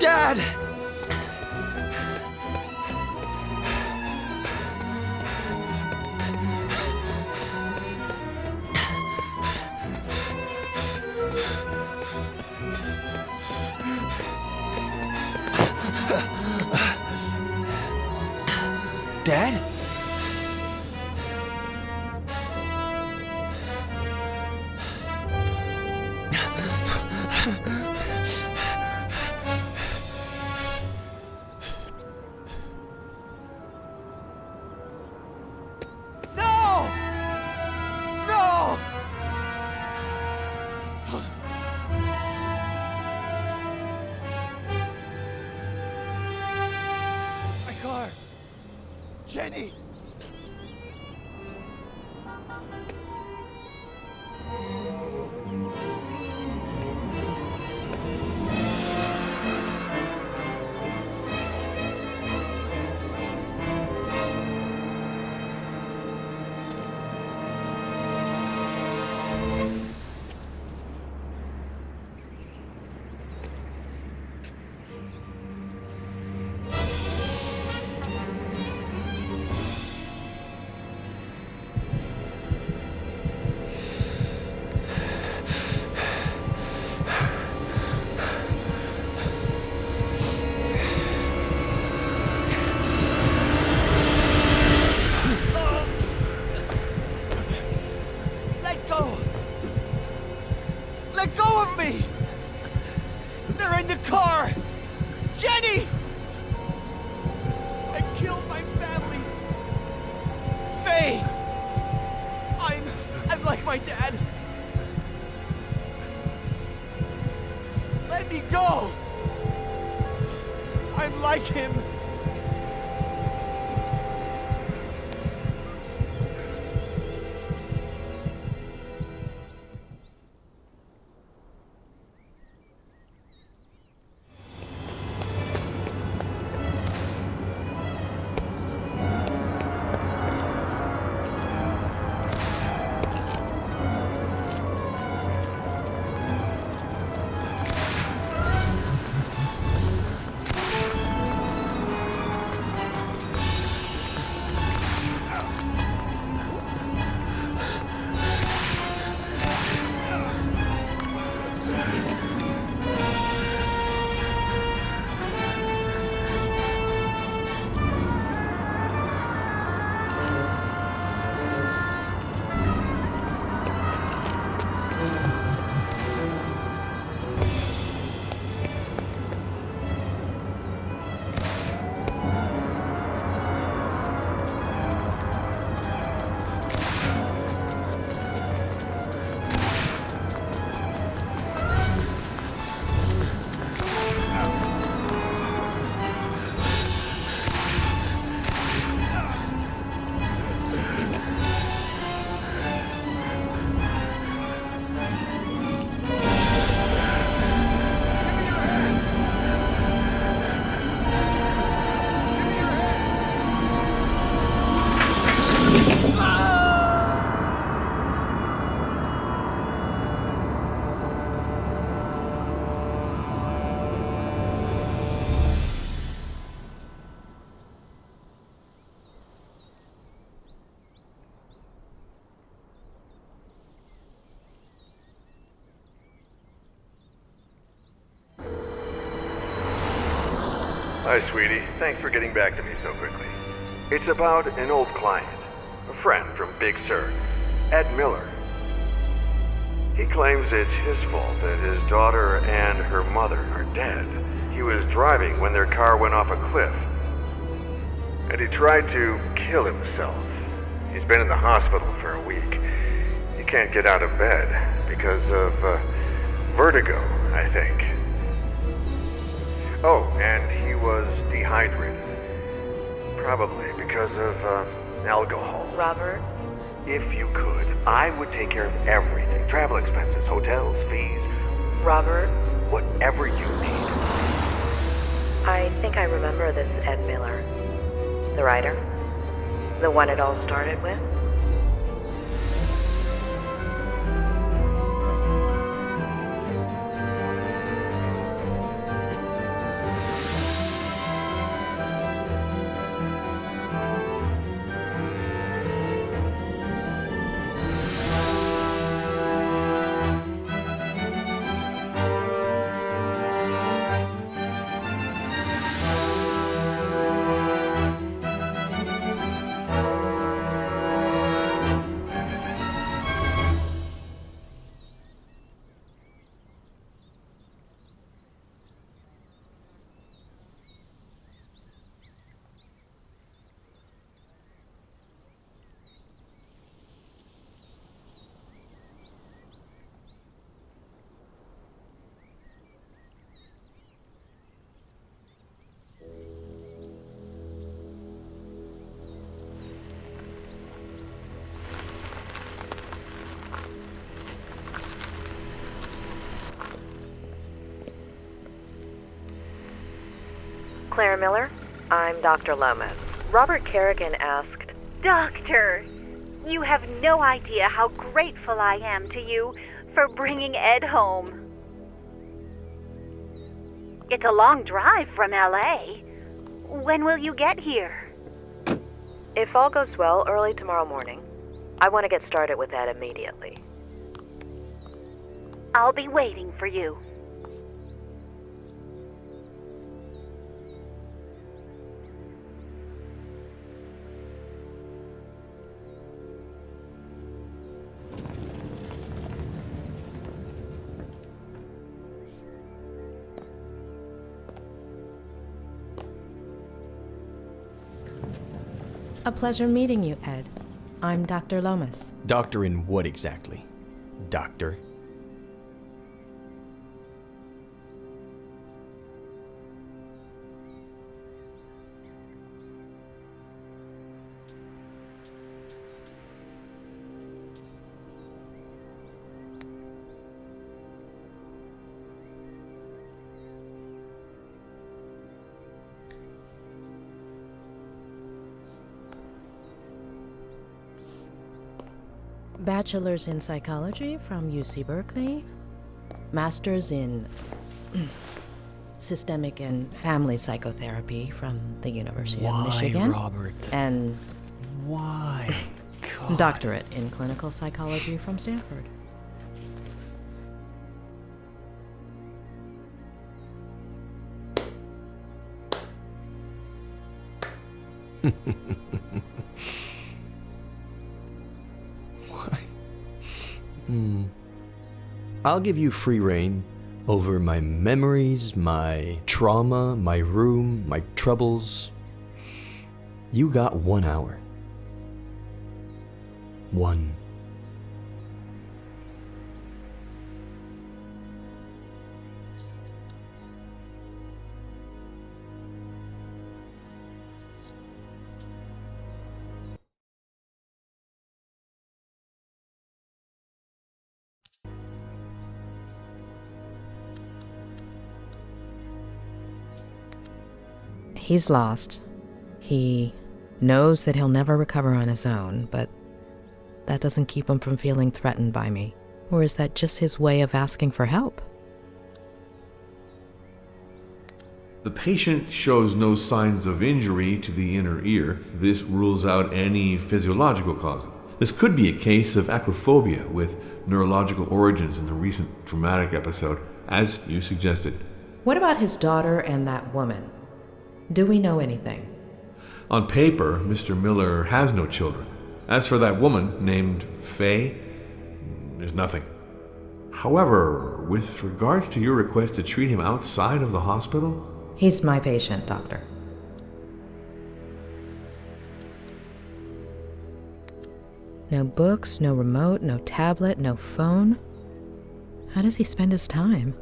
Dad! Dad? No! No! My car! Jenny! Let go! Let go of me! They're in the car! Jenny! I killed my family! Faye! I'm like my dad! Let me go! I'm like him! Hi, sweetie. Thanks for getting back to me so quickly. It's about an old client, a friend from Big Sur, Ed Miller. He claims it's his fault that his daughter and her mother are dead. He was driving when their car went off a cliff, and he tried to kill himself. He's been in the hospital for a week. He can't get out of bed because of vertigo, I think. Oh, and he was dehydrated. Probably because of alcohol. Robert? If you could, I would take care of everything. Travel expenses, hotels, fees. Robert? Whatever you need. I think I remember this Ed Miller. The writer? The one it all started with? Claire Miller, I'm Dr. Lomas. Robert Kerrigan asked... Doctor, you have no idea how grateful I am to you for bringing Ed home. It's a long drive from L.A. When will you get here? If all goes well, early tomorrow morning. I want to get started with that immediately. I'll be waiting for you. A pleasure meeting you, Ed. I'm Dr. Lomas. Doctor in what exactly? Doctor? Bachelor's in psychology from UC Berkeley. Master's in systemic and family psychotherapy from the University of Michigan. Why, Robert? And Why? God. doctorate in clinical psychology from Stanford. Why? I'll give you free rein over my memories, my trauma, my room, my troubles. You got 1 hour. One. He's lost. He knows that he'll never recover on his own, but that doesn't keep him from feeling threatened by me. Or is that just his way of asking for help? The patient shows no signs of injury to the inner ear. This rules out any physiological cause. This could be a case of acrophobia with neurological origins in the recent traumatic episode, as you suggested. What about his daughter and that woman? Do we know anything? On paper, Mr. Miller has no children. As for that woman named Faye, there's nothing. However, with regards to your request to treat him outside of the hospital, He's my patient, doctor. No books, no remote, no tablet, no phone. How does he spend his time?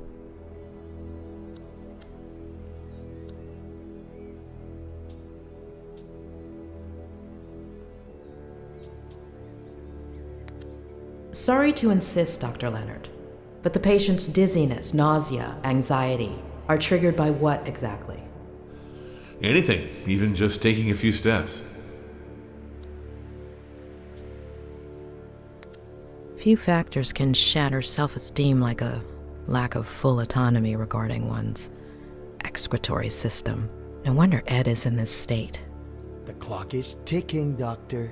Sorry to insist, Dr. Leonard, but the patient's dizziness, nausea, anxiety are triggered by what exactly? anything, even just taking a few steps. Few factors can shatter self-esteem like a lack of full autonomy regarding one's excretory system. No wonder Ed is in this state. The clock is ticking, Doctor.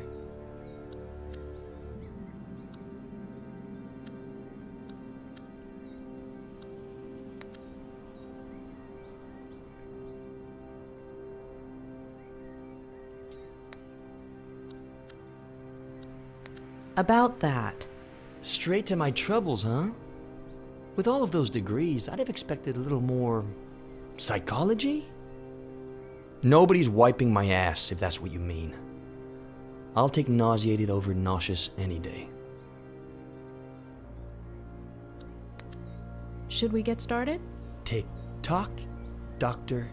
About that, Straight to my troubles, huh? With all of those degrees, I'd have expected a little more psychology? Nobody's wiping my ass, if that's what you mean. I'll take nauseated over nauseous any day. should we get started? Tick tock, Doctor.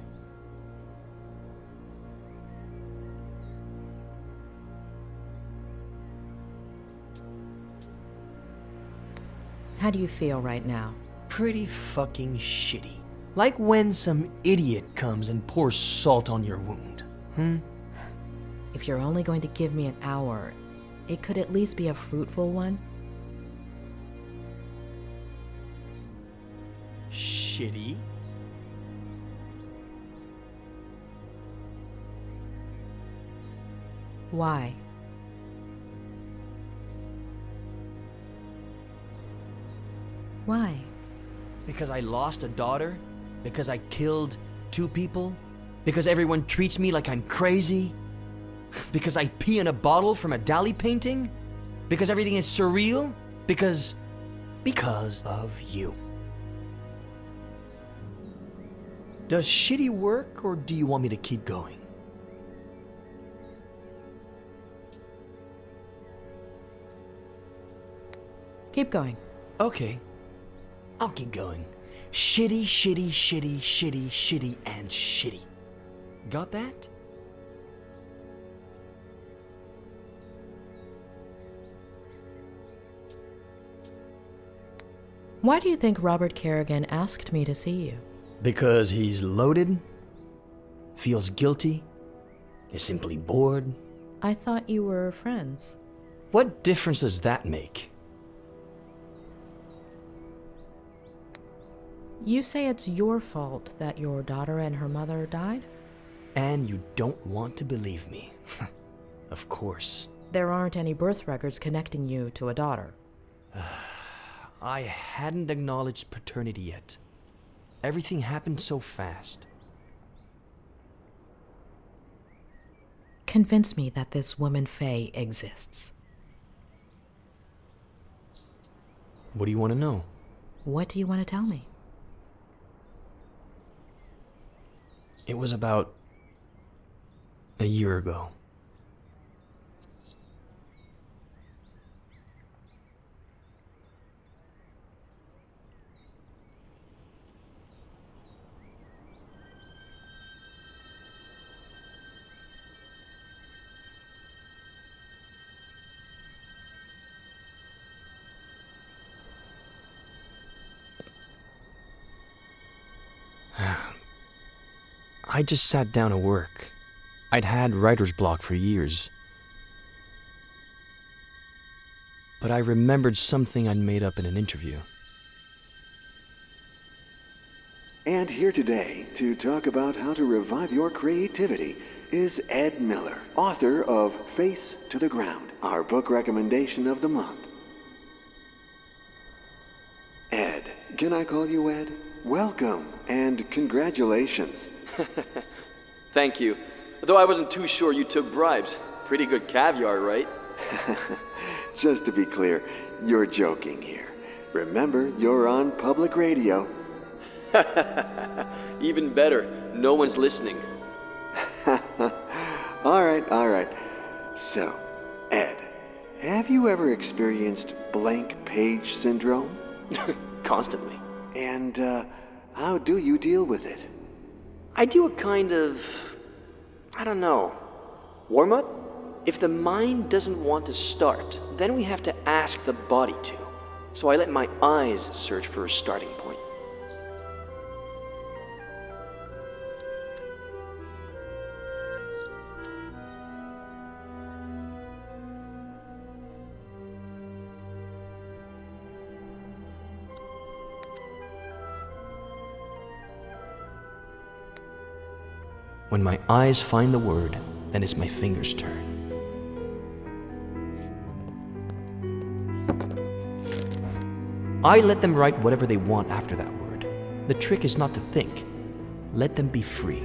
How do you feel right now? Pretty fucking shitty. Like when some idiot comes and pours salt on your wound. If you're only going to give me an hour, it could at least be a fruitful one. Shitty. Why? Why? Because I lost a daughter? Because I killed 2 people? Because everyone treats me like I'm crazy? Because I pee in a bottle from a Dali painting? Because everything is surreal? Because of you. Does shitty work, or do you want me to keep going? Keep going. Okay, I'll keep going. Shitty, shitty, shitty, shitty, shitty, and shitty. Got that? Why do you think Robert Kerrigan asked me to see you? Because he's loaded, feels guilty, is simply bored. I thought you were friends. What difference does that make? You say it's your fault that your daughter and her mother died? And you don't want to believe me. Of course. There aren't any birth records connecting you to a daughter. I hadn't acknowledged paternity yet. Everything happened so fast. Convince me that this woman Faye exists. What do you want to know? What do you want to tell me? It was about a year ago. I just sat down to work. I'd had writer's block for years. But I remembered something I'd made up in an interview. And here today to talk about how to revive your creativity is Ed Miller, author of Face to the Ground, our book recommendation of the month. Ed, can I call you Ed? Welcome and congratulations. Thank you. Though I wasn't too sure you took bribes. Pretty good caviar, right? Just to be clear, you're joking here. Remember, you're on public radio. Even better, no one's listening. All right. So, Ed, have you ever experienced blank page syndrome? Constantly. And how do you deal with it? I do a kind of, warm-up? If the mind doesn't want to start, then we have to ask the body to. So I let my eyes search for a starting point. When my eyes find the word, then it's my fingers' turn. I let them write whatever they want after that word. The trick is not to think. Let them be free.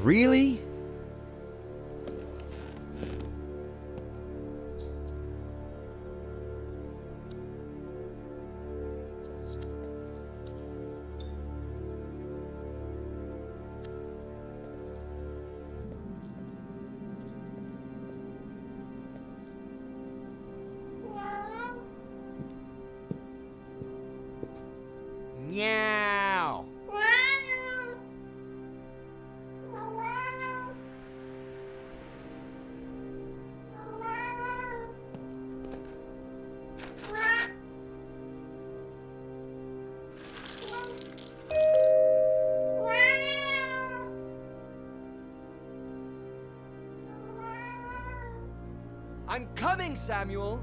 Really? Meow. I'm coming, Samuel.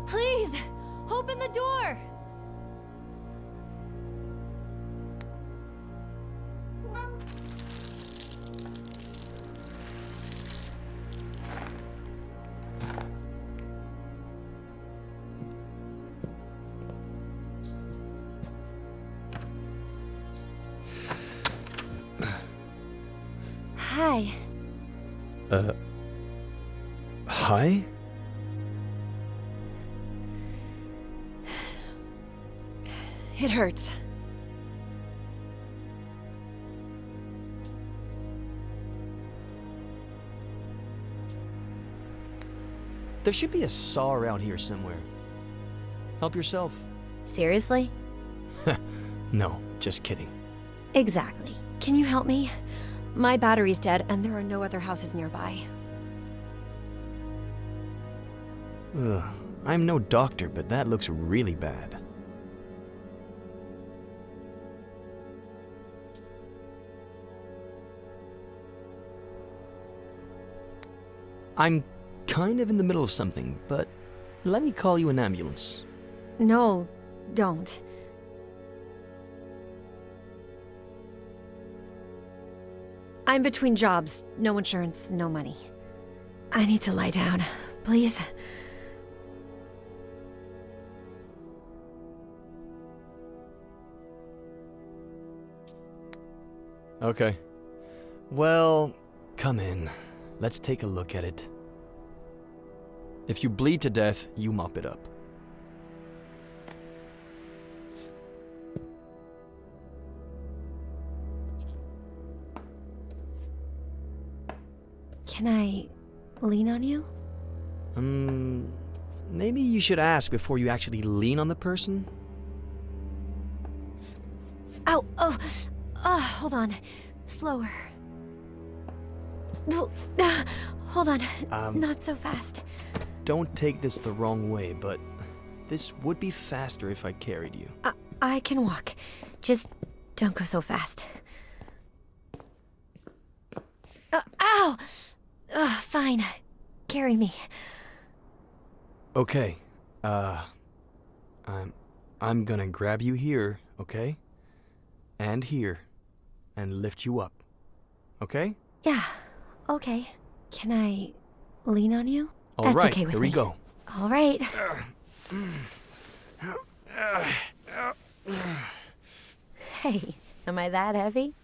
Please, open the door! Hi. Hi? It hurts. There should be a saw around here somewhere. Help yourself. Seriously? No, just kidding. Exactly. Can you help me? My battery's dead and there are no other houses nearby. Ugh, I'm no doctor, but that looks really bad. I'm kind of in the middle of something, but let me call you an ambulance. No, don't. I'm between jobs. No insurance, no money. I need to lie down, please. Okay. Well, come in. Let's take a look at it. If you bleed to death, you mop it up. Can I lean on you? Maybe you should ask before you actually lean on the person? Ow! Hold on. Slower. Hold on. Not so fast. Don't take this the wrong way, but this would be faster if I carried you. I can walk. Just don't go so fast. Ow! Fine. Carry me. Okay. I'm gonna grab you here, okay? And here. And lift you up. Okay? Yeah. Okay. Can I lean on you? All That's right, okay with here me. we go. All right. Hey, am I that heavy?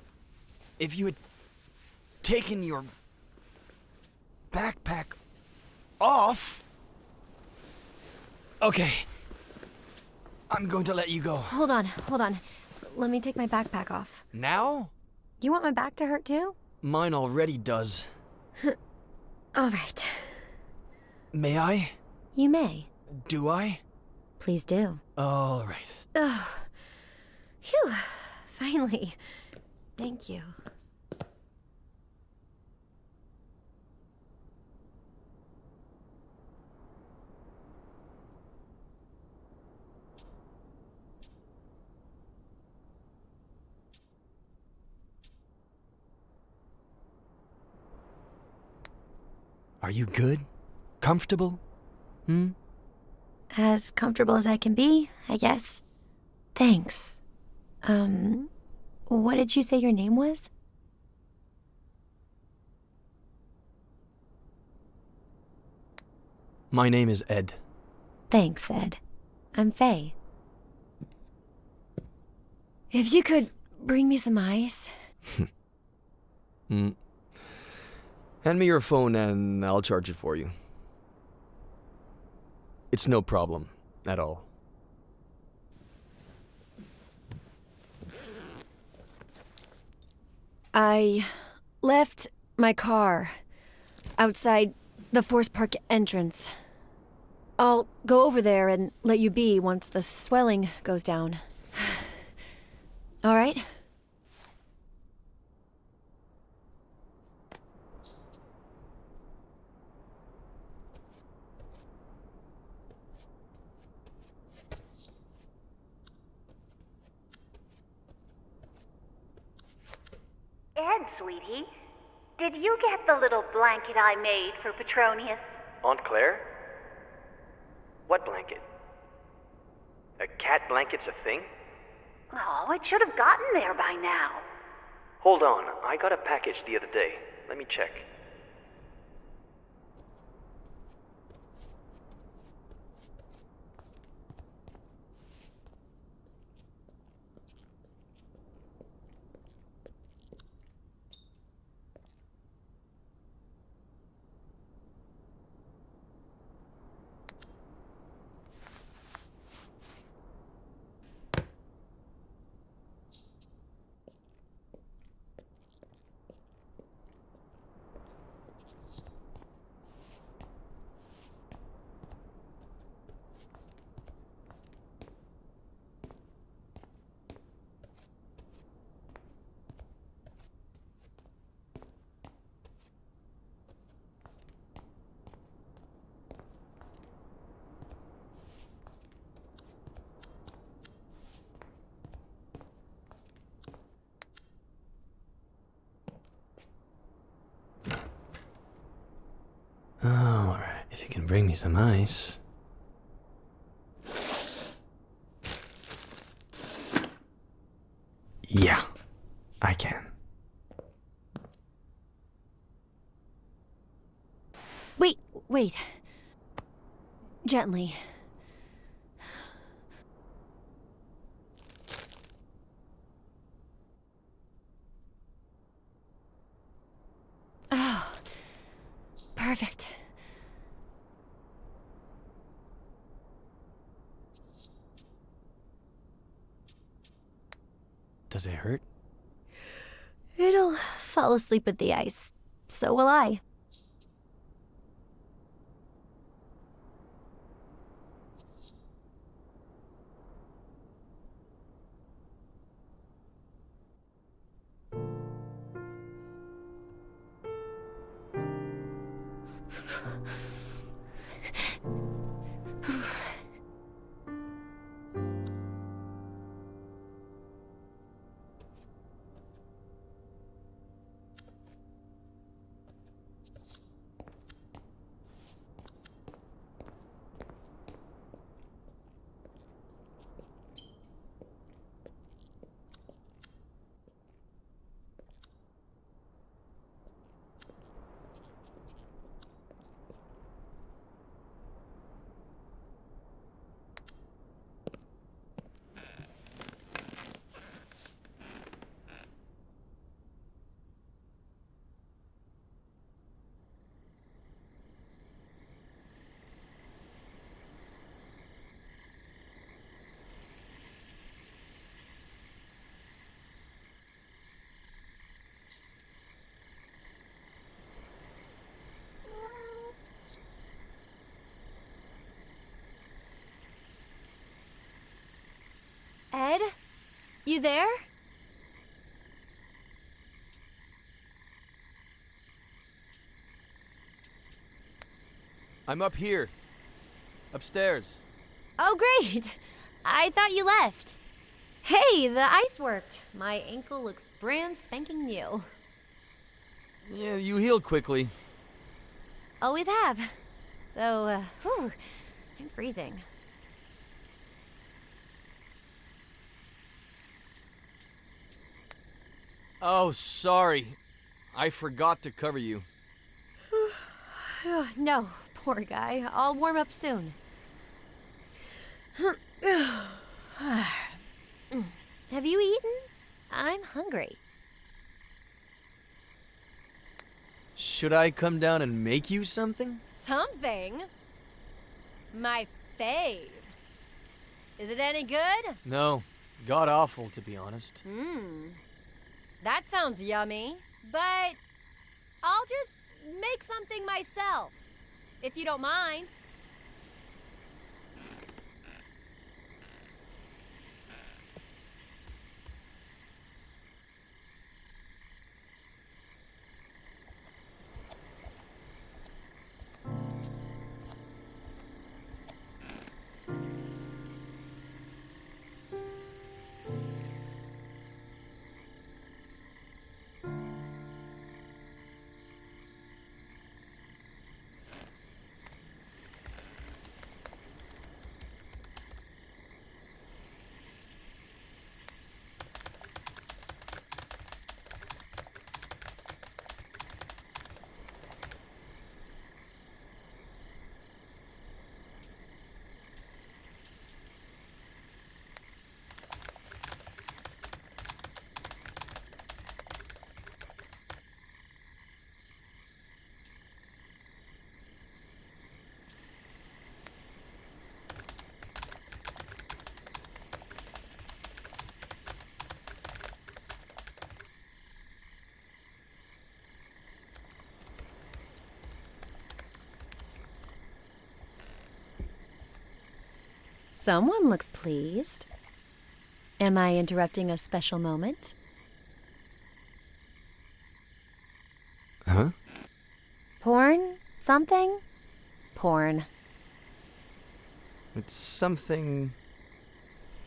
If you had taken your backpack off... Okay. I'm going to let you go. Hold on. Let me take my backpack off. Now? You want my back to hurt too? Mine already does. All right. May I? You may. Do I? Please do. All right. Oh. Phew. Finally. Thank you. Are you good? Comfortable? As comfortable as I can be, I guess. Thanks. What did you say your name was? My name is Ed. Thanks, Ed. I'm Faye. If you could bring me some ice. Hand me your phone and I'll charge it for you. It's no problem at all. I left my car outside the Forest Park entrance. I'll go over there and let you be once the swelling goes down. All right? Ed, sweetie, did you get the little blanket I made for Petronius? Aunt Claire? What blanket? A cat blanket's a thing? Oh, it should have gotten there by now. Hold on, I got a package the other day. Let me check. Alright, if you can bring me some ice. Yeah, I can. Wait. Gently. Oh, perfect. Does it hurt? It'll fall asleep with the ice. So will I. Ed? You there? I'm up here. Upstairs. Oh, great. I thought you left. Hey, the ice worked. My ankle looks brand spanking new. Yeah, you healed quickly. Always have. Though, I'm freezing. Oh, sorry. I forgot to cover you. No, poor guy. I'll warm up soon. Have you eaten? I'm hungry. Should I come down and make you something? Something? My fave. Is it any good? No. God awful, to be honest. That sounds yummy. But I'll just make something myself, if you don't mind. Someone looks pleased. Am I interrupting a special moment? Huh? Porn? Something? Porn. It's something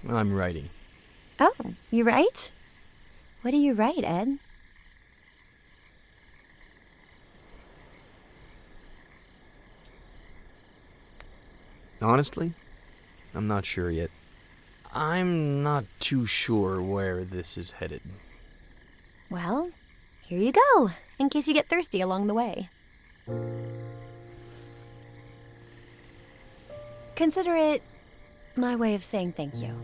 I'm writing. Oh, you write? What do you write, Ed? Honestly, I'm not sure yet. I'm not too sure where this is headed. Well, here you go, in case you get thirsty along the way. Consider it my way of saying thank you.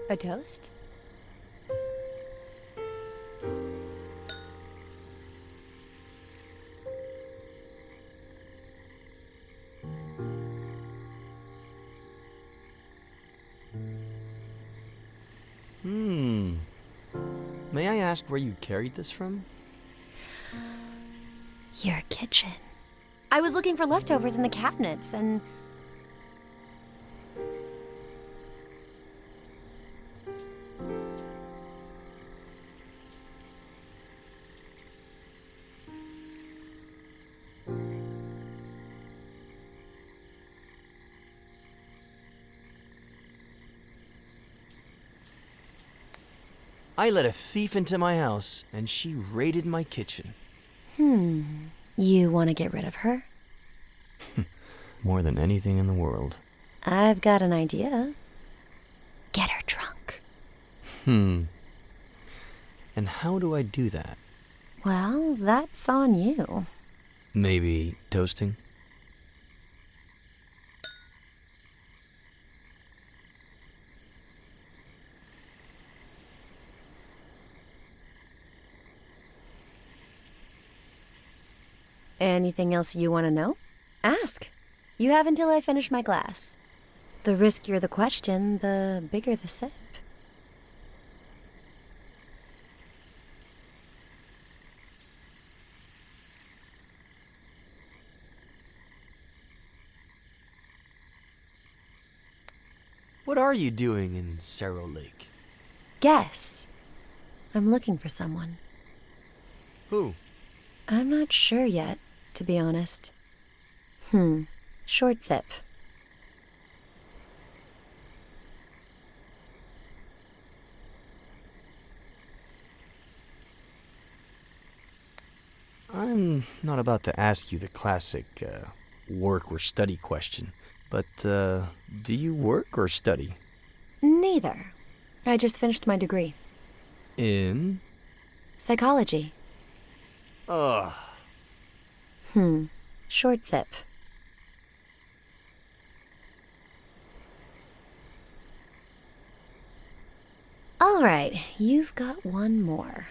A toast? May I ask where you carried this from? Your kitchen. I was looking for leftovers in the cabinets, and... I let a thief into my house, and she raided my kitchen. You want to get rid of her? More than anything in the world. I've got an idea. Get her drunk. And how do I do that? Well, that's on you. Maybe toasting? Anything else you want to know? Ask. You have until I finish my glass. The riskier the question, the bigger the sip. What are you doing in Cerro Lake? Guess. I'm looking for someone. Who? I'm not sure yet, to be honest. Short sip. I'm not about to ask you the classic work or study question, but do you work or study? Neither. I just finished my degree. In? Psychology. Ugh. Short sip. All right, you've got one more.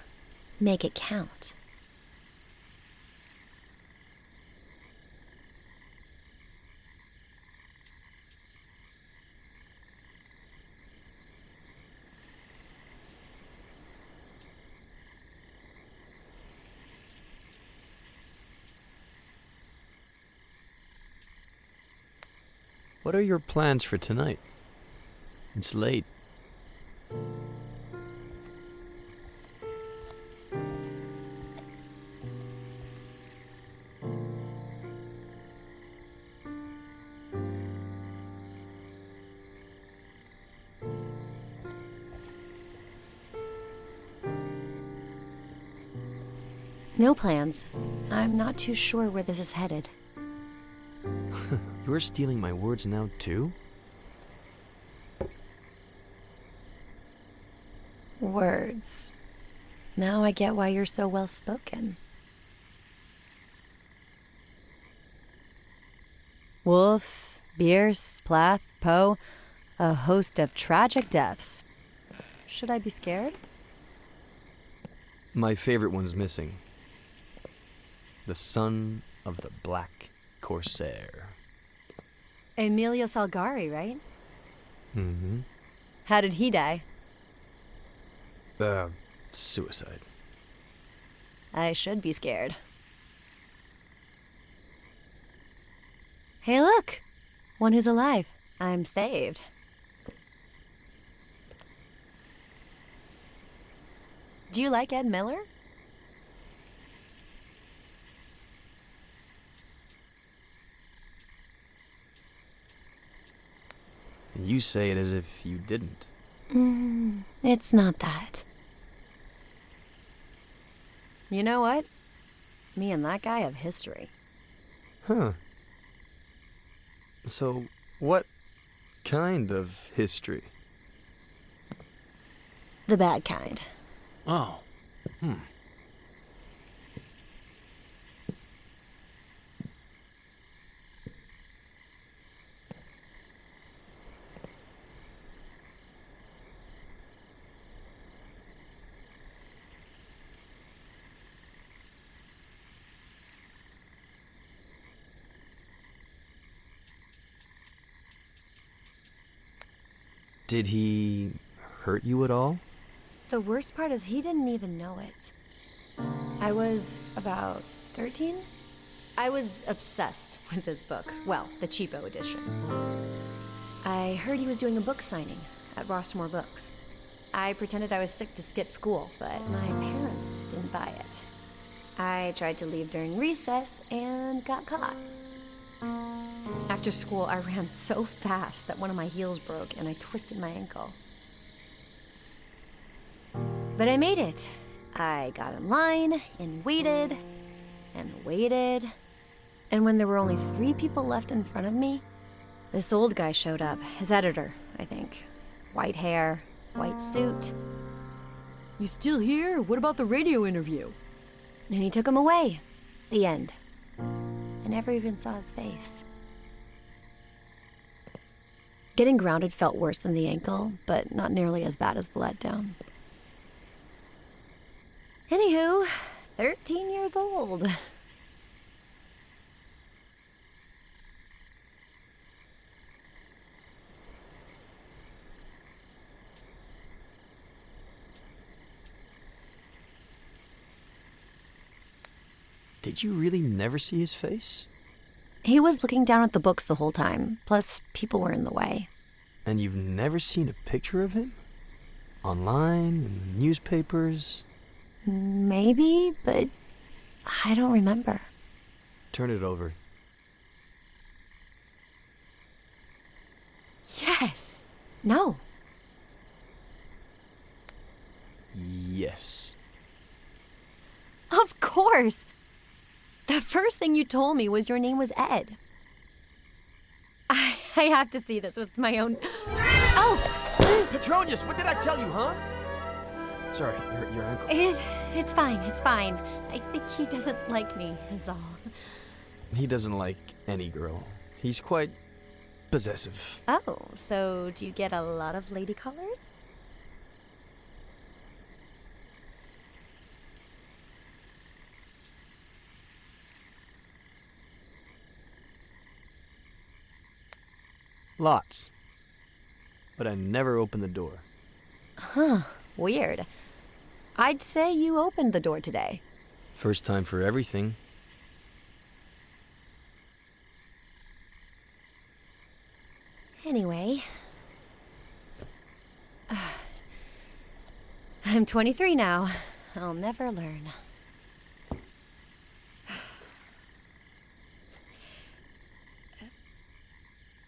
Make it count. What are your plans for tonight? It's late. No plans. I'm not too sure where this is headed. You're stealing my words now, too? Words. Now I get why you're so well spoken. Wolf, Bierce, Plath, Poe, a host of tragic deaths. Should I be scared? My favorite one's missing. The son of the Black Corsair. Emilio Salgari, right? Mm-hmm. How did he die? Suicide. I should be scared. Hey, look! One who's alive. I'm saved. Do you like Ed Miller? You say it as if you didn't. It's not that. You know what? Me and that guy have history. Huh. So, what kind of history? The bad kind. Oh. Did he hurt you at all? The worst part is he didn't even know it. I was about 13? I was obsessed with this book. Well, the cheapo edition. I heard he was doing a book signing at Rossmore Books. I pretended I was sick to skip school, but my parents didn't buy it. I tried to leave during recess and got caught. After school, I ran so fast that one of my heels broke and I twisted my ankle. But I made it. I got in line and waited and waited. And when there were only 3 people left in front of me, this old guy showed up. His editor, I think. White hair, white suit. You still here? What about the radio interview? And he took him away. The end. I never even saw his face. Getting grounded felt worse than the ankle, but not nearly as bad as the letdown. Anywho, 13 years old. Did you really never see his face? He was looking down at the books the whole time, plus people were in the way. And you've never seen a picture of him? Online, in the newspapers? Maybe, but I don't remember. Turn it over. Yes! No. Yes. Of course! The first thing you told me was your name was Ed. I have to see this with my own... Oh! Petronius, what did I tell you, huh? Sorry, your ankle. It's fine, it's fine. I think he doesn't like me, is all. He doesn't like any girl. He's quite possessive. Oh, so do you get a lot of lady callers? Lots. But I never opened the door. Huh, weird. I'd say you opened the door today. First time for everything. Anyway. I'm 23 now. I'll never learn.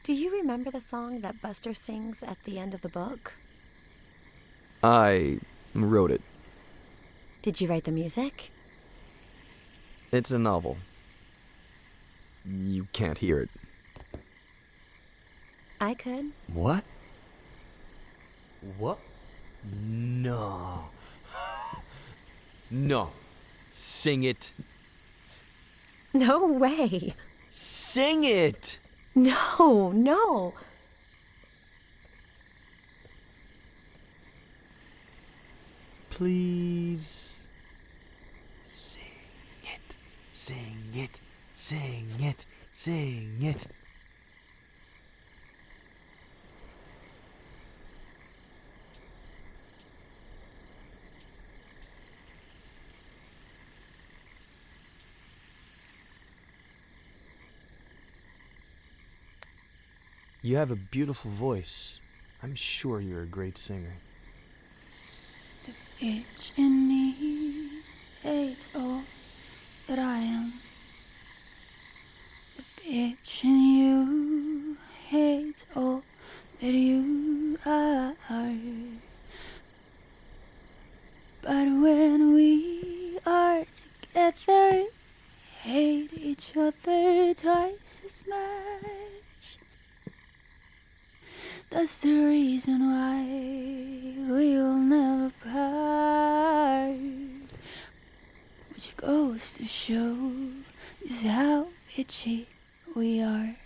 Do you remember the song that Buster sings at the end of the book? I wrote it. Did you write the music? It's a novel. You can't hear it. I could. What? What? No. No. Sing it. No way. Sing it! No, no. Please. Sing it. Sing it. Sing it. Sing it. You have a beautiful voice. I'm sure you're a great singer. The itch in me hates all that I am. The itch in you hates all that you are. But when we are together, hate each other twice as much. That's the reason why we will never part. Which goes to show just how itchy we are.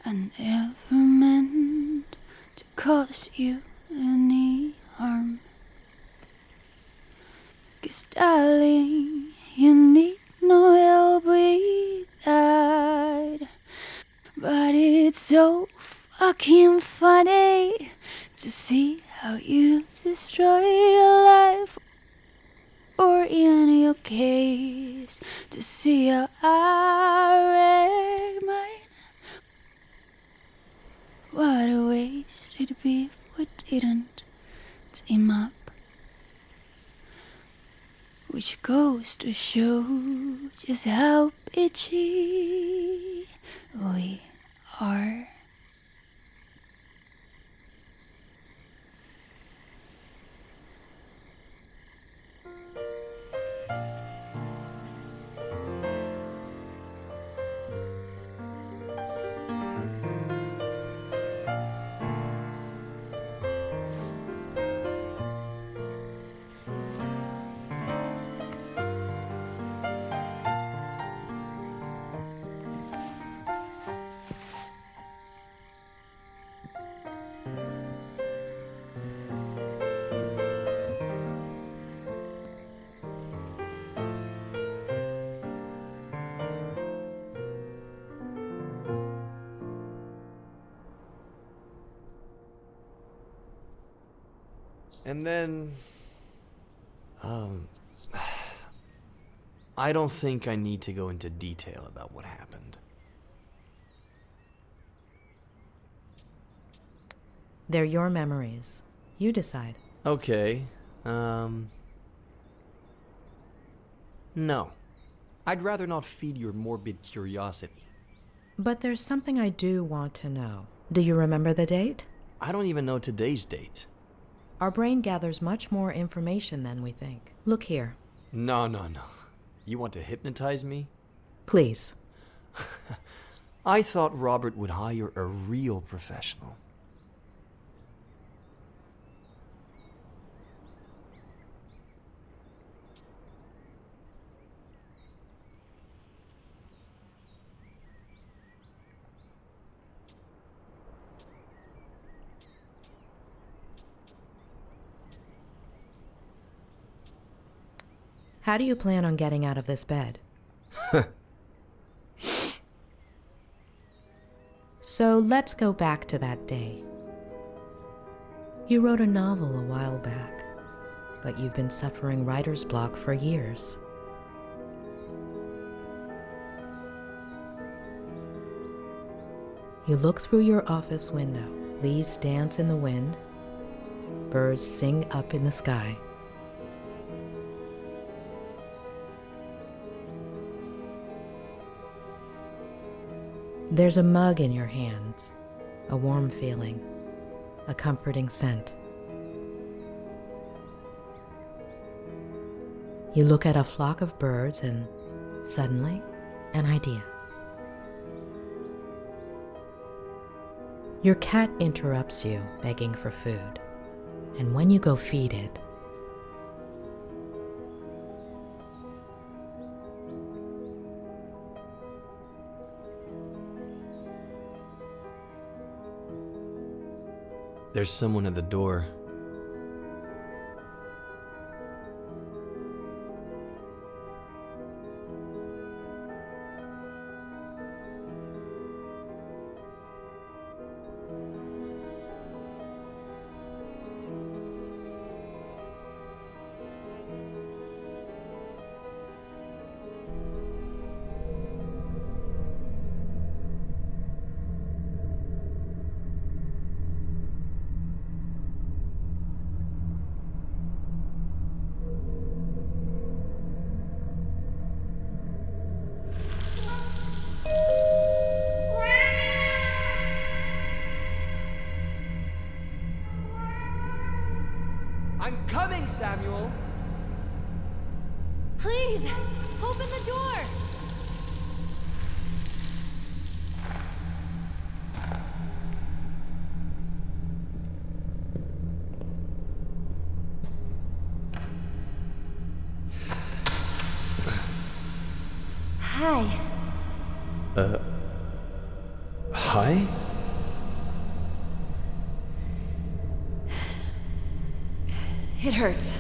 I never meant to cause you any harm. 'Cause darling, you need no help with that. But it's so fucking funny to see how you destroy your life. Or in your case, to see how I wreck mine. What a waste it'd be if we didn't team up. Which goes to show just how bitchy we are. And then, I don't think I need to go into detail about what happened. They're your memories. You decide. Okay, no. I'd rather not feed your morbid curiosity. But there's something I do want to know. Do you remember the date? I don't even know today's date. Our brain gathers much more information than we think. Look here. No. You want to hypnotize me? Please. I thought Robert would hire a real professional. How do you plan on getting out of this bed? So let's go back to that day. You wrote a novel a while back, but you've been suffering writer's block for years. You look through your office window. Leaves dance in the wind. Birds sing up in the sky. There's a mug in your hands, a warm feeling, a comforting scent. You look at a flock of birds and suddenly, an idea. Your cat interrupts you, begging for food, and when you go feed it, there's someone at the door. I'm coming, Samuel! Please, open the door! Hi. Hi? It hurts.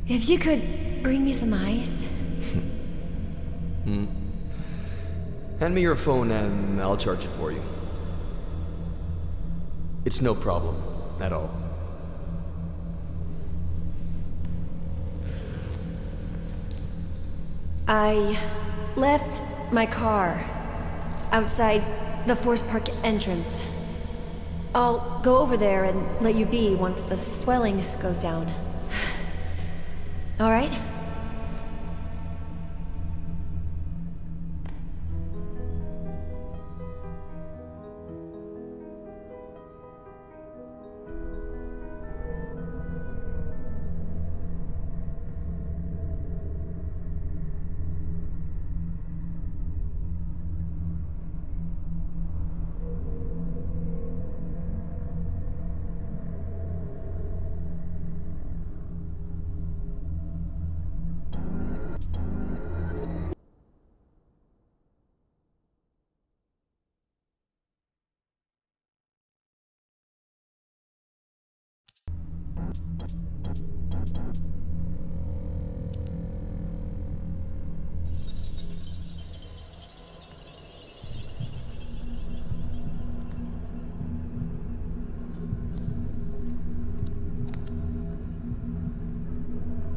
If you could bring me some ice. Hand me your phone and I'll charge it for you. It's no problem at all. I left my car outside the Forest Park entrance. I'll go over there and let you be once the swelling goes down. All right?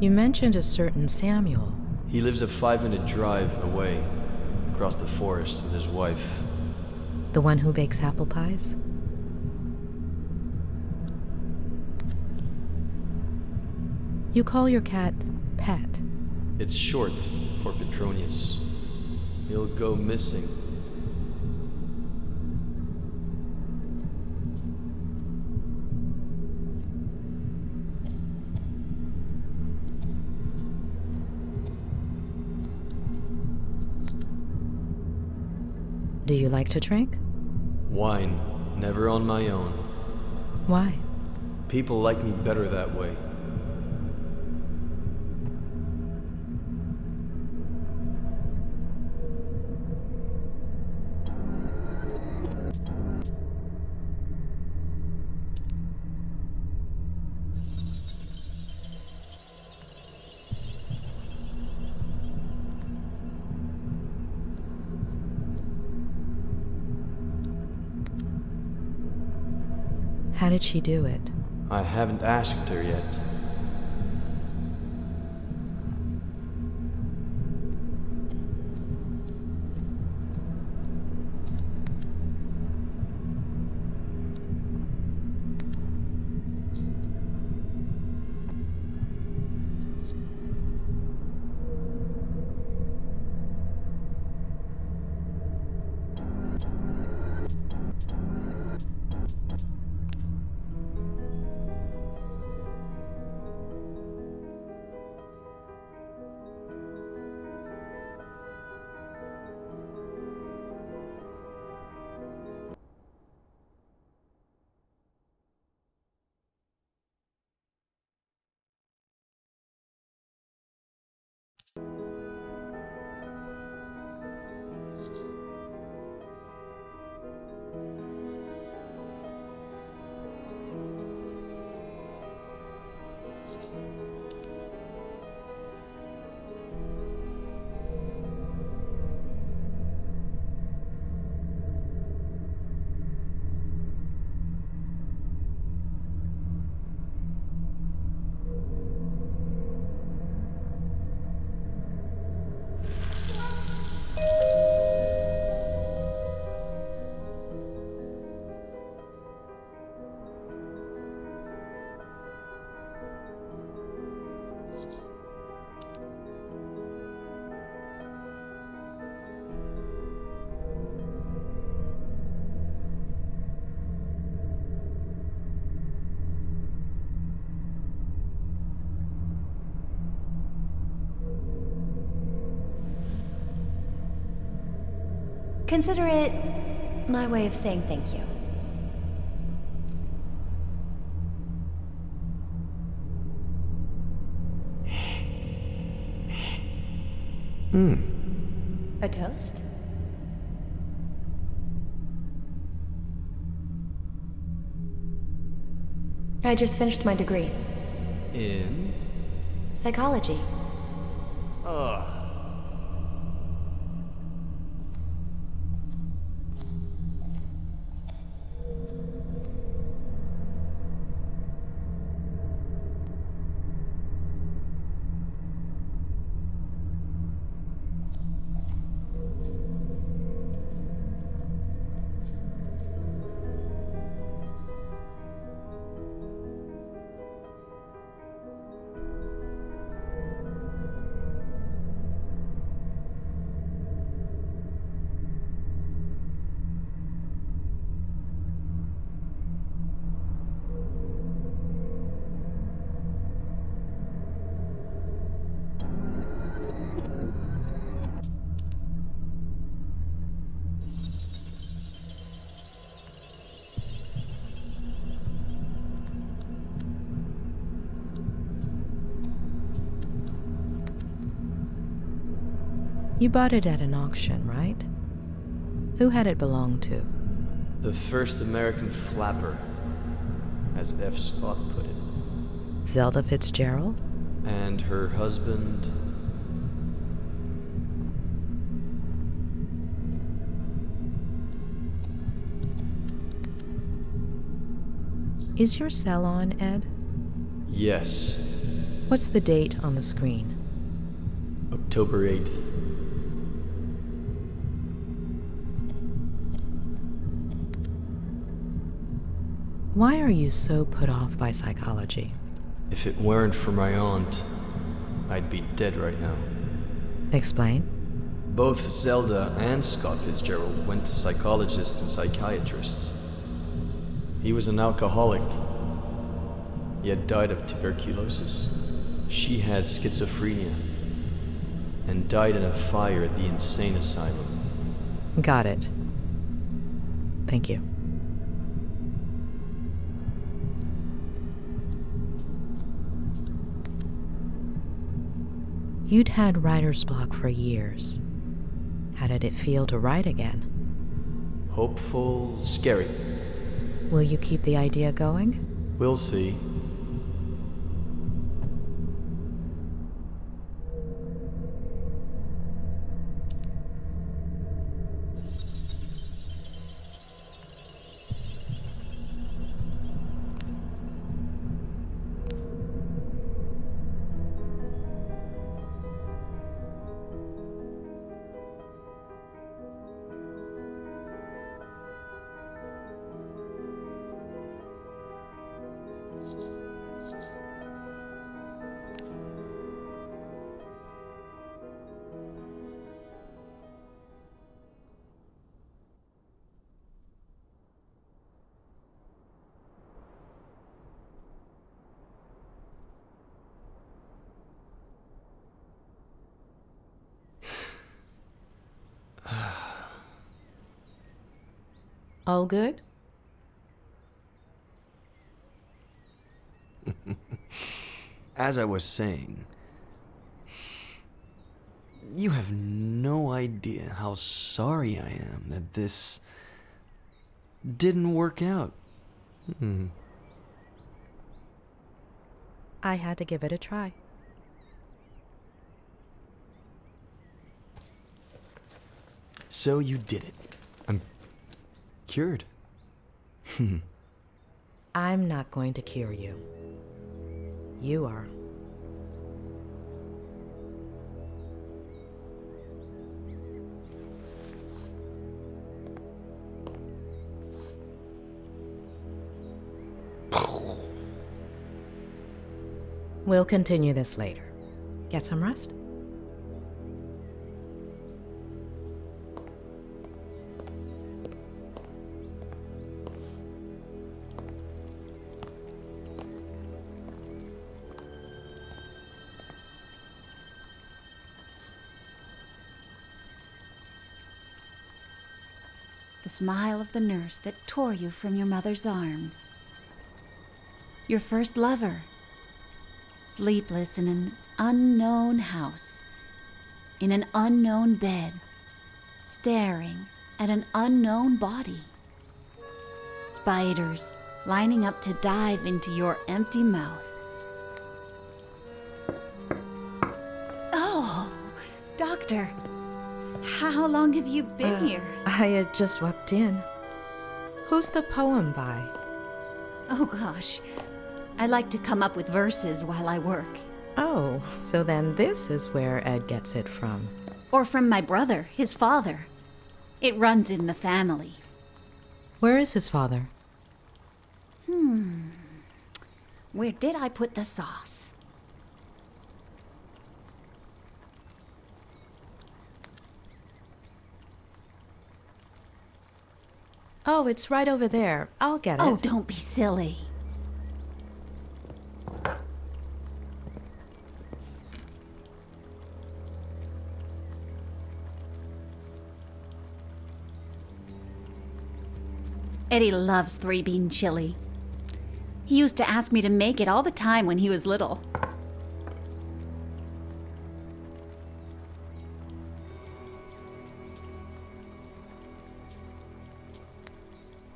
you mentioned a certain Samuel. He lives a 5-minute drive away, across the forest with his wife. The one who bakes apple pies? You call your cat Pet. It's short for Petronius. He'll go missing. Do you like to drink? Wine, never on my own. Why? People like me better that way. How did she do it? I haven't asked her yet. Consider it my way of saying thank you. A toast? I just finished my degree. In? Psychology. Ugh. You bought it at an auction, right? Who had it belong to? The first American flapper, as F. Scott put it. Zelda Fitzgerald? And her husband... Is your cell on, Ed? Yes. What's the date on the screen? October 8th. Why are you so put off by psychology? If it weren't for my aunt, I'd be dead right now. Explain. Both Zelda and Scott Fitzgerald went to psychologists and psychiatrists. He was an alcoholic. He had died of tuberculosis. She had schizophrenia and died in a fire at the insane asylum. Got it. Thank you. You'd had writer's block for years. How did it feel to write again? Hopeful, scary. Will you keep the idea going? We'll see. All good? As I was saying, you have no idea how sorry I am that this didn't work out. I had to give it a try. So you did it. I'm cured. I'm not going to cure you. You are. We'll continue this later. Get some rest. The smile of the nurse that tore you from your mother's arms. Your first lover, sleepless in an unknown house, in an unknown bed, staring at an unknown body. Spiders lining up to dive into your empty mouth. Oh, doctor, how long have you been here? I had just walked in. Who's the poem by? Oh gosh, I like to come up with verses while I work. Oh, so then this is where Ed gets it from. Or from my brother, his father. It runs in the family. Where is his father? Where did I put the sauce? Oh, it's right over there. I'll get it. Oh, don't be silly. Eddie loves three-bean chili. He used to ask me to make it all the time when he was little.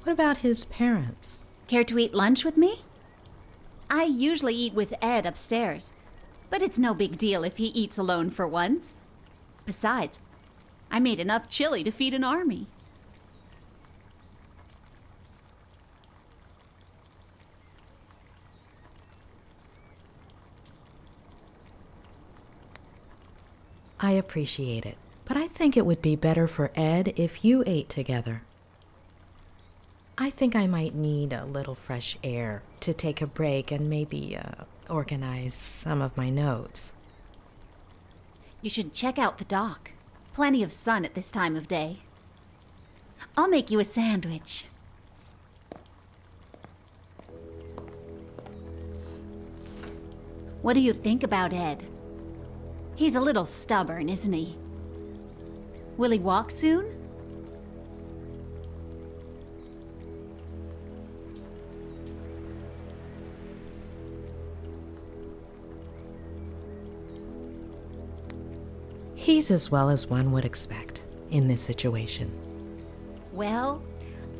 What about his parents? Care to eat lunch with me? I usually eat with Ed upstairs, but it's no big deal if he eats alone for once. Besides, I made enough chili to feed an army. I appreciate it, but I think it would be better for Ed if you ate together. I think I might need a little fresh air to take a break and maybe organize some of my notes. You should check out the dock. Plenty of sun at this time of day. I'll make you a sandwich. What do you think about Ed? He's a little stubborn, isn't he? Will he walk soon? He's as well as one would expect in this situation. Well,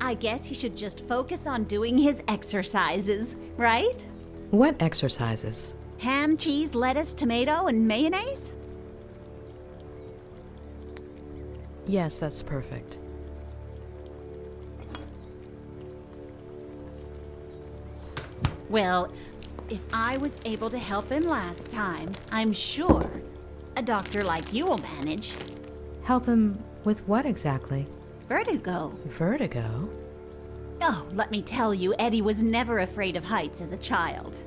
I guess he should just focus on doing his exercises, right? What exercises? Ham, cheese, lettuce, tomato, and mayonnaise? Yes, that's perfect. Well, if I was able to help him last time, I'm sure a doctor like you will manage. Help him with what exactly? Vertigo. Vertigo? Oh, let me tell you, Eddie was never afraid of heights as a child.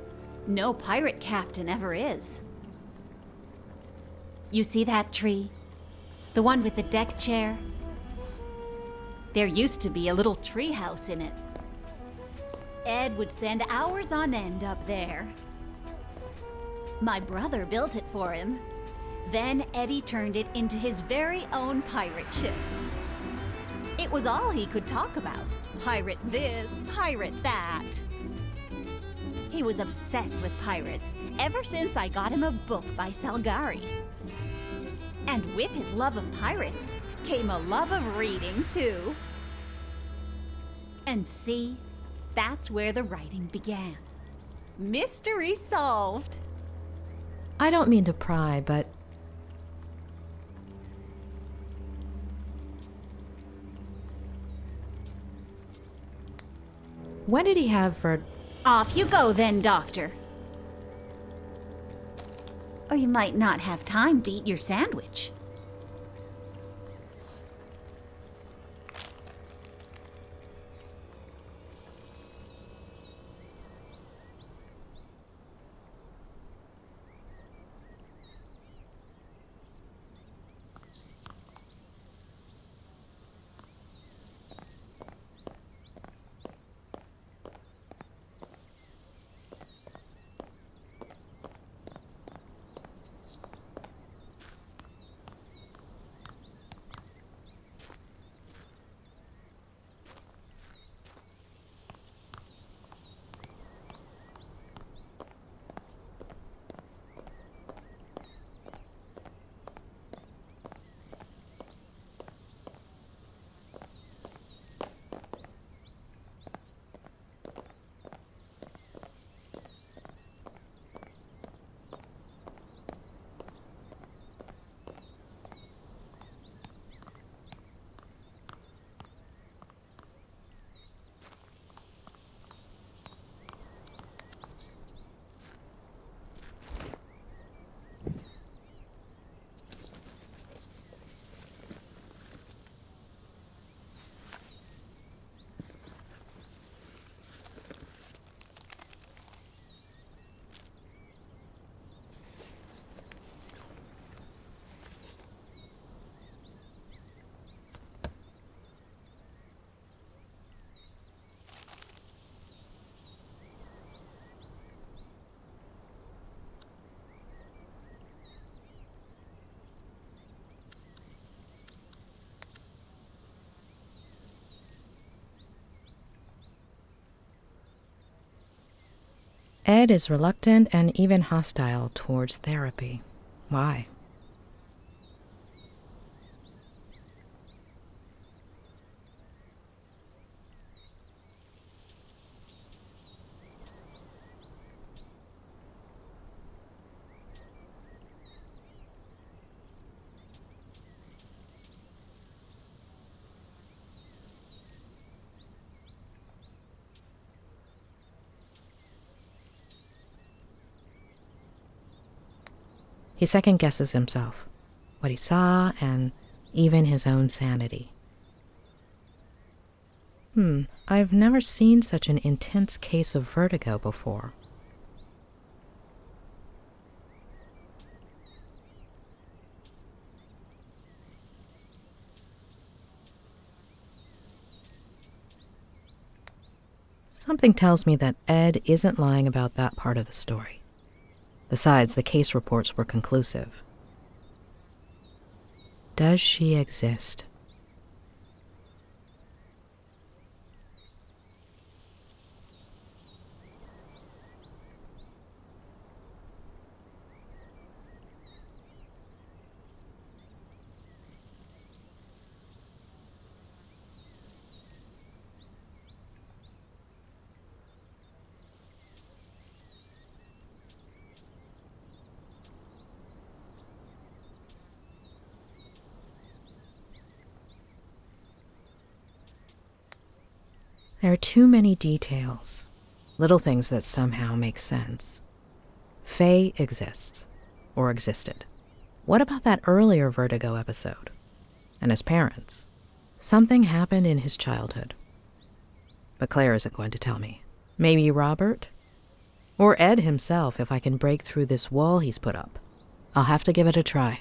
no pirate captain ever is. You see that tree? The one with the deck chair? There used to be a little tree house in it. Ed would spend hours on end up there. My brother built it for him. Then Eddie turned it into his very own pirate ship. It was all he could talk about. Pirate this, pirate that. He was obsessed with pirates ever since I got him a book by Salgari. And with his love of pirates came a love of reading, too. And see, that's where the writing began. Mystery solved. I don't mean to pry, but when did he have Off you go then, Doctor. Or you might not have time to eat your sandwich. Ed is reluctant and even hostile towards therapy. Why? He second-guesses himself, what he saw, and even his own sanity. I've never seen such an intense case of vertigo before. Something tells me that Ed isn't lying about that part of the story. Besides, the case reports were conclusive. Does she exist? There are too many details, little things that somehow make sense. Faye exists, or existed. What about that earlier Vertigo episode? And his parents? Something happened in his childhood. But Claire isn't going to tell me. Maybe Robert? Or Ed himself, if I can break through this wall he's put up. I'll have to give it a try.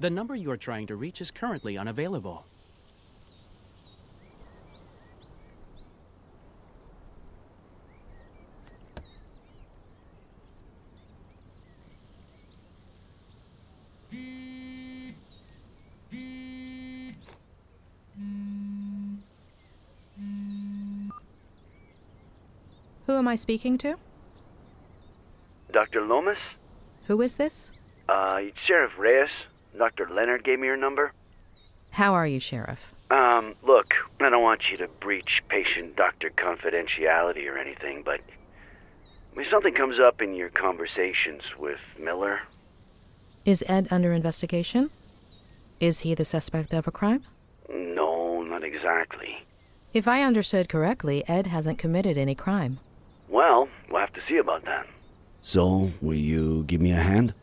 The number you are trying to reach is currently unavailable. Who am I speaking to? Dr. Lomas? Who is this? It's Sheriff Reyes. Dr. Leonard gave me your number. How are you, Sheriff? Look, I don't want you to breach patient-doctor confidentiality or anything, but if something comes up in your conversations with Miller... Is Ed under investigation? Is he the suspect of a crime? No, not exactly. If I understood correctly, Ed hasn't committed any crime. Well, we'll have to see about that. So, will you give me a hand?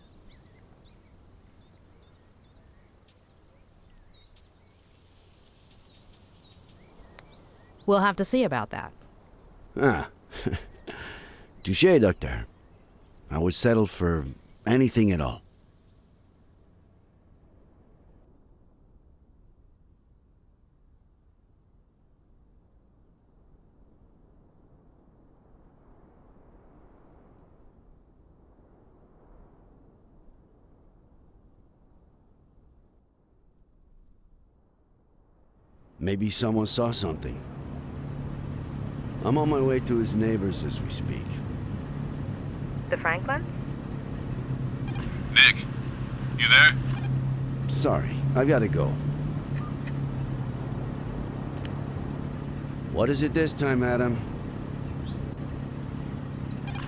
We'll have to see about that. Ah. Touché, Doctor. I would settle for anything at all. Maybe someone saw something. I'm on my way to his neighbors as we speak. The Franklin? Nick, you there? Sorry, I gotta go. What is it this time, Adam?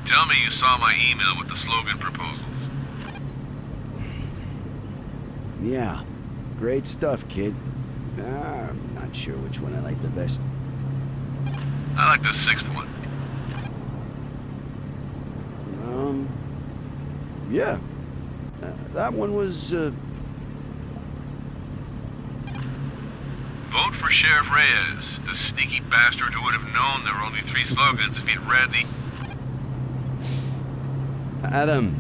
Tell me you saw my email with the slogan proposals. Yeah, great stuff, kid. I'm not sure which one I like the best. I like the sixth one. Yeah. That one was, Vote for Sheriff Reyes, the sneaky bastard who would have known there were only 3 slogans if he'd read the... Adam,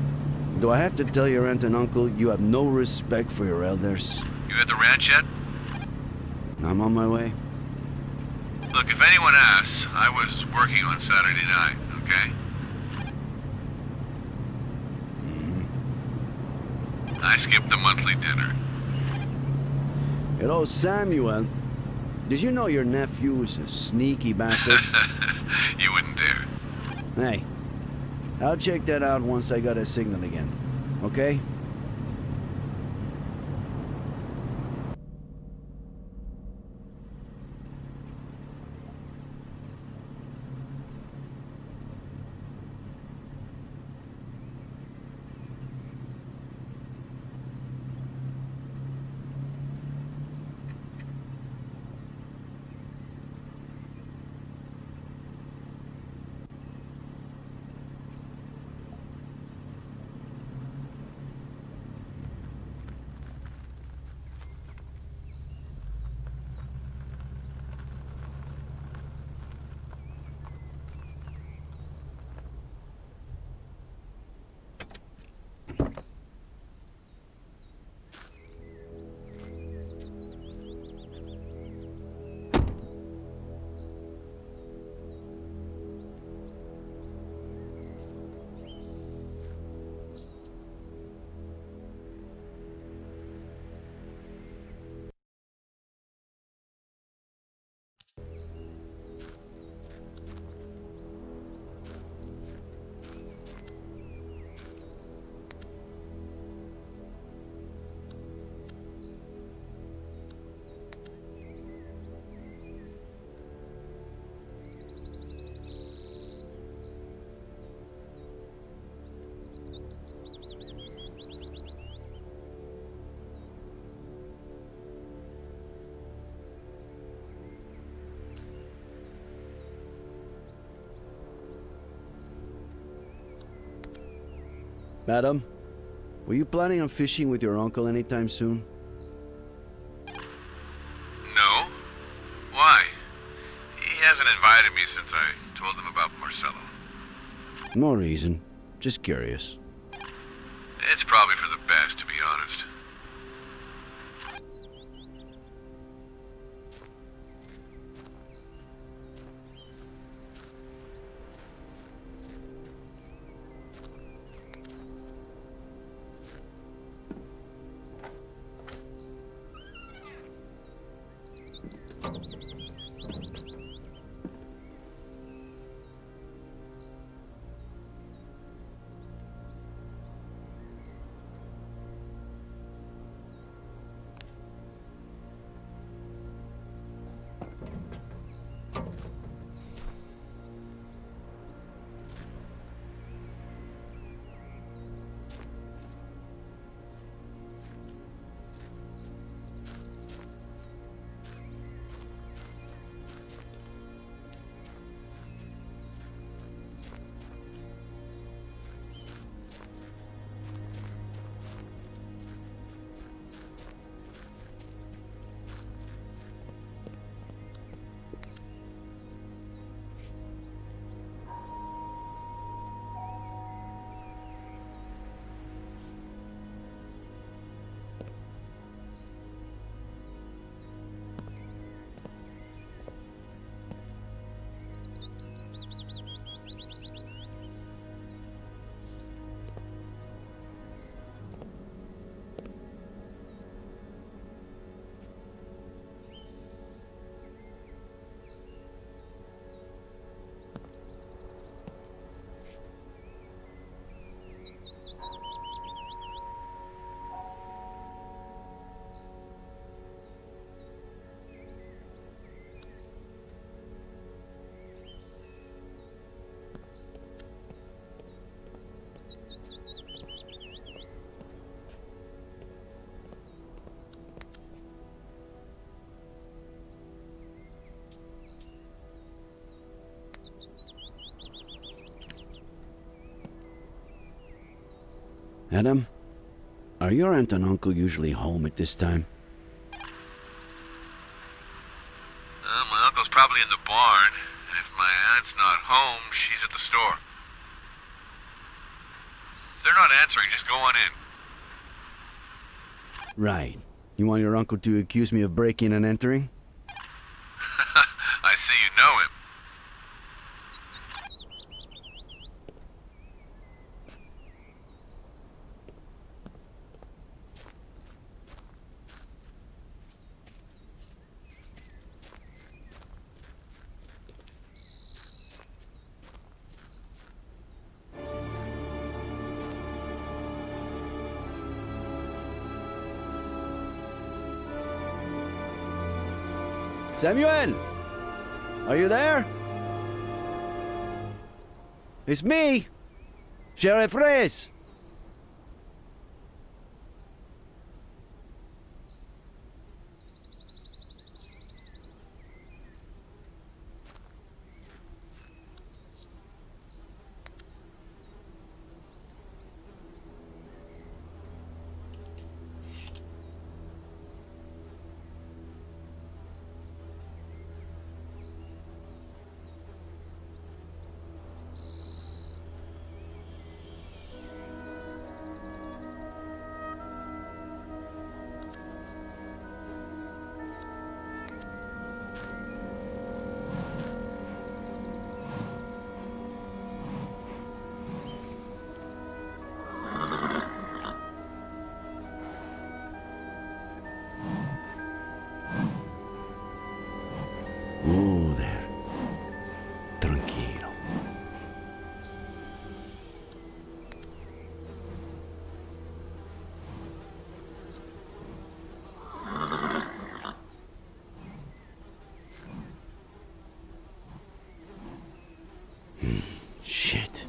do I have to tell your aunt and uncle you have no respect for your elders? You at the ranch yet? I'm on my way. Look, if anyone asks, I was working on Saturday night, okay? I skipped the monthly dinner. Hello, Samuel. Did you know your nephew is a sneaky bastard? You wouldn't dare. Hey, I'll check that out once I got a signal again, okay? Madam, were you planning on fishing with your uncle anytime soon? No. Why? He hasn't invited me since I told him about Marcelo. No reason. Just curious. It's probably for the best, to be honest. Adam, are your aunt and uncle usually home at this time? My uncle's probably in the barn, and if my aunt's not home, she's at the store. If they're not answering, just go on in. Right. You want your uncle to accuse me of breaking and entering? I see you know him. Samuel! Are you there? It's me! Sheriff Reyes! Oh, there. Tranquilo. Shit.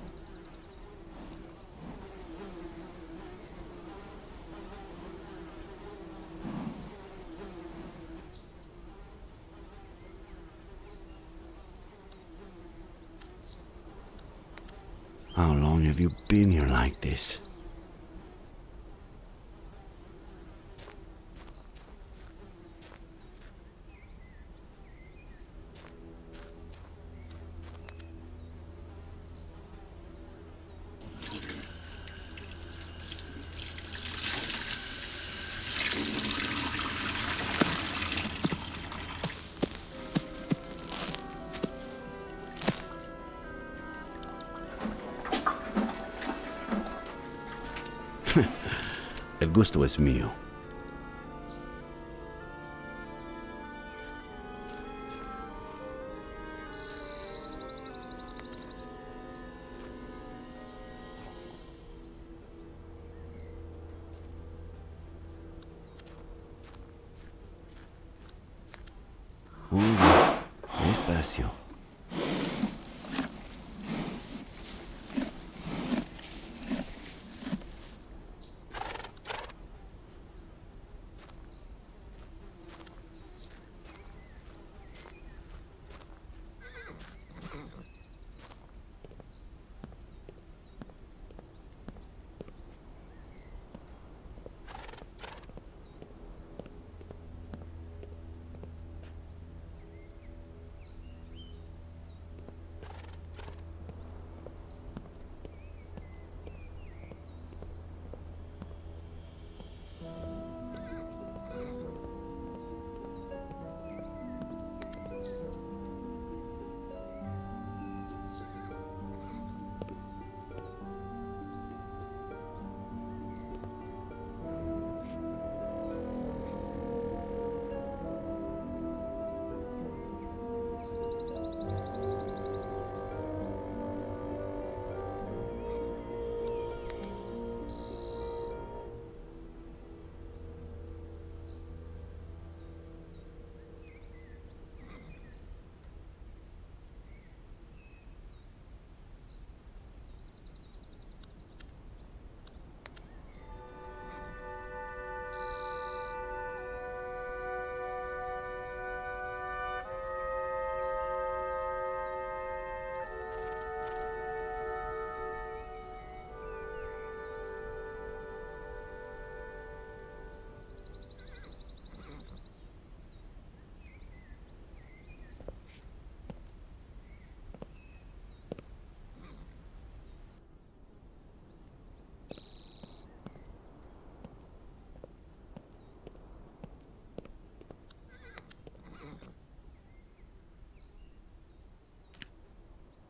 How long have you been here like this? El gusto es mío. Muy bien. Despacio.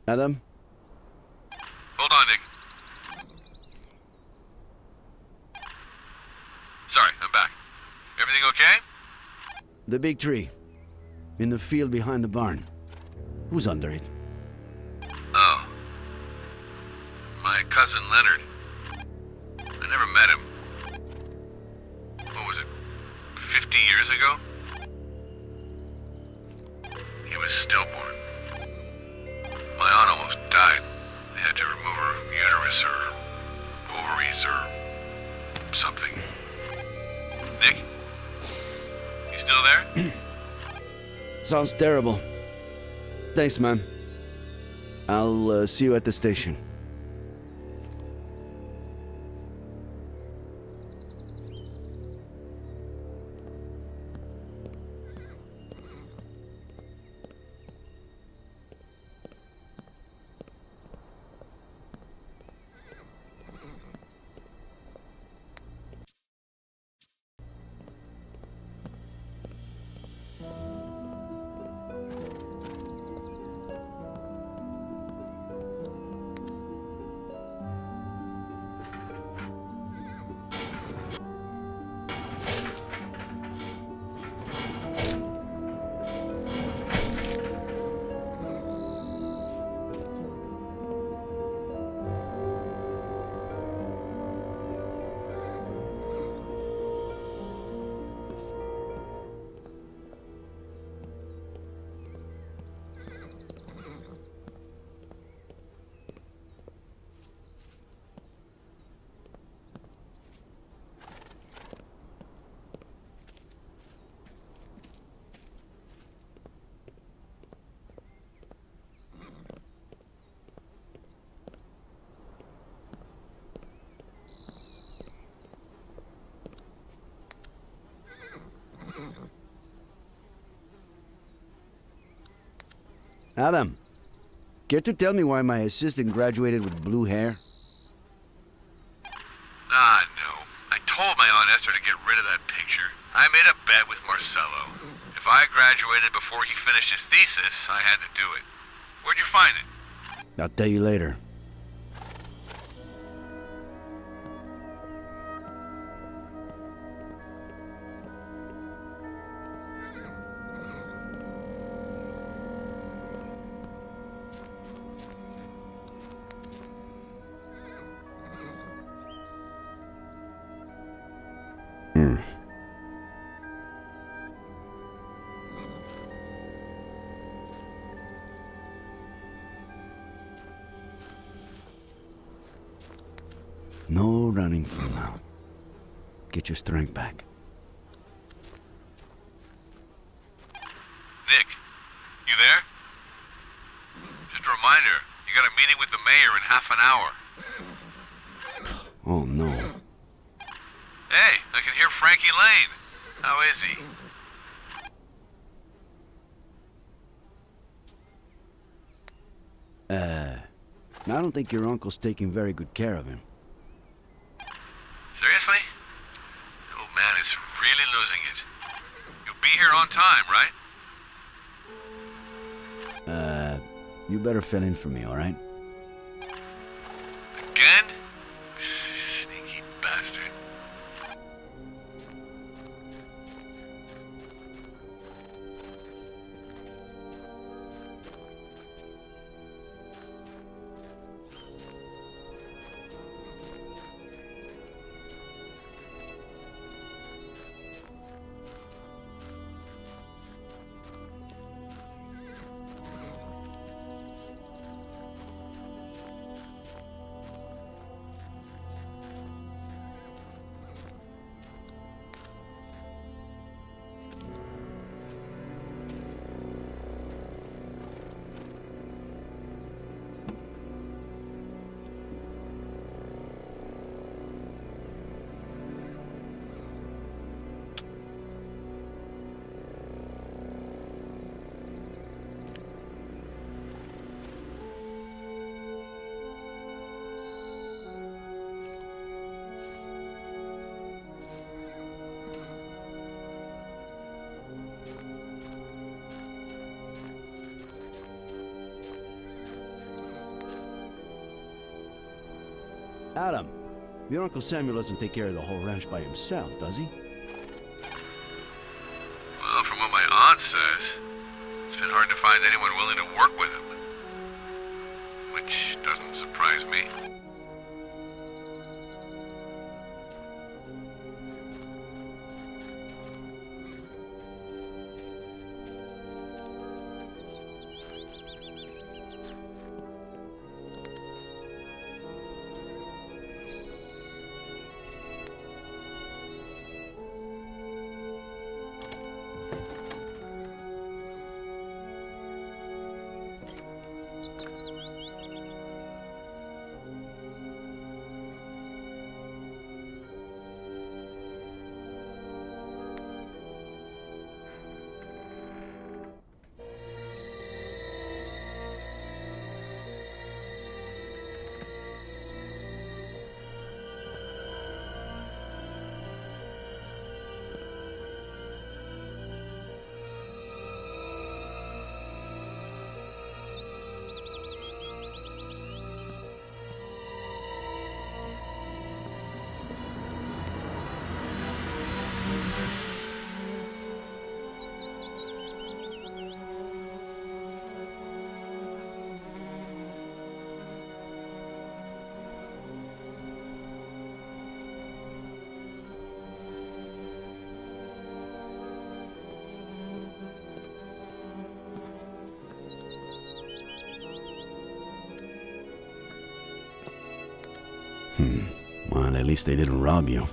Adam? Hold on, Nick. Sorry, I'm back. Everything okay? The big tree. In the field behind the barn. Who's under it? Oh. My cousin Leonard. I never met him. What was it? 50 years ago? He was stillborn. My aunt almost died. They had to remove her uterus or ovaries or something. Nick? You still there? Sounds terrible. Thanks, man. I'll see you at the station. Adam, care to tell me why my assistant graduated with blue hair? Ah, no. I told my Aunt Esther to get rid of that picture. I made a bet with Marcello. If I graduated before he finished his thesis, I had to do it. Where'd you find it? I'll tell you later. No running for now. Get your strength back. Nick, you there? Just a reminder, you got a meeting with the mayor in half an hour. Oh, no. Hey, I can hear Frankie Lane. How is he? I don't think your uncle's taking very good care of him. Seriously? The old man is really losing it. You'll be here on time, right? You better fill in for me, all right? Again? Sneaky bastard. Adam, your Uncle Samuel doesn't take care of the whole ranch by himself, does he? Well, from what my aunt says, it's been hard to find anyone willing to work with him. Which doesn't surprise me. Well, at least they didn't rob you.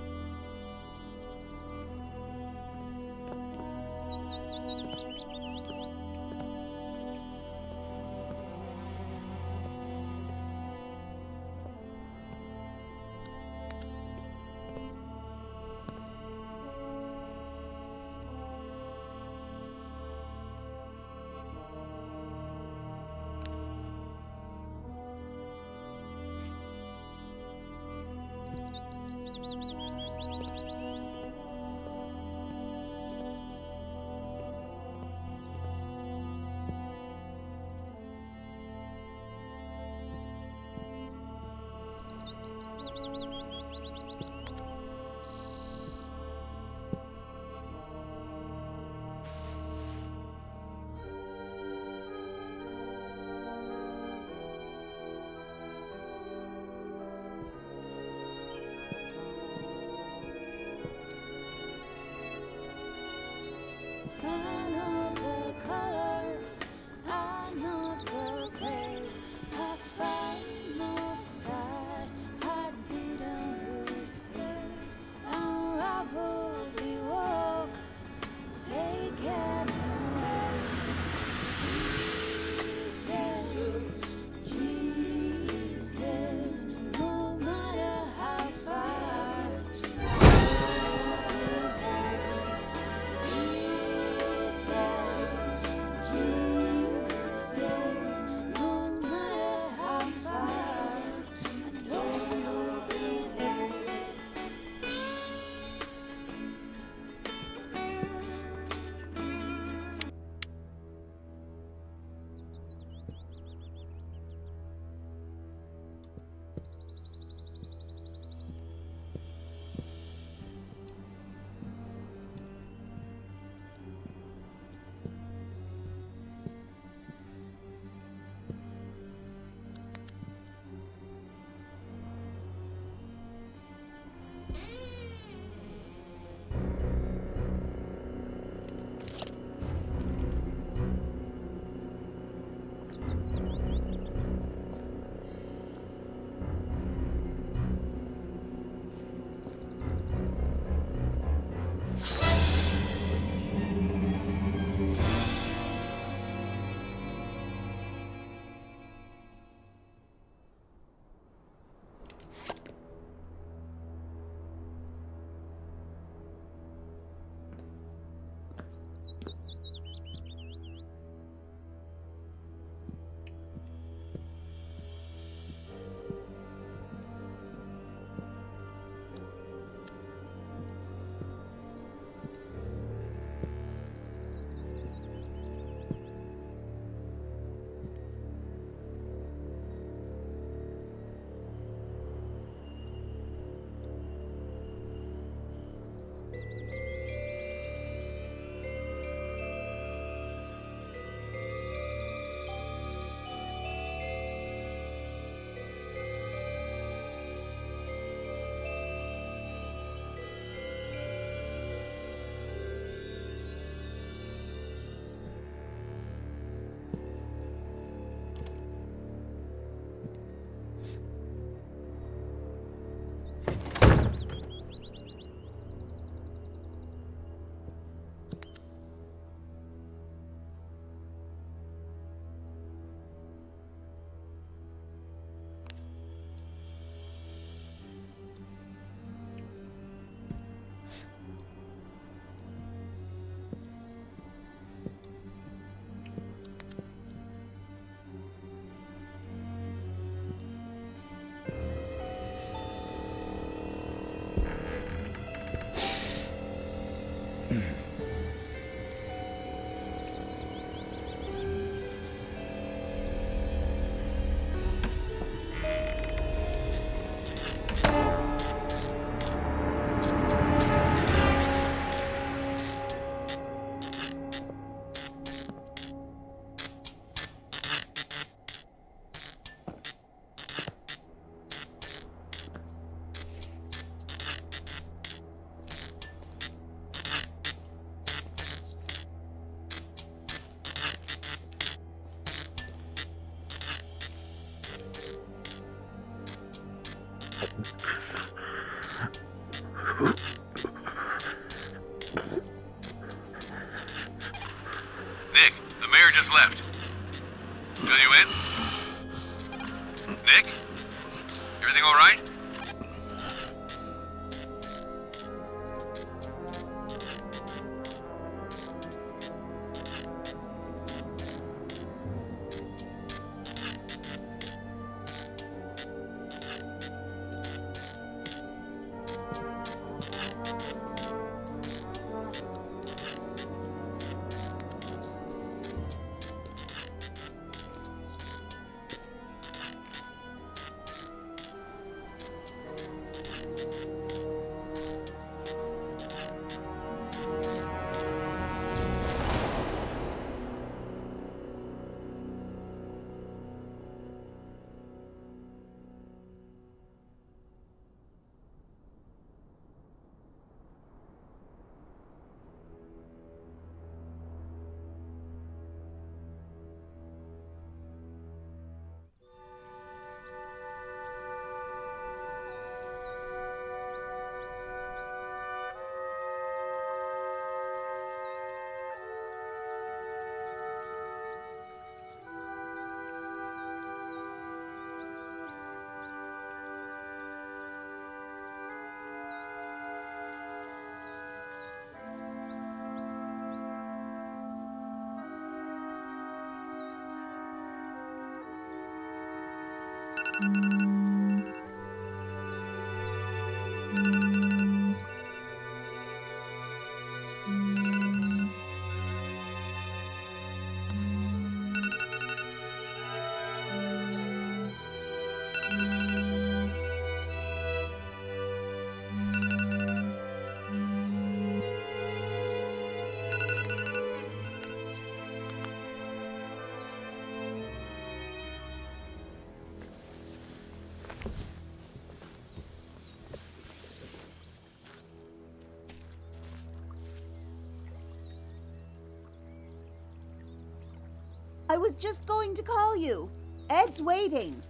Nick, the mayor just left. Fill you in? Nick? Everything all right? I was just going to call you. Ed's waiting.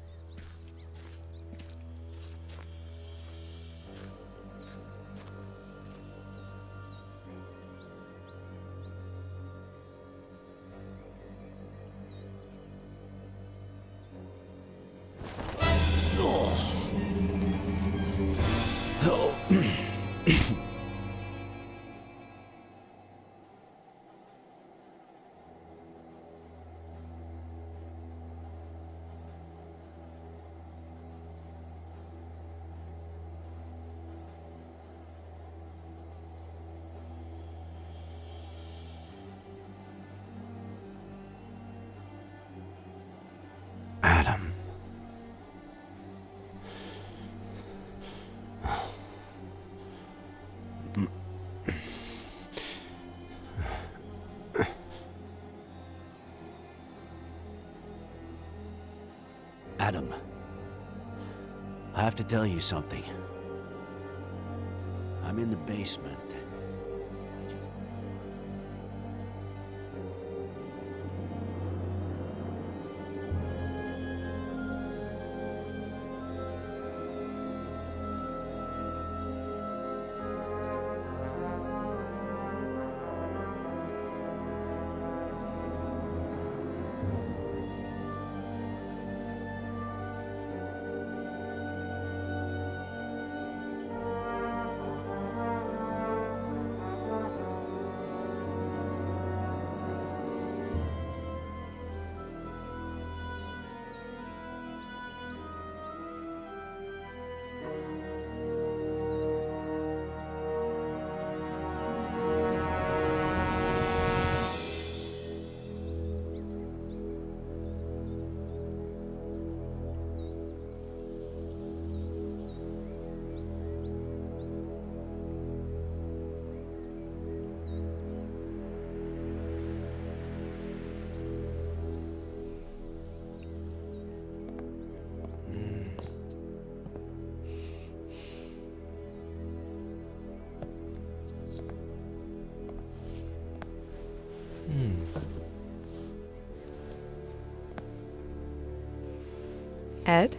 Adam. Adam, I have to tell you something. I'm in the basement. Ed?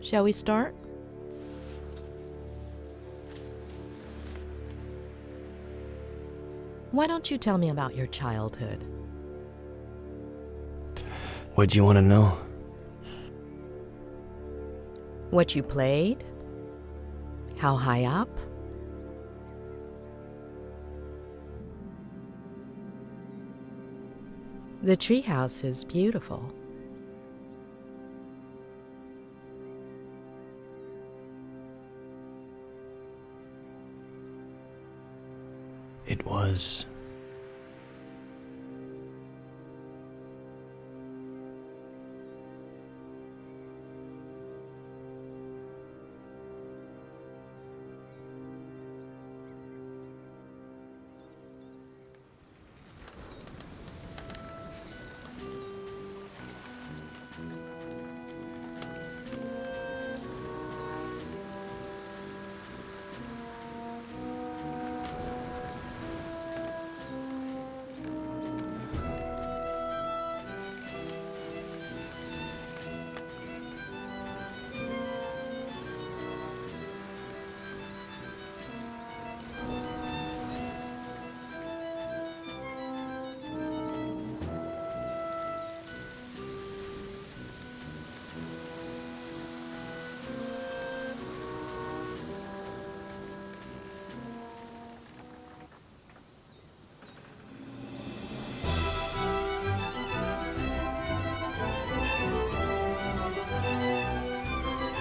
Shall we start? Why don't you tell me about your childhood? What'd you want to know? What you played? How high up? The treehouse is beautiful. It was.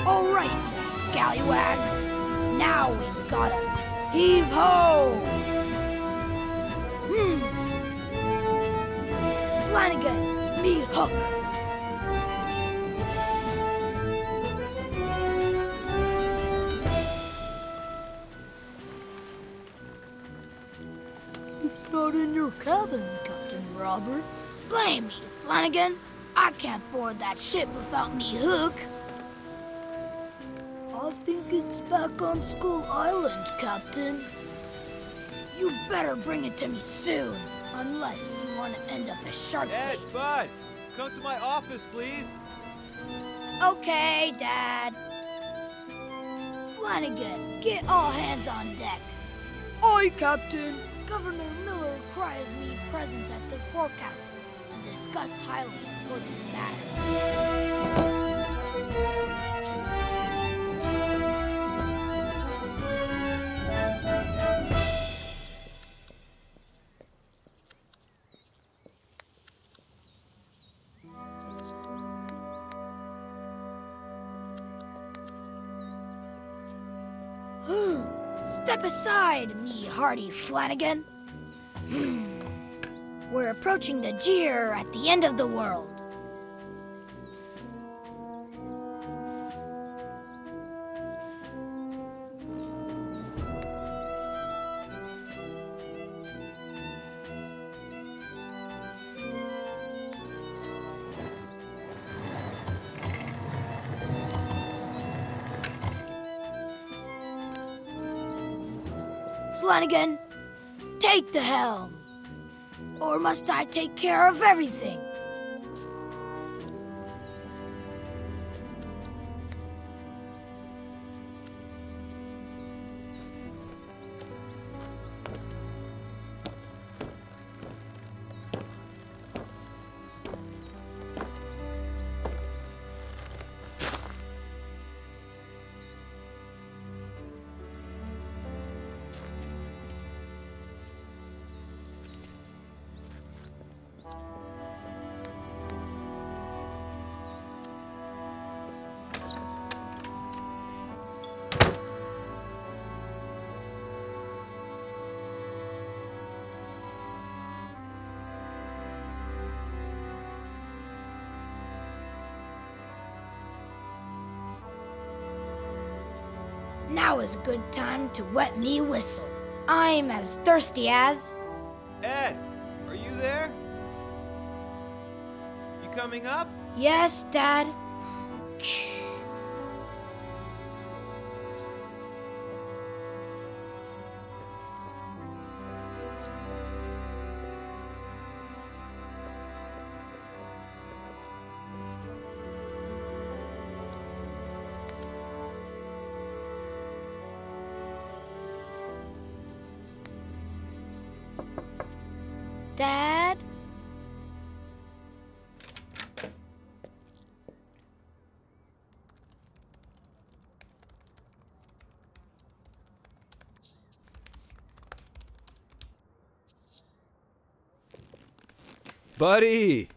All right, you scallywags. Now we gotta heave ho! Flanagan, me hook. It's not in your cabin, Captain Roberts. Blame me, Flanagan. I can't board that ship without me hook. I think it's back on Skull Island, Captain. You better bring it to me soon, unless you want to end up as shark bait. Ed, Bud, come to my office, please. Okay, Dad. Flanagan, get all hands on deck. Aye, Captain. Governor Miller requires me presence at the forecastle to discuss highly important matters. Step aside, me hearty Flanagan. We're approaching the jeer at the end of the world. Flanagan, take the helm. Or must I take care of everything? Now is a good time to wet me whistle. I'm as thirsty as... Ed, are you there? You coming up? Yes, Dad. Dad? Buddy!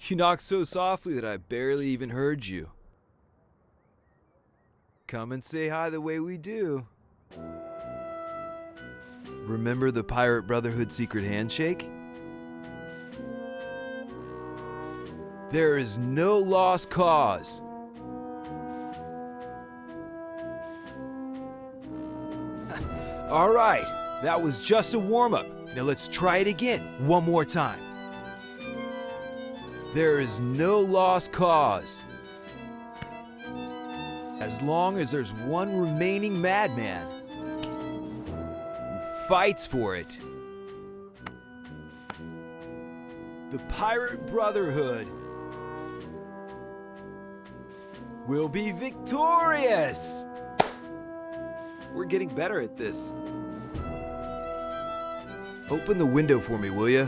You knocked so softly that I barely even heard you. Come and say hi the way we do. Remember the Pirate Brotherhood secret handshake? There is no lost cause. All right, that was just a warm-up. Now let's try it again, one more time. There is no lost cause. As long as there's one remaining madman who fights for it. The Pirate Brotherhood will be victorious! We're getting better at this. Open the window for me, will ya?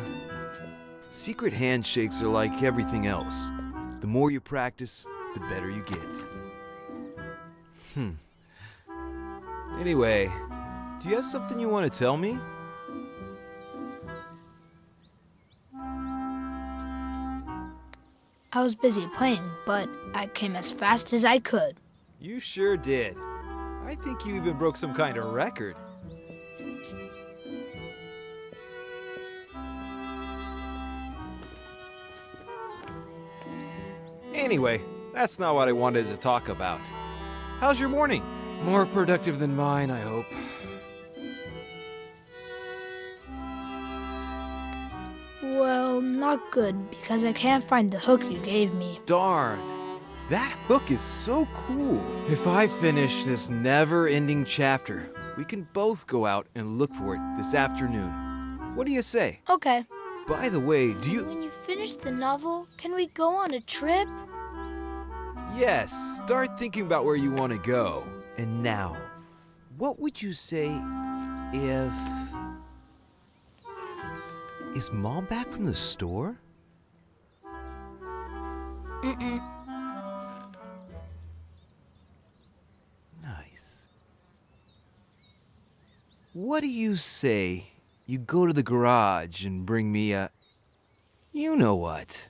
Secret handshakes are like everything else. The more you practice, the better you get. Anyway, do you have something you want to tell me? I was busy playing, but I came as fast as I could. You sure did. I think you even broke some kind of record. Anyway, that's not what I wanted to talk about. How's your morning? More productive than mine, I hope. Well, not good, because I can't find the hook you gave me. Darn. That hook is so cool. If I finish this never-ending chapter, we can both go out and look for it this afternoon. What do you say? Okay. By the way, do you... When you finish the novel, can we go on a trip? Yes, start thinking about where you want to go. And now, what would you say if... Is Mom back from the store? Mm-mm. Nice. What do you say you go to the garage and bring me a... You know what?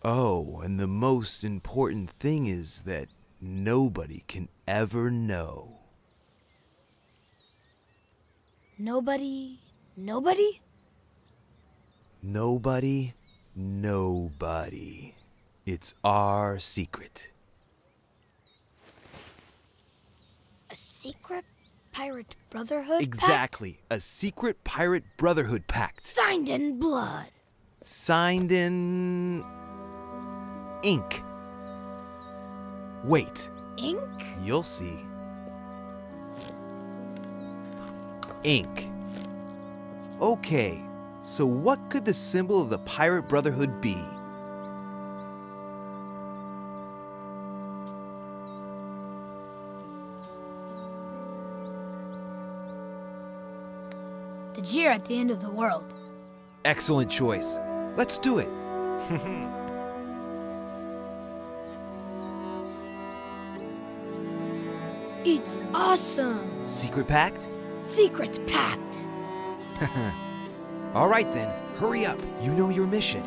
Oh, and the most important thing is that nobody can ever know. Nobody? Nobody. It's our secret. A secret pirate brotherhood Exactly. A secret pirate brotherhood pact. Signed in blood. Signed in... ink. Wait. Ink? You'll see. Ink. Okay, so what could the symbol of the Pirate Brotherhood be? The jeer at the end of the world. Excellent choice. Let's do it. It's awesome. Secret pact? Secret pact. All right then, hurry up. You know your mission.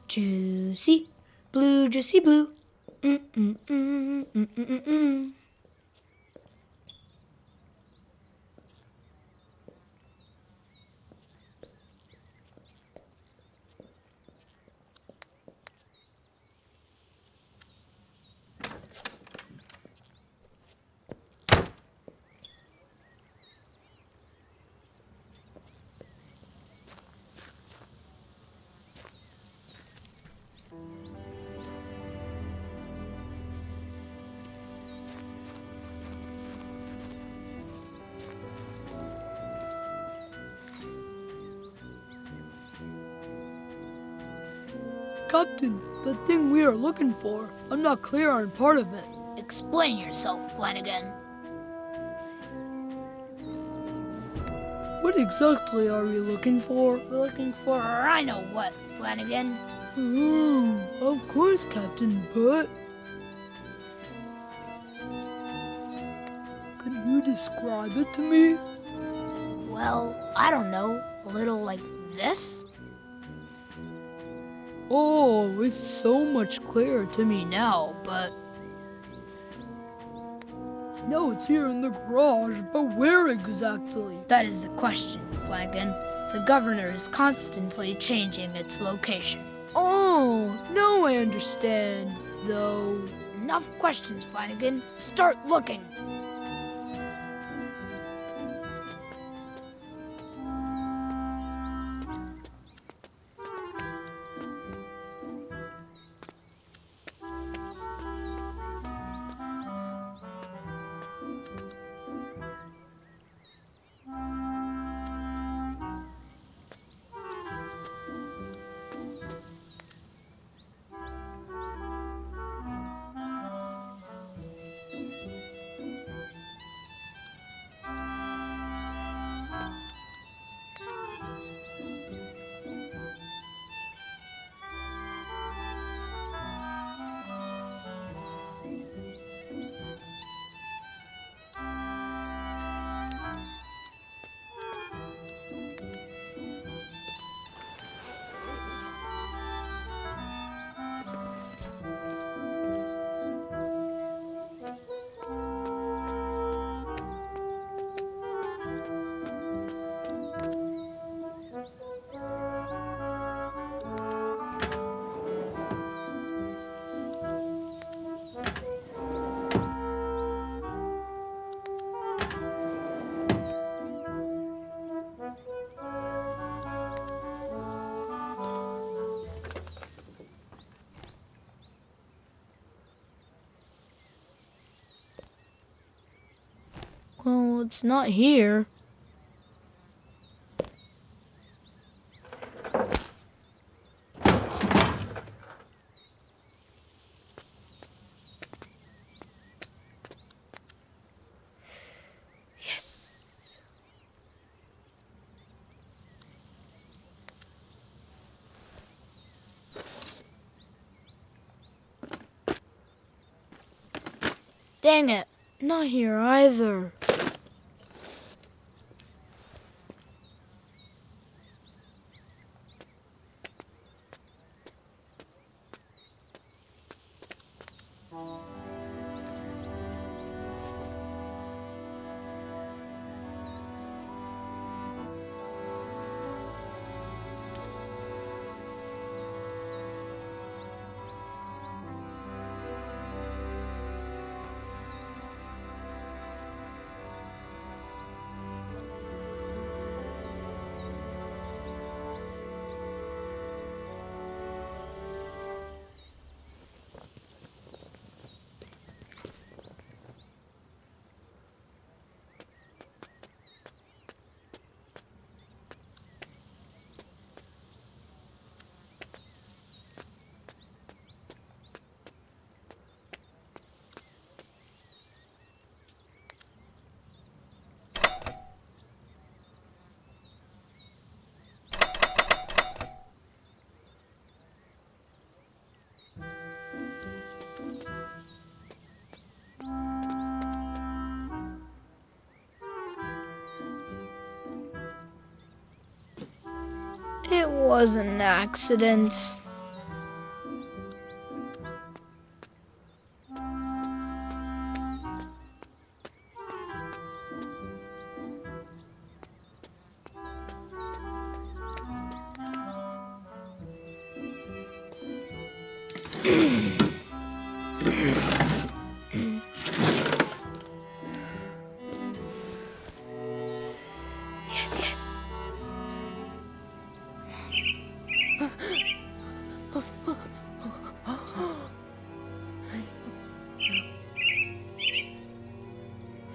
Juicy blue, juicy blue. Mm-mm-mm-mm-mm-mm-mm. Captain, the thing we are looking for, I'm not clear on part of it. Explain yourself, Flanagan. What exactly are we looking for? We're looking for I know what, Flanagan. Of course, Captain, but... Could you describe it to me? Well, I don't know. A little like this? Oh, it's so much clearer to me now, but... I know it's here in the garage, but where exactly? That is the question, Flanagan. The governor is constantly changing its location. Oh, now I understand, though. Enough questions, Flanagan. Start looking. Well, it's not here. Dang it, not here either. It was an accident.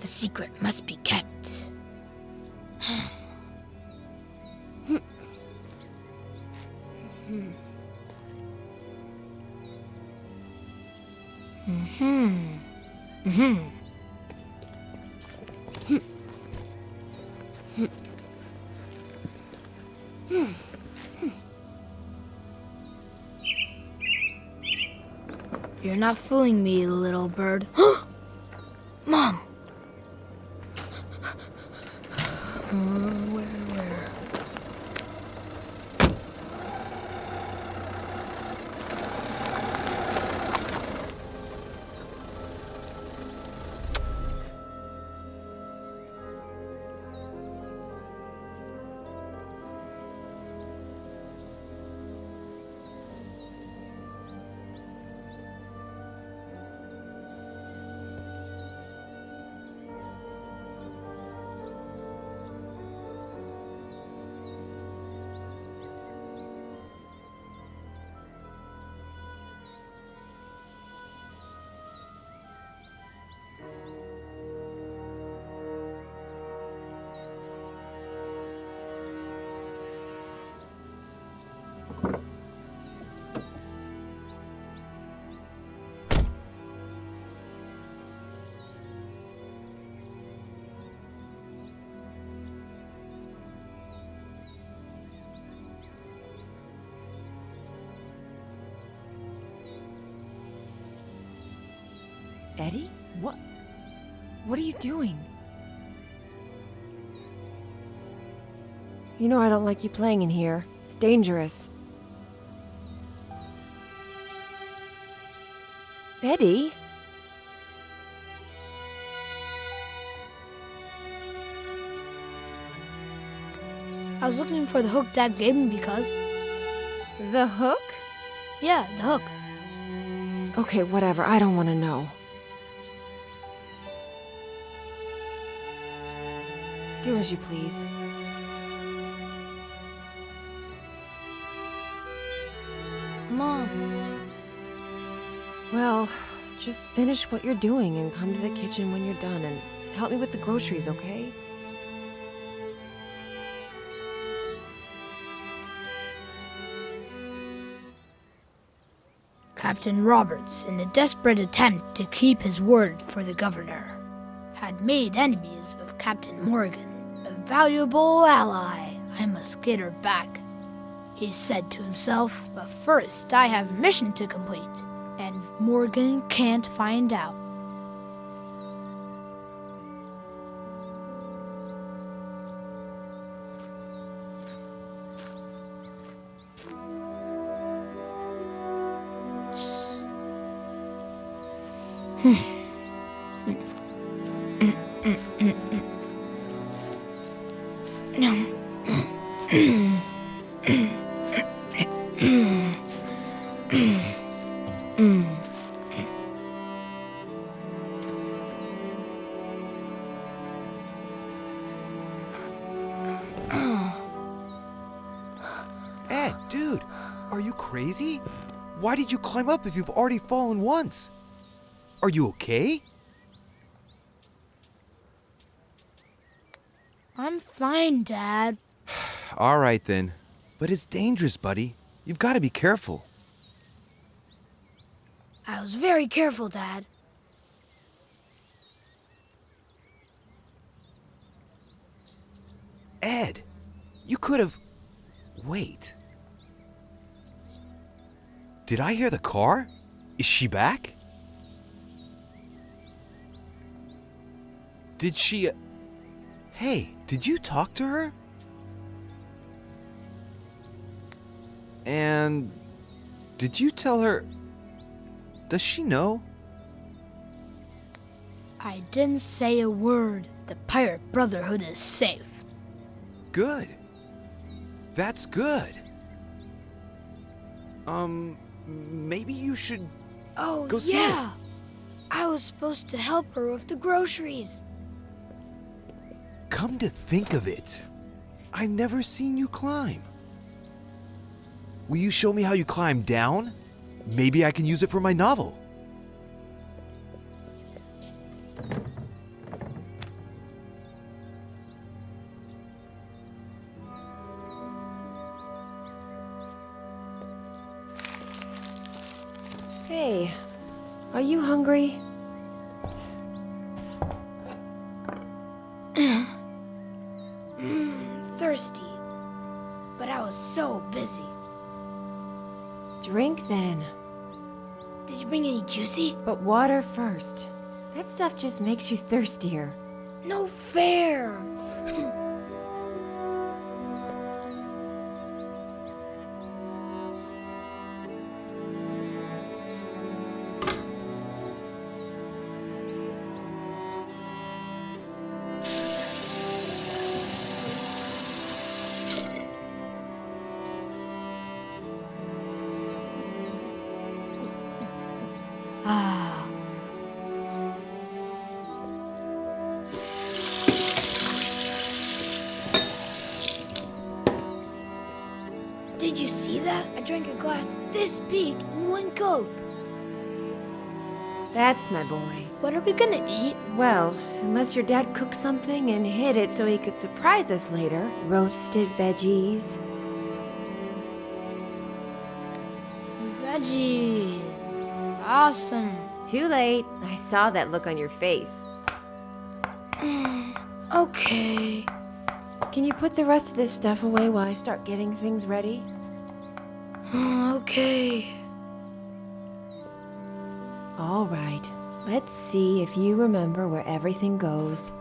The secret must be kept. You're not fooling me, little bird. Mom! Where? Eddie? What are you doing? You know I don't like you playing in here. It's dangerous. Eddie? I was looking for the hook Dad gave me because... The hook? Yeah, the hook. Okay, whatever. I don't want to know. Do as you please. Mom. Well, just finish what you're doing and come to the kitchen when you're done and help me with the groceries, okay? Captain Roberts, in a desperate attempt to keep his word for the governor, had made enemies of Captain Morgan. A valuable ally, I must get her back, he said to himself, but first I have a mission to complete, and Morgan can't find out. Ed, dude, are you crazy? Why did you climb up if you've already fallen once? Are you okay? I'm fine, Dad. All right then. But it's dangerous, buddy. You've got to be careful. I was very careful, Dad. Ed, you could have... Wait. Did I hear the car? Is she back? Did she... Hey, did you talk to her? And... did you tell her... Does she know? I didn't say a word. The Pirate Brotherhood is safe. Good. That's good. Maybe you should go see her. I was supposed to help her with the groceries. Come to think of it, I've never seen you climb. Will you show me how you climb down? Maybe I can use it for my novel. Hey, Are you hungry? Thirsty. But I was so busy. Drink then. Did you bring any juicy? But water first. That stuff just makes you thirstier. No fair. Ah. Did you see that? I drank a glass this big in one gulp. That's my boy. What are we gonna eat? Well, unless your dad cooked something and hid it so he could surprise us later. Roasted veggies. Veggies. Awesome. Too late. I saw that look on your face. Okay. Can you put the rest of this stuff away while I start getting things ready? Okay. All right. Let's see if you remember where everything goes.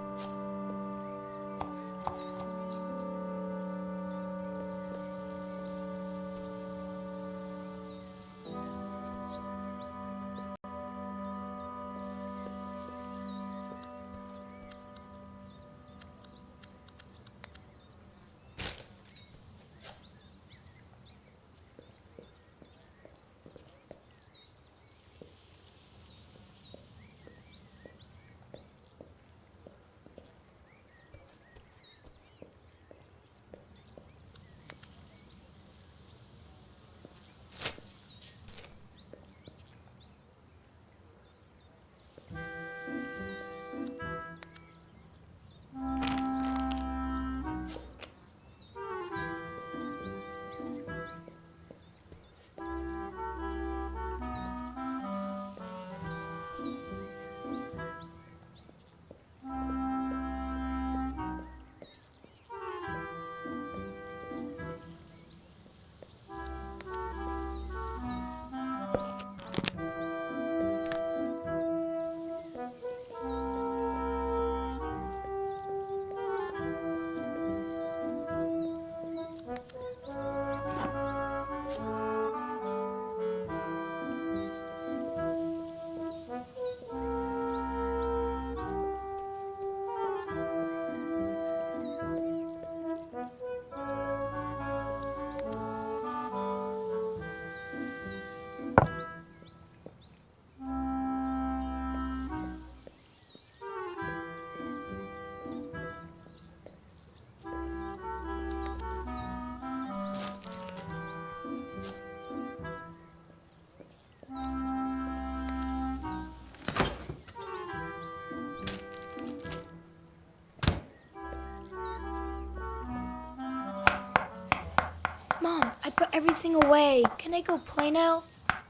Mom, I put everything away. Can I go play now?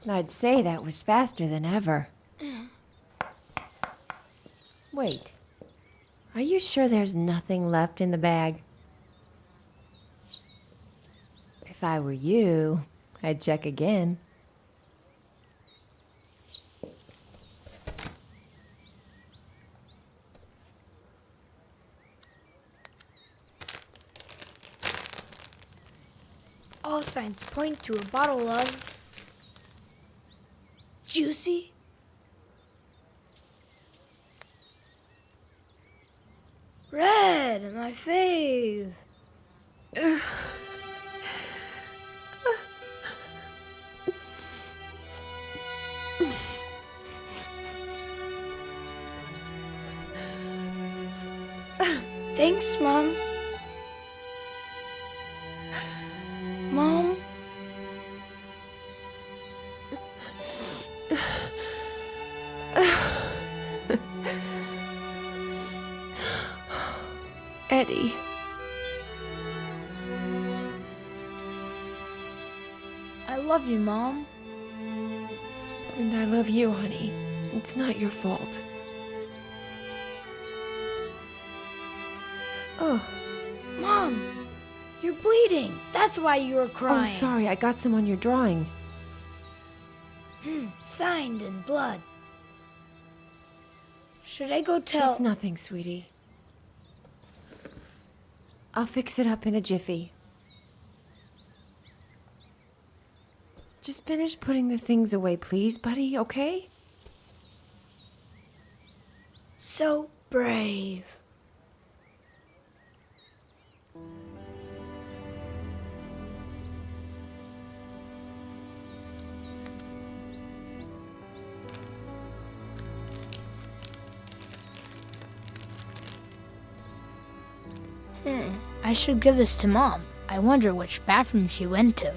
I'd say that was faster than ever. Wait. Are you sure there's nothing left in the bag? If I were you, I'd check again. All signs point to a bottle of... juicy? Red, my fave. Thanks, Mom. Mom? Eddie. I love you, Mom. And I love you, honey. It's not your fault. Oh, Mom! You're bleeding! That's why you were crying. Oh, sorry, I got some on your drawing. Signed in blood. Should I go tell... It's nothing, sweetie. I'll fix it up in a jiffy. Just finish putting the things away, please, buddy, okay? So brave. I should give this to Mom. I wonder which bathroom she went to.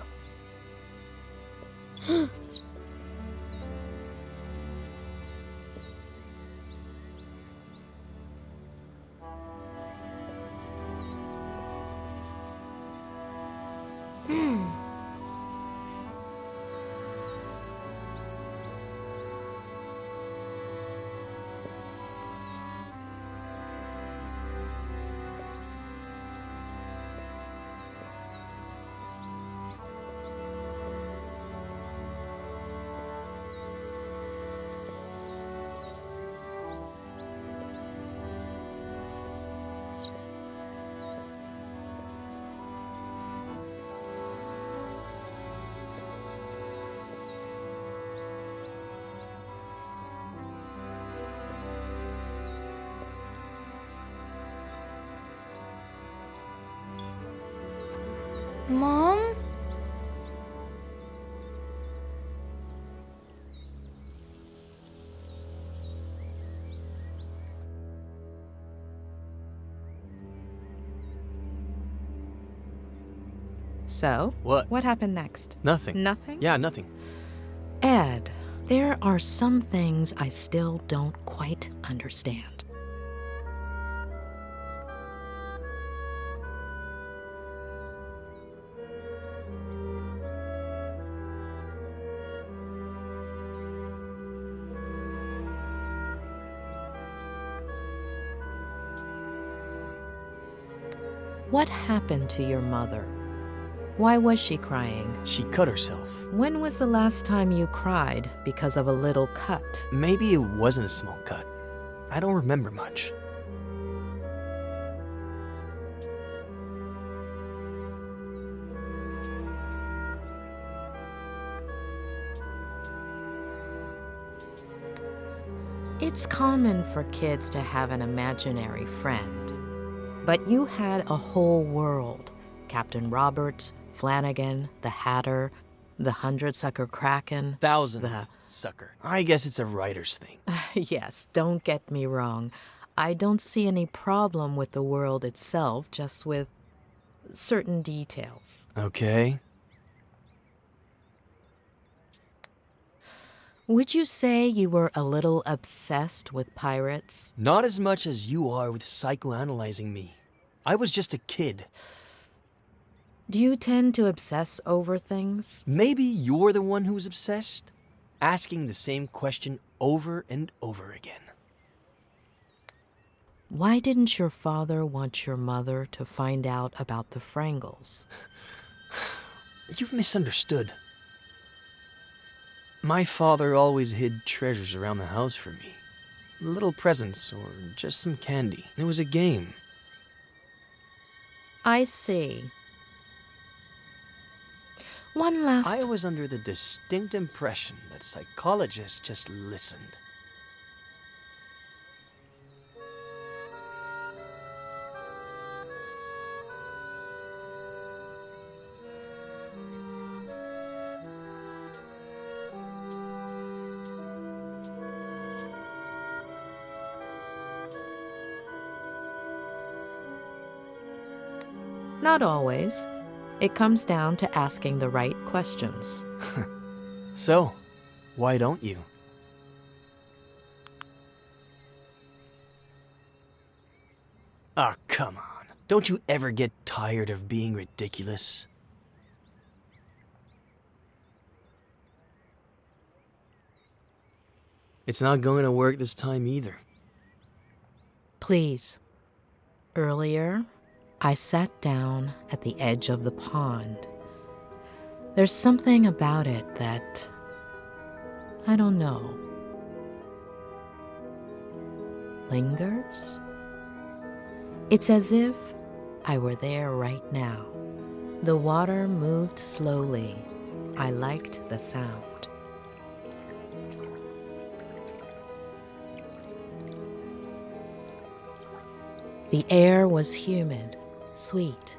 Mom? So? What? What happened next? Nothing. Nothing? Yeah, nothing. Ed, there are some things I still don't quite understand. What happened to your mother? Why was she crying? She cut herself. When was the last time you cried because of a little cut? Maybe it wasn't a small cut. I don't remember much. It's common for kids to have an imaginary friend. But you had a whole world. Captain Roberts, Flanagan, the Hatter, the Hundred-Sucker Kraken. Thousand-Sucker. I guess it's a writer's thing. Yes, don't get me wrong. I don't see any problem with the world itself, just with certain details. Okay. Would you say you were a little obsessed with pirates? Not as much as you are with psychoanalyzing me. I was just a kid. Do you tend to obsess over things? Maybe you're the one who's obsessed, asking the same question over and over again. Why didn't your father want your mother to find out about the Frangles? You've misunderstood. My father always hid treasures around the house for me. Little presents or just some candy. It was a game. I see. One last... I was under the distinct impression that psychologists just listened. Not always. It comes down to asking the right questions. So, why don't you? Ah, come on. Don't you ever get tired of being ridiculous? It's not going to work this time either. Please. Earlier, I sat down at the edge of the pond. There's something about it that... I don't know. Lingers? It's as if I were there right now. The water moved slowly. I liked the sound. The air was humid, sweet.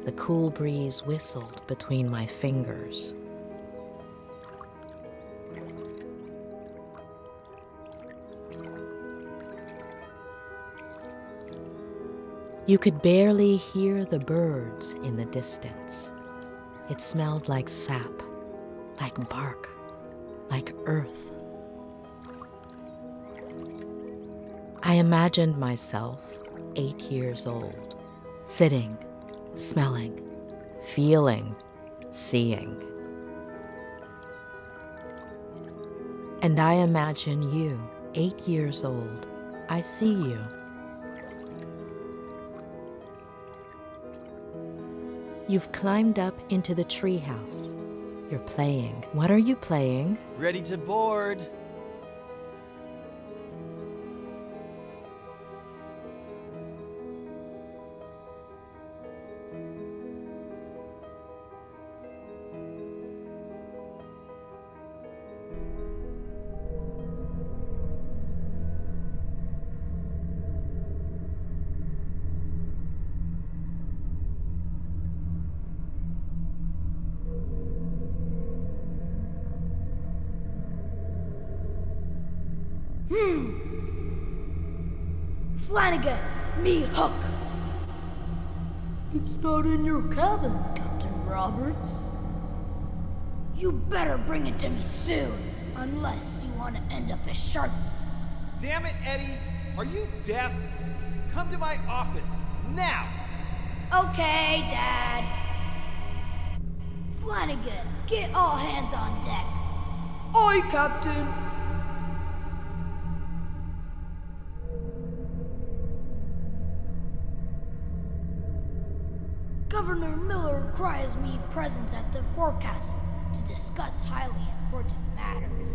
The cool breeze whistled between my fingers. You could barely hear the birds in the distance. It smelled like sap, like bark, like earth. I imagined myself 8 years old, sitting, smelling, feeling, seeing. And I imagine you, 8 years old. I see you. You've climbed up into the treehouse. You're playing. What are you playing? Ready to board. Flanagan, me Hook. It's not in your cabin, Captain Roberts. You better bring it to me soon, unless you want to end up as shark. Damn it, Eddie! Are you deaf? Come to my office, now! Okay, Dad. Flanagan, get all hands on deck. Aye, Captain. Governor Miller requires me presence at the forecastle to discuss highly important matters.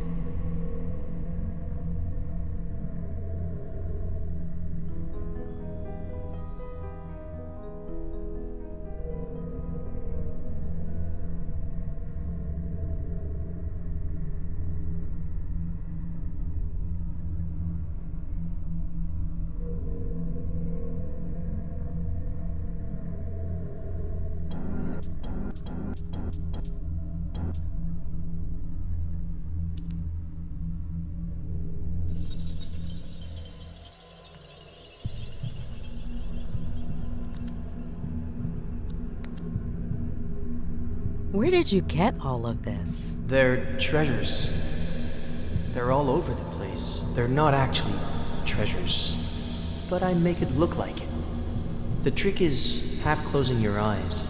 Where did you get all of this? They're treasures. They're all over the place. They're not actually treasures, but I make it look like it. The trick is half closing your eyes.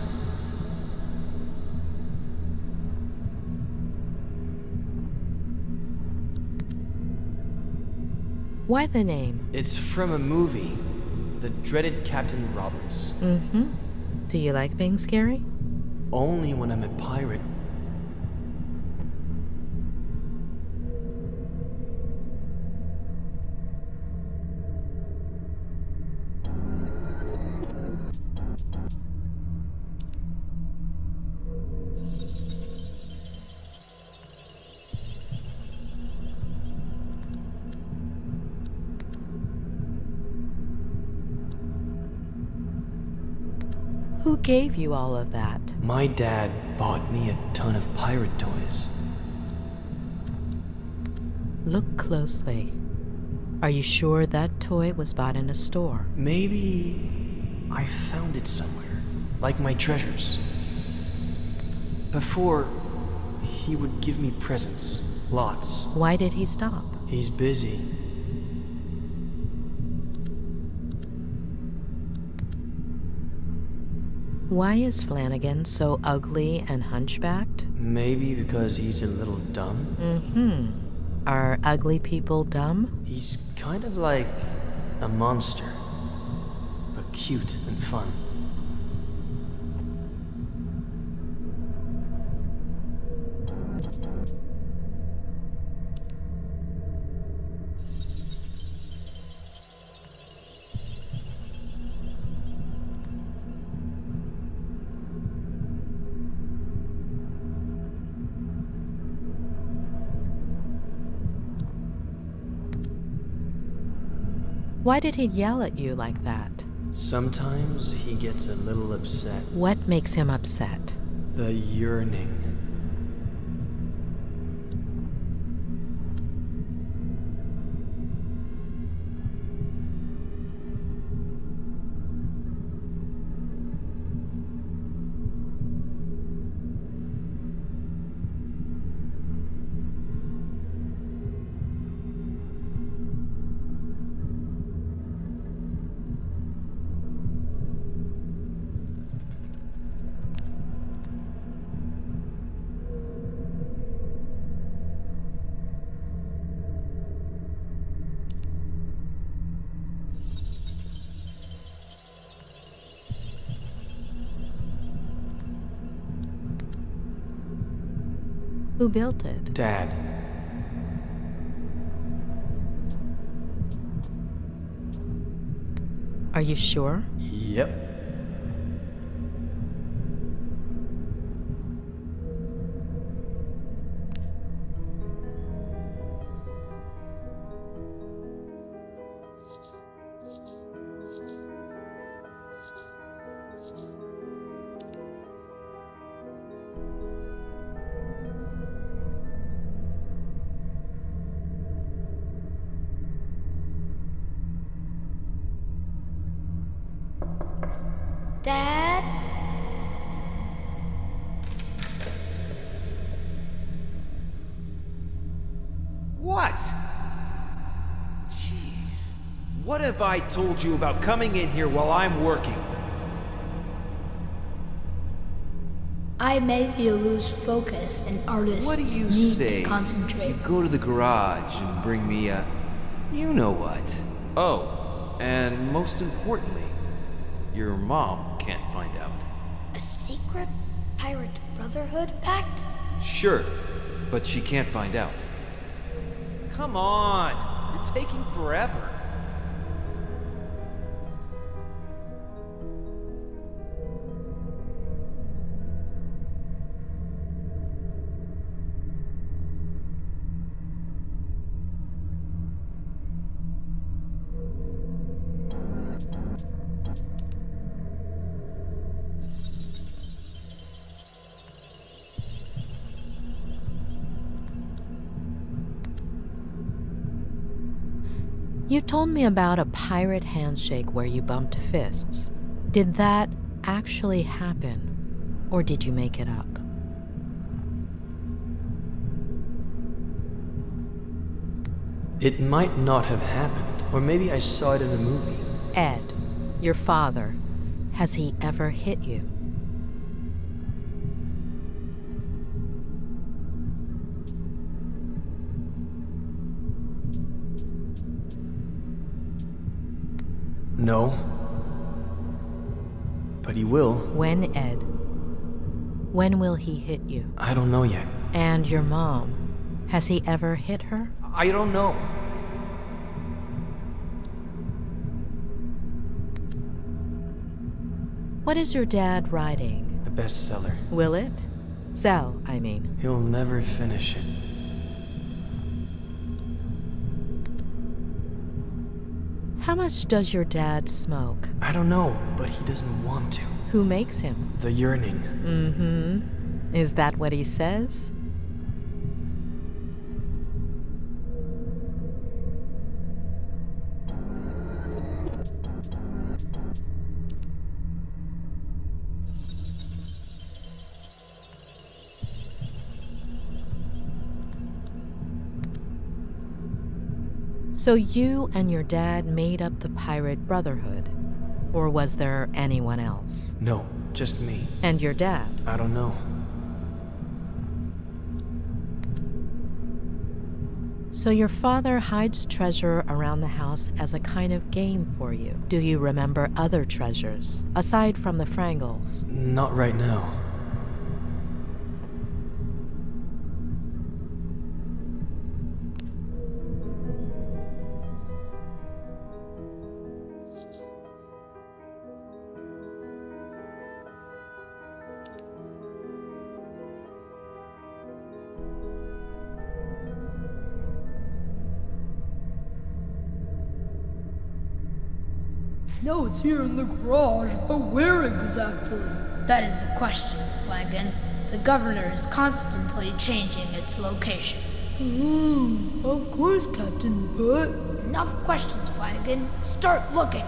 Why the name? It's from a movie, The Dreaded Captain Roberts. Mm-hmm. Do you like being scary? Only when I'm a pirate. Who gave you all of that? My dad bought me a ton of pirate toys. Look closely. Are you sure that toy was bought in a store? Maybe I found it somewhere, like my treasures. Before, he would give me presents, lots. Why did he stop? He's busy. Why is Flanagan so ugly and hunchbacked? Maybe because he's a little dumb? Mm-hmm. Are ugly people dumb? He's kind of like a monster, but cute and fun. Why did he yell at you like that? Sometimes he gets a little upset. What makes him upset? The yearning. Who built it? Dad. Are you sure? Yep. Dad? What? Jeez. What have I told you about coming in here while I'm working? I make you lose focus and artists What do you need say? to concentrate. You go to the garage and bring me a... You know what. Oh, and most importantly, your mom can't find out. A secret pirate brotherhood pact? Sure, but she can't find out. Come on, you're taking forever. You told me about a pirate handshake where you bumped fists. Did that actually happen, or did you make it up? It might not have happened, or maybe I saw it in a movie. Ed, your father, has he ever hit you? No. But he will. When, Ed? When will he hit you? I don't know yet. And your mom, has he ever hit her? I don't know. What is your dad writing? A bestseller. Will it? Sell, I mean. He'll never finish it. How much does your dad smoke? I don't know, but he doesn't want to. Who makes him? The yearning. Mm-hmm. Is that what he says? So you and your dad made up the Pirate Brotherhood? Or was there anyone else? No, just me. And your dad? I don't know. So your father hides treasure around the house as a kind of game for you. Do you remember other treasures, aside from the Frangles? Not right now. No, it's here in the garage, but where exactly? That is the question, Flagon. The governor is constantly changing its location. Of course, Captain, but... Enough questions, Flagon. Start looking.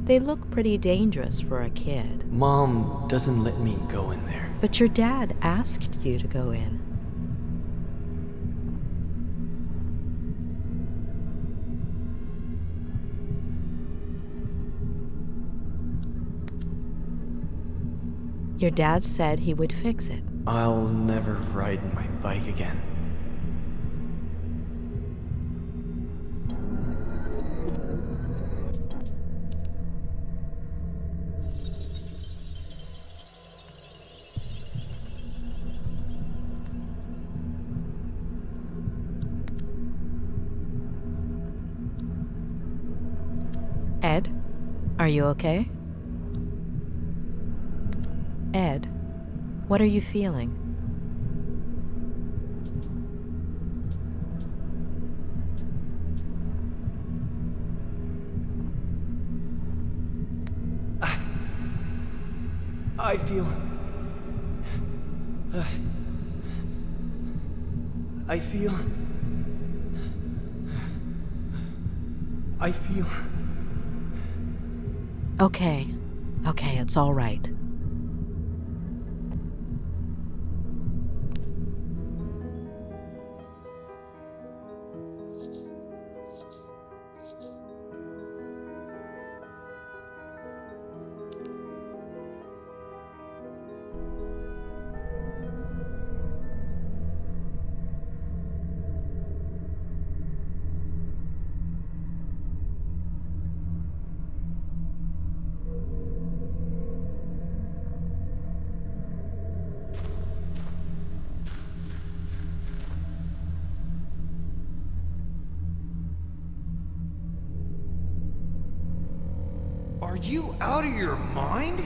They look pretty dangerous for a kid. Mom doesn't let me go in there. But your dad asked you to go in. Your dad said he would fix it. I'll never ride my bike again. Ed, are you okay? Ed, what are you feeling? I feel... I feel... Okay, it's all right. Are you out of your mind?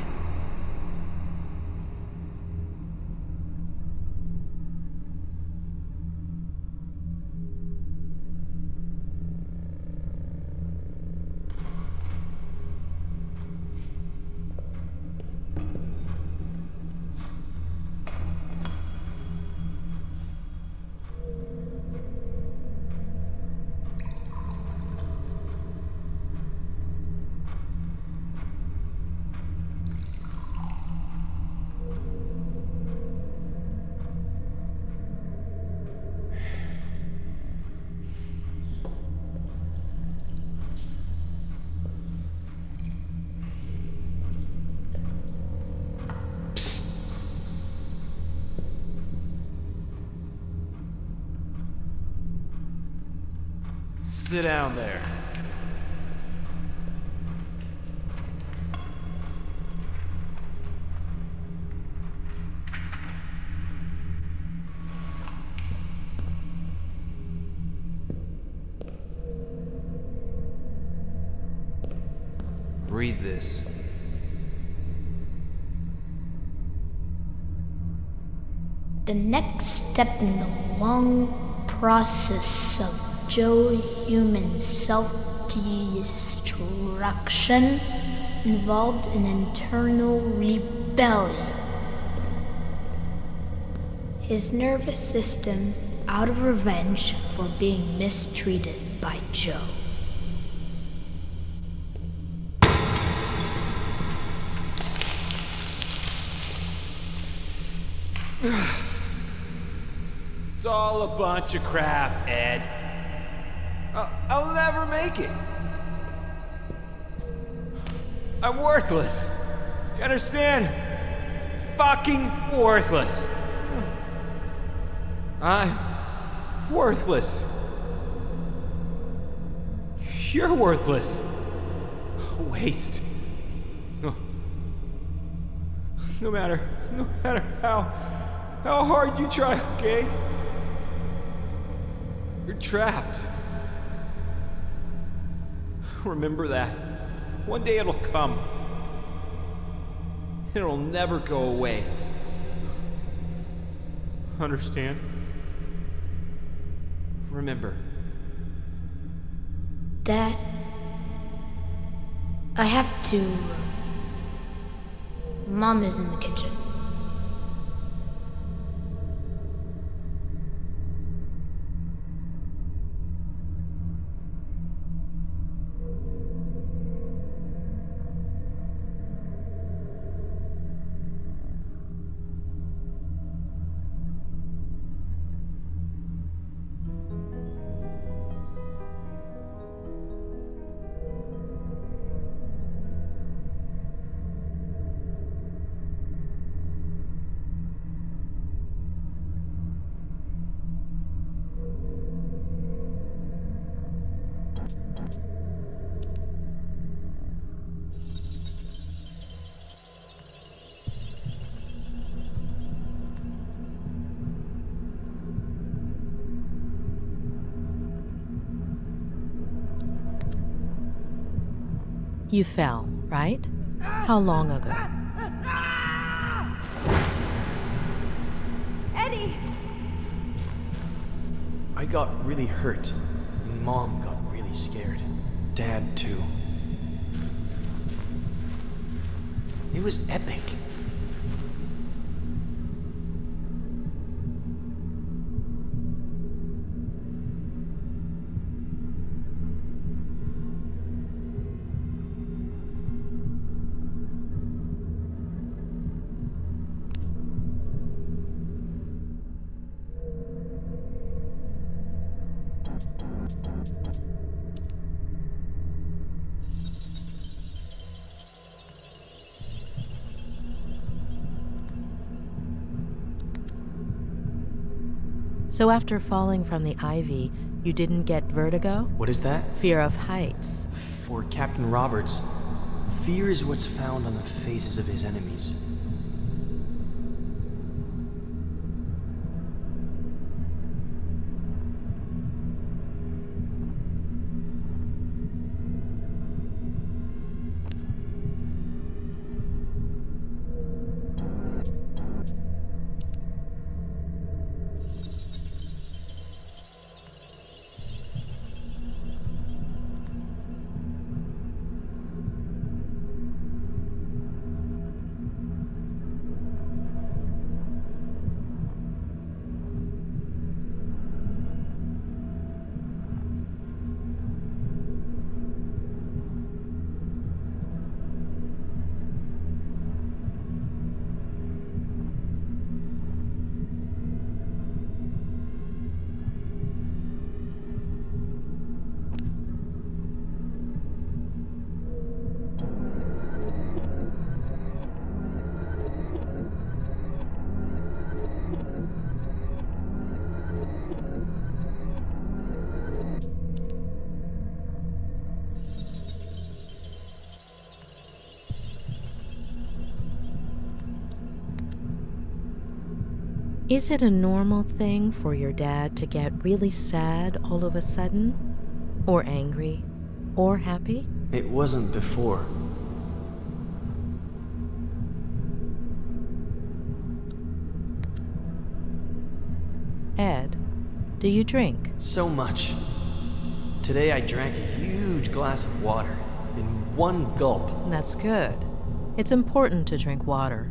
Sit down there. read this. The next step in the long process of Joe human self-destruction involved an internal rebellion. His nervous system out of revenge for being mistreated by Joe. It's all a bunch of crap, Ed. I'll never make it. I'm worthless. You understand? Fucking worthless. I'm worthless. You're worthless. Waste. No matter how hard you try, okay? You're trapped. Remember that. One day it'll come. It'll never go away. Understand? Remember. Dad, I have to. Mom is in the kitchen. You fell, right? How long ago? Eddie! I got really hurt, and Mom got really scared. Dad, too. It was epic. So after falling from the ivy, you didn't get vertigo? What is that? Fear of heights. For Captain Roberts, fear is what's found on the faces of his enemies. Is it a normal thing for your dad to get really sad all of a sudden? Or angry? Or happy? It wasn't before. Ed, do you drink? So much. Today I drank a huge glass of water in one gulp. That's good. It's important to drink water.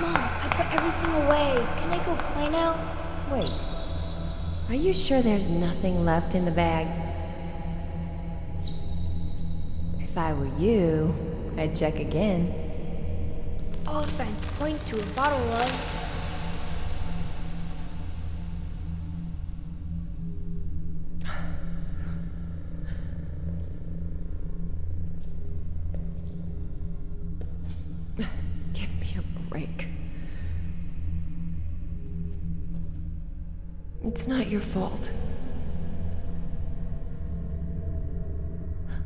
Mom, I put everything away. Can I go play now? Wait. Are you sure there's nothing left in the bag? If I were you, I'd check again. All signs point to a bottle of... Give me a break. It's not your fault.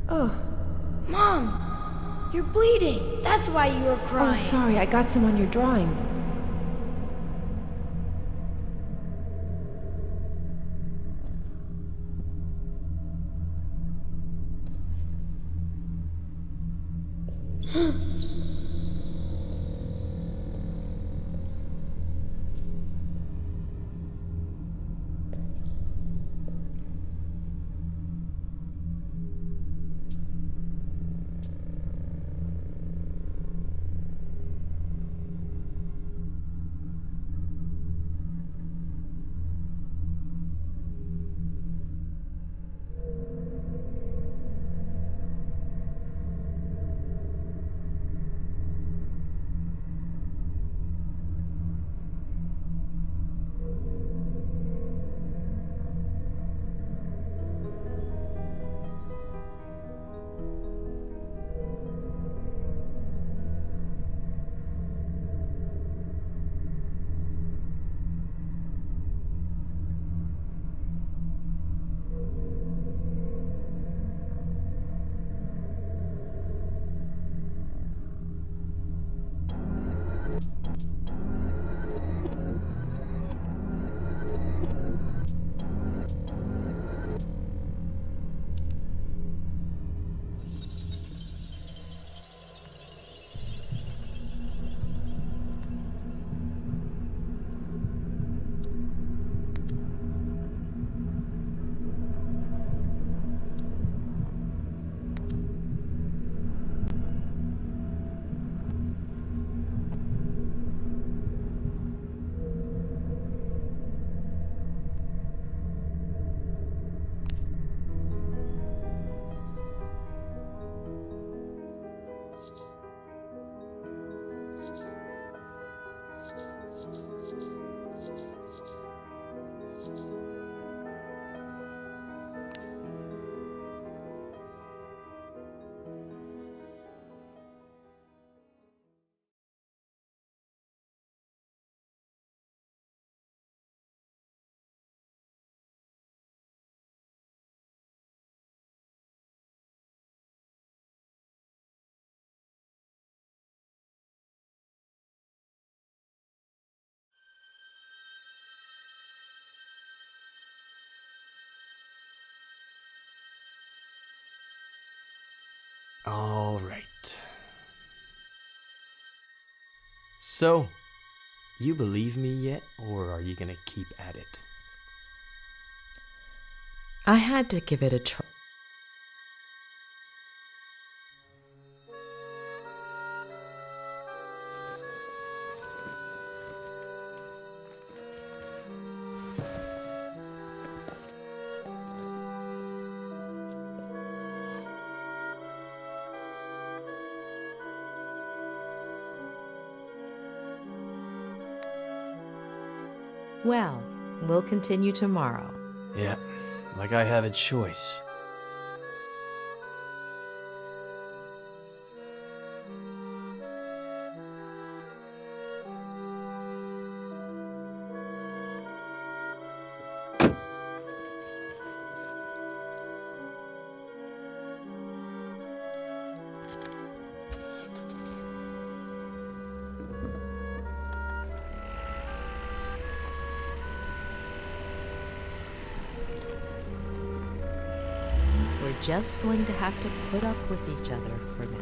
Oh. Mom! You're bleeding! That's why you were crying. Oh, sorry, I got some on your drawing. All right. So, you believe me yet, or are you gonna keep at it? I had to give it a try. Well, we'll continue tomorrow. Yeah, like I have a choice. We're just going to have to put up with each other for now.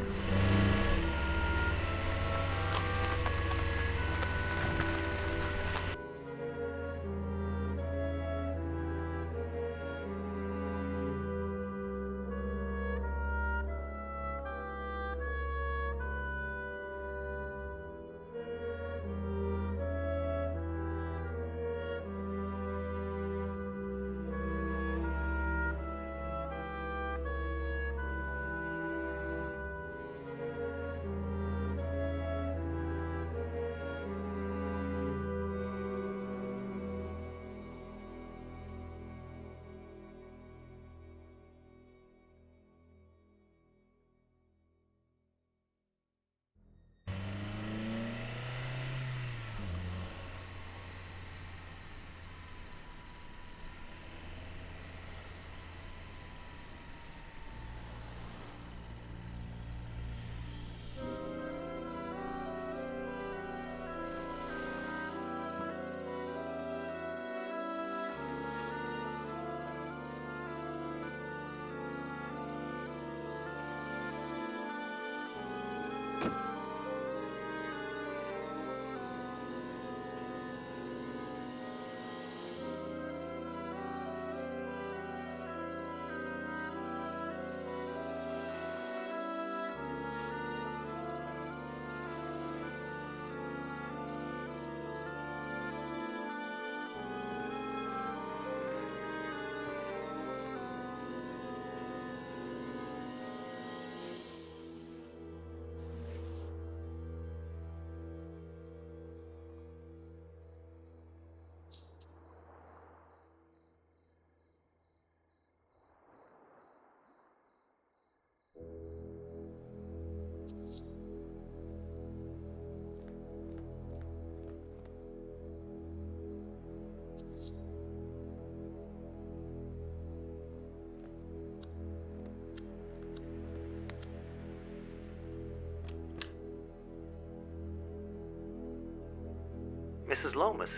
Mrs. Lomas,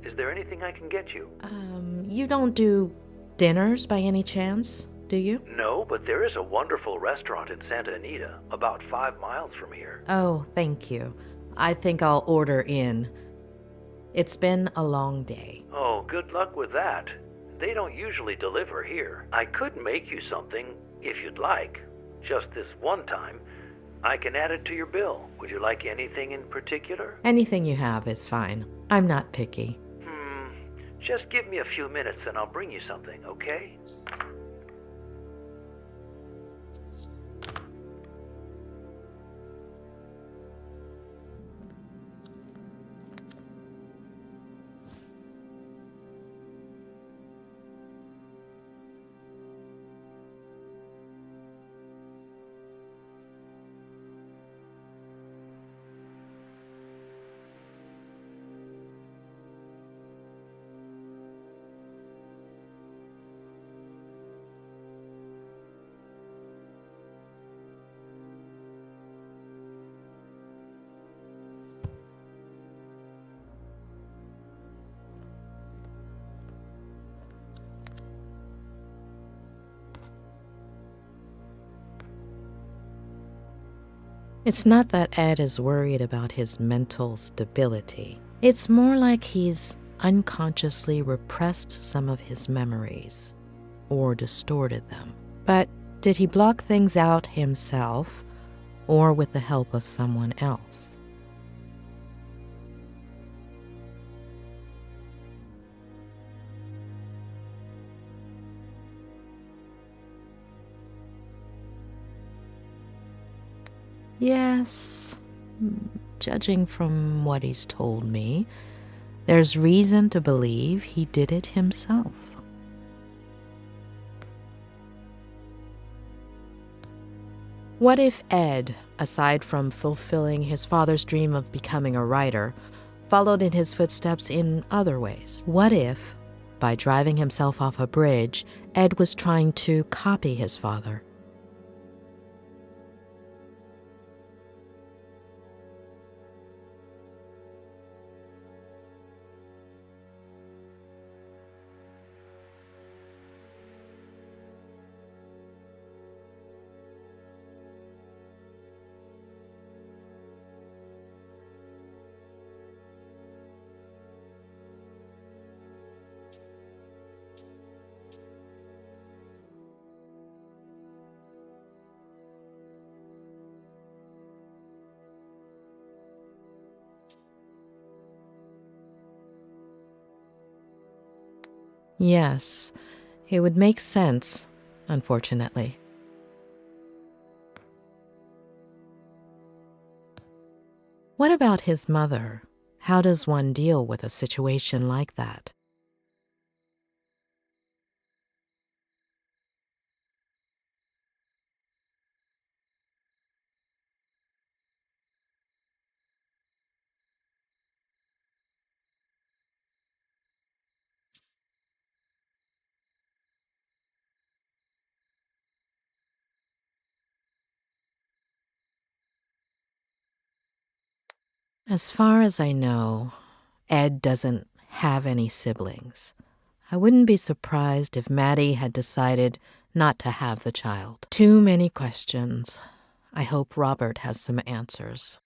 is there anything I can get you? You don't do dinners by any chance, do you? No, but there is a wonderful restaurant in Santa Anita, about 5 miles from here. Oh, thank you. I think I'll order in. It's been a long day. Oh, good luck with that. They don't usually deliver here. I could make you something, if you'd like. Just this one time. I can add it to your bill. Would you like anything in particular? Anything you have is fine. I'm not picky. Just give me a few minutes and I'll bring you something, okay? It's not that Ed is worried about his mental stability. It's more like he's unconsciously repressed some of his memories or distorted them. But did he block things out himself or with the help of someone else? Yes, judging from what he's told me, there's reason to believe he did it himself. What if Ed, aside from fulfilling his father's dream of becoming a writer, followed in his footsteps in other ways? What if, by driving himself off a bridge, Ed was trying to copy his father? Yes, it would make sense, unfortunately. What about his mother? How does one deal with a situation like that? As far as I know, Ed doesn't have any siblings. I wouldn't be surprised if Maddie had decided not to have the child. Too many questions. I hope Robert has some answers.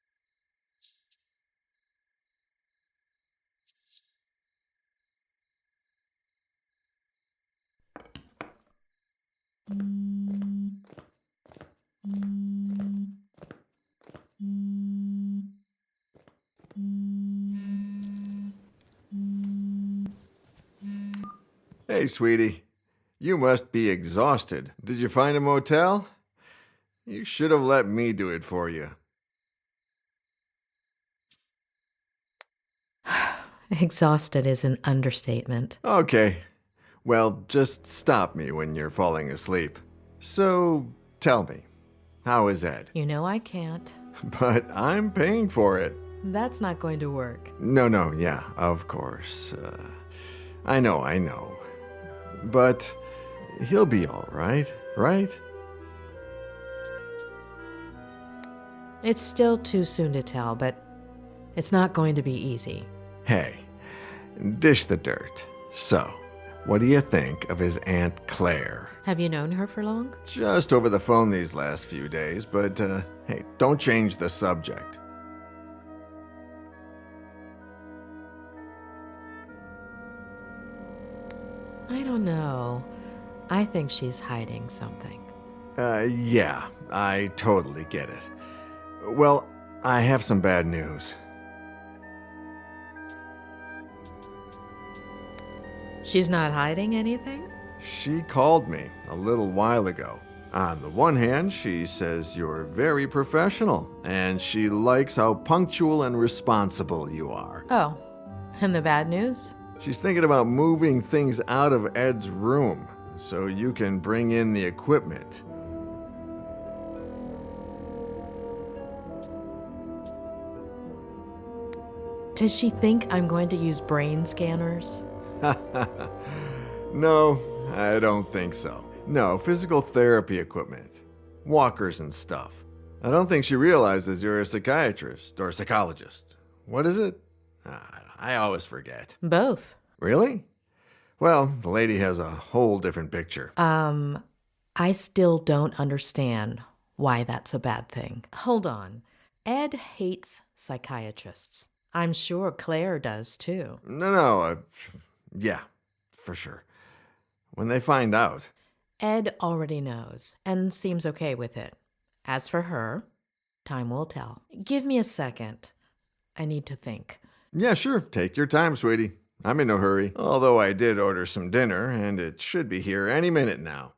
Hey, sweetie. You must be exhausted. Did you find a motel? You should have let me do it for you. Exhausted is an understatement. Okay. Well, just stop me when you're falling asleep. So, tell me, how is Ed? You know I can't. But I'm paying for it. That's not going to work. No, yeah, of course. I know. But he'll be all right, right? It's still too soon to tell, but it's not going to be easy. Hey, dish the dirt. So, what do you think of his Aunt Claire? Have you known her for long? Just over the phone these last few days, but hey, don't change the subject. I don't know. I think she's hiding something. Yeah, I totally get it. Well, I have some bad news. She's not hiding anything? She called me a little while ago. On the one hand, she says you're very professional, and she likes how punctual and responsible you are. Oh, and the bad news? She's thinking about moving things out of Ed's room so you can bring in the equipment. Does she think I'm going to use brain scanners? No, I don't think so. No, physical therapy equipment. Walkers and stuff. I don't think she realizes you're a psychiatrist or a psychologist. What is it? I always forget. Both. Really? Well, the lady has a whole different picture. I still don't understand why that's a bad thing. Hold on. Ed hates psychiatrists. I'm sure Claire does too. No, yeah, for sure. When they find out. Ed already knows and seems okay with it. As for her, time will tell. Give me a second. I need to think. Yeah, sure. Take your time, sweetie. I'm in no hurry. Although I did order some dinner, and it should be here any minute now.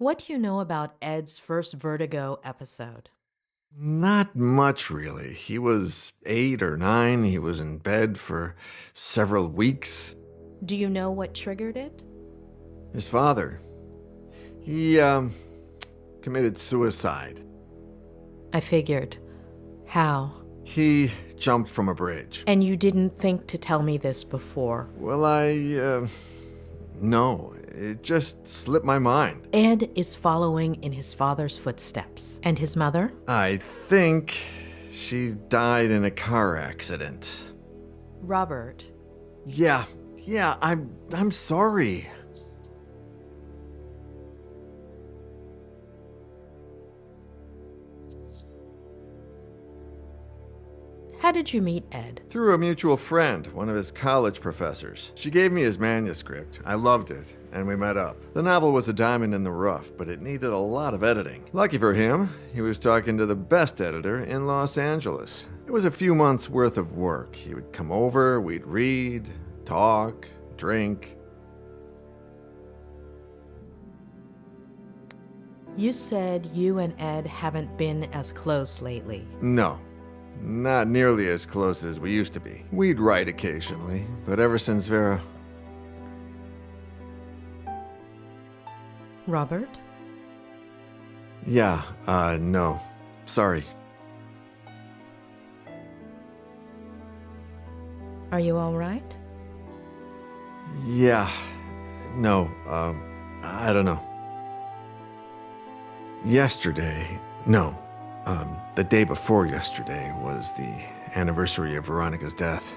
What do you know about Ed's first Vertigo episode? Not much, really. He was 8 or 9. He was in bed for several weeks. Do you know what triggered it? His father. He, committed suicide. I figured. How? He jumped from a bridge. And you didn't think to tell me this before? Well, no. It just slipped my mind. Ed is following in his father's footsteps. And his mother? I think she died in a car accident. Robert. Yeah, I'm sorry. How did you meet Ed? Through a mutual friend, one of his college professors. She gave me his manuscript. I loved it, and we met up. The novel was a diamond in the rough, but it needed a lot of editing. Lucky for him, he was talking to the best editor in Los Angeles. It was a few months' worth of work. He would come over, we'd read, talk, drink. You said you and Ed haven't been as close lately. No. Not nearly as close as we used to be. We'd write occasionally, but ever since Vera... Robert? Yeah, no. Sorry. Are you all right? Yeah. No, I don't know. Yesterday... No. The day before yesterday was the anniversary of Veronica's death.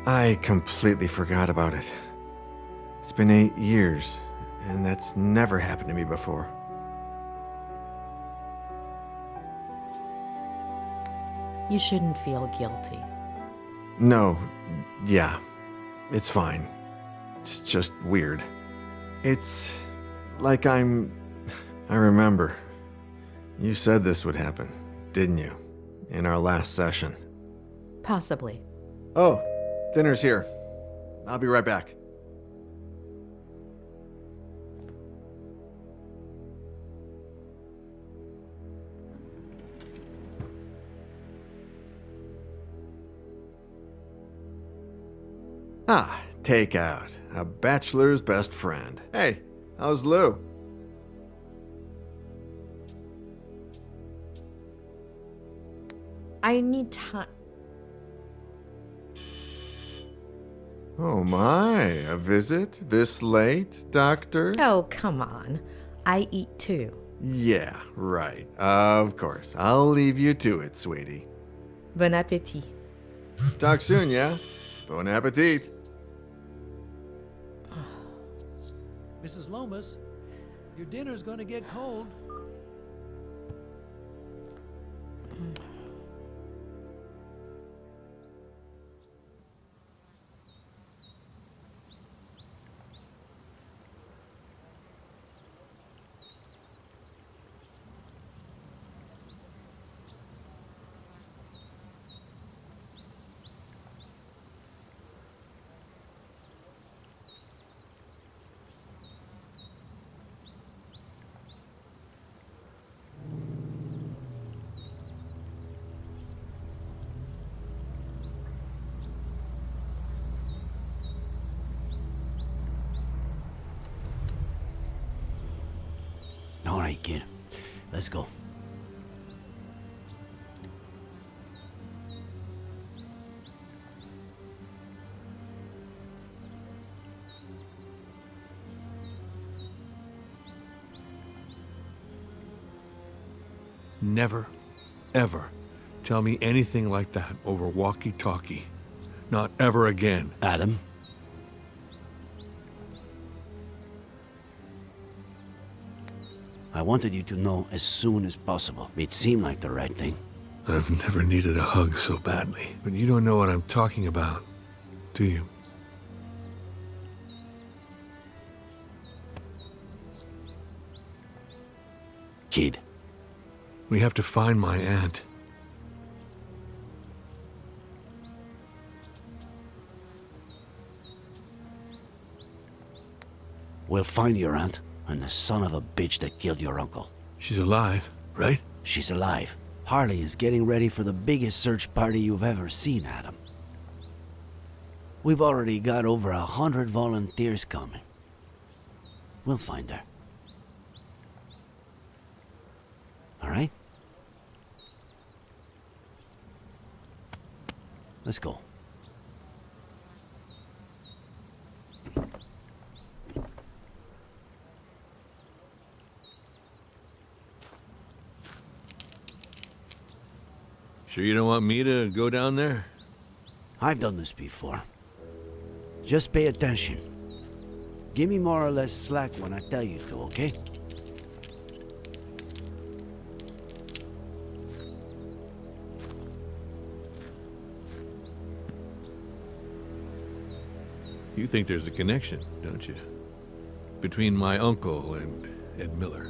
I completely forgot about it. It's been 8 years, and that's never happened to me before. You shouldn't feel guilty. No, yeah, it's fine. It's just weird. It's like I remember. You said this would happen, didn't you? In our last session. Possibly. Oh, dinner's here. I'll be right back. Ah, takeout. A bachelor's best friend. Hey, how's Lou? I need time. Oh my, a visit this late, Doctor? Oh, come on. I eat too. Yeah, right. Of course. I'll leave you to it, sweetie. Bon appétit. Talk soon, yeah? Bon appetit. Mrs. Lomas, your dinner's gonna get cold. right, kid. Let's go. Never, ever tell me anything like that over walkie-talkie. Not ever again. Adam? I wanted you to know as soon as possible. It seemed like the right thing. I've never needed a hug so badly. But you don't know what I'm talking about, do you? Kid. We have to find my aunt. We'll find your aunt and the son of a bitch that killed your uncle. She's alive, right? She's alive. Harley is getting ready for the biggest search party you've ever seen, Adam. We've already got over 100 volunteers coming. We'll find her. All right? Let's go. Sure you don't want me to go down there? I've done this before. Just pay attention. Give me more or less slack when I tell you to, okay? You think there's a connection, don't you? Between my uncle and Ed Miller.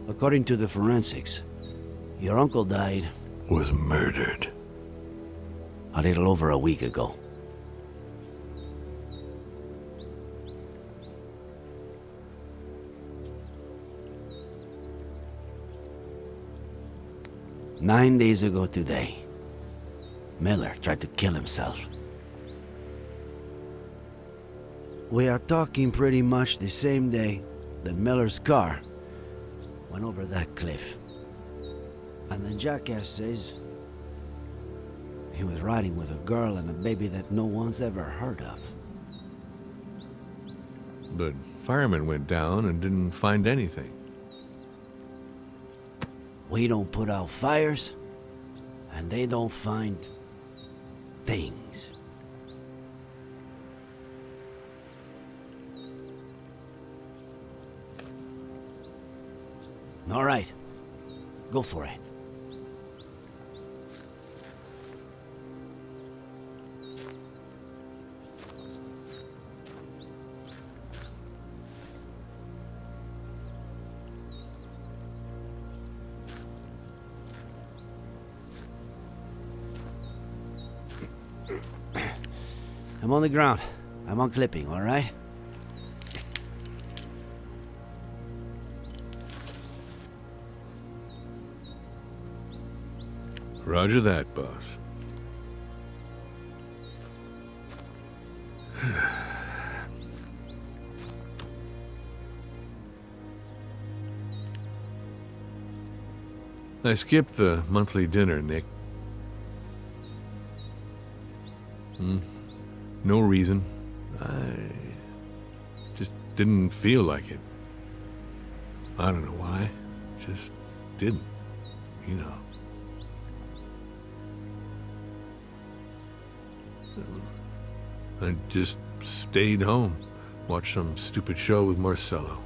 According to the forensics, your uncle died... Was murdered. A little over a week ago. Nine days ago today, Miller tried to kill himself. We are talking pretty much the same day that Miller's car went over that cliff. And the jackass says he was riding with a girl and a baby that no one's ever heard of. But firemen went down and didn't find anything. We don't put out fires, and they don't find things. All right, go for it. I'm on the ground. I'm on clipping, all right? Roger that, boss. I skipped the monthly dinner, Nick. No reason. I just didn't feel like it. I don't know why. Just didn't, you know. I just stayed home, watched some stupid show with Marcello.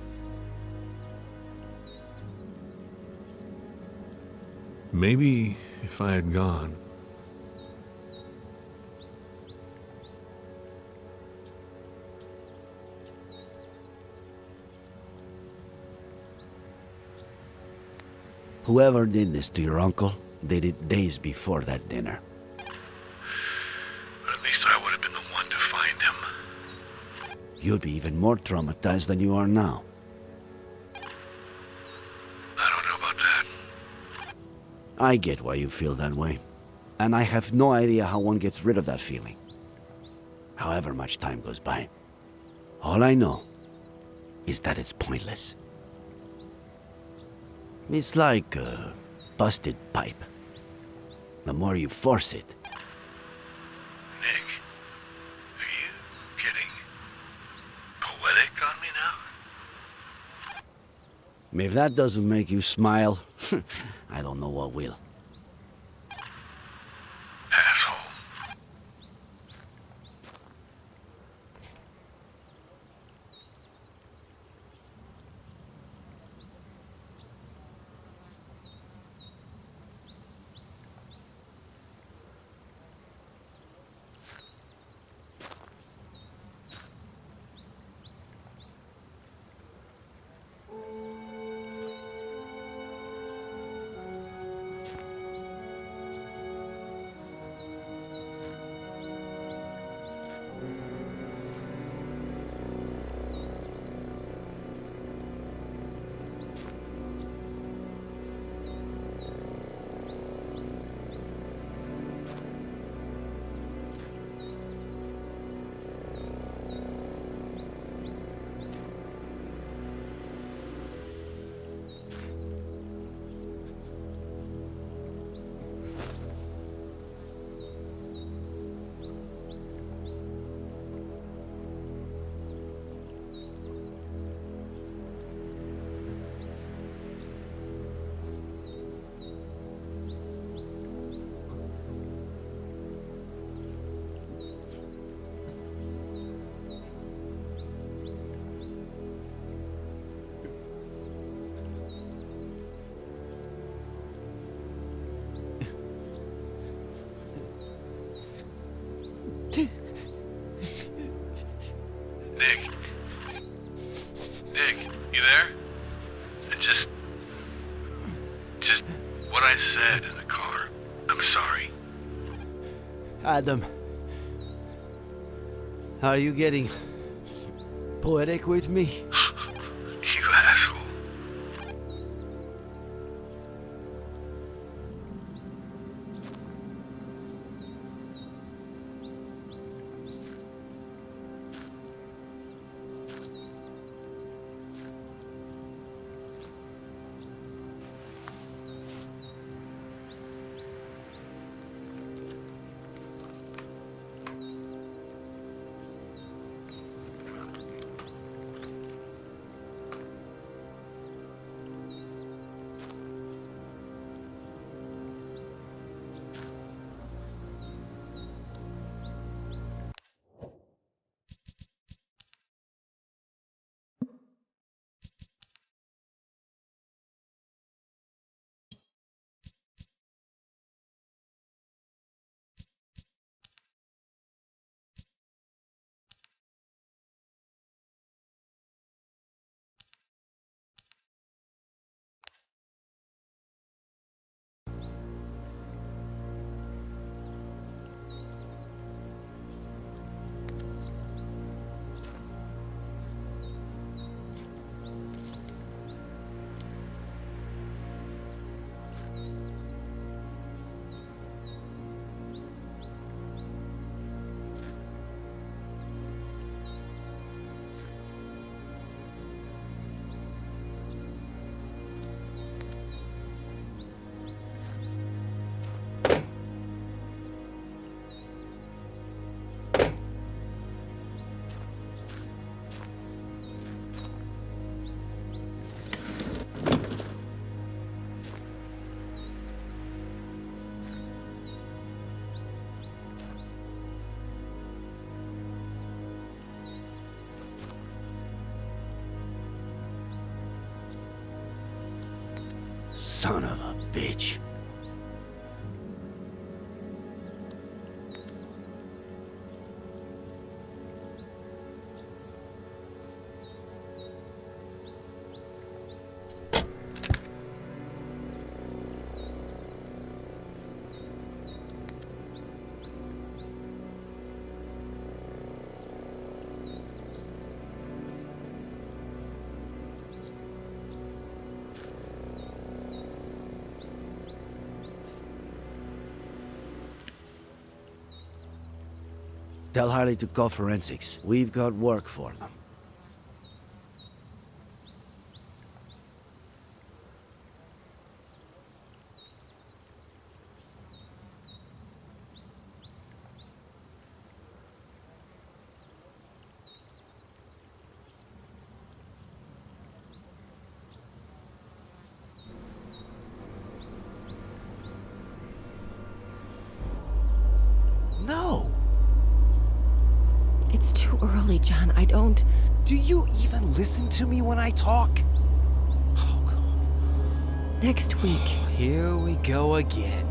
Maybe if I had gone... Whoever did this to your uncle did it days before that dinner. At least I would have been the one to find him. You'd be even more traumatized than you are now. I don't know about that. I get why you feel that way. And I have no idea how one gets rid of that feeling. However much time goes by. All I know is that it's pointless. It's like a busted pipe. The more you force it. Nick, are you getting poetic on me now? If that doesn't make you smile, I don't know what will. Asshole. Nick, you there? Just what I said in the car. I'm sorry. Adam, are you getting poetic with me? You asshole. Son of a bitch. Tell Harley to call forensics. We've got work for them. John, I don't... Do you even listen to me when I talk? Next week. Here we go again.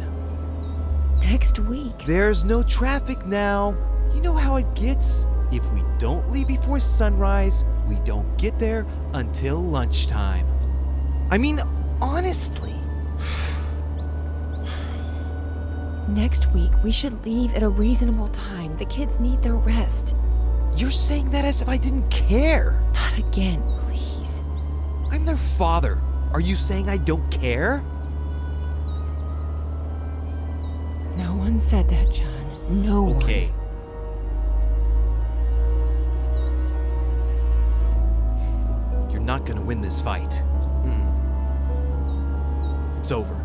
Next week? There's no traffic now. You know how it gets? If we don't leave before sunrise, we don't get there until lunchtime. I mean, honestly. Next week, we should leave at a reasonable time. The kids need their rest. You're saying that as if I didn't care. Not again, please. I'm their father. Are you saying I don't care? No one said that, John. No one. Okay. You're not gonna win this fight. It's over.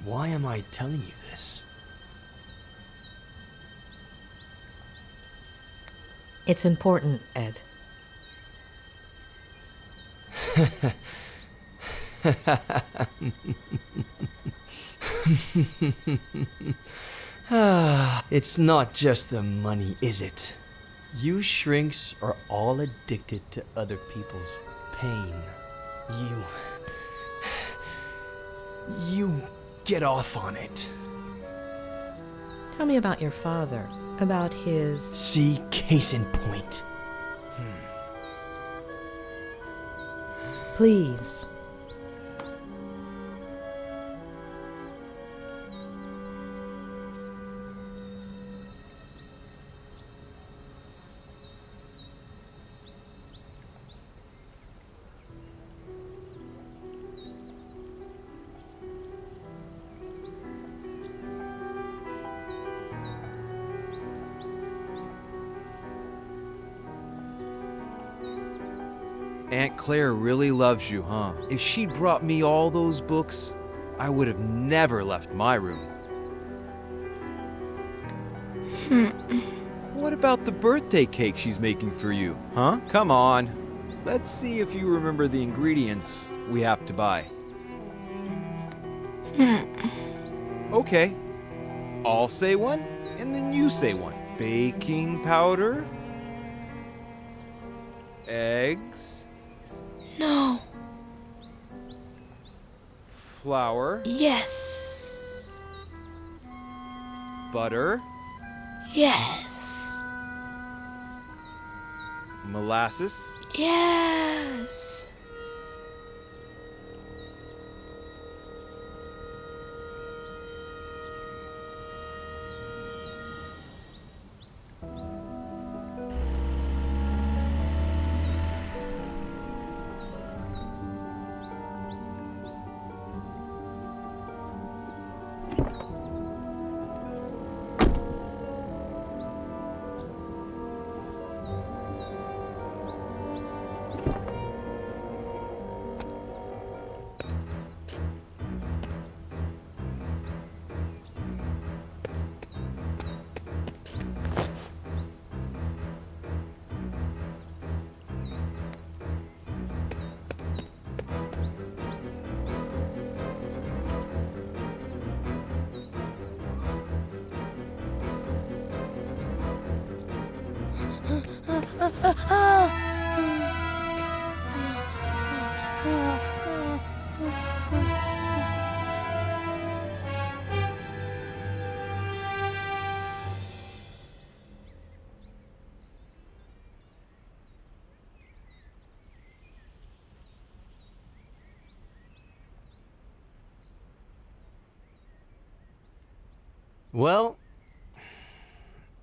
Why am I telling you this? It's important, Ed. It's not just the money, is it? You shrinks are all addicted to other people's pain. You get off on it. Tell me about your father, about his... See, case in point. Please. Aunt Claire really loves you, huh? If she'd brought me all those books, I would have never left my room. What about the birthday cake she's making for you, huh? Come on. Let's see if you remember the ingredients we have to buy. Okay. I'll say one, and then you say one. Baking powder. Eggs. No. Flour. Yes. Butter. Yes. Molasses. Yes. Well,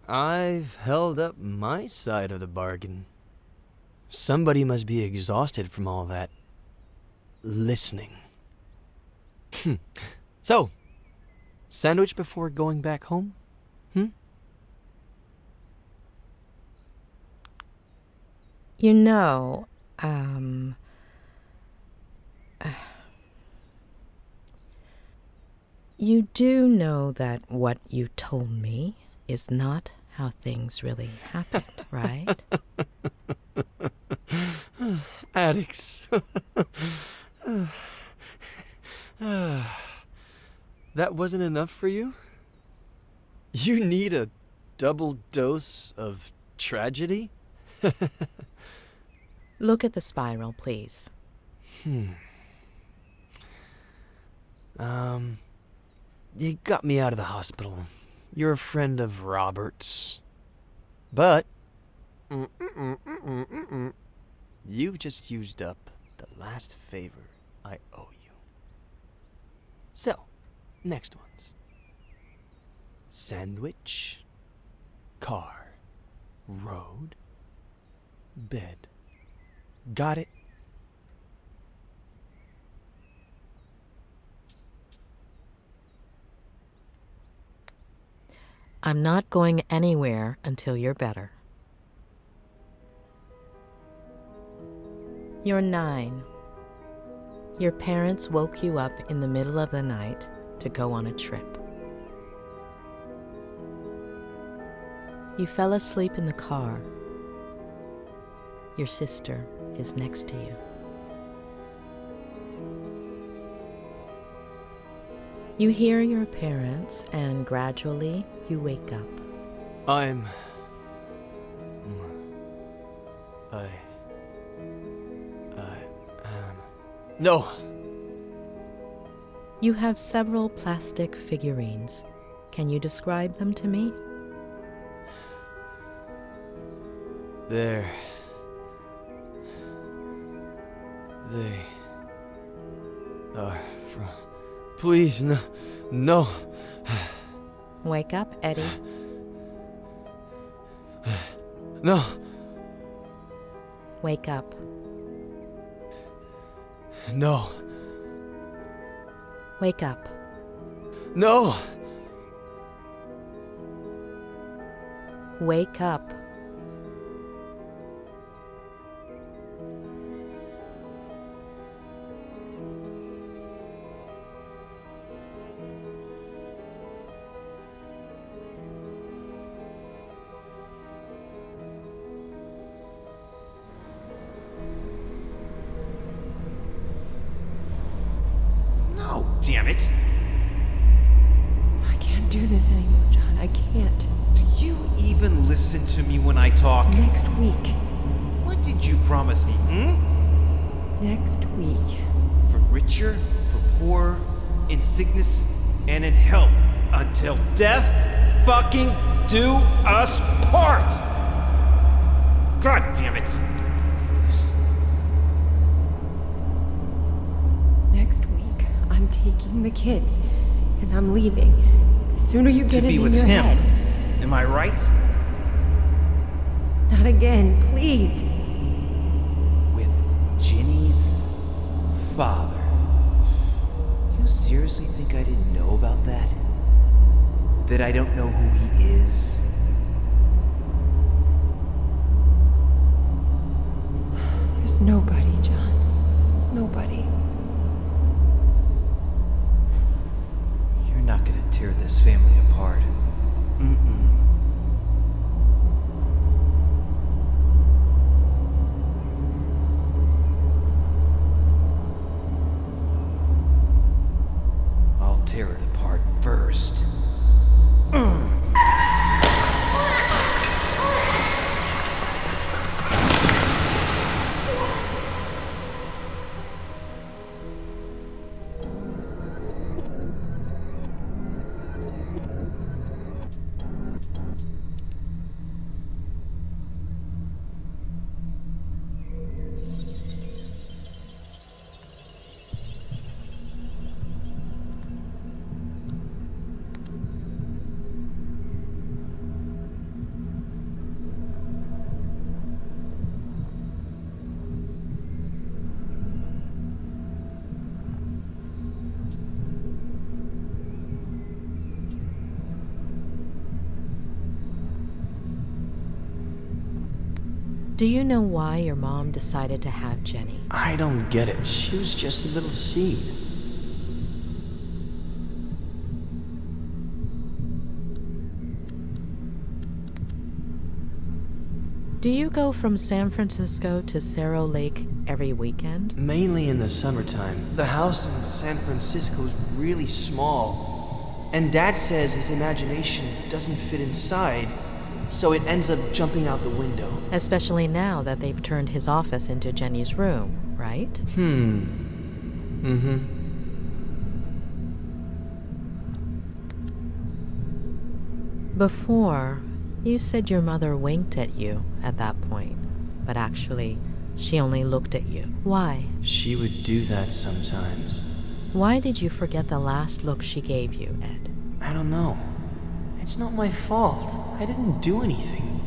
I've held up my side of the bargain. Somebody must be exhausted from all that listening. So, sandwich before going back home? You know, you do know that what you told me is not how things really happened, right? Addicts. That wasn't enough for you? You need a double dose of tragedy? Look at the spiral, please. You got me out of the hospital. You're a friend of Robert's. But you've just used up the last favor I owe you. So, next ones. Sandwich, car, road, bed. Got it? I'm not going anywhere until you're better. You're 9. Your parents woke you up in the middle of the night to go on a trip. You fell asleep in the car. Your sister is next to you. You hear your parents, and gradually you wake up. No. You have several plastic figurines. Can you describe them to me? They are from... Please, no. Wake up, Eddie. No. Wake up. No. Wake up. No. Wake up. Damn it. I can't do this anymore, John. I can't. Do you even listen to me when I talk? Next week. What did you promise me, Next week. For richer, for poorer, in sickness, and in health. Until death fucking do us part! God damn it. Next week, I'm taking the kids, and I'm leaving. The sooner you get it in your head. Am I right? Not again, please. With Ginny's father. You seriously think I didn't know about that? That I don't know who he is? There's nobody, John. Nobody. You're not gonna tear this family apart. I'll tear it apart first. Do you know why your mom decided to have Jenny? I don't get it. She was just a little seed. Do you go from San Francisco to Cerro Lake every weekend? Mainly in the summertime. The house in San Francisco is really small. And Dad says his imagination doesn't fit inside, so it ends up jumping out the window. Especially now that they've turned his office into Jenny's room, right? Before, you said your mother winked at you at that point, but actually, she only looked at you. Why? She would do that sometimes. Why did you forget the last look she gave you, Ed? I don't know. It's not my fault. I didn't do anything.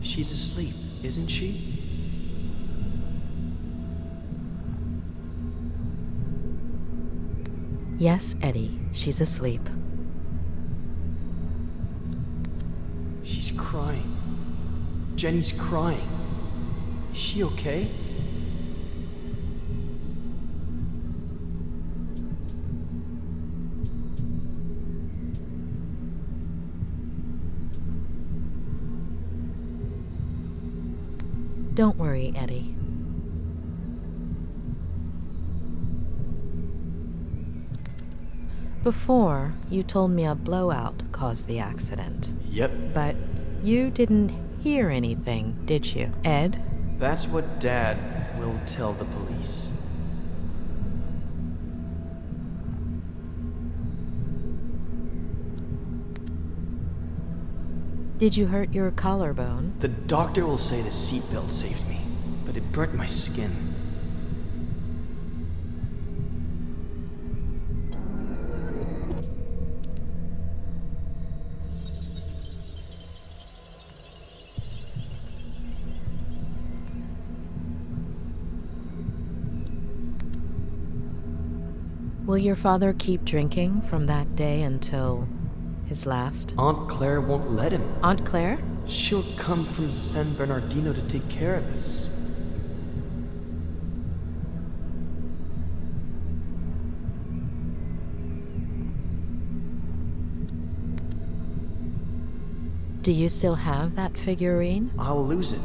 She's asleep, isn't she? Yes, Eddie, she's asleep. She's crying. Jenny's crying. Is she okay? Don't worry, Eddie. Before, you told me a blowout caused the accident. Yep. But you didn't hear anything, did you, Ed? That's what Dad will tell the police. Did you hurt your collarbone? The doctor will say the seatbelt saved me, but it burnt my skin. Will your father keep drinking from that day until his last? Aunt Claire won't let him. Aunt Claire? She'll come from San Bernardino to take care of us. Do you still have that figurine? I'll lose it.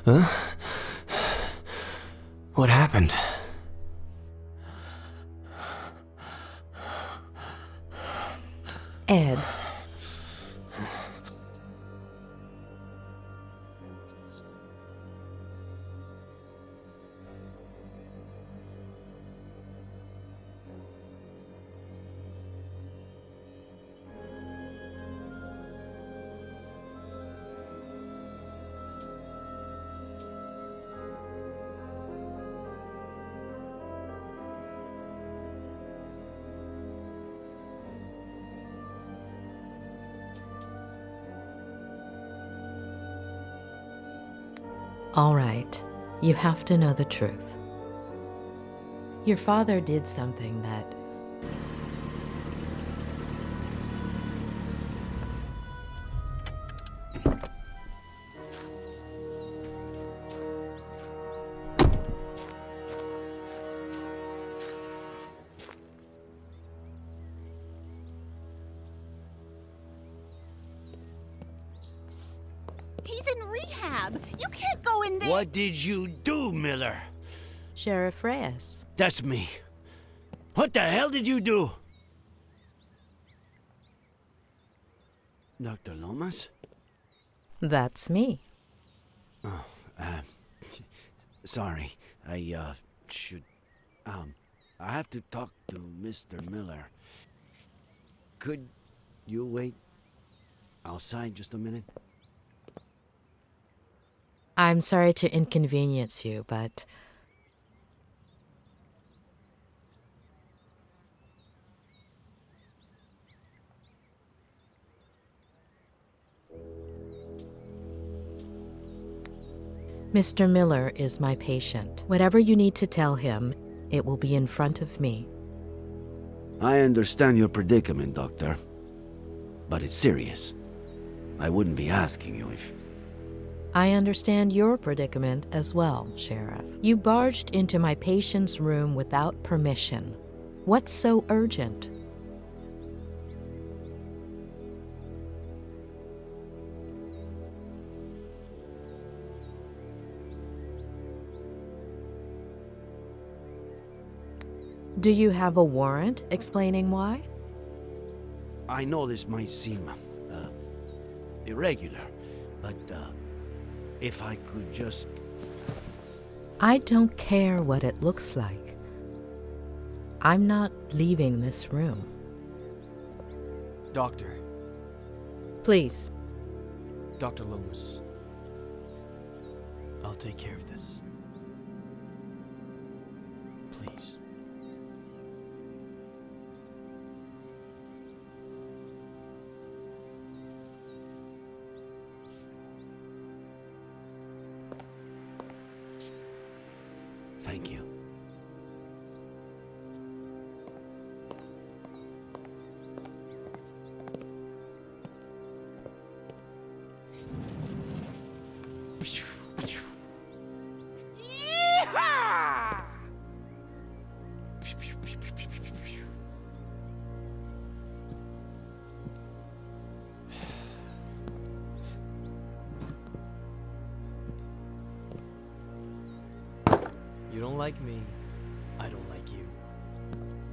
Huh? What happened? Ed. All right, you have to know the truth. Your father did something that... He's in rehab. You can't go in there. What did you do, Miller? Sheriff Reyes. That's me. What the hell did you do? Dr. Lomas? That's me. Oh, sorry. I have to talk to Mr. Miller. Could you wait outside just a minute? I'm sorry to inconvenience you, but... Mr. Miller is my patient. Whatever you need to tell him, it will be in front of me. I understand your predicament, Doctor. But it's serious. I wouldn't be asking you if... I understand your predicament as well, Sheriff. You barged into my patient's room without permission. What's so urgent? Do you have a warrant explaining why? I know this might seem irregular, but if I could just... I don't care what it looks like. I'm not leaving this room. Doctor. Please. Dr. Lomas. I'll take care of this. Please. Thank you. Yeehaw! You don't like me, I don't like you.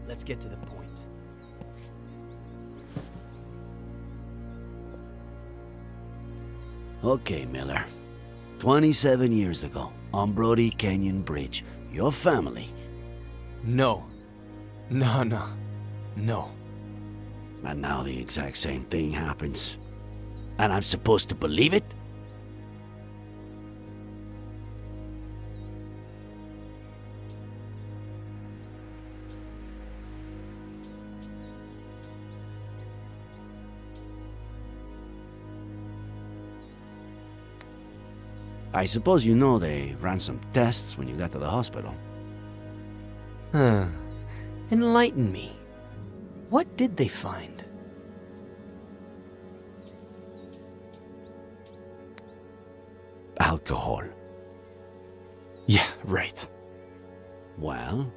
Let's get to the point. Okay, Miller. 27 years ago, on Brody Canyon Bridge, your family... No. No. And now the exact same thing happens. And I'm supposed to believe it? I suppose you know they ran some tests when you got to the hospital. Huh. Enlighten me. What did they find? Alcohol. Yeah, right. Well,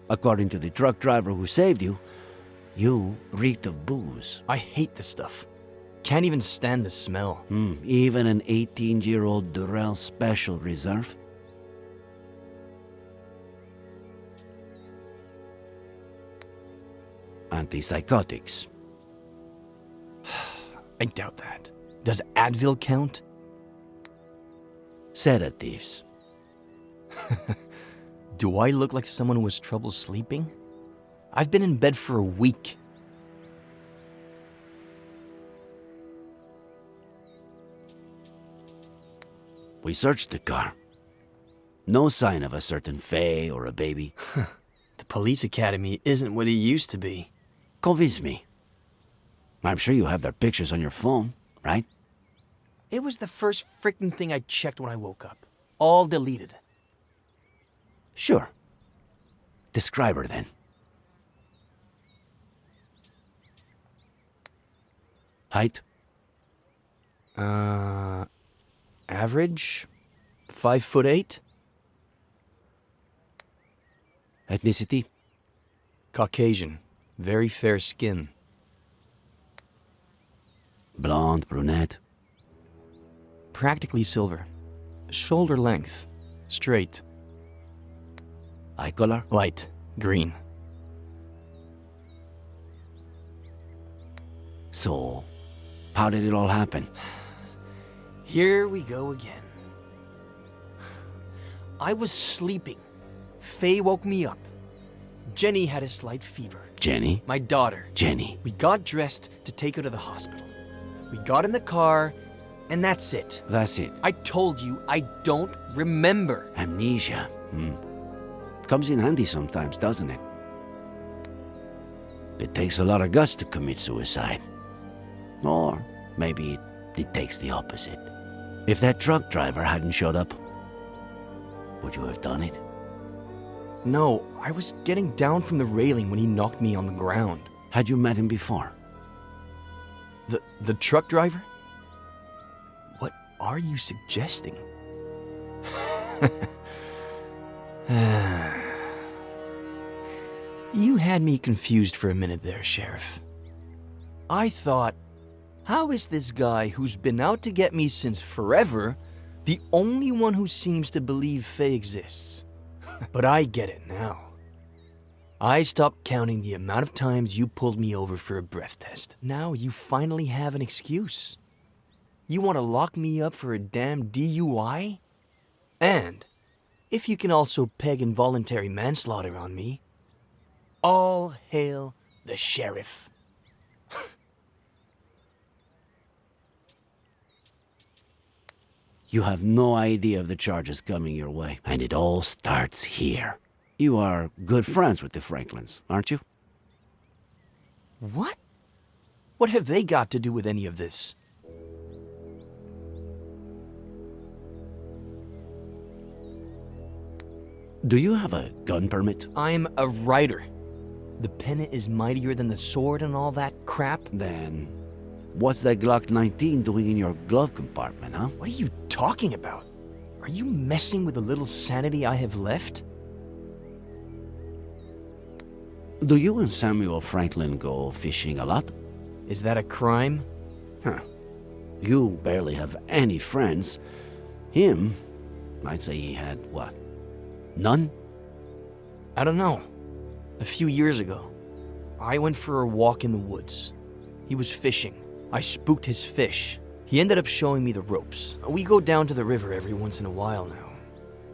according to the truck driver who saved you, you reeked of booze. I hate this stuff. Can't even stand the smell. Even an 18-year-old Durrell Special Reserve? Antipsychotics. I doubt that. Does Advil count? Sedatives. Do I look like someone who has trouble sleeping? I've been in bed for a week. We searched the car. No sign of a certain Faye or a baby. The police academy isn't what it used to be. Convince me. I'm sure you have their pictures on your phone, right? It was the first freaking thing I checked when I woke up. All deleted. Sure. Describe her then. Height? Average? 5'8". Ethnicity? Caucasian. Very fair skin. Blonde, brunette? Practically silver. Shoulder length. Straight. Eye color? Light. Green. So, how did it all happen? Here we go again. I was sleeping. Faye woke me up. Jenny had a slight fever. Jenny? My daughter. Jenny. We got dressed to take her to the hospital. We got in the car, and that's it. That's it. I told you I don't remember. Amnesia. Comes in handy sometimes, doesn't it? It takes a lot of guts to commit suicide. Or maybe it takes the opposite. If that truck driver hadn't showed up, would you have done it? No, I was getting down from the railing when he knocked me on the ground. Had you met him before? The truck driver? What are you suggesting? You had me confused for a minute there, Sheriff. I thought, how is this guy who's been out to get me since forever the only one who seems to believe Faye exists? But I get it now. I stopped counting the amount of times you pulled me over for a breath test. Now you finally have an excuse. You want to lock me up for a damn DUI? And if you can also peg involuntary manslaughter on me, all hail the sheriff. You have no idea of the charges coming your way, and it all starts here. You are good friends with the Franklins, aren't you? What? What have they got to do with any of this? Do you have a gun permit? I'm a writer. The pen is mightier than the sword and all that crap. Then, what's that Glock 19 doing in your glove compartment, huh? What are you talking about? Are you messing with the little sanity I have left? Do you and Samuel Franklin go fishing a lot? Is that a crime? Huh. You barely have any friends. Him, I'd say he had, what, none? I don't know. A few years ago, I went for a walk in the woods. He was fishing. I spooked his fish. He ended up showing me the ropes. We go down to the river every once in a while now.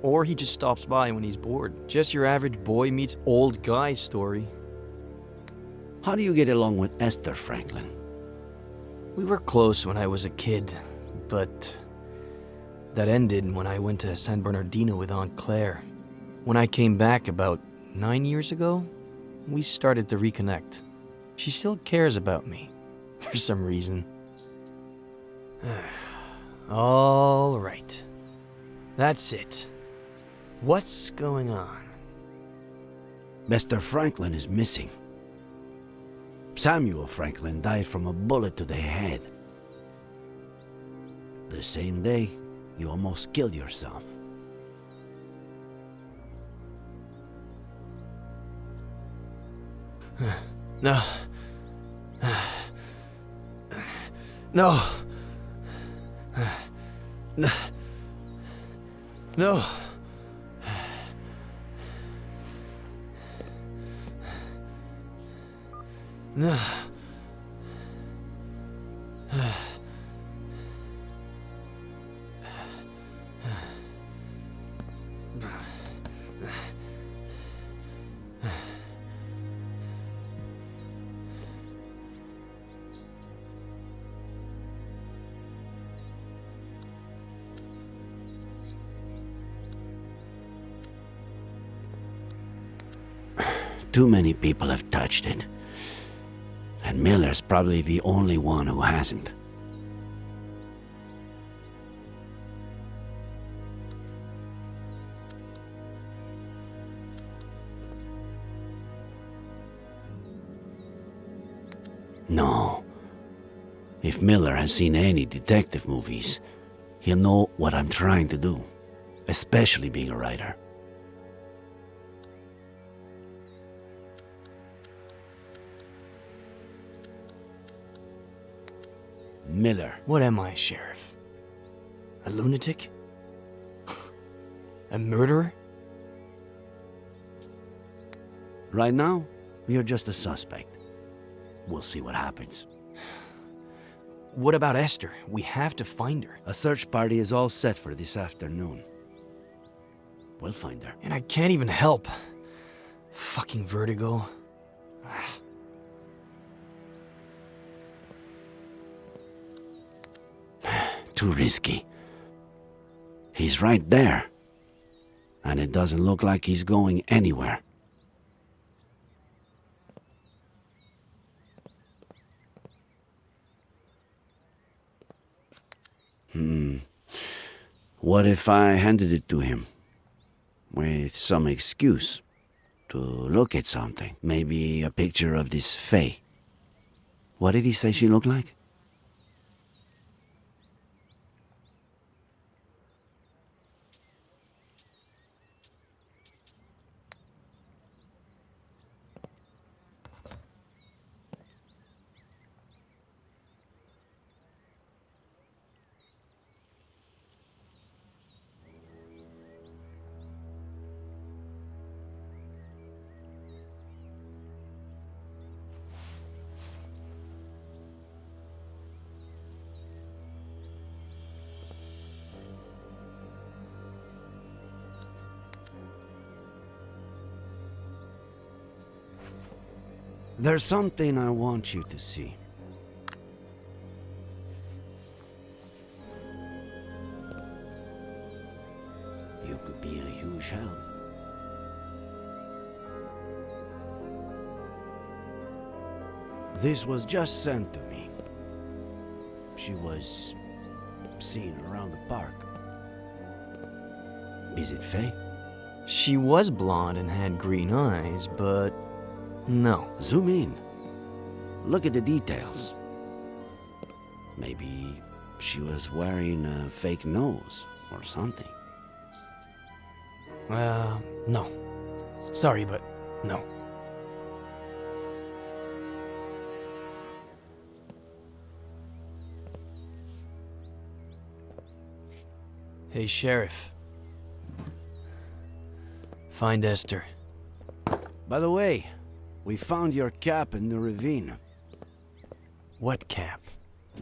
Or he just stops by when he's bored. Just your average boy meets old guy story. How do you get along with Esther Franklin? We were close when I was a kid, but that ended when I went to San Bernardino with Aunt Claire. When I came back about 9 years ago, we started to reconnect. She still cares about me, for some reason. All right. That's it. What's going on? Mr. Franklin is missing. Samuel Franklin died from a bullet to the head. The same day, you almost killed yourself. No. No. No. No. No. Too many people have touched it. And Miller's probably the only one who hasn't. No. If Miller has seen any detective movies, he'll know what I'm trying to do, especially being a writer. Miller. What am I, Sheriff? A lunatic? A murderer? Right now, you're just a suspect. We'll see what happens. What about Esther? We have to find her. A search party is all set for this afternoon. We'll find her. And I can't even help. Fucking vertigo. Too risky. He's right there. And it doesn't look like he's going anywhere. What if I handed it to him? With some excuse. To look at something. Maybe a picture of this Faye. What did he say she looked like? There's something I want you to see. You could be a huge help. This was just sent to me. She was seen around the park. Is it Faye? She was blonde and had green eyes, but no. Zoom in. Look at the details. Maybe she was wearing a fake nose or something. No. Sorry, but no. Hey, Sheriff. Find Esther. By the way, we found your cap in the ravine. What cap?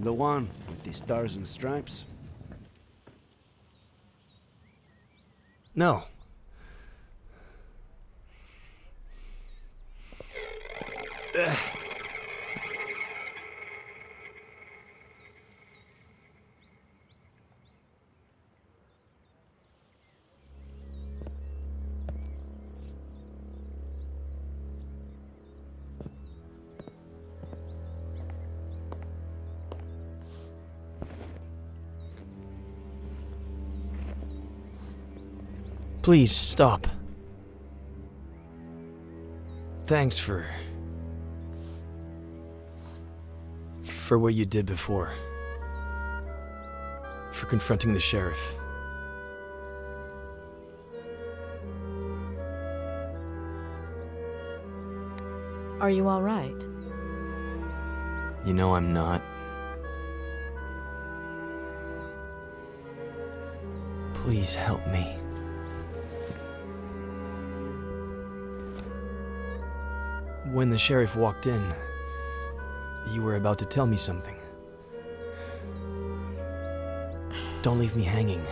The one with the stars and stripes? No. Please, stop. Thanks for what you did before. For confronting the sheriff. Are you all right? You know I'm not. Please help me. When the sheriff walked in, you were about to tell me something. Don't leave me hanging.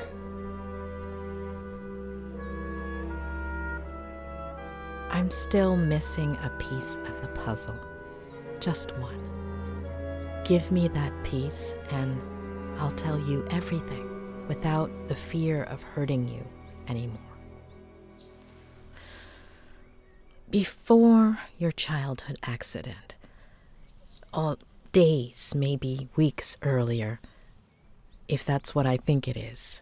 I'm still missing a piece of the puzzle. Just one. Give me that piece and I'll tell you everything without the fear of hurting you anymore. Before your childhood accident, days, maybe weeks earlier, if that's what I think it is,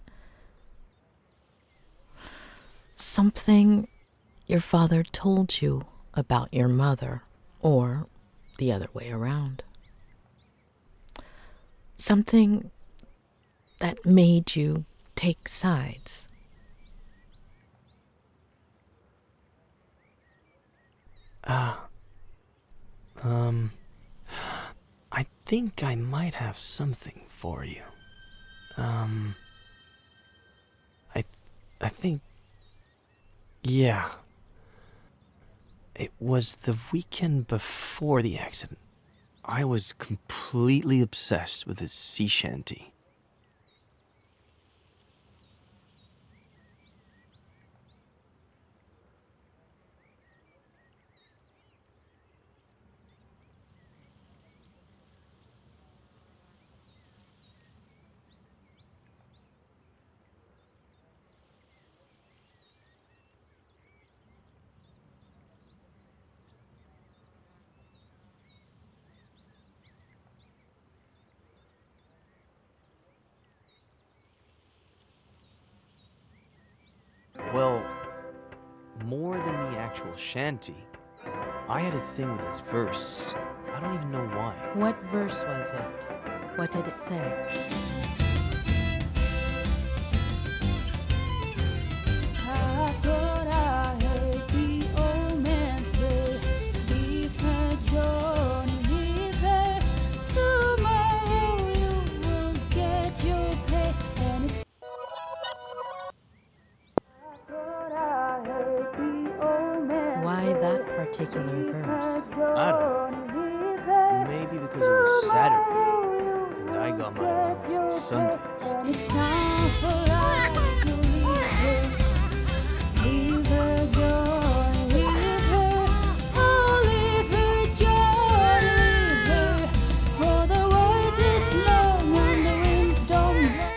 something your father told you about your mother, or the other way around. Something that made you take sides. I think I might have something for you. I think... Yeah. It was the weekend before the accident. I was completely obsessed with his sea shanty. Well, more than the actual shanty, I had a thing with his verse. I don't even know why. What verse was it? What did it say? I thought I heard the old man say, leave her, Johnny, leave her. Tomorrow you will get your pay, and it's... Why that particular verse? I don't know. Maybe because it was Saturday, and I got my allowance on Sundays. It's time for us to leave her. Leave her, Johnny, leave her. Oh, leave her, Johnny, leave her. For the voyage is long and the winds don't blow.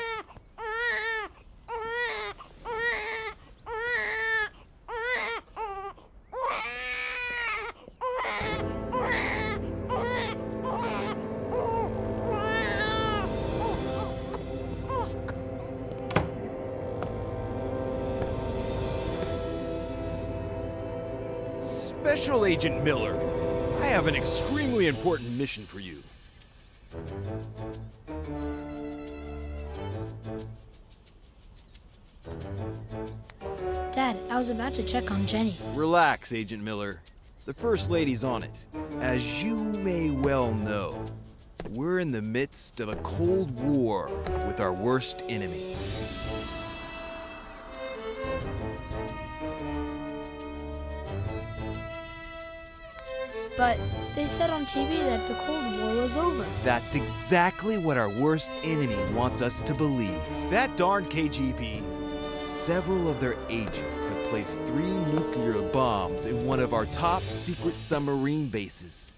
Special Agent Miller, I have an extremely important mission for you. Dad, I was about to check on Jenny. Relax, Agent Miller. The First Lady's on it. As you may well know, we're in the midst of a Cold War with our worst enemy. But they said on TV that the Cold War was over. That's exactly what our worst enemy wants us to believe. That darned KGB. Several of their agents have placed 3 nuclear bombs in one of our top secret submarine bases.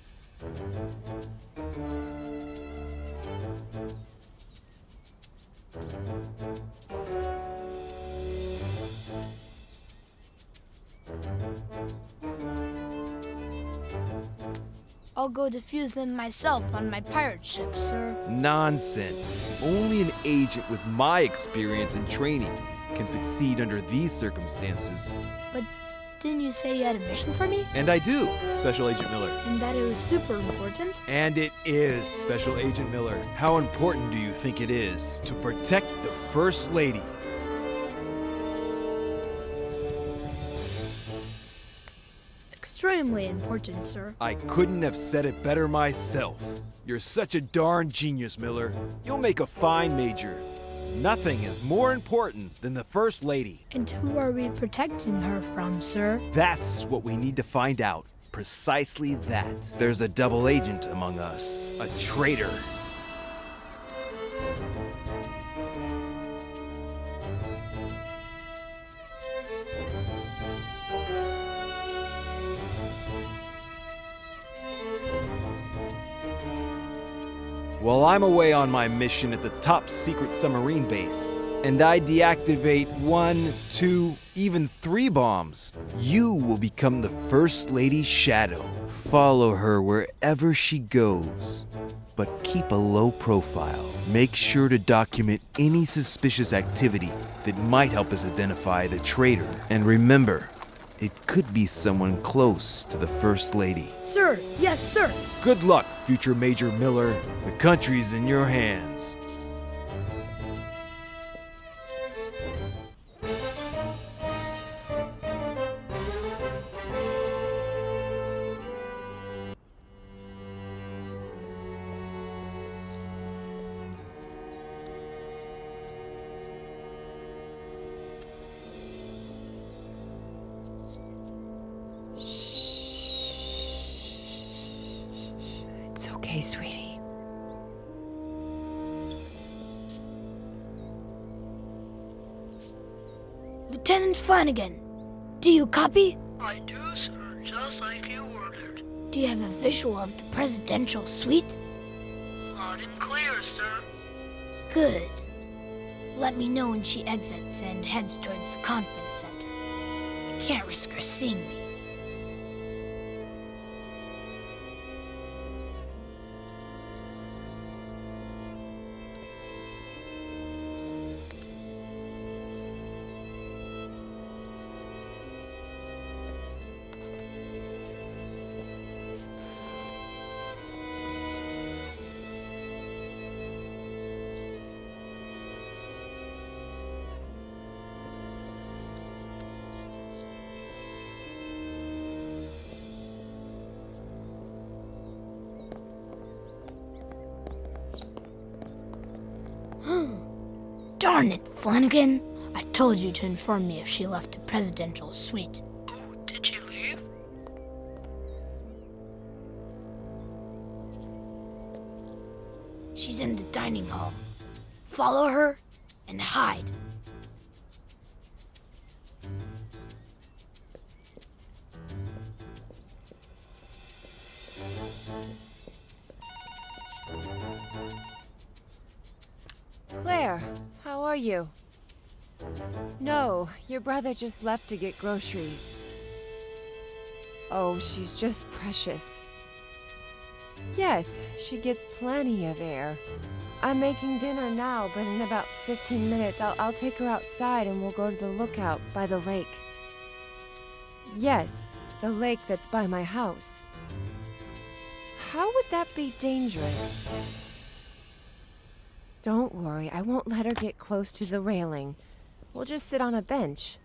I'll go defuse them myself on my pirate ship, sir. Nonsense. Only an agent with my experience and training can succeed under these circumstances. But didn't you say you had a mission for me? And I do, Special Agent Miller. And that it was super important? And it is, Special Agent Miller. How important do you think it is to protect the First Lady? Extremely important, sir. I couldn't have said it better myself. You're such a darn genius, Miller. You'll make a fine major. Nothing is more important than the First Lady. And who are we protecting her from, sir? That's what we need to find out. Precisely that. There's a double agent among us. A traitor. While I'm away on my mission at the top secret submarine base, and I deactivate 1, 2, even 3 bombs, you will become the First Lady's shadow. Follow her wherever she goes, but keep a low profile. Make sure to document any suspicious activity that might help us identify the traitor. And remember, It could be someone close to the First Lady. Sir, yes, sir. Good luck, future Major Miller. The country's in your hands. It's okay, sweetie. Lieutenant Flanagan, do you copy? I do, sir, just like you ordered. Do you have a visual of the presidential suite? Loud and clear, sir. Good. Let me know when she exits and heads towards the conference center. I can't risk her seeing me. Darn it, Flanagan. I told you to inform me if she left the presidential suite. Oh, did she leave? She's in the dining hall. Follow her and hide. Claire, how are you? No, your brother just left to get groceries. Oh, she's just precious. Yes, she gets plenty of air. I'm making dinner now, but in about 15 minutes I'll take her outside and we'll go to the lookout by the lake. Yes, the lake that's by my house. How would that be dangerous? Don't worry, I won't let her get close to the railing. We'll just sit on a bench.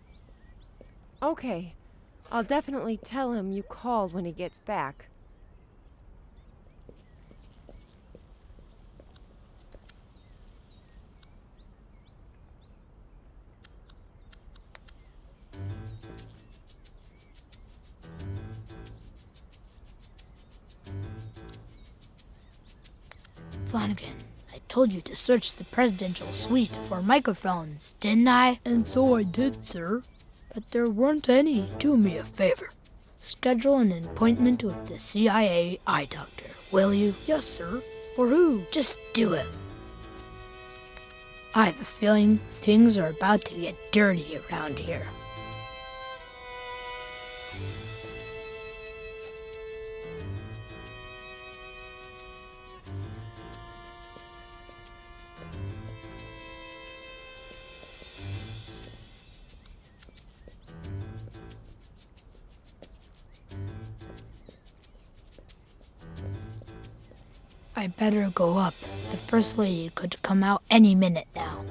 Okay, I'll definitely tell him you called when he gets back. Flanagan, I told you to search the presidential suite for microphones, didn't I? And so I did, sir. But there weren't any. Do me a favor. Schedule an appointment with the CIA eye doctor, will you? Yes, sir. For who? Just do it. I have a feeling things are about to get dirty around here. I better go up. The First Lady could come out any minute now.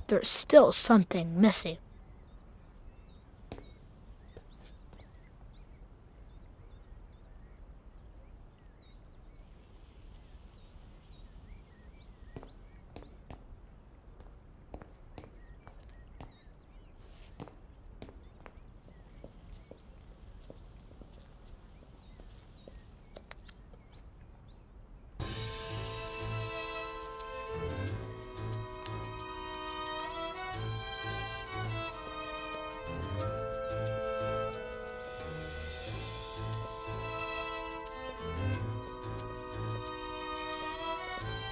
There's still something missing.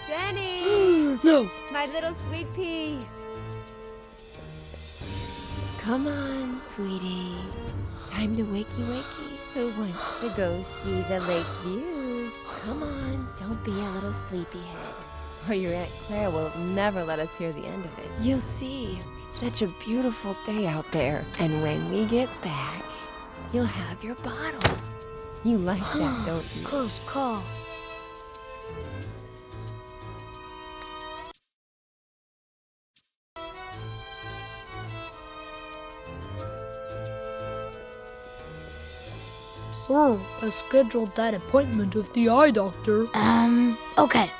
Jenny! No! My little sweet pea. Come on, sweetie. Time to wakey wakey. Who wants to go see the lake views? Come on, don't be a little sleepyhead. Or your Aunt Claire will never let us hear the end of it. You'll see. It's such a beautiful day out there. And when we get back, you'll have your bottle. You like that, don't you? Close call. Sir, I scheduled that appointment with the eye doctor. Okay.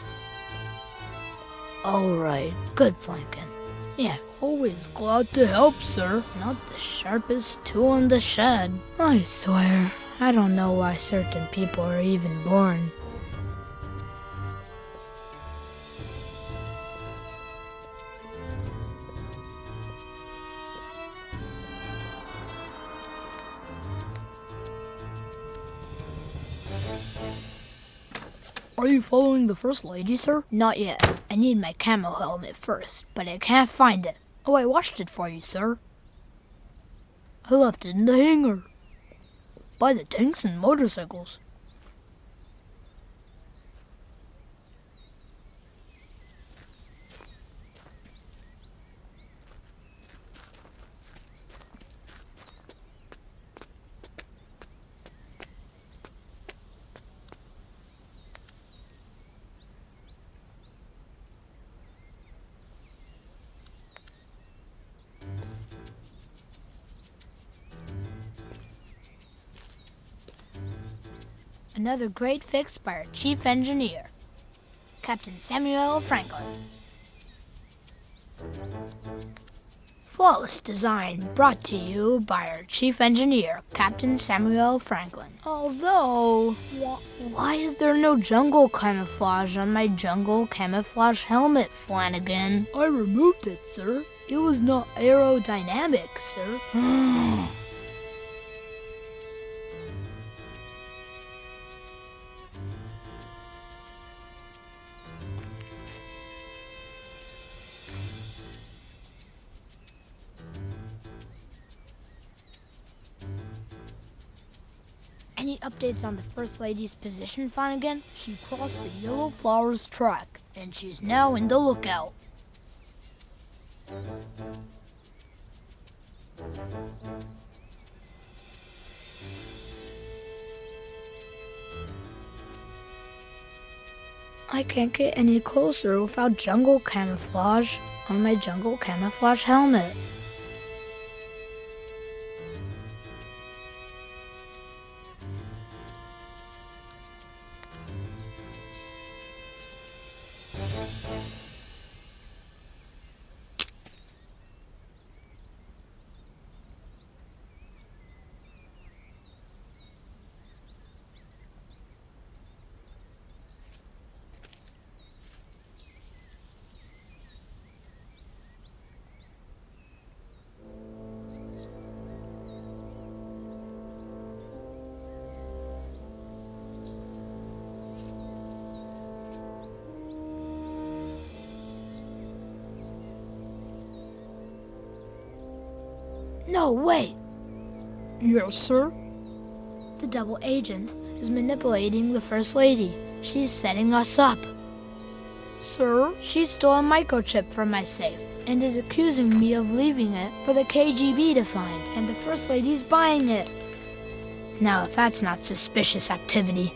Alright, good flanking. Yeah, Always glad to help, sir. not the sharpest tool in the shed. I swear, I don't know why certain people are even born. Are you following the First Lady, sir? Not yet. I need my camo helmet first, but I can't find it. Oh, I washed it for you, sir. I left it in the hangar. By the tanks and motorcycles. Another great fix by our chief engineer, Captain Samuel Franklin. Flawless design brought to you by our chief engineer, Captain Samuel Franklin. Although, why is there no jungle camouflage on my jungle camouflage helmet, Flanagan? I removed it, sir. It was not aerodynamic, sir. Any updates on the First Lady's position, Flanagan? She crossed the Yellow Flowers track, And she's now in the lookout. I can't get any closer without jungle camouflage on my jungle camouflage helmet. No, wait! Yes, sir? The double agent is manipulating the First Lady. She's setting us up. Sir? She stole a microchip from my safe and is accusing me of leaving it for the KGB to find, and the First Lady's buying it. Now, if that's not suspicious activity.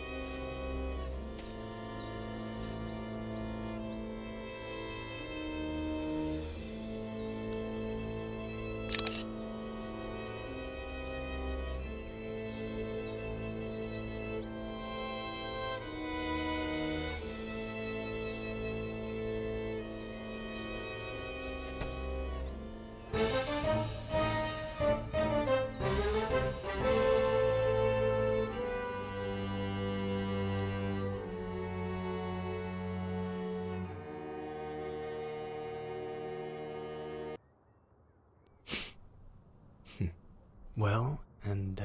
Well, and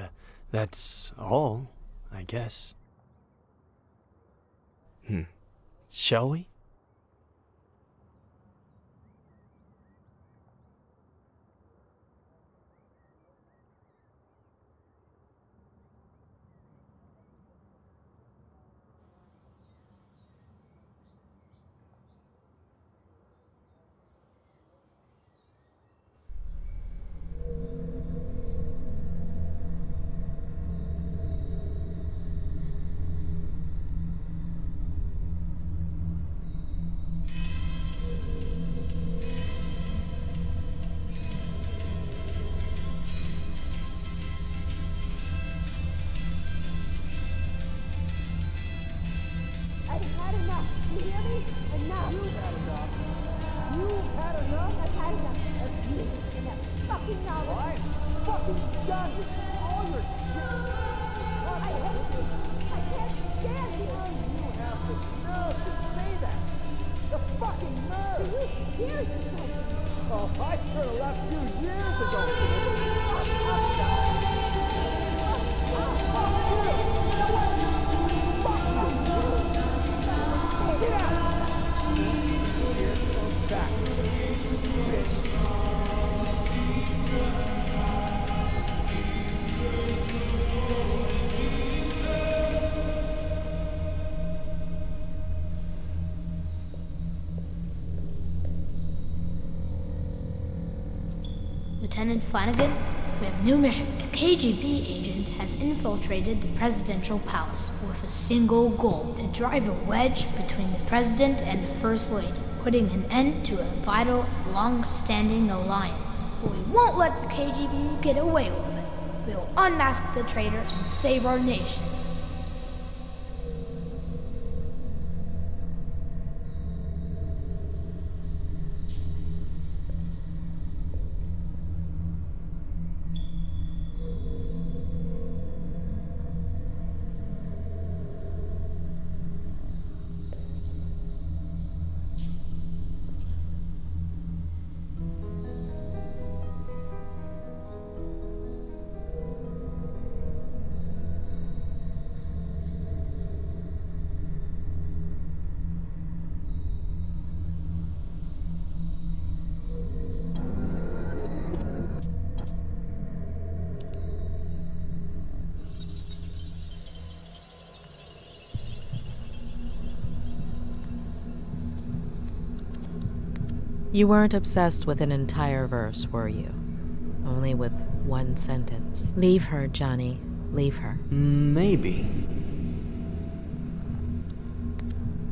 that's all, I guess. Shall we? Enough. You've had enough. I've had enough. That's you. Enough. Fucking knowledge. I'm fucking done with all your shit. I hate you. I can't stand you. You have the nerve to say that. The fucking nerve. Do you hear yourself? Oh, I should have left you years ago. Lieutenant Flanagan, we have new mission. A KGB agent has infiltrated the presidential palace with a single goal: to drive a wedge between the president and the first lady, putting an end to a vital, long-standing alliance. But we won't let the KGB get away with it. We will unmask the traitor and save our nation. You weren't obsessed with an entire verse, were you? Only with one sentence. Leave her, Johnny. Leave her. Maybe.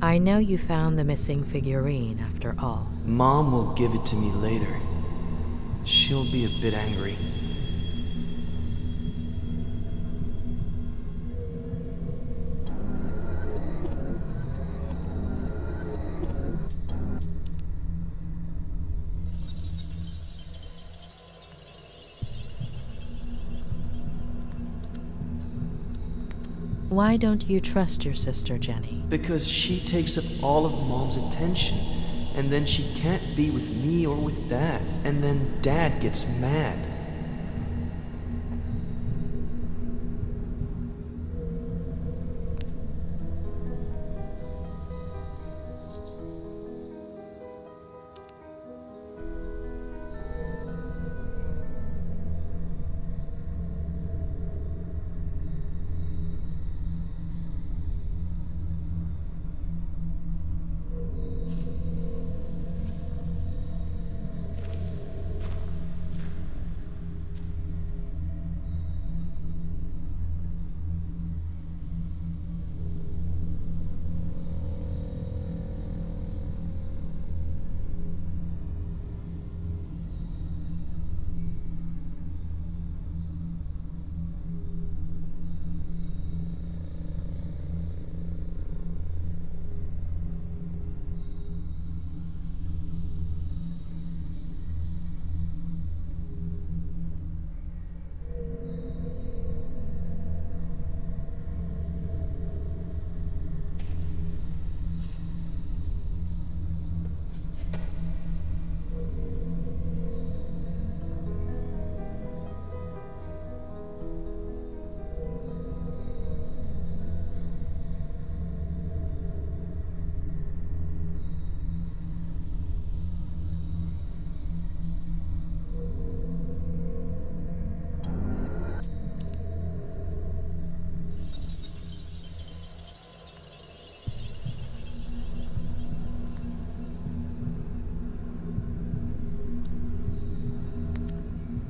I know you found the missing figurine after all. Mom will give it to me later. She'll be a bit angry. Why don't you trust your sister, Jenny? Because she takes up all of Mom's attention, and then she can't be with me or with Dad, and then Dad gets mad.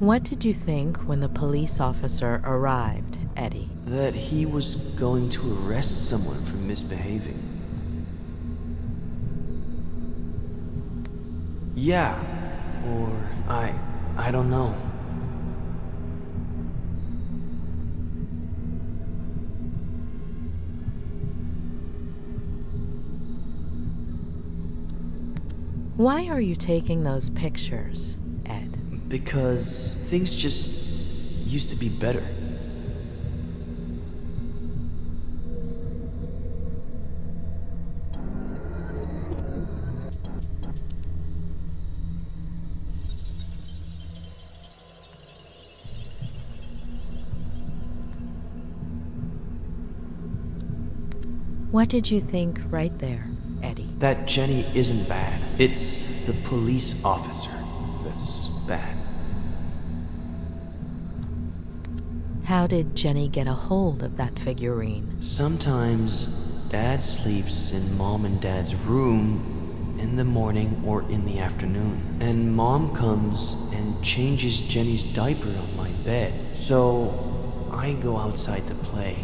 What did you think when the police officer arrived, Eddie? That he was going to arrest someone for misbehaving. Yeah, or I don't know. Why are you taking those pictures, Ed? Because things just used to be better. What did you think right there, Eddie? That Jenny isn't bad. It's the police officer that's bad. How did Jenny get a hold of that figurine? Sometimes Dad sleeps in Mom and Dad's room in the morning or in the afternoon. And Mom comes and changes Jenny's diaper on my bed. So I go outside to play.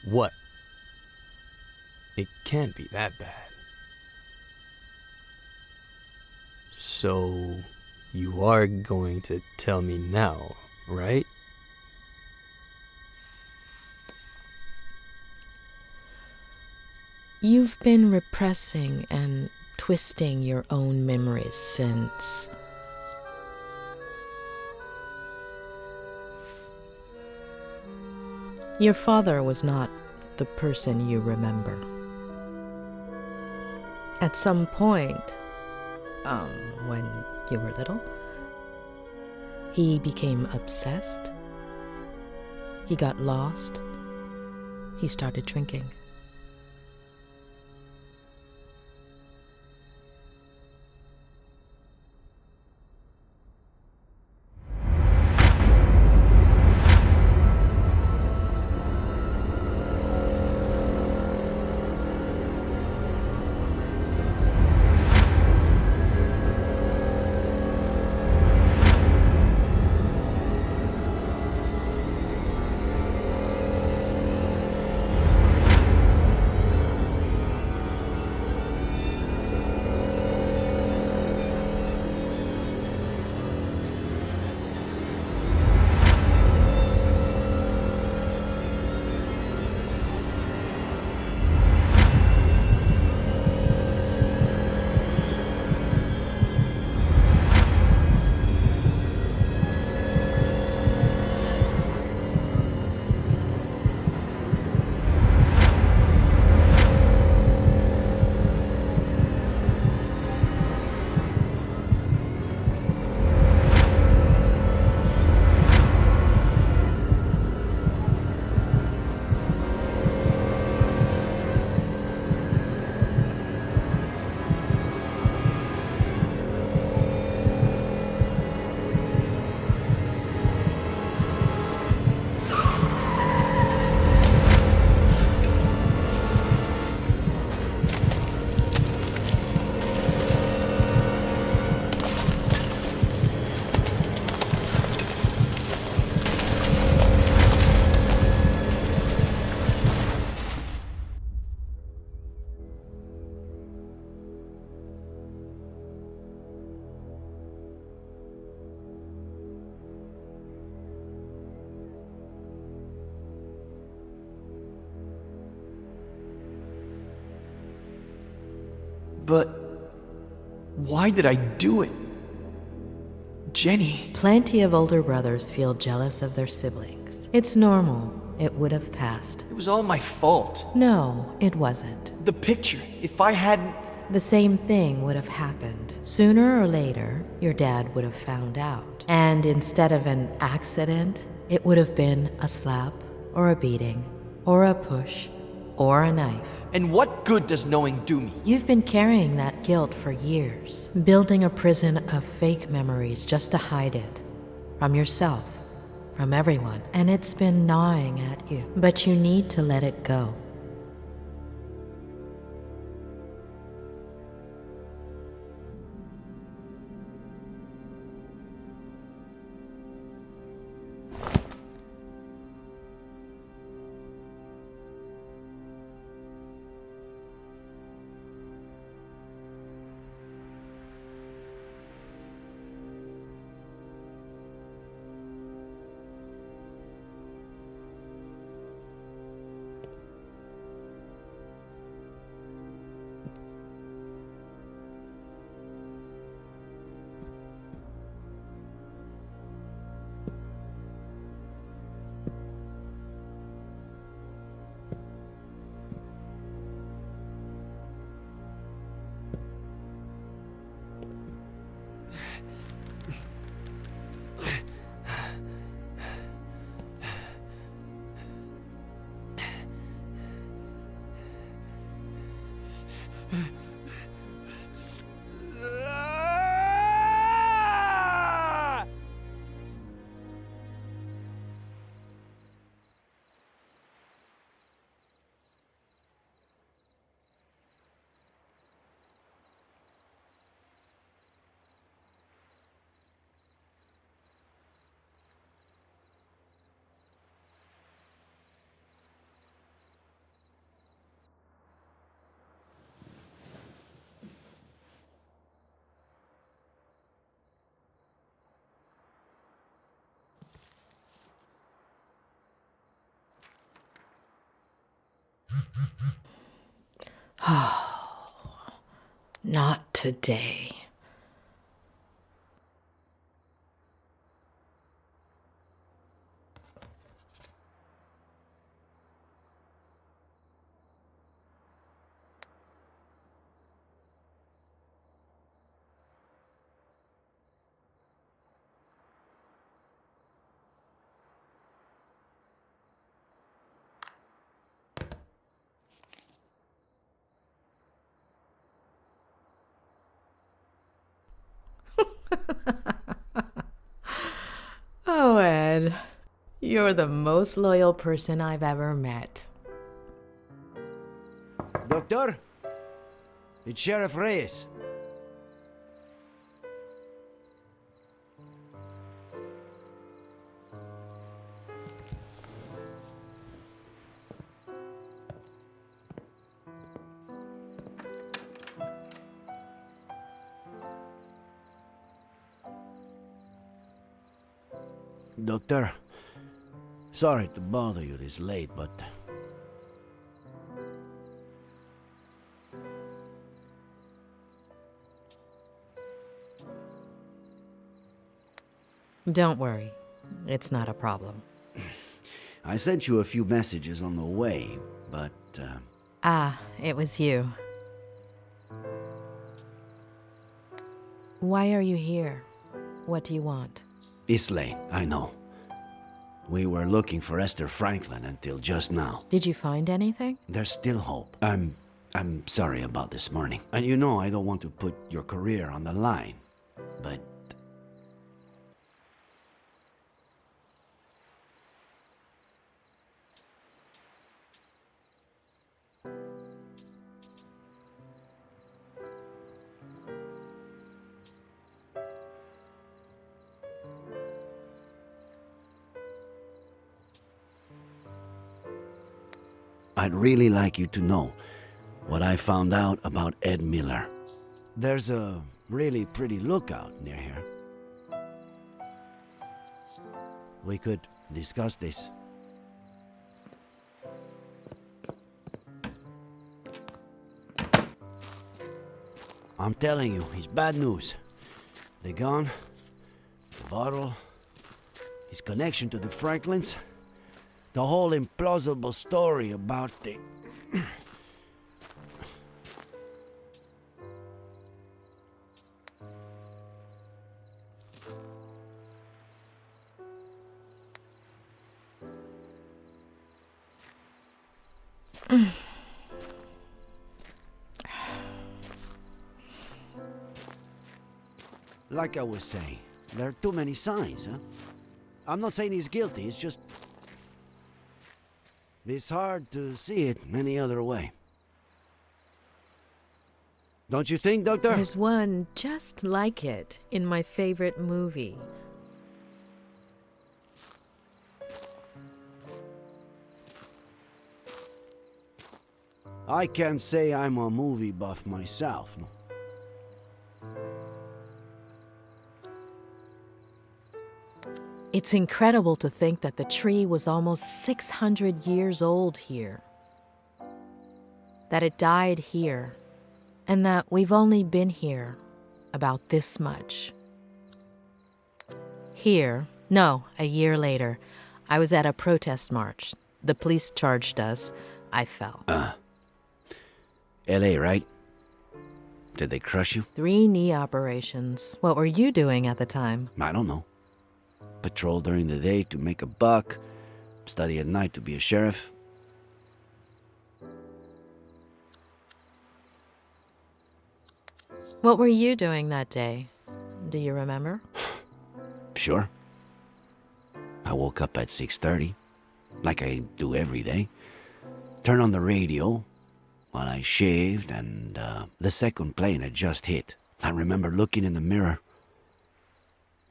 What? It can't be that bad. So, you are going to tell me now, right? You've been repressing and twisting your own memories since... Your father was not the person you remember. At some point, when you were little, he became obsessed. He got lost. He started drinking. But why did I do it? Jenny. Plenty of older brothers feel jealous of their siblings. It's normal. It would have passed. It was all my fault. No, it wasn't. The picture, if I hadn't... The same thing would have happened. Sooner or later, your dad would have found out. And instead of an accident, it would have been a slap, or a beating, or a push, or a knife. And what good does knowing do me? You've been carrying that guilt for years, building a prison of fake memories just to hide it. From yourself, from everyone. And it's been gnawing at you. But you need to let it go. Not today. Oh, Ed, you're the most loyal person I've ever met. Doctor? It's Sheriff Reyes. Doctor, sorry to bother you this late, but Don't worry. It's not a problem. I sent you a few messages on the way, but It was you. Why are you here? What do you want? It's late, I know. We were looking for Esther Franklin until just now. Did you find anything? There's still hope. I'm sorry about this morning. And you know I don't want to put your career on the line, but I'd really like you to know what I found out about Ed Miller. There's a really pretty lookout near here. We could discuss this. I'm telling you, it's bad news. The gun, the bottle, his connection to the Franklins, the whole implausible story about the... Like I was saying, there are too many signs, huh? I'm not saying he's guilty, it's just... it's hard to see it any other way. Don't you think, Doctor? There's one just like it in my favorite movie. I can't say I'm a movie buff myself. It's incredible to think that the tree was almost 600 years old here. That it died here, and that we've only been here about this much. Here, no, a year later, I was at a protest march. The police charged us. I fell. LA, right? Did they crush you? 3 knee operations. What were you doing at the time? I don't know. Patrol during the day to make a buck, study at night to be a sheriff. What were you doing that day? Do you remember? Sure. I woke up at 6:30, like I do every day. Turned on the radio while I shaved, and the second plane had just hit. I remember looking in the mirror,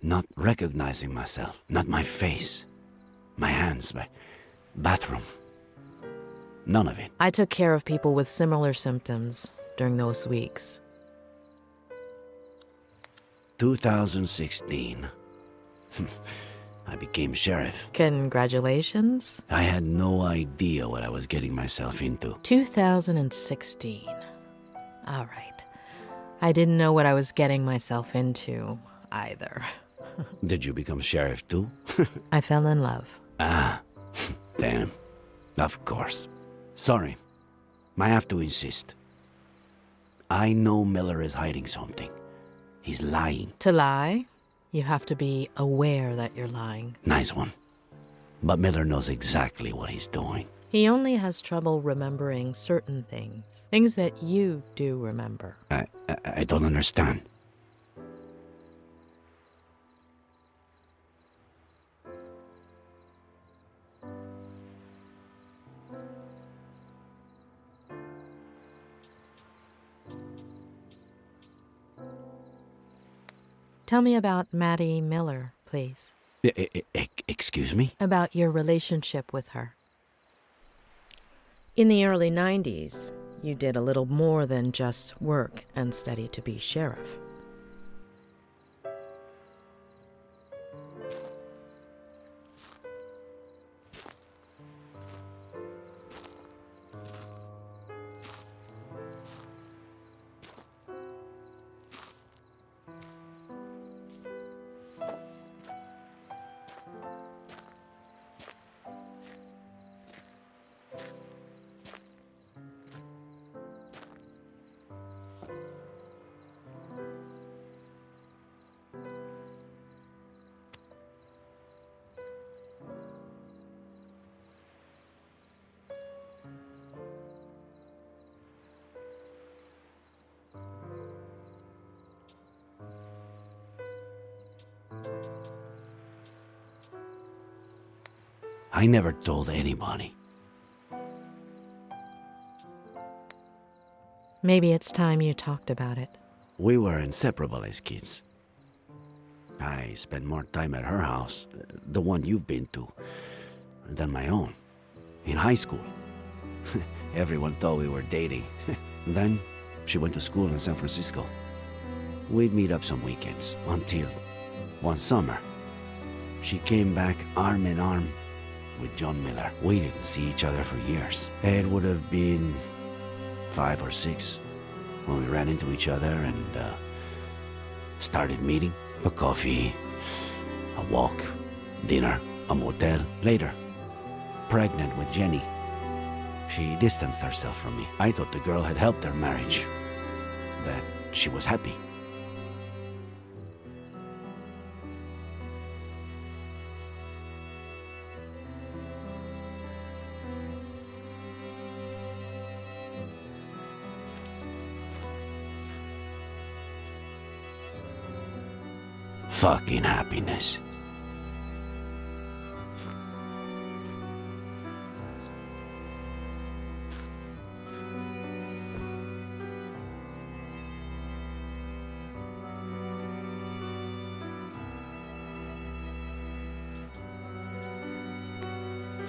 not recognizing myself, not my face, my hands, my bathroom. None of it. I took care of people with similar symptoms during those weeks. 2016. I became sheriff. Congratulations. I had no idea what I was getting myself into. 2016. All right. I didn't know what I was getting myself into, either. Did you become sheriff too? I fell in love. Ah, damn. Of course. Sorry. I have to insist. I know Miller is hiding something. He's lying. To lie, you have to be aware that you're lying. Nice one. But Miller knows exactly what he's doing. He only has trouble remembering certain things. Things that you do remember. I don't understand. Tell me about Maddie Miller, please. Excuse me? About your relationship with her. In the early 90s, you did a little more than just work and study to be sheriff. I never told anybody. Maybe it's time you talked about it. We were inseparable as kids. I spent more time at her house, the one you've been to, than my own. In high school. Everyone thought we were dating. Then, she went to school in San Francisco. We'd meet up some weekends, until one summer. She came back arm in arm with John Miller. We didn't see each other for years. It would have been 5 or 6 when we ran into each other and started meeting. A coffee, a walk, dinner, a motel. Later, pregnant with Jenny. She distanced herself from me. I thought the girl had helped her marriage, that she was happy. Fucking happiness.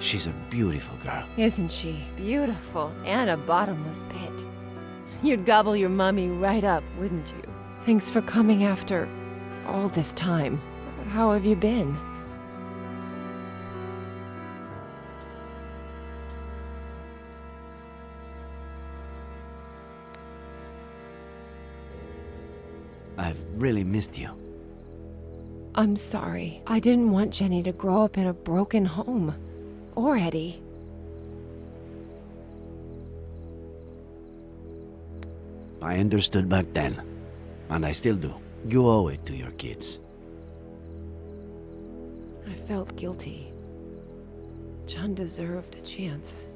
She's a beautiful girl. Isn't she? Beautiful and a bottomless pit. You'd gobble your mummy right up, wouldn't you? Thanks for coming after all this time. How have you been? I've really missed you. I'm sorry. I didn't want Jenny to grow up in a broken home. Or Eddie. I understood back then, and I still do. You owe it to your kids. I felt guilty. John deserved a chance.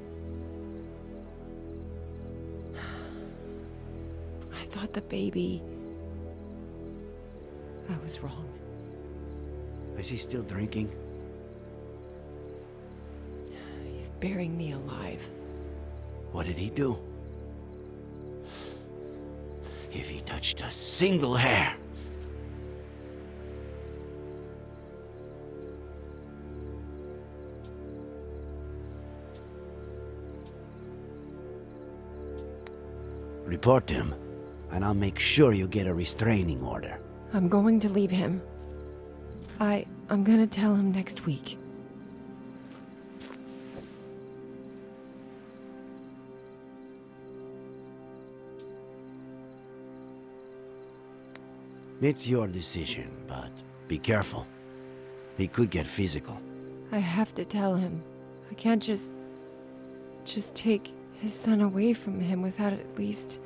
I thought the baby... I was wrong. Is he still drinking? He's burying me alive. What did he do? If he touched a single hair... Report him, and I'll make sure you get a restraining order. I'm going to leave him. I'm gonna tell him next week. It's your decision, but be careful. He could get physical. I have to tell him. I can't just take his son away from him without at least...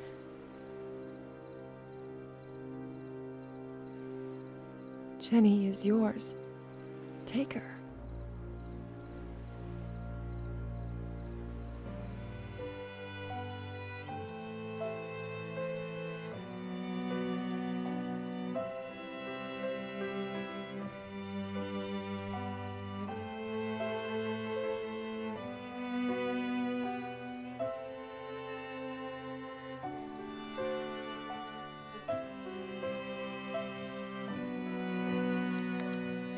Jenny is yours. Take her.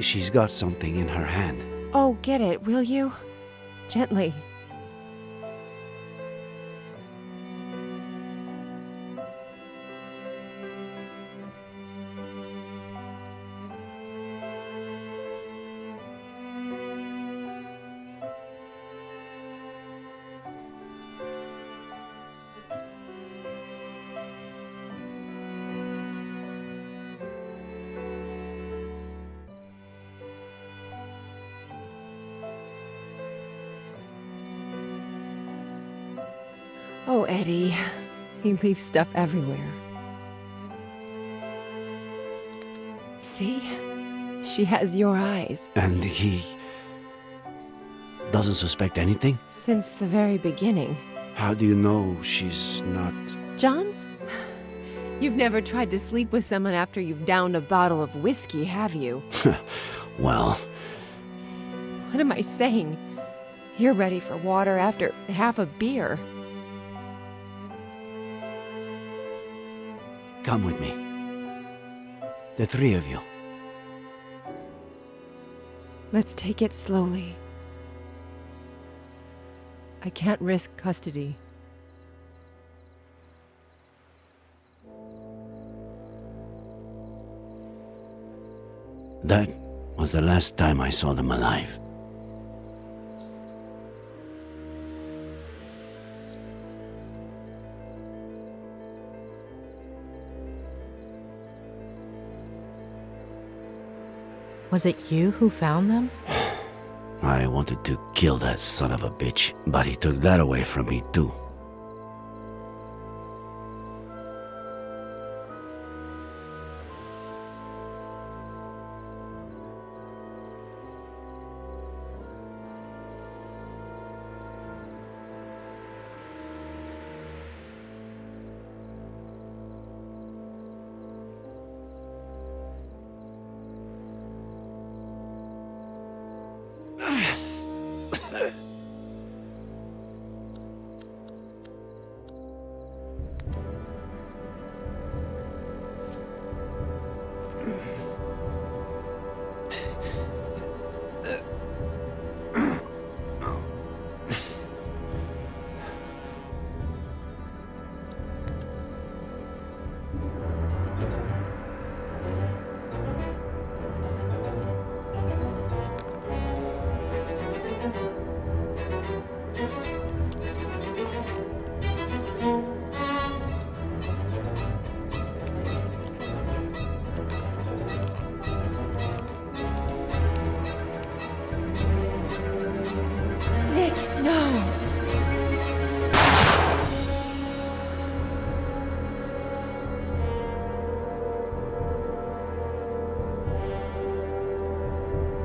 She's got something in her hand. Oh, get it, will you? Gently. Oh, Eddie. He leaves stuff everywhere. See? She has your eyes. And he doesn't suspect anything? Since the very beginning. How do you know she's not... John's? You've never tried to sleep with someone after you've downed a bottle of whiskey, have you? Well... What am I saying? You're ready for water after half a beer. Come with me. The three of you. Let's take it slowly. I can't risk custody. That was the last time I saw them alive. Was it you who found them? I wanted to kill that son of a bitch, but he took that away from me too.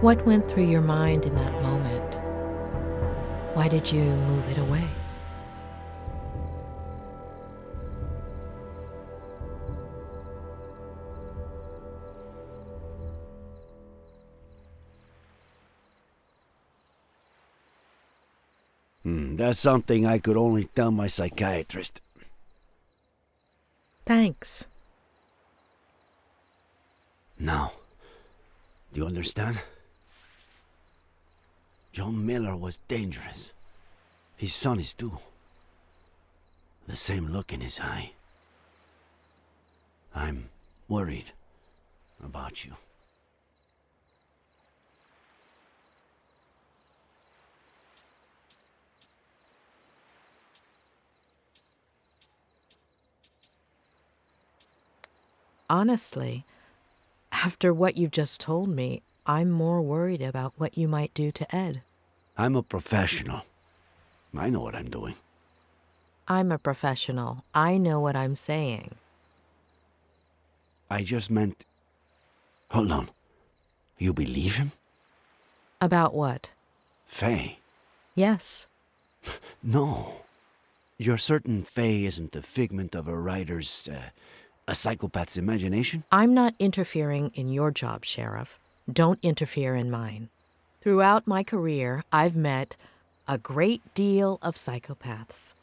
What went through your mind in that moment? Why did you move it away? That's something I could only tell my psychiatrist. Thanks. Now, do you understand? John Miller was dangerous. His son is too. The same look in his eye. I'm worried about you. Honestly, After what you've just told me, I'm more worried about what you might do to Ed. I'm a professional. I know what I'm doing. I'm a professional. I know what I'm saying. I just meant... Hold on. You believe him? About what? Faye. Yes. No. You're certain Faye isn't the figment of a writer's, a psychopath's imagination? I'm not interfering in your job, Sheriff. Don't interfere in mine. Throughout my career, I've met a great deal of psychopaths.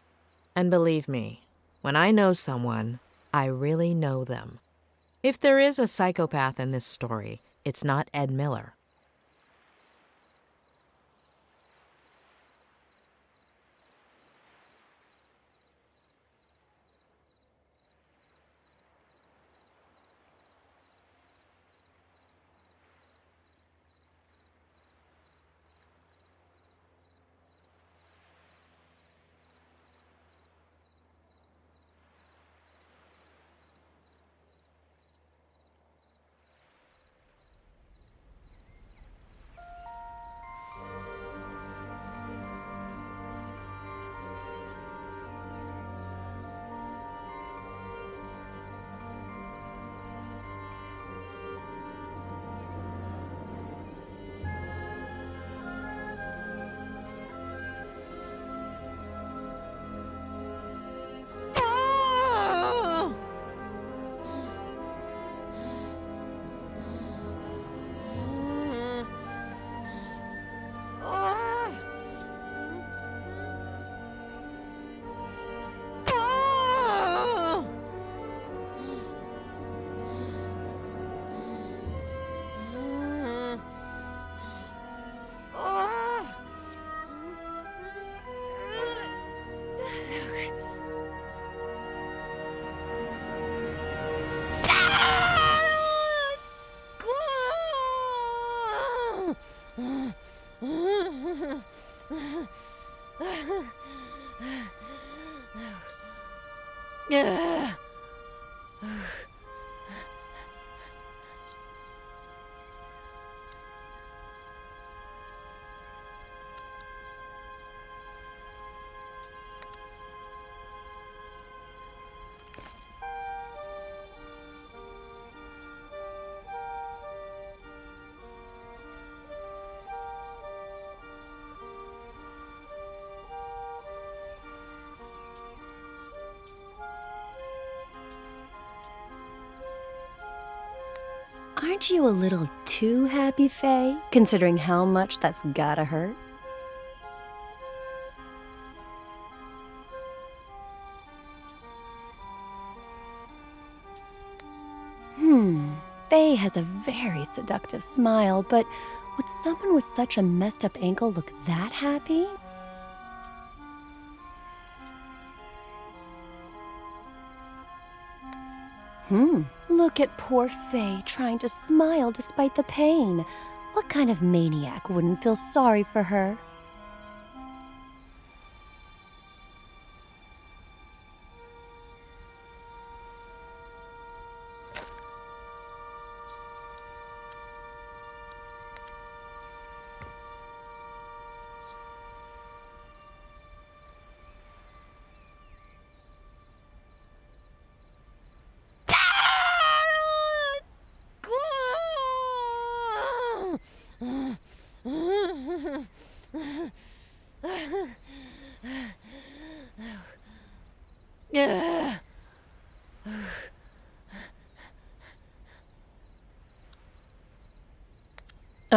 And believe me, when I know someone, I really know them. If there is a psychopath in this story, it's not Ed Miller. Aren't you a little too happy, Faye, considering how much that's gotta hurt? Faye has a very seductive smile, but would someone with such a messed up ankle look that happy? Look at poor Faye trying to smile despite the pain. What kind of maniac wouldn't feel sorry for her?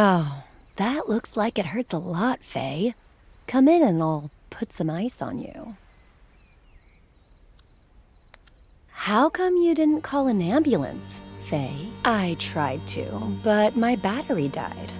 Oh, that looks like it hurts a lot, Faye. Come in and I'll put some ice on you. How come you didn't call an ambulance, Faye? I tried to, but my battery died.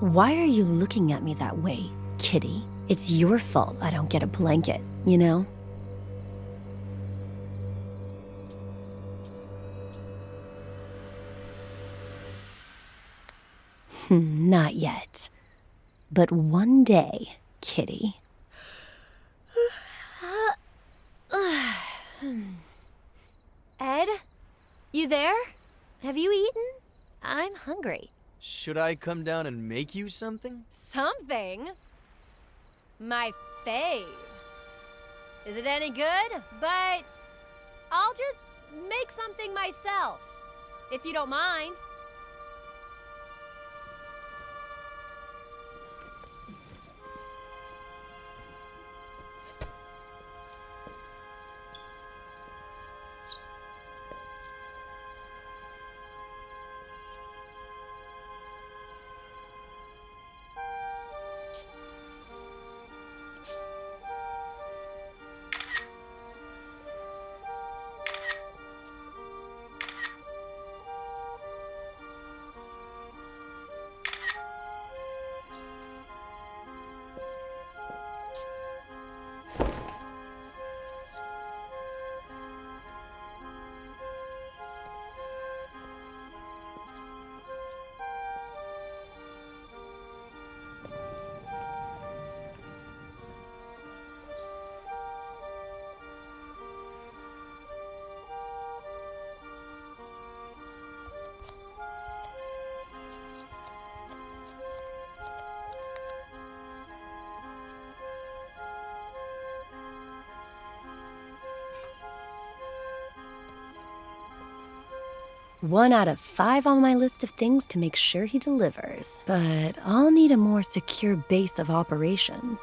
Why are you looking at me that way, kitty? It's your fault I don't get a blanket, you know? Not yet. But one day, kitty. Ed? You there? Have you eaten? I'm hungry. Should I come down and make you something? Something? My fave. Is it any good? But I'll just make something myself, if you don't mind. One out of 5 on my list of things to make sure he delivers. But I'll need a more secure base of operations.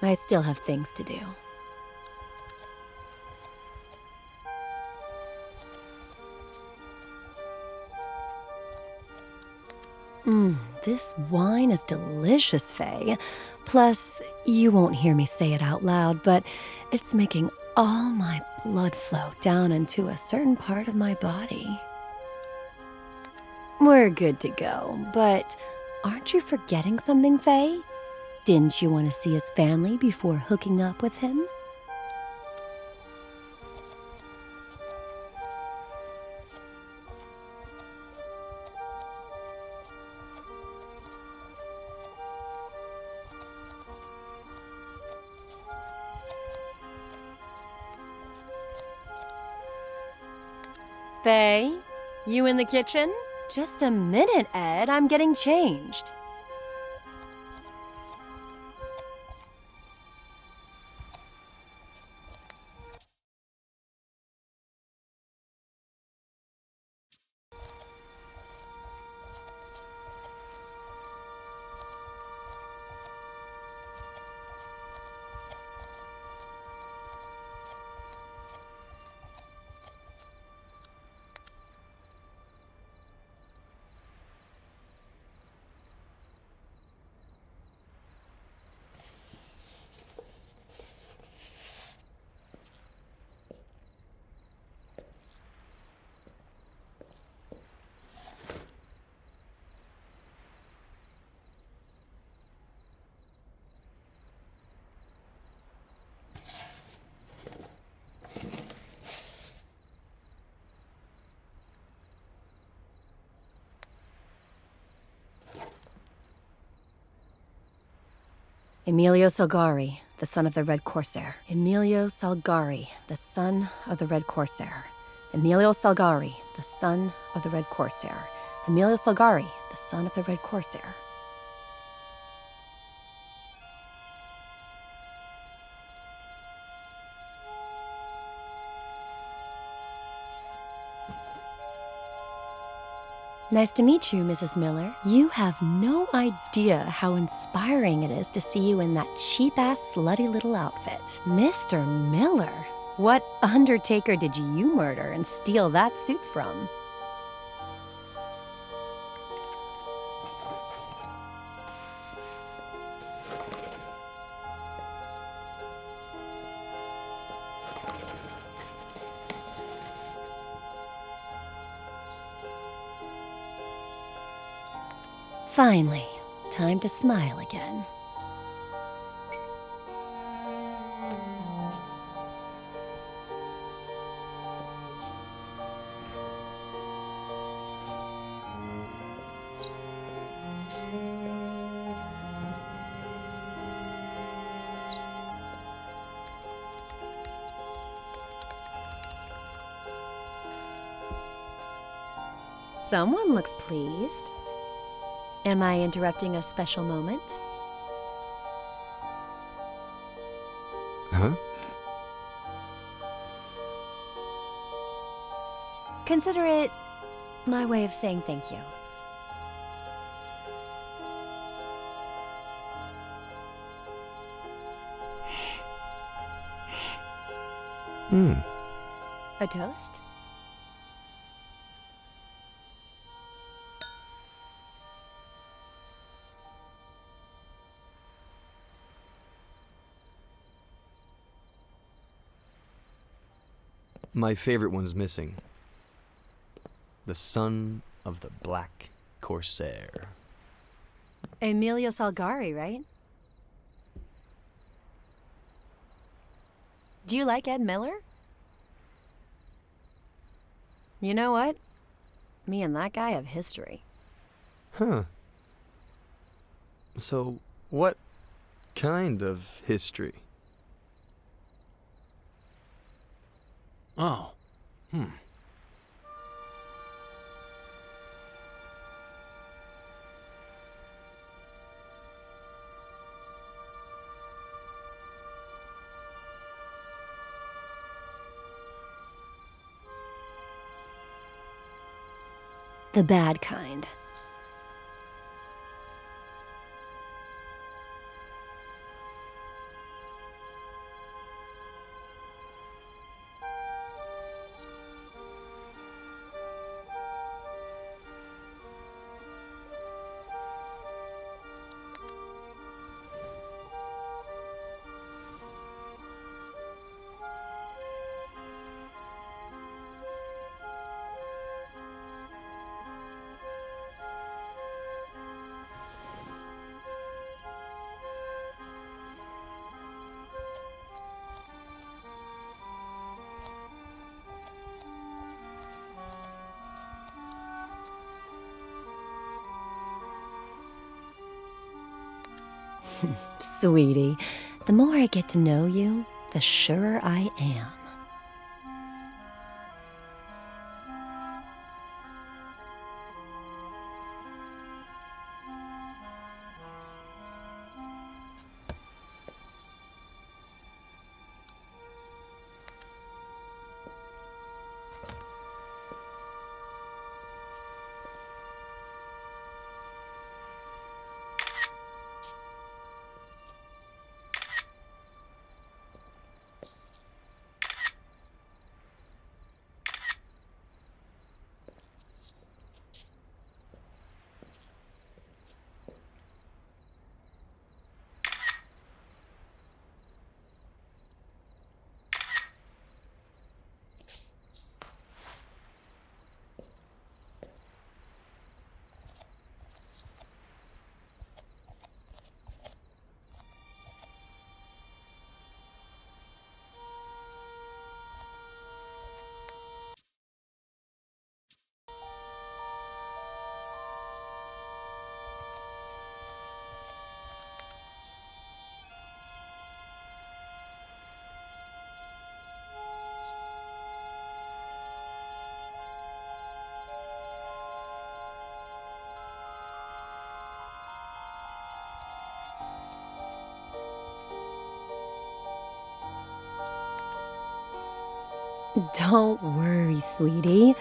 I still have things to do. This wine is delicious, Faye. Plus, you won't hear me say it out loud, but it's making all my blood flow down into a certain part of my body. We're good to go, but aren't you forgetting something, Faye? Didn't you want to see his family before hooking up with him? Faye, you in the kitchen? Just a minute, Ed. I'm getting changed. Emilio Salgari, the son of the Red Corsair. Emilio Salgari, the son of the Red Corsair. Emilio Salgari, the son of the Red Corsair. Emilio Salgari, the son of the Red Corsair. Nice to meet you, Mrs. Miller. You have no idea how inspiring it is to see you in that cheap-ass, slutty little outfit. Mr. Miller, what undertaker did you murder and steal that suit from? Finally, time to smile again. Someone looks pleased. Am I interrupting a special moment? Huh? Consider it my way of saying thank you. A toast? My favorite one's missing. The son of the Black Corsair. Emilio Salgari, right? Do you like Ed Miller? You know what? Me and that guy have history. Huh. So, what kind of history? Oh. The bad kind. Sweetie, the more I get to know you, the surer I am. Don't worry, sweetie.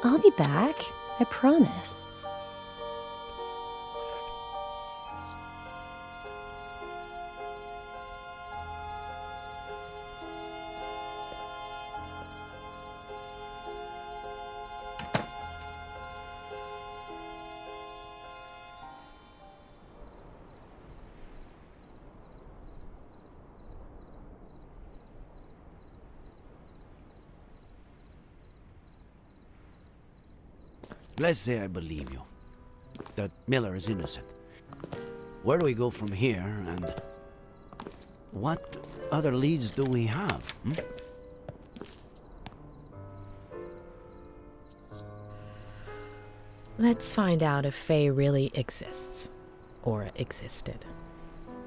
I'll be back. I promise. Let's say I believe you, that Miller is innocent. Where do we go from here, and what other leads do we have? Let's find out if Faye really exists, or existed.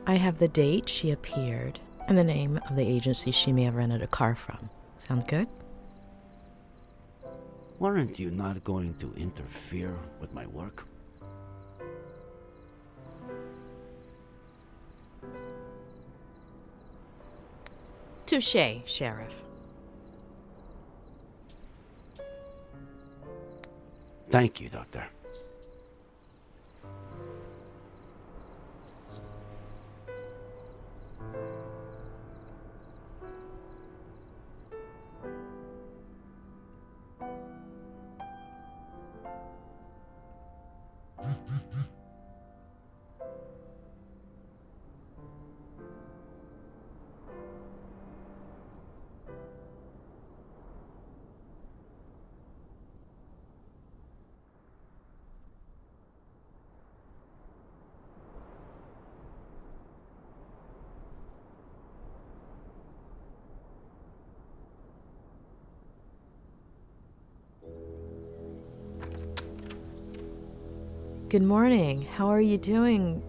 I have the date she appeared, and the name of the agency she may have rented a car from. Sound good? Weren't you not going to interfere with my work? Touché, Sheriff. Thank you, Doctor. Good morning. How are you doing?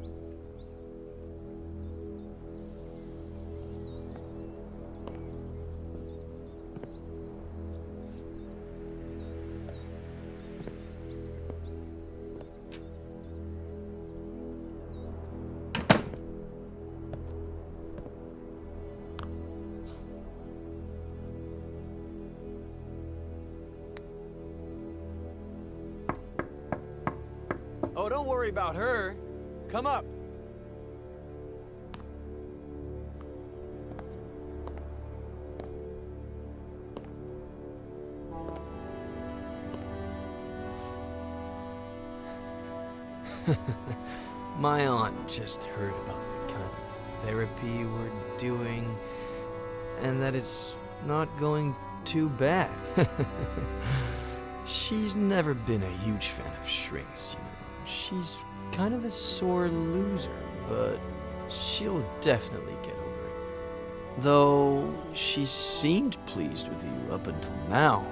Oh, don't worry about her. Come up. My aunt just heard about the kind of therapy we're doing, and that it's not going too bad. She's never been a huge fan of shrinks, you know. She's kind of a sore loser, but she'll definitely get over it. Though she seemed pleased with you up until now.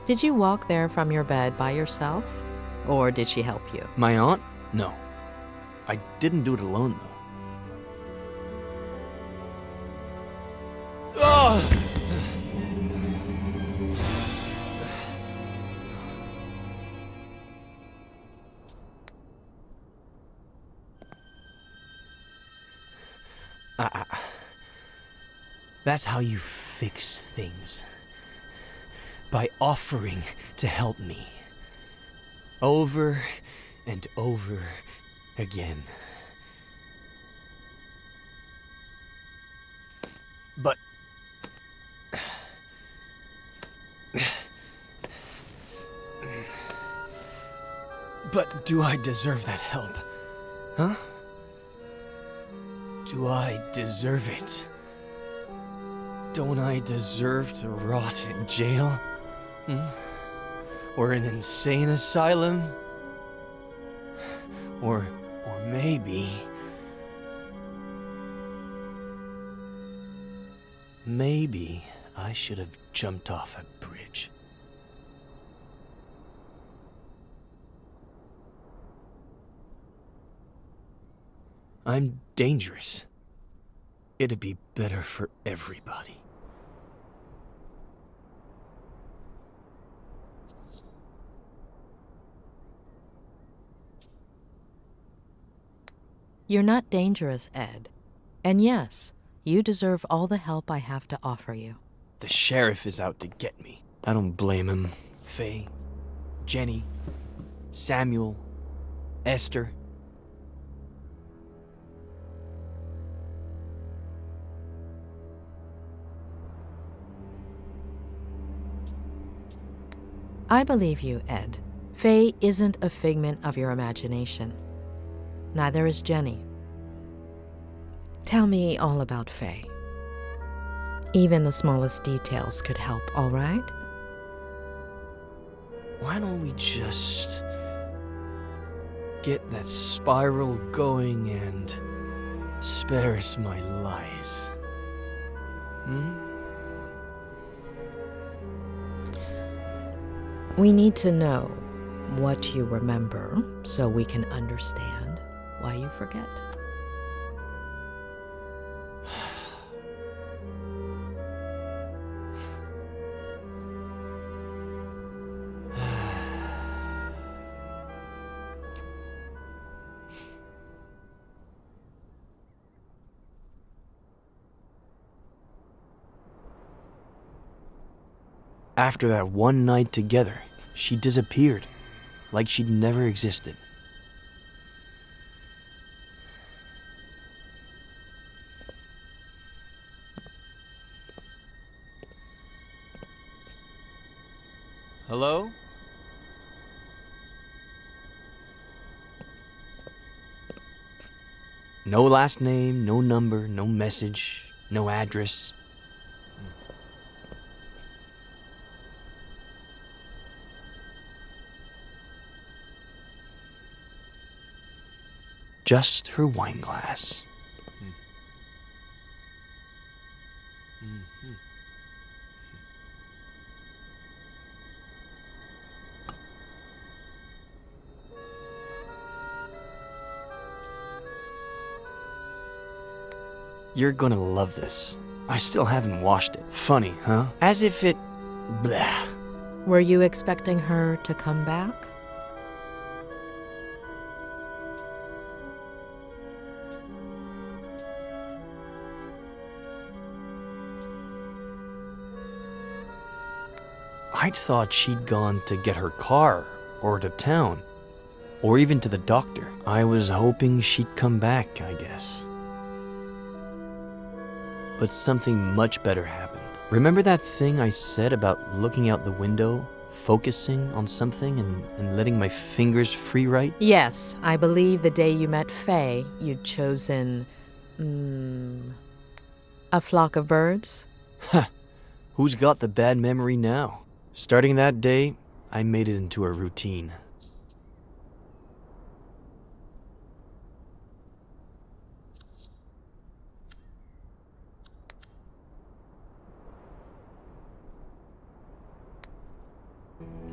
Did you walk there from your bed by yourself? Or did she help you? My aunt? No. I didn't do it alone, though. Ugh! That's how you fix things. By offering to help me. Over and over again. But... But do I deserve that help? Huh? Do I deserve it? Don't I deserve to rot in jail? Hmm? Or an insane asylum? Or maybe... Maybe I should have jumped off a bridge. I'm dangerous. It'd be better for everybody. You're not dangerous, Ed. And yes, you deserve all the help I have to offer you. The sheriff is out to get me. I don't blame him. Faye, Jenny, Samuel, Esther. I believe you, Ed. Faye isn't a figment of your imagination. Neither is Jenny. Tell me all about Faye. Even the smallest details could help, all right? Why don't we just get that spiral going and spare us my lies? Hmm? We need to know what you remember so we can understand why you forget. After that one night together, she disappeared, like she'd never existed. Hello? No last name, no number, no message, no address. Just her wine glass. You're gonna love this. I still haven't washed it. Funny, huh? As if it... blah. Were you expecting her to come back? I'd thought she'd gone to get her car, or to town, or even to the doctor. I was hoping she'd come back, I guess. But something much better happened. Remember that thing I said about looking out the window, focusing on something, and letting my fingers free write? Yes, I believe the day you met Faye, you'd chosen... a flock of birds? Ha! Who's got the bad memory now? Starting that day, I made it into a routine.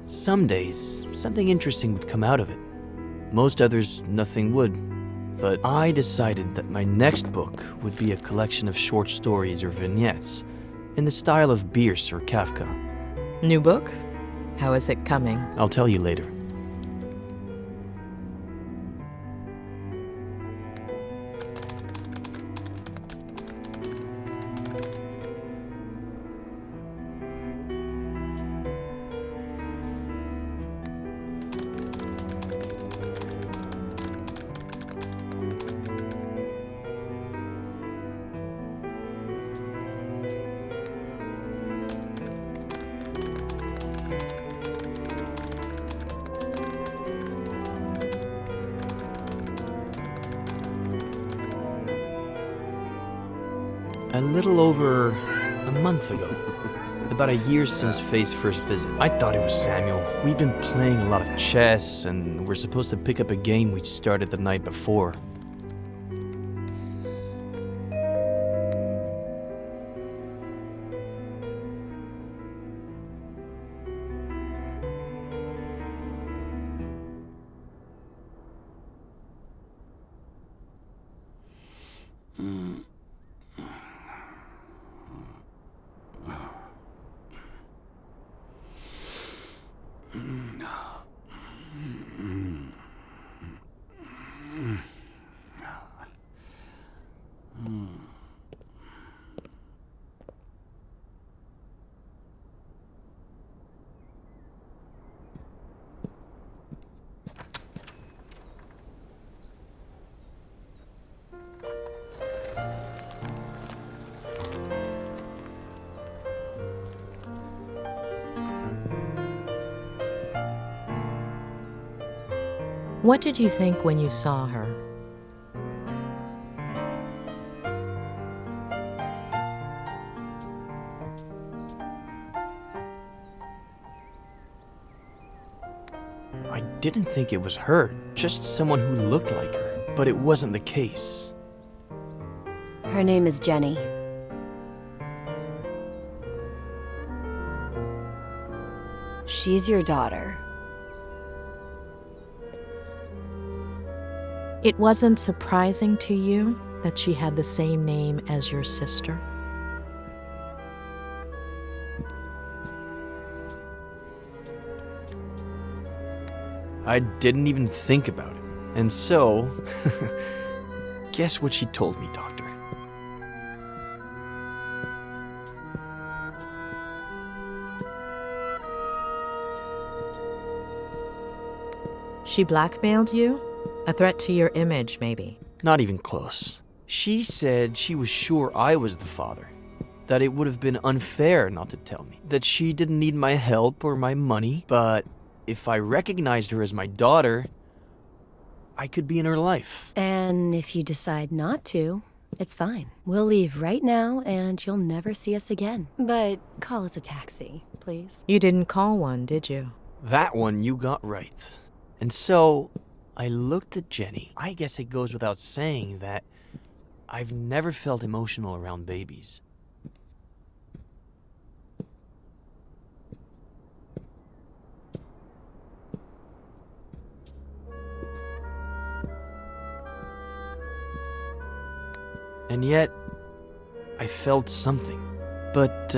Some days, something interesting would come out of it. Most others, nothing would. But I decided that my next book would be a collection of short stories or vignettes in the style of Bierce or Kafka. New book? How is it coming? I'll tell you later. A little over a month ago. About a year since Faye's first visit. I thought it was Samuel. We'd been playing a lot of chess, and we're supposed to pick up a game we started the night before. What did you think when you saw her? I didn't think it was her, just someone who looked like her. But it wasn't the case. Her name is Jenny. She's your daughter. It wasn't surprising to you that she had the same name as your sister? I didn't even think about it. And so, guess what she told me, Doctor? She blackmailed you? A threat to your image, maybe? Not even close. She said she was sure I was the father. That it would have been unfair not to tell me. That she didn't need my help or my money, but if I recognized her as my daughter, I could be in her life. And if you decide not to, it's fine. We'll leave right now and you'll never see us again. But call us a taxi, please. You didn't call one, did you? That one you got right. And so, I looked at Jenny. I guess it goes without saying that I've never felt emotional around babies. And yet, I felt something. But,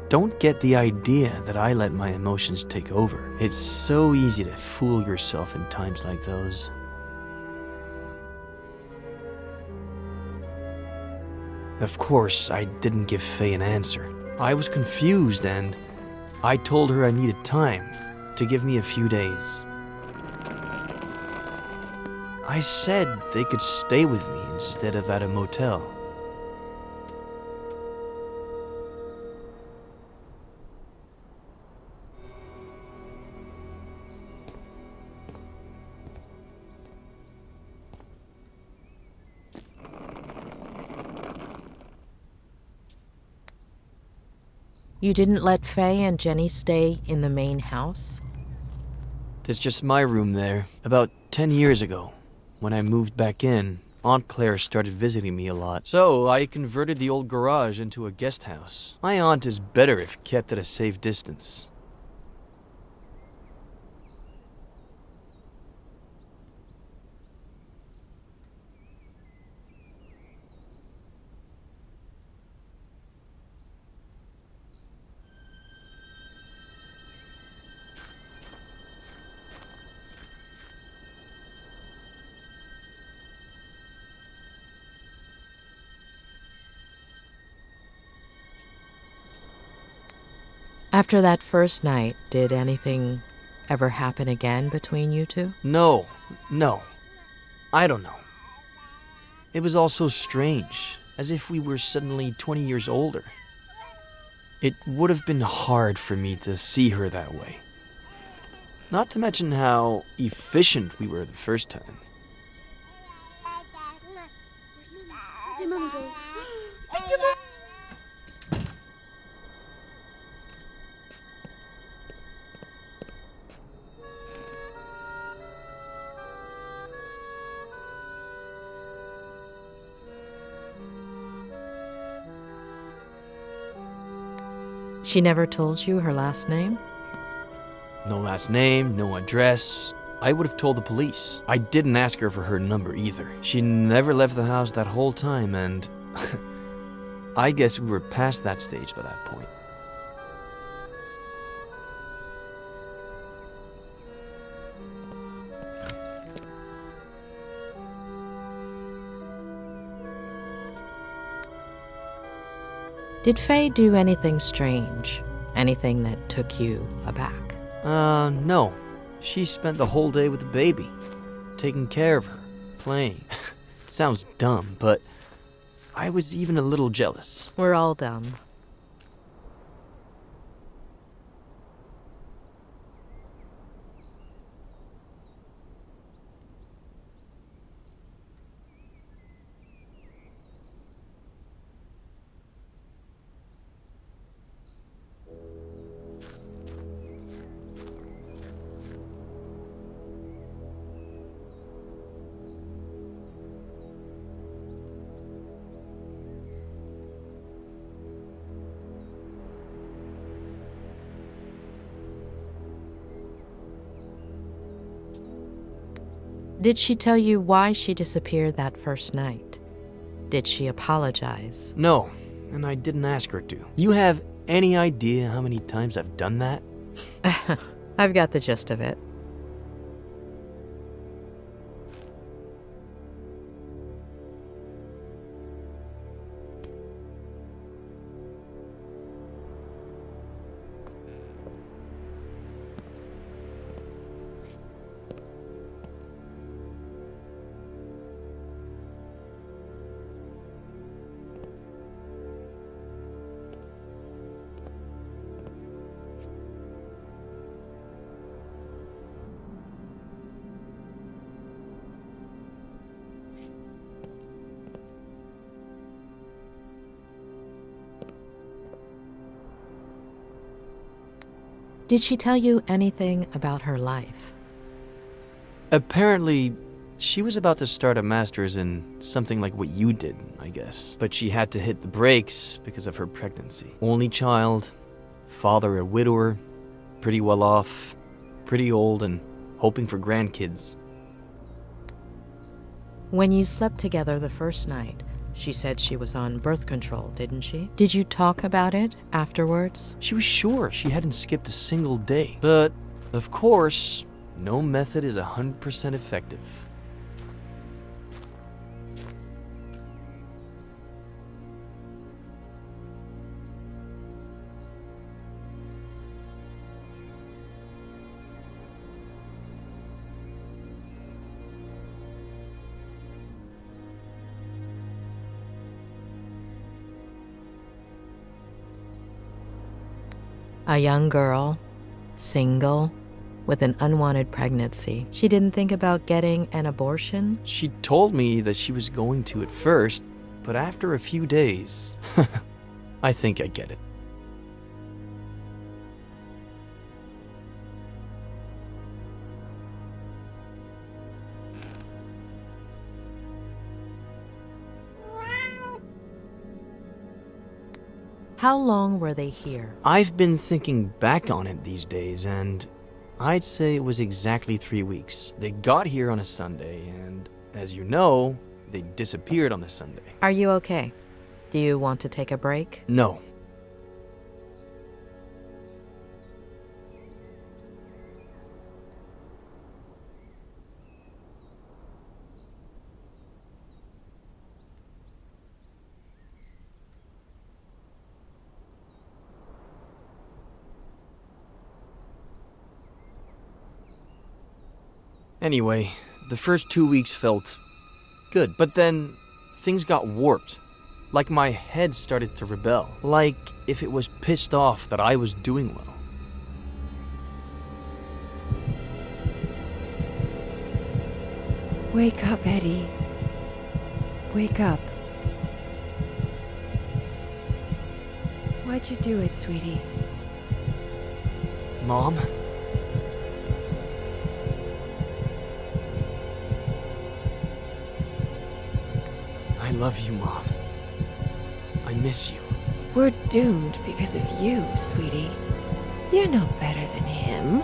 don't get the idea that I let my emotions take over. It's so easy to fool yourself in times like those. Of course, I didn't give Faye an answer. I was confused and I told her I needed time to give me a few days. I said they could stay with me instead of at a motel. You didn't let Faye and Jenny stay in the main house? There's just my room there. About 10 years ago, when I moved back in, Aunt Claire started visiting me a lot. So I converted the old garage into a guest house. My aunt is better if kept at a safe distance. After that first night, did anything ever happen again between you two? No. I don't know. It was all so strange, as if we were suddenly 20 years older. It would have been hard for me to see her that way. Not to mention how efficient we were the first time. Where'd Mama go? She never told you her last name? No last name, no address. I would have told the police. I didn't ask her for her number either. She never left the house that whole time, and I guess we were past that stage by that point. Did Faye do anything strange? Anything that took you aback? No. She spent the whole day with the baby, taking care of her, playing. It sounds dumb, but I was even a little jealous. We're all dumb. Did she tell you why she disappeared that first night? Did she apologize? No, and I didn't ask her to. You have any idea how many times I've done that? I've got the gist of it. Did she tell you anything about her life? Apparently, she was about to start a master's in something like what you did, I guess. But she had to hit the brakes because of her pregnancy. Only child, father a widower, pretty well off, pretty old, and hoping for grandkids. When you slept together the first night, she said she was on birth control, didn't she? Did you talk about it afterwards? She was sure she hadn't skipped a single day. But, of course, no method is 100% effective. A young girl, single, with an unwanted pregnancy. She didn't think about getting an abortion? She told me that she was going to at first, but after a few days, I think I get it. How long were they here? I've been thinking back on it these days, and I'd say it was exactly 3 weeks. They got here on a Sunday, and as you know, they disappeared on a Sunday. Are you okay? Do you want to take a break? No. Anyway, the first 2 weeks felt good, but then things got warped. Like my head started to rebel. Like if it was pissed off that I was doing well. Wake up, Eddie. Wake up. Why'd you do it, sweetie? Mom? I love you, Mom. I miss you. We're doomed because of you, sweetie. You're no better than him.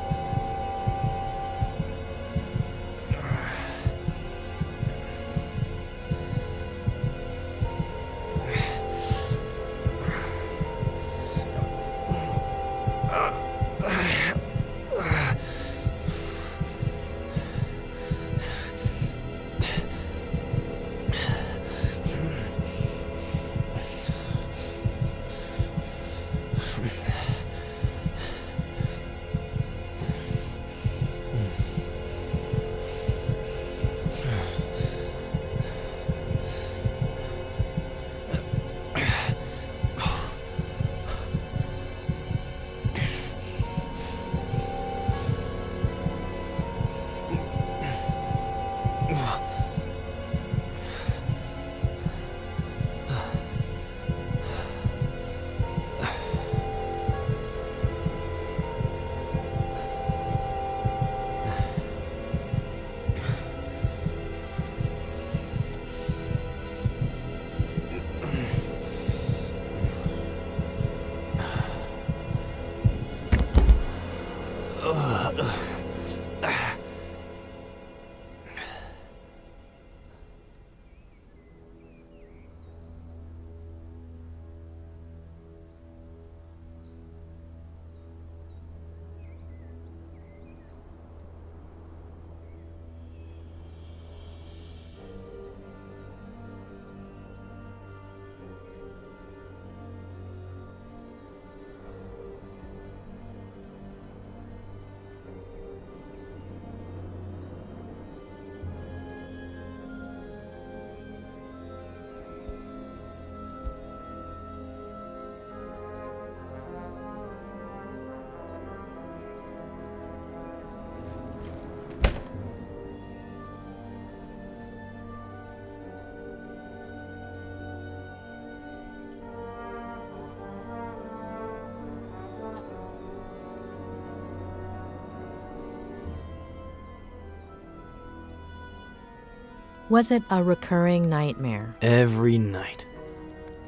Was it a recurring nightmare? Every night.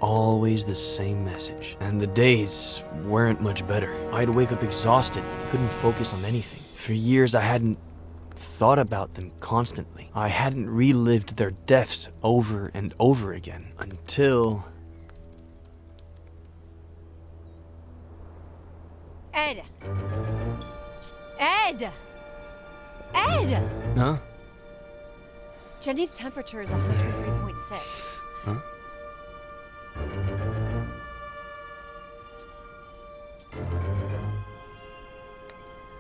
Always the same message. And the days weren't much better. I'd wake up exhausted, couldn't focus on anything. For years I hadn't thought about them constantly. I hadn't relived their deaths over and over again until... Ed! Ed! Ed! Huh? Jenny's temperature is 103.6. Huh?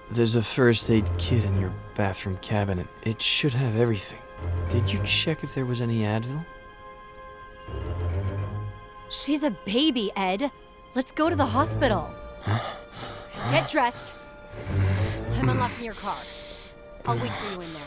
There's a first aid kit in your bathroom cabinet. It should have everything. Did you check if there was any Advil? She's a baby, Ed. Let's go to the hospital. Get dressed. I'm unlocking your car. I'll wait for you in there.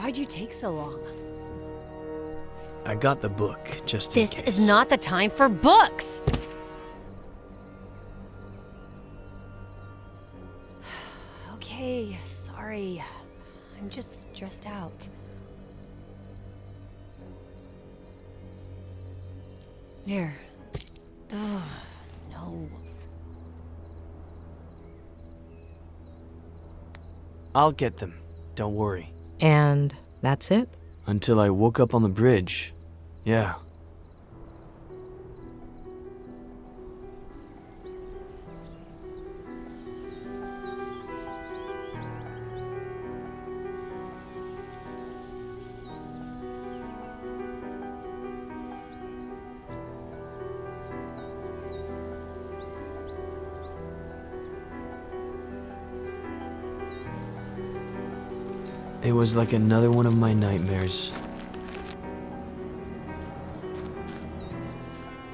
Why'd you take so long? I got the book, just in This case. is not the time for books! Okay, sorry. I'm just stressed out. Here. Ugh, no. I'll get them. Don't worry. And that's it? Until I woke up on the bridge. Yeah. It was like another one of my nightmares.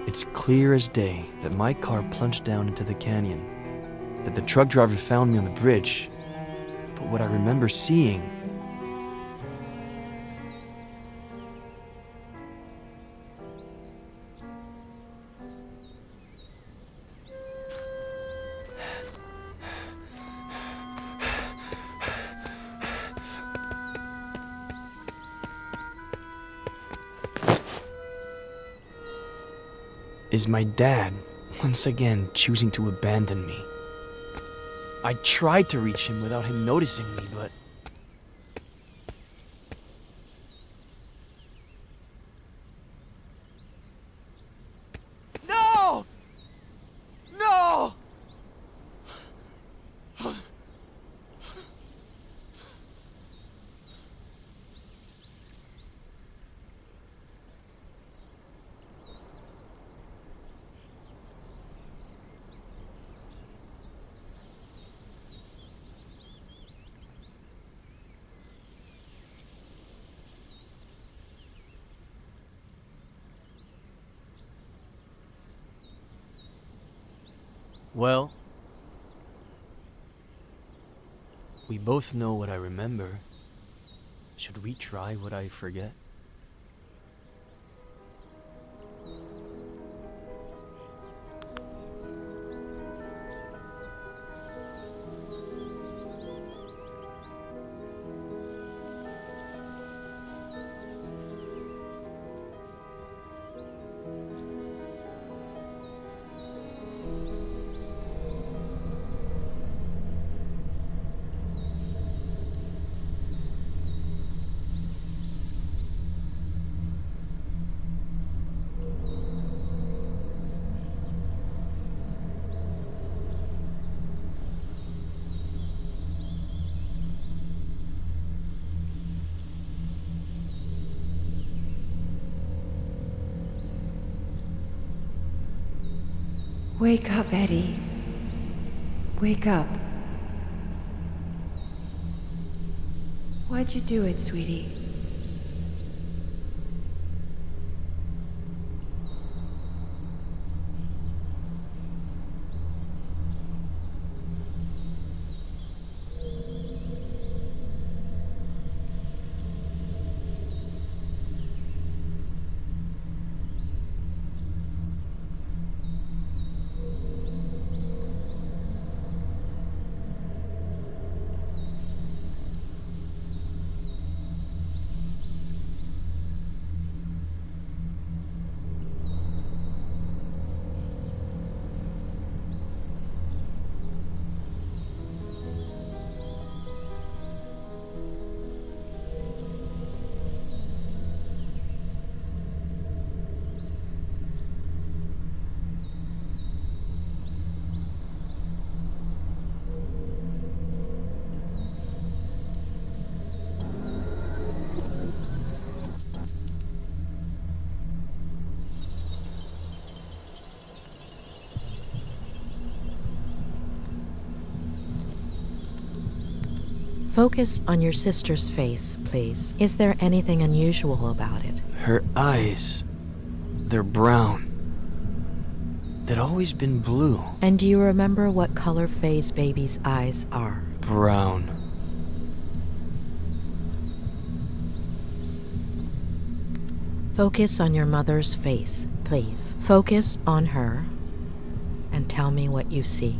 It's clear as day that my car plunged down into the canyon, that the truck driver found me on the bridge, but what I remember seeing is my dad once again choosing to abandon me. I tried to reach him without him noticing me, but no! No! Well, we both know what I remember. Should we try what I forget? Wake up, Eddie. Wake up. Why'd you do it, sweetie? Focus on your sister's face, please. Is there anything unusual about it? Her eyes, they're brown. They'd always been blue. And do you remember what color Faye's baby's eyes are? Brown. Focus on your mother's face, please. Focus on her and tell me what you see.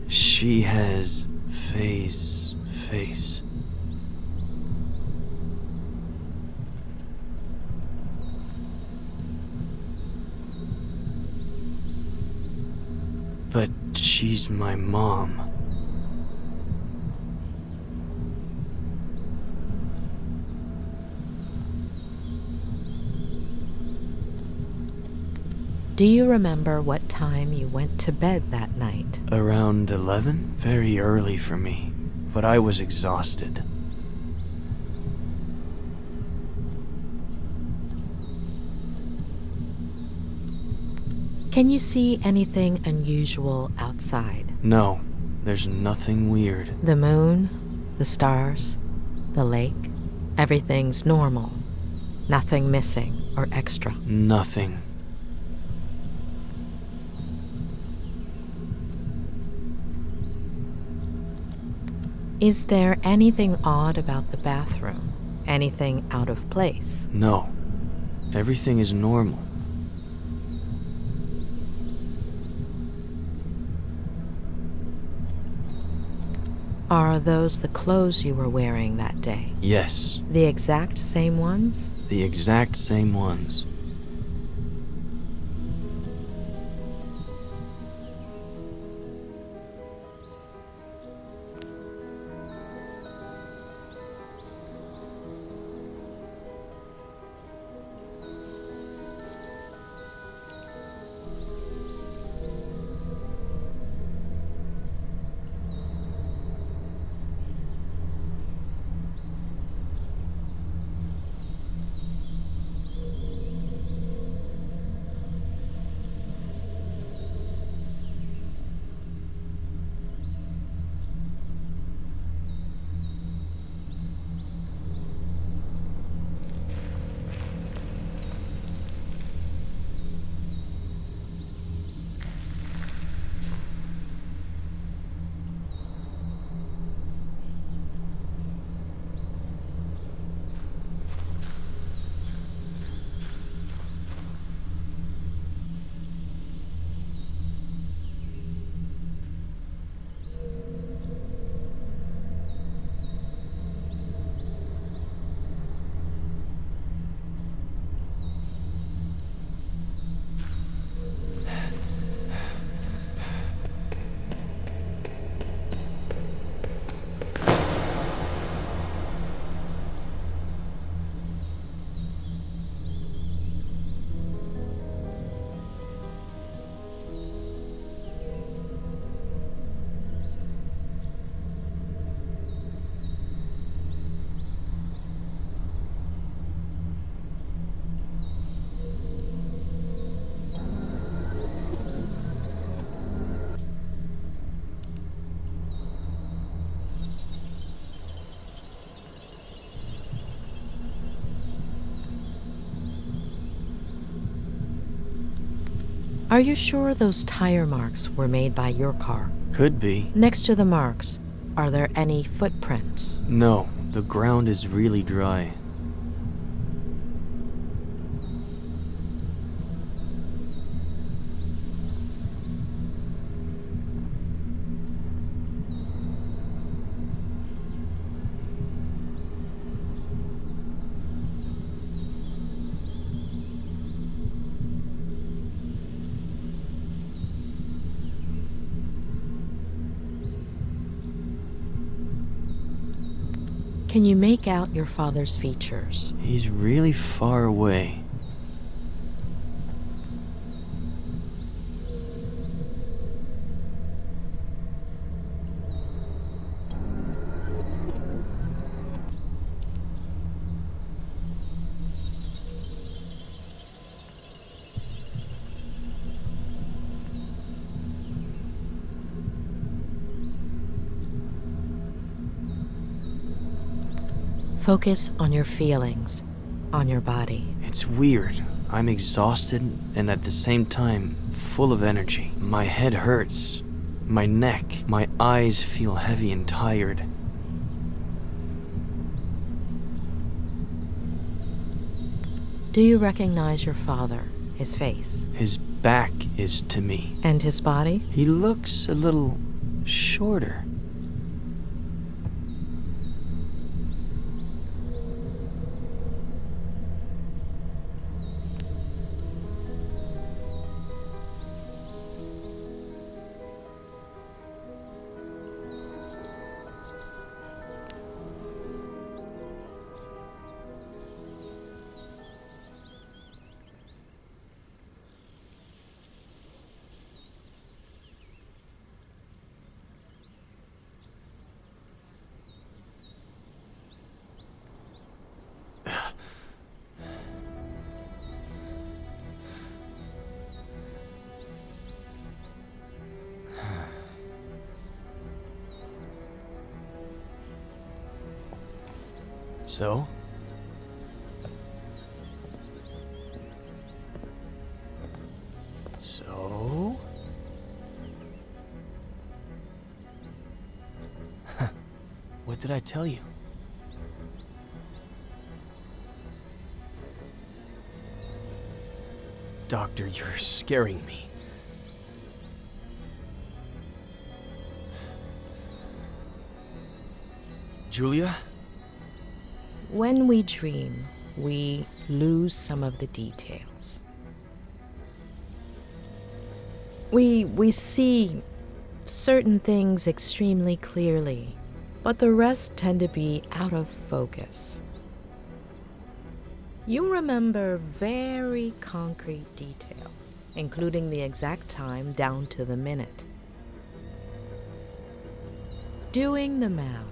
She has face. But she's my mom. Do you remember what time you went to bed that night? Around 11? Very early for me, but I was exhausted. Can you see anything unusual outside? No, there's nothing weird. The moon, the stars, the lake, everything's normal. Nothing missing or extra. Nothing. Is there anything odd about the bathroom? Anything out of place? No, everything is normal. Are those the clothes you were wearing that day? Yes, The exact same ones? the exact same ones. Are you sure those tire marks were made by your car? Could be. Next to the marks, are there any footprints? No, the ground is really dry. Can you make out your father's features? He's really far away. Focus on your feelings, on your body. It's weird. I'm exhausted and at the same time full of energy. My head hurts, my neck, my eyes feel heavy and tired. Do you recognize your father, his face? His back is to me. And his body? He looks a little shorter. So? So? What did I tell you? Doctor, you're scaring me. Julia? When we dream, we lose some of the details. We see certain things extremely clearly, but the rest tend to be out of focus. You remember very concrete details, including the exact time down to the minute. Doing the math,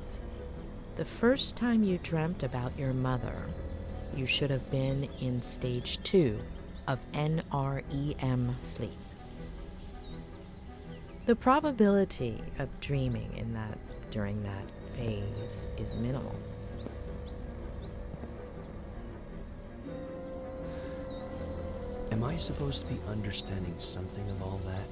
the first time you dreamt about your mother, you should have been in stage 2 of NREM sleep. The probability of dreaming during that phase is minimal. Am I supposed to be understanding something of all that?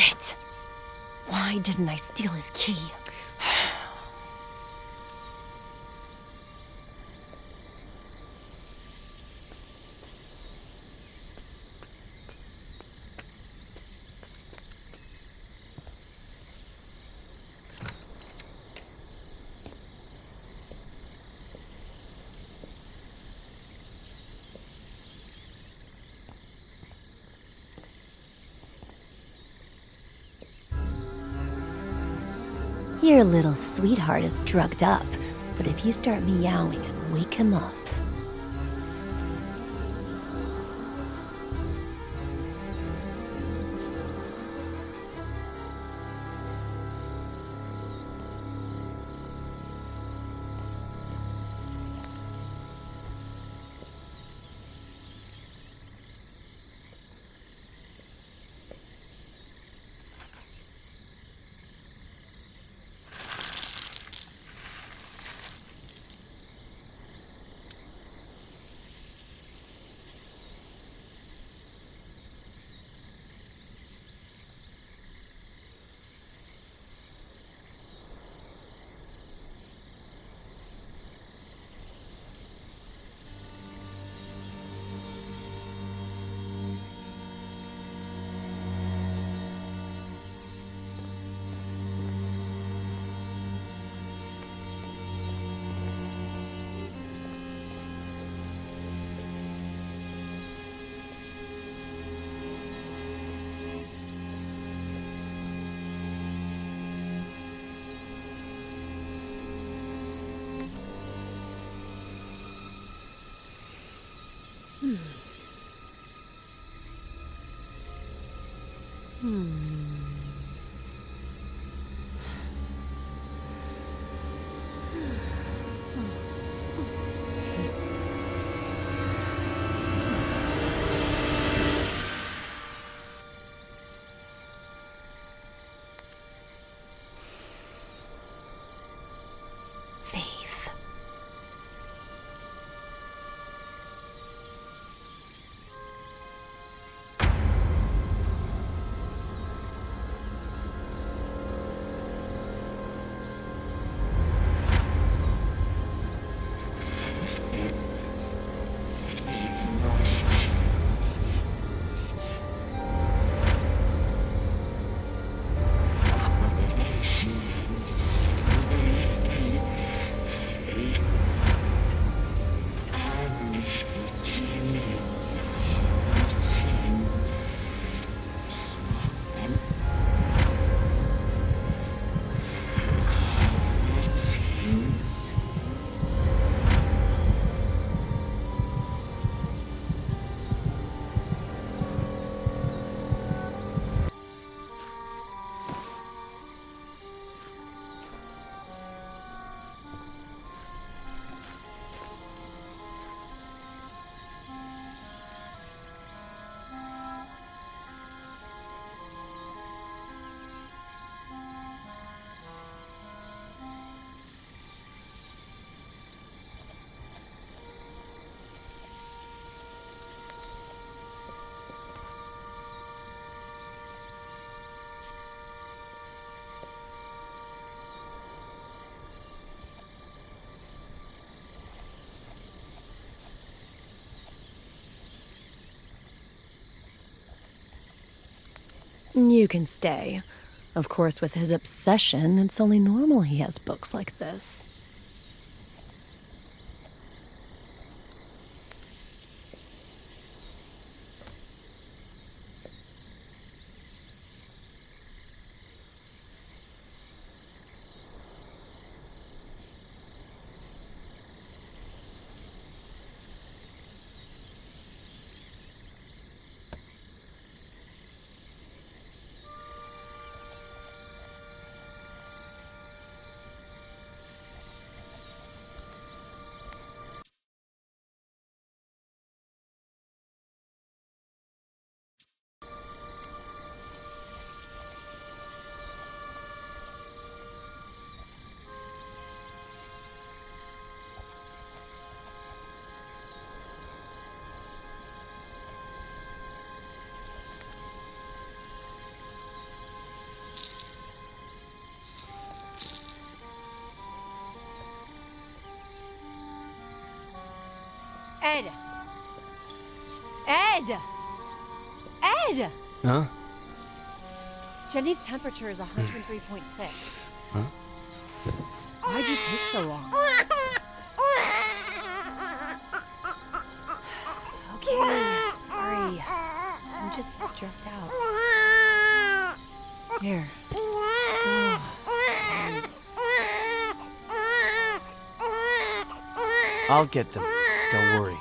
Shit! Why didn't I steal his key? Your little sweetheart is drugged up, but if you start meowing and wake him up... You can stay. Of course, with his obsession, it's only normal he has books like this. Ed! Ed! Ed! Huh? Jenny's temperature is 103.6. Huh? Why'd you take so long? Okay, sorry. I'm just stressed out. Here. I'll get them. Don't worry.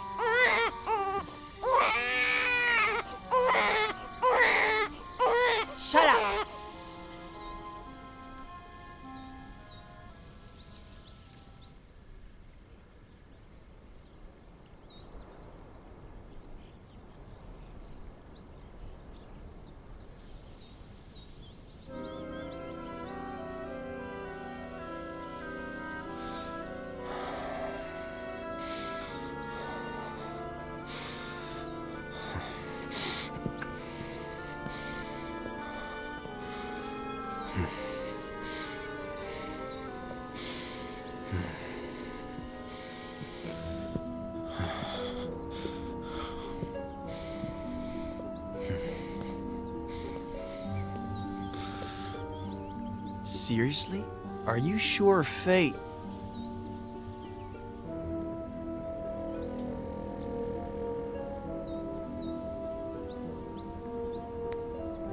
Shut up! Seriously? Are you sure Faye...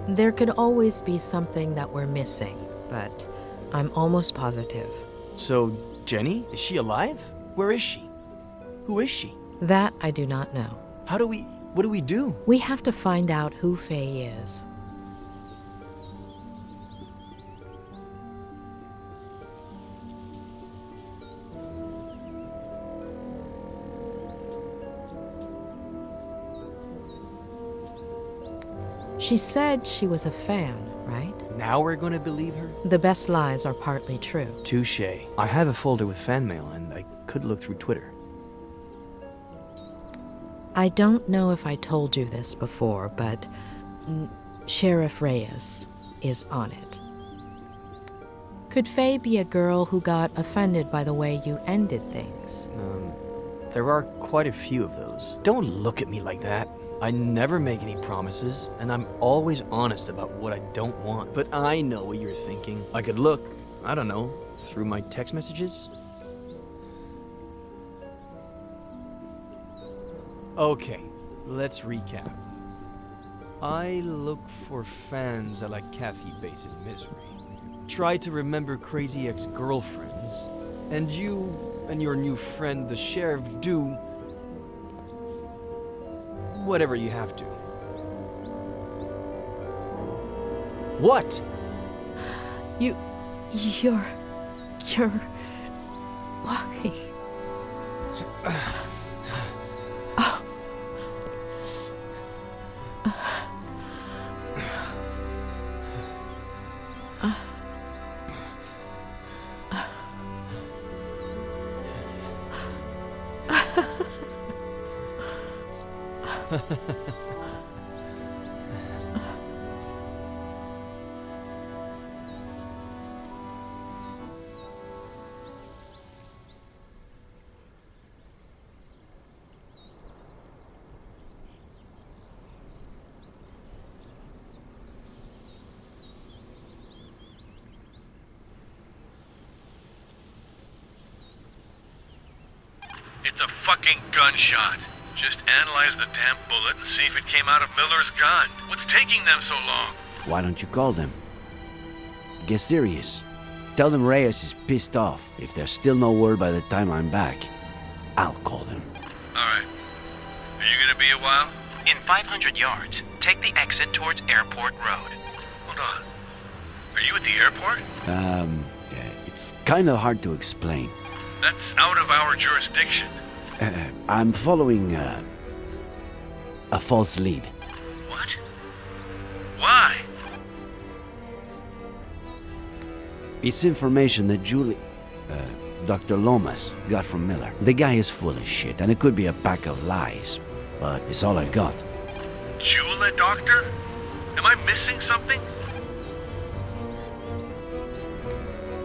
There could always be something that we're missing, but I'm almost positive. So, Jenny? Is she alive? Where is she? Who is she? That I do not know. What do we do? We have to find out who Faye is. She said she was a fan, right? Now we're gonna believe her? The best lies are partly true. Touché. I have a folder with fan mail, and I could look through Twitter. I don't know if I told you this before, but Sheriff Reyes is on it. Could Faye be a girl who got offended by the way you ended things? There are quite a few of those. Don't look at me like that. I never make any promises, and I'm always honest about what I don't want. But I know what you're thinking. I could look, I don't know, through my text messages? Okay, let's recap. I look for fans a la Kathy Bates in Misery. Try to remember crazy ex-girlfriends. And you and your new friend, the sheriff, do whatever you have to. What? You're walking. It's a fucking gunshot. Just analyze the damn bullet and see if it came out of Miller's gun. What's taking them so long? Why don't you call them? Get serious. Tell them Reyes is pissed off. If there's still no word by the time I'm back, I'll call them. Alright. Are you gonna be a while? In 500 yards, take the exit towards Airport Road. Hold on. Are you at the airport? It's kind of hard to explain. That's out of our jurisdiction. I'm following a false lead. What? Why? It's information that Dr. Lomas got from Miller. The guy is full of shit, and it could be a pack of lies, but it's all I've got. Jewel doctor? Am I missing something?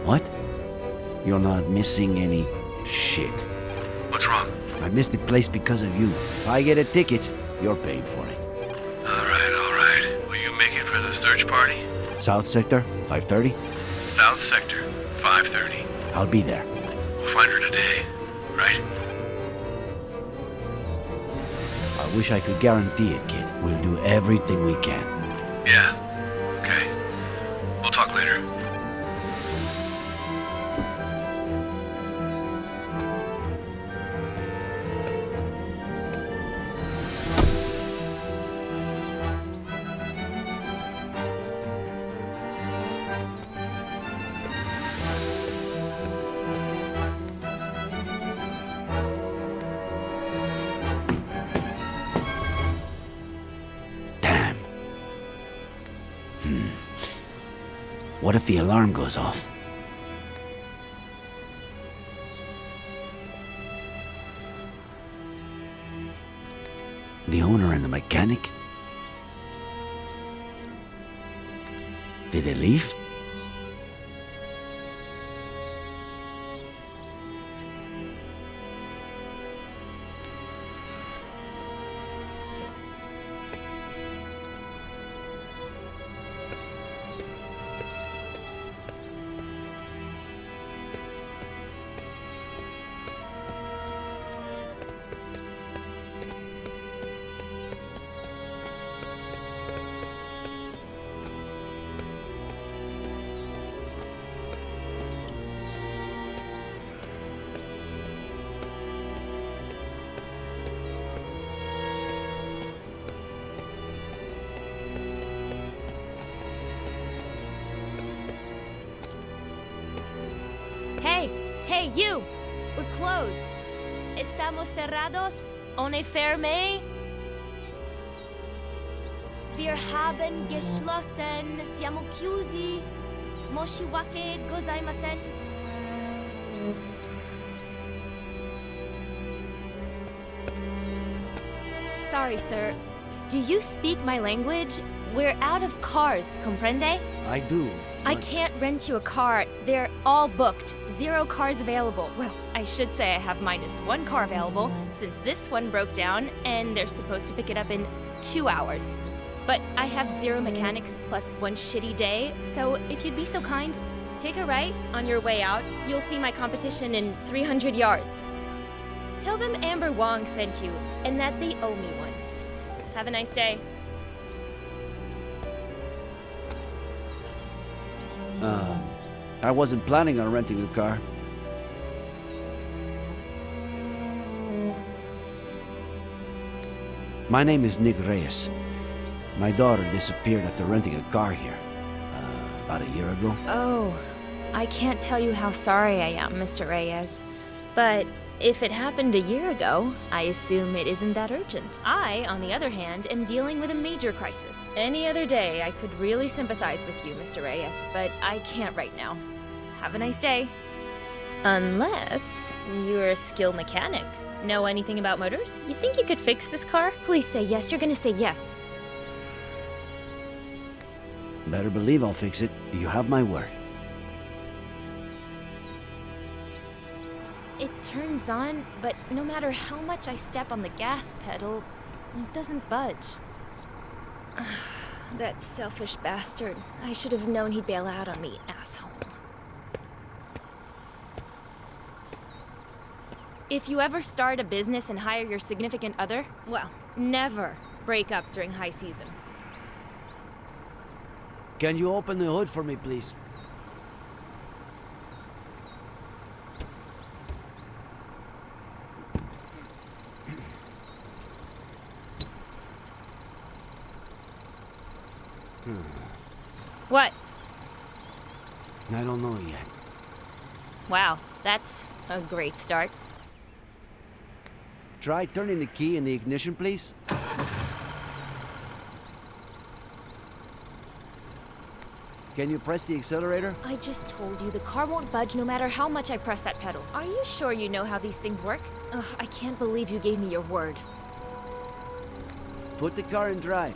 What? You're not missing any shit. What's wrong? I missed the place because of you. If I get a ticket, you're paying for it. All right. Will you make it for the search party? South Sector, 5:30? South Sector, 5:30. I'll be there. We'll find her today, right? I wish I could guarantee it, kid. We'll do everything we can. Yeah. Okay. We'll talk later. What if the alarm goes off? The owner and the mechanic? Did they leave? Hey, you! We're closed. Estamos cerrados? Ohne ferme? Wir haben geschlossen. Siamo chiusi. Moshiwake gozaimasen. Sorry, sir. Do you speak my language? We're out of cars, comprende? I do. I can't rent you a car. They're all booked. 0 cars available. Well, I should say I have -1 car available, since this one broke down, and they're supposed to pick it up in 2 hours. But I have 0 mechanics plus 1 shitty day, so if you'd be so kind, take a right on your way out. You'll see my competition in 300 yards. Tell them Amber Wong sent you, and that they owe me one. Have a nice day. I wasn't planning on renting a car. My name is Nick Reyes. My daughter disappeared after renting a car here. About a year ago. Oh, I can't tell you how sorry I am, Mr. Reyes. But if it happened a year ago, I assume it isn't that urgent. I, on the other hand, am dealing with a major crisis. Any other day, I could really sympathize with you, Mr. Reyes, but I can't right now. Have a nice day. Unless you're a skilled mechanic. Know anything about motors? You think you could fix this car? Please say yes. You're gonna say yes. Better believe I'll fix it. You have my word. It turns on, but no matter how much I step on the gas pedal, it doesn't budge. That selfish bastard. I should have known he'd bail out on me, asshole. If you ever start a business and hire your significant other, well, never break up during high season. Can you open the hood for me, please? What? I don't know yet. Wow, that's a great start. Try turning the key in the ignition, please. Can you press the accelerator? I just told you the car won't budge no matter how much I press that pedal. Are you sure you know how these things work? Ugh, I can't believe you gave me your word. Put the car in drive.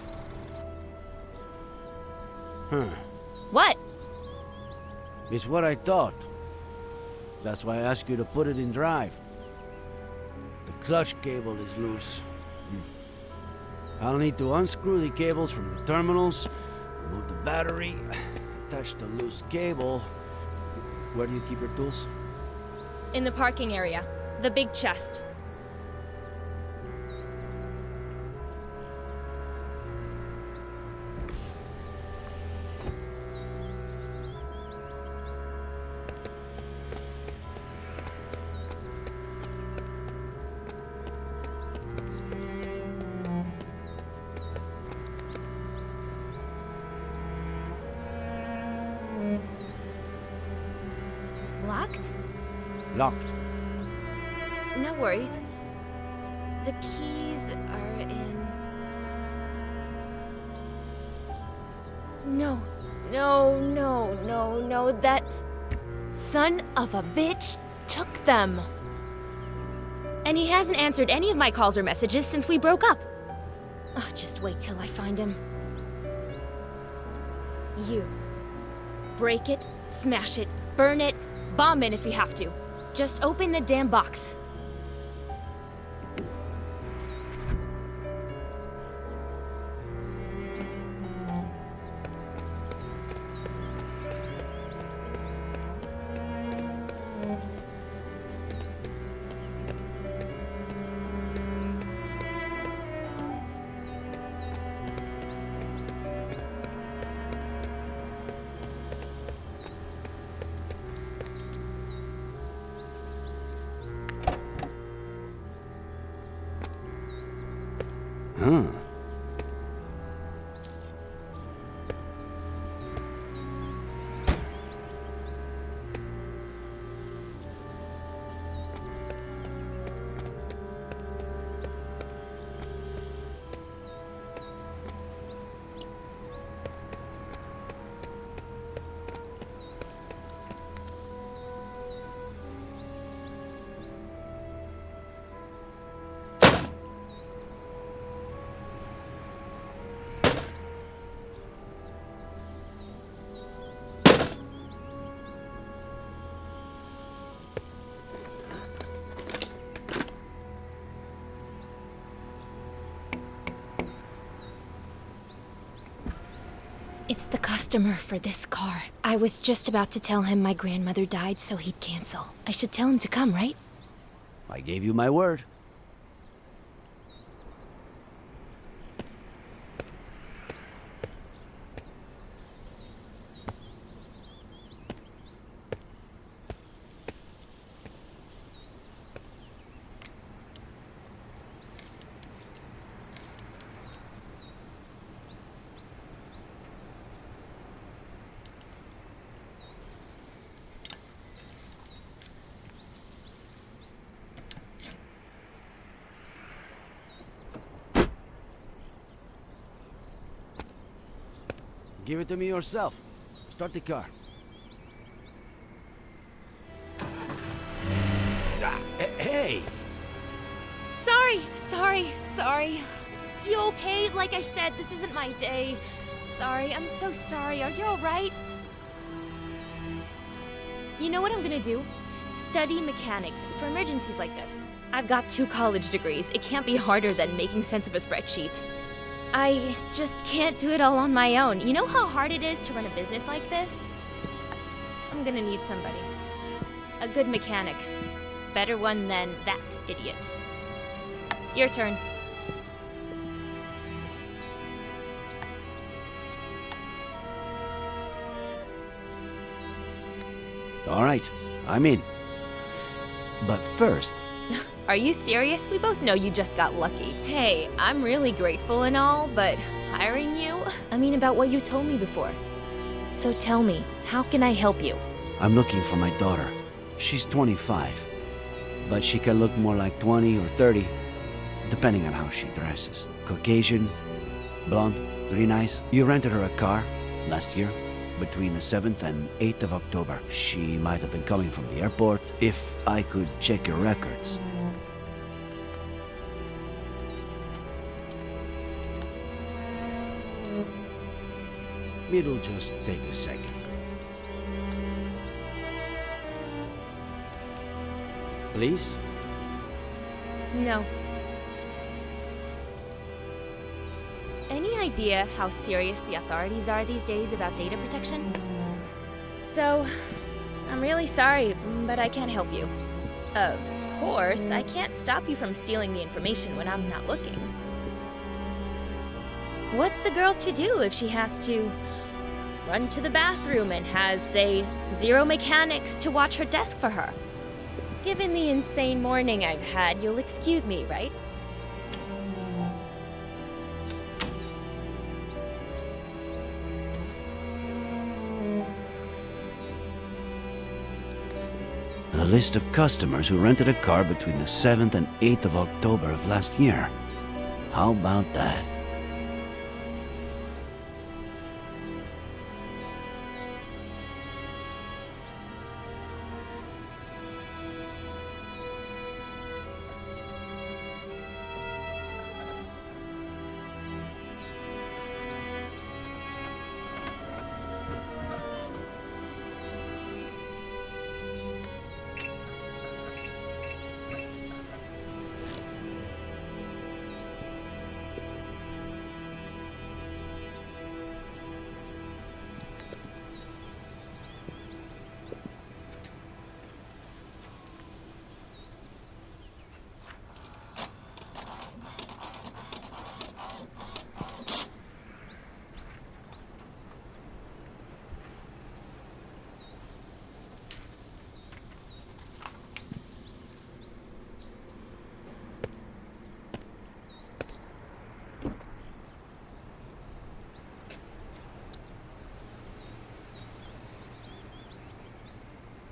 What? It's what I thought. That's why I asked you to put it in drive. The clutch cable is loose. I'll need to unscrew the cables from the terminals, remove the battery, attach the loose cable. Where do you keep your tools? In the parking area. The big chest. Locked? Locked. No worries. The keys are in... No. That son of a bitch took them. And he hasn't answered any of my calls or messages since we broke up. Oh, just wait till I find him. You. Break it, smash it, burn it, bomb it if you have to. Just open the damn box. Huh. It's the customer for this car. I was just about to tell him my grandmother died so he'd cancel. I should tell him to come, right? I gave you my word. Give it to me yourself. Start the car. Hey! Sorry. You okay? Like I said, this isn't my day. Sorry, I'm so sorry. Are you alright? You know what I'm gonna do? Study mechanics for emergencies like this. I've got 2 college degrees. It can't be harder than making sense of a spreadsheet. I just can't do it all on my own. You know how hard it is to run a business like this? I'm gonna need somebody. A good mechanic. Better one than that idiot. Your turn. All right, I'm in. But first... Are you serious? We both know you just got lucky. Hey, I'm really grateful and all, but hiring you? I mean about what you told me before. So tell me, how can I help you? I'm looking for my daughter. She's 25, but she can look more like 20 or 30, depending on how she dresses. Caucasian, blonde, green eyes. You rented her a car last year, between the 7th and 8th of October. She might have been coming from the airport. If I could check your records. It'll just take a second. Please? No. Any idea how serious the authorities are these days about data protection? So, I'm really sorry, but I can't help you. Of course, I can't stop you from stealing the information when I'm not looking. What's a girl to do if she has to run to the bathroom and has, say, 0 mechanics to watch her desk for her? Given the insane morning I've had, you'll excuse me, right? A list of customers who rented a car between the 7th and 8th of October of last year. How about that?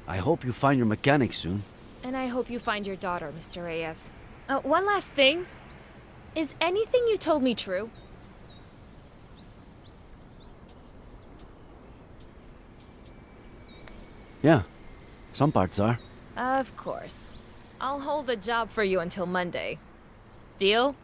I hope you find your mechanic soon. And I hope you find your daughter, Mr. Reyes. One last thing. Is anything you told me true? Yeah, some parts are. Of course. I'll hold the job for you until Monday. Deal?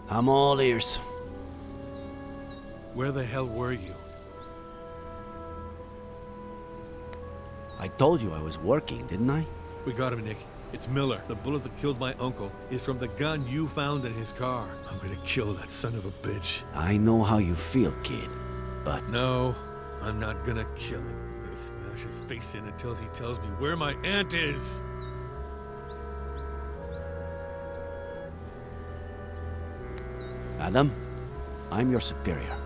I'm all ears. Where the hell were you? I told you I was working, didn't I? We got him, Nick. It's Miller. The bullet that killed my uncle is from the gun you found in his car. I'm gonna kill that son of a bitch. I know how you feel, kid, but... No, I'm not gonna kill him. I'm gonna smash his face in until he tells me where my aunt is. Adam, I'm your superior,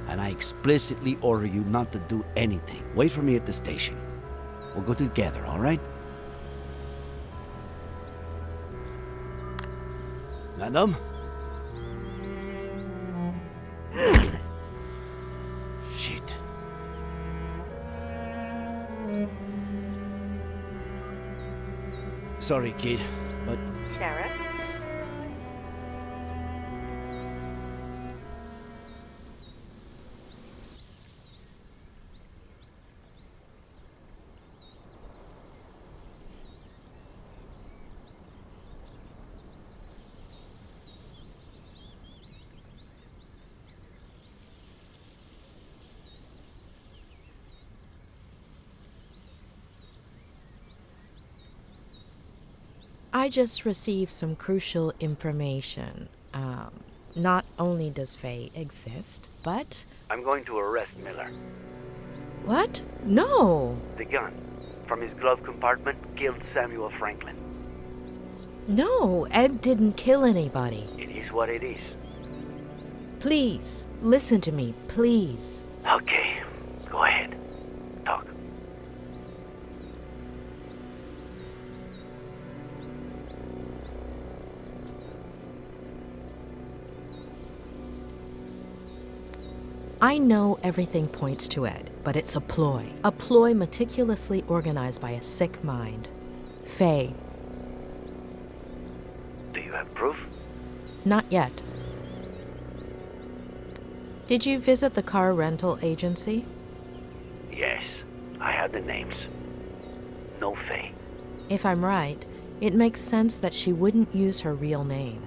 and I explicitly order you not to do anything. Wait for me at the station. We'll go together, all right? Madam? Shit. Sorry, kid, but... Sheriff? I just received some crucial information. Not only does Faye exist, but... I'm going to arrest Miller. What? No! The gun from his glove compartment killed Samuel Franklin. No, Ed didn't kill anybody. It is what it is. Please, listen to me, please. Okay, go ahead. Talk. I know everything points to Ed, but it's a ploy meticulously organized by a sick mind. Faye. Do you have proof? Not yet. Did you visit the car rental agency? Yes. have the names. No Faye. If I'm right, it makes sense that she wouldn't use her real name.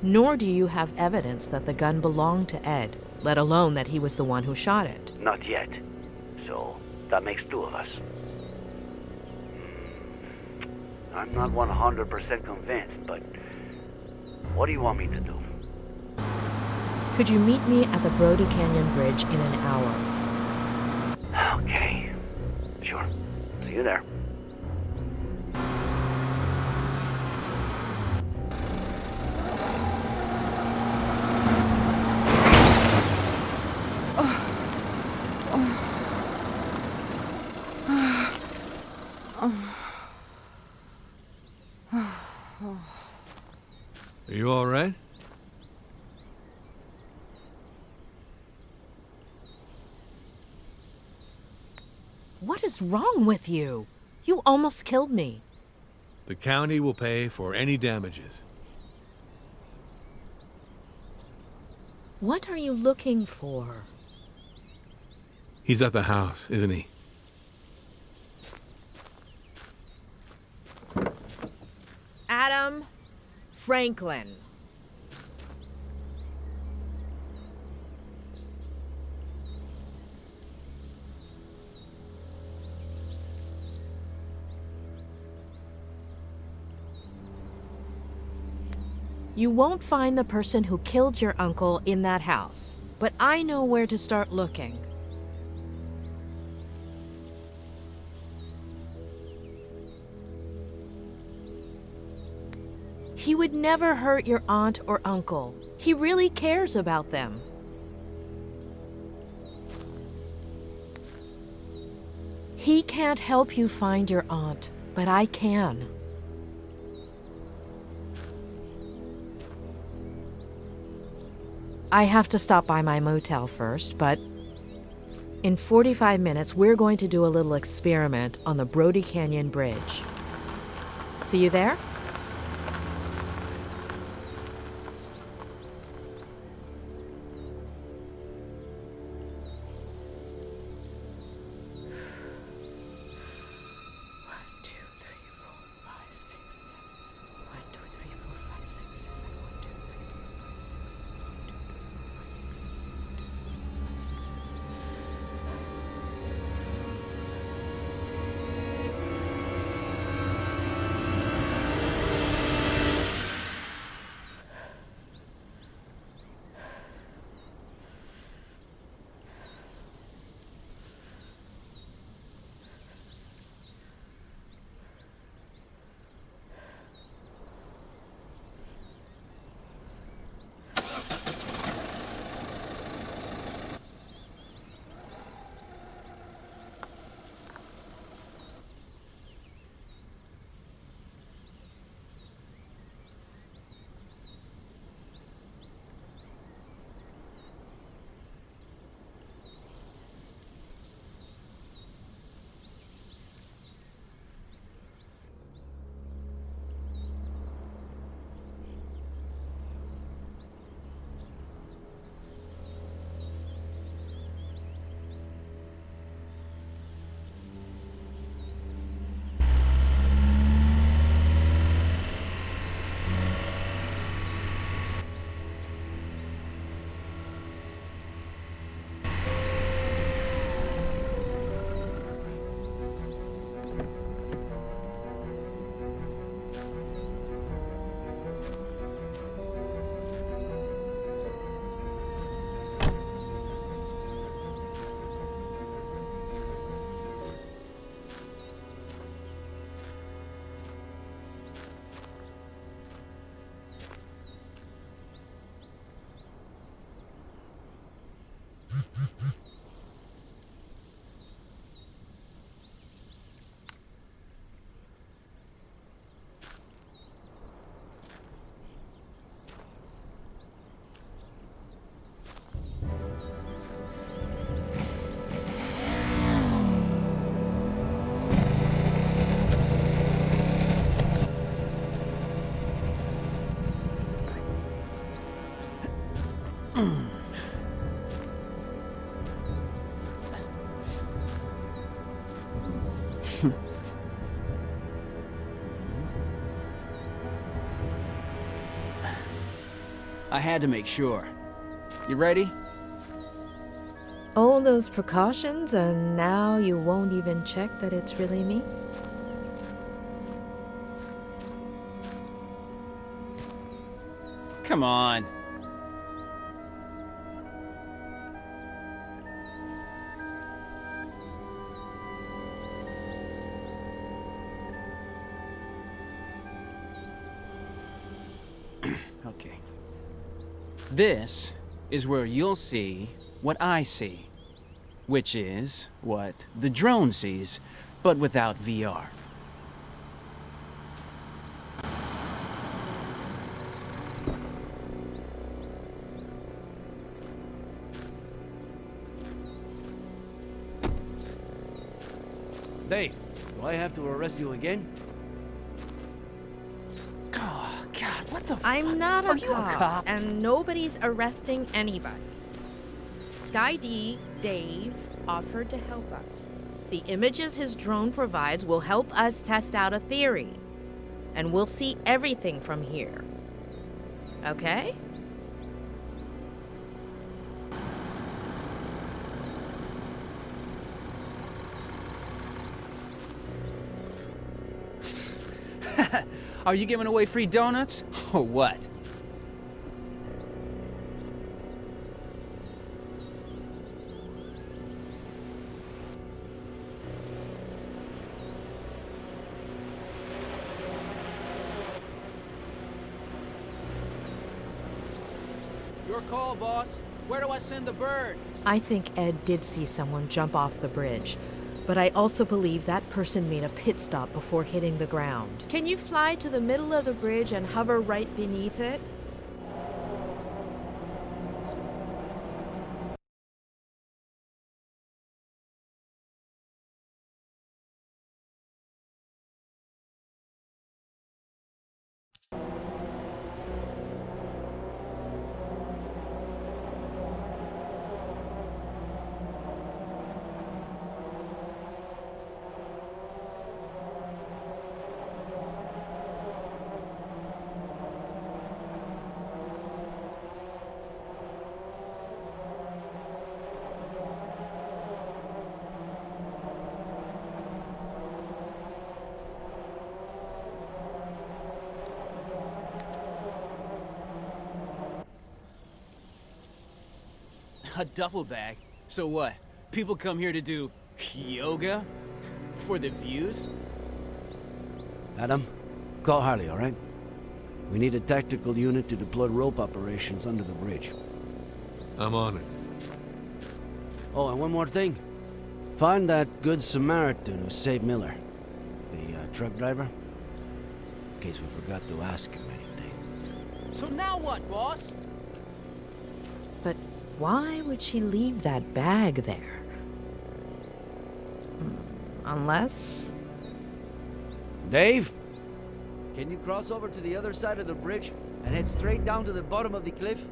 Nor do you have evidence that the gun belonged to Ed, let alone that he was the one who shot it. Not yet. So, that makes two of us. I'm not 100% convinced, but what do you want me to do? Could you meet me at the Brody Canyon Bridge in an hour? Okay. Sure. See you there. Are you all right? What is wrong with you? You almost killed me. The county will pay for any damages. What are you looking for? He's at the house, isn't he? Adam Franklin. You won't find the person who killed your uncle in that house, but I know where to start looking. He would never hurt your aunt or uncle. He really cares about them. He can't help you find your aunt, but I can. I have to stop by my motel first, but in 45 minutes, we're going to do a little experiment on the Brody Canyon Bridge. See you there? I had to make sure. You ready? All those precautions, and now you won't even check that it's really me? Come on. Okay. This is where you'll see what I see, which is what the drone sees, but without VR. Dave, do I have to arrest you again? Oh, God, what the I'm not Are a you a cop, cop? and nobody's arresting anybody. Sky D, Dave, offered to help us. The images his drone provides will help us test out a theory, and we'll see everything from here. Okay? Are you giving away free donuts? Or what? Your call, boss. Where do I send the bird? I think Ed did see someone jump off the bridge, but I also believe that person made a pit stop before hitting the ground. Can you fly to the middle of the bridge and hover right beneath it? A duffel bag? So what? People come here to do yoga? For the views? Adam, call Harley, all right? We need a tactical unit to deploy rope operations under the bridge. I'm on it. Oh, and one more thing. Find that good Samaritan who saved Miller. The truck driver. In case we forgot to ask him anything. So now what, boss? But why would she leave that bag there? Unless... Dave? Can you cross over to the other side of the bridge and head straight down to the bottom of the cliff?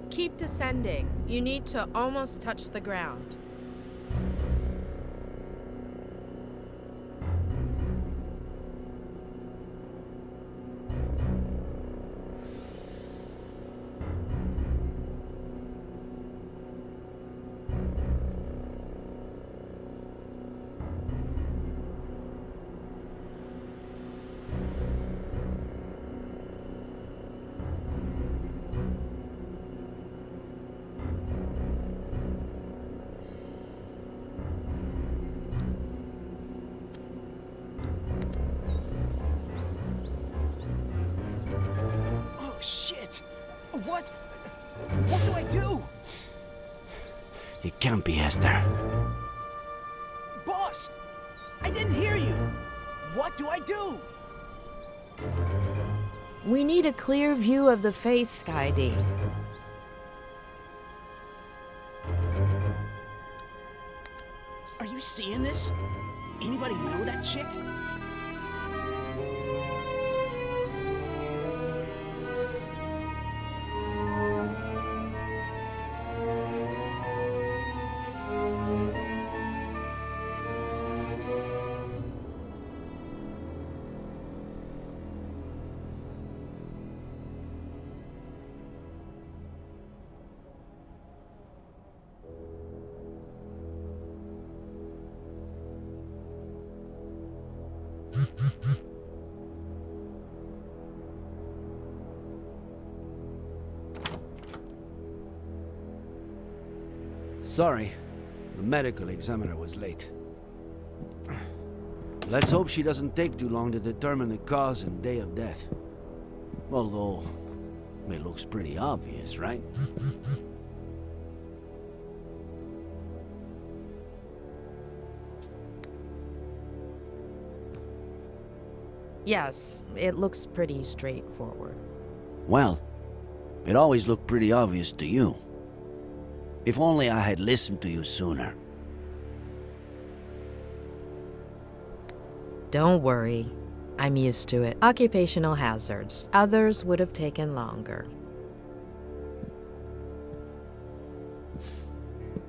Keep descending. You need to almost touch the ground. Oh, shit! What? What do I do? It can't be Esther. Boss! I didn't hear you! What do I do? We need a clear view of the face, Sky D. Are you seeing this? Anybody know that chick? Sorry, the medical examiner was late. Let's hope she doesn't take too long to determine the cause and day of death. Although, it looks pretty obvious, right? Yes, it looks pretty straightforward. Well, it always looked pretty obvious to you. If only I had listened to you sooner. Don't worry. I'm used to it. Occupational hazards. Others would have taken longer.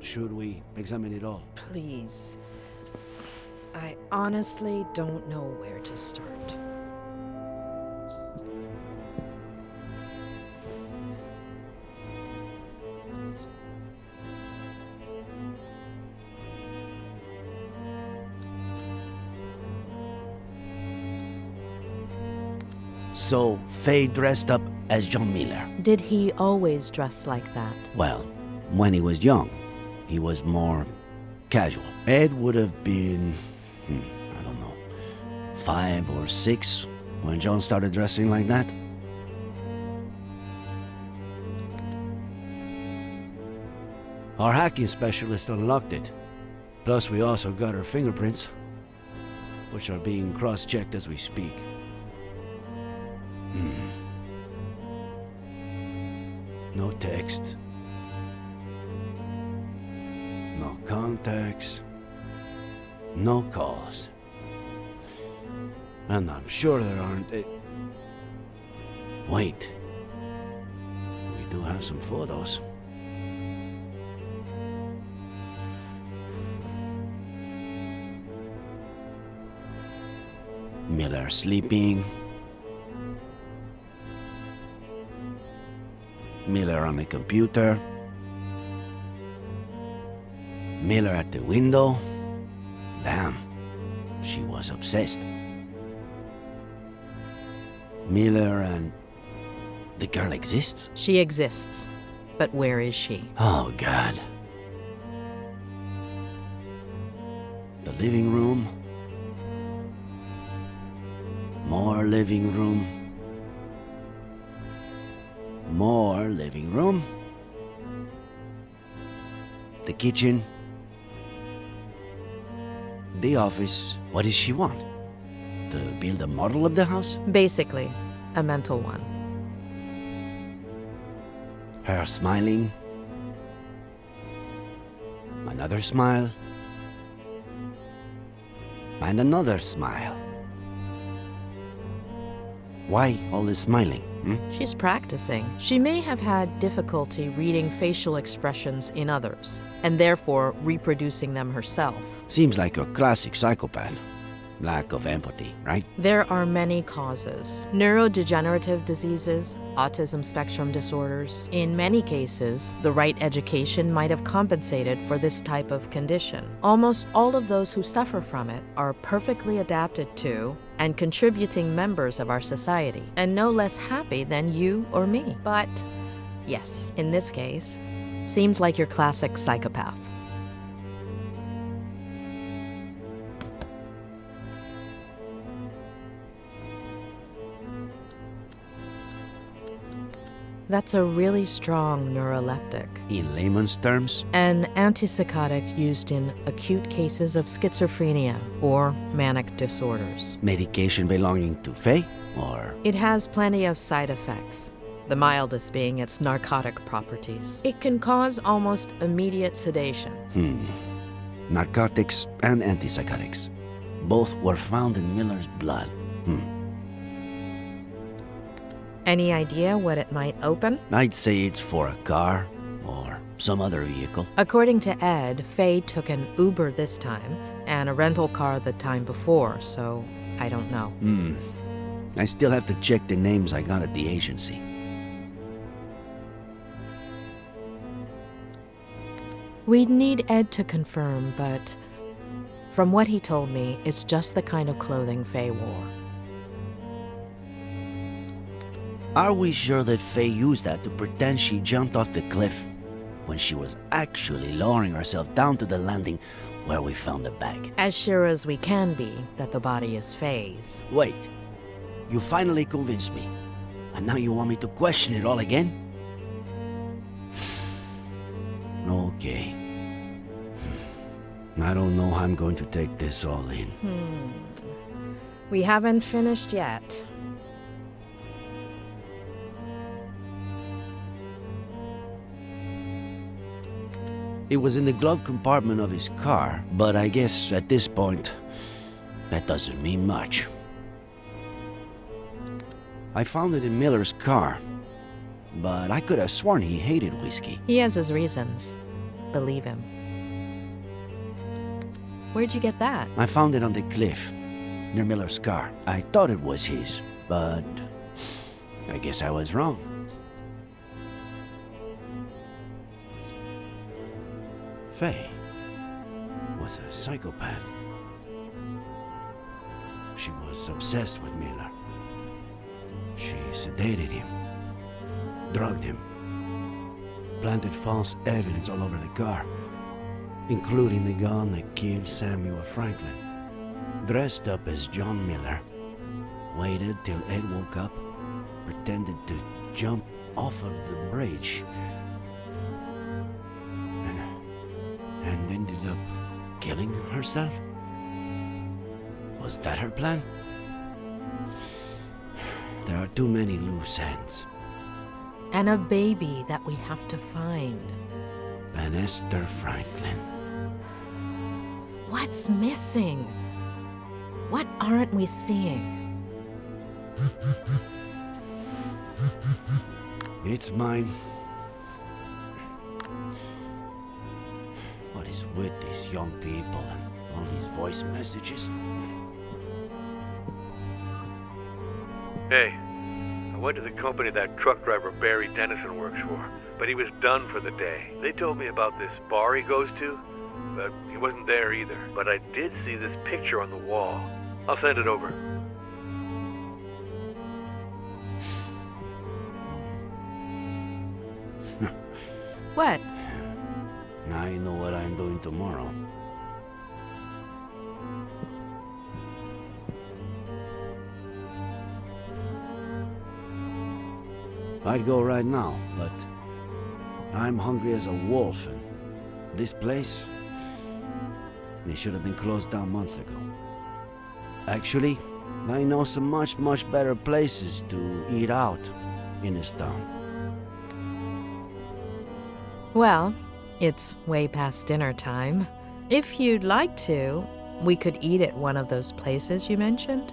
Should we examine it all? Please. I honestly don't know where to start. So, Faye dressed up as John Miller. Did he always dress like that? Well, when he was young, he was more casual. Ed would have been, I don't know, 5 or 6 when John started dressing like that. Our hacking specialist unlocked it. Plus, we also got her fingerprints, which are being cross-checked as we speak. No text. No contacts. No calls. And I'm sure there aren't Wait. We do have some photos. Miller sleeping. Miller on the computer. Miller at the window. Damn, she was obsessed. Miller and... the girl exists? She exists. But where is she? Oh, God. The living room. More living room. More living room. The kitchen. The office. What does she want? To build a model of the house? Basically, a mental one. Her smiling. Another smile. And another smile. Why all this smiling? She's practicing. She may have had difficulty reading facial expressions in others, and therefore reproducing them herself. Seems like a classic psychopath. Lack of empathy, right? There are many causes. Neurodegenerative diseases, autism spectrum disorders. In many cases, the right education might have compensated for this type of condition. Almost all of those who suffer from it are perfectly adapted to and contributing members of our society, and no less happy than you or me. But, yes, in this case, seems like your classic psychopath. That's a really strong neuroleptic. In layman's terms? An antipsychotic used in acute cases of schizophrenia or manic disorders. Medication belonging to Faye, or? It has plenty of side effects, the mildest being its narcotic properties. It can cause almost immediate sedation. Narcotics and antipsychotics. Both were found in Miller's blood. Any idea what it might open? I'd say it's for a car or some other vehicle. According to Ed, Faye took an Uber this time and a rental car the time before, so I don't know. I still have to check the names I got at the agency. We'd need Ed to confirm, but from what he told me, it's just the kind of clothing Faye wore. Are we sure that Faye used that to pretend she jumped off the cliff? when she was actually lowering herself down to the landing where we found the bag. As sure as we can be that the body is Faye's. Wait, you finally convinced me. And now you want me to question it all again? Okay. I don't know how I'm going to take this all in. We haven't finished yet. It was in the glove compartment of his car, but I guess at this point, that doesn't mean much. I found it in Miller's car, but I could have sworn he hated whiskey. He has his reasons. Believe him. Where'd you get that? I found it on the cliff, near Miller's car. I thought it was his, but I guess I was wrong. Faye was a psychopath. She was obsessed with Miller. She sedated him, drugged him, planted false evidence all over the car, including the gun that killed Samuel Franklin. Dressed up as John Miller, waited till Ed woke up, pretended to jump off of the bridge, and ended up killing herself? Was that her plan? There are too many loose ends. And a baby that we have to find. And Esther Franklin. What's missing? What aren't we seeing? It's mine. What is with these young people and all these voice messages? Hey, I went to the company that truck driver Barry Dennison works for, but he was done for the day. They told me about this bar he goes to, but he wasn't there either. But I did see this picture on the wall. I'll send it over. What? I know what I'm doing tomorrow. I'd go right now, but I'm hungry as a wolf, and this place, it should have been closed down months ago. Actually, I know some much better places to eat out in this town. Well, it's way past dinner time. If you'd like to, we could eat at one of those places you mentioned.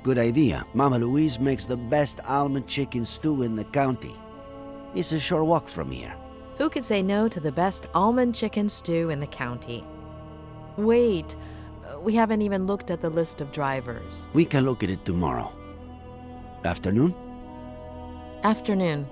Good idea. Mama Louise makes the best almond chicken stew in the county. It's a short walk from here. Who could say no to the best almond chicken stew in the county? Wait, we haven't even looked at the list of drivers. We can look at it tomorrow. Afternoon? Afternoon.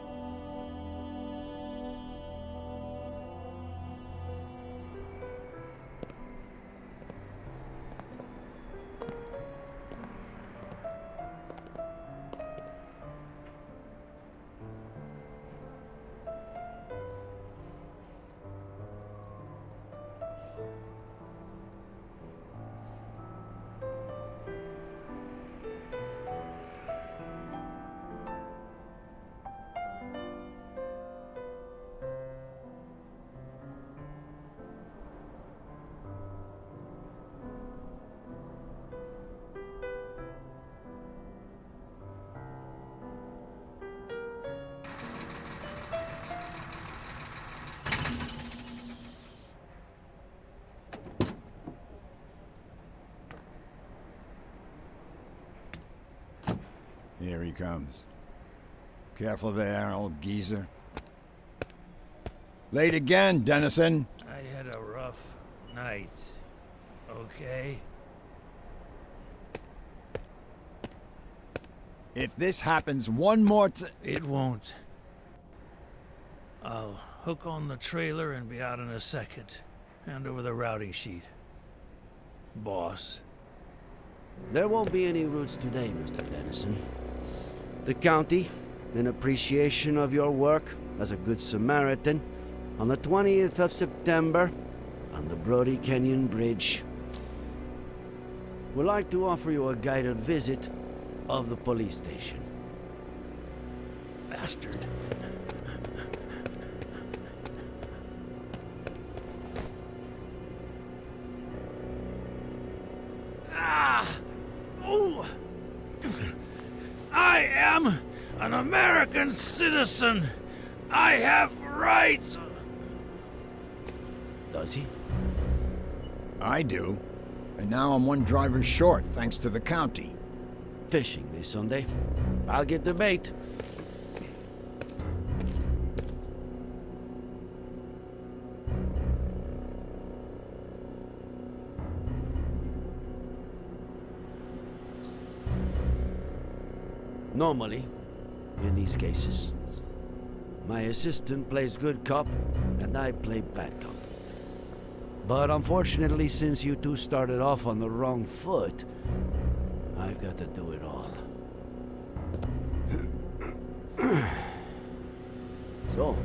Here he comes. Careful there, old geezer. Late again, Dennison. I had a rough night. Okay? If this happens one more It won't. I'll hook on the trailer and be out in a second. Hand over the routing sheet. Boss. There won't be any routes today, Mr. Dennison. The county in appreciation of your work as a good Samaritan, on the 20th of September, on the Brody Canyon Bridge, we'd like to offer you a guided visit of the police station. Bastard. Oh! I am an American citizen. I have rights. Does he? I do. And now I'm one driver short, thanks to the county. Fishing this Sunday. I'll get the bait. Normally, in these cases, my assistant plays good cop and I play bad cop. But unfortunately, since you two started off on the wrong foot, I've got to do it all. So,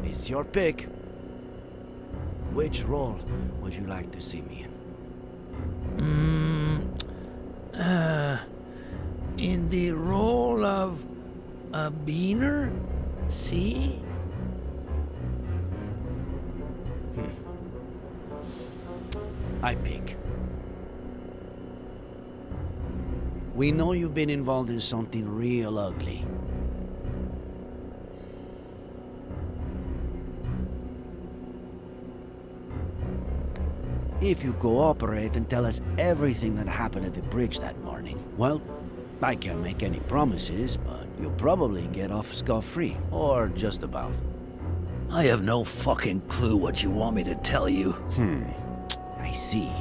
it's your pick. Which role would you like to see me in? In the role of a beaner? See? I pick. We know you've been involved in something real ugly. If you cooperate and tell us everything that happened at the bridge that morning, well, I can't make any promises, but you'll probably get off scot-free. Or just about. I have no fucking clue what you want me to tell you. I see.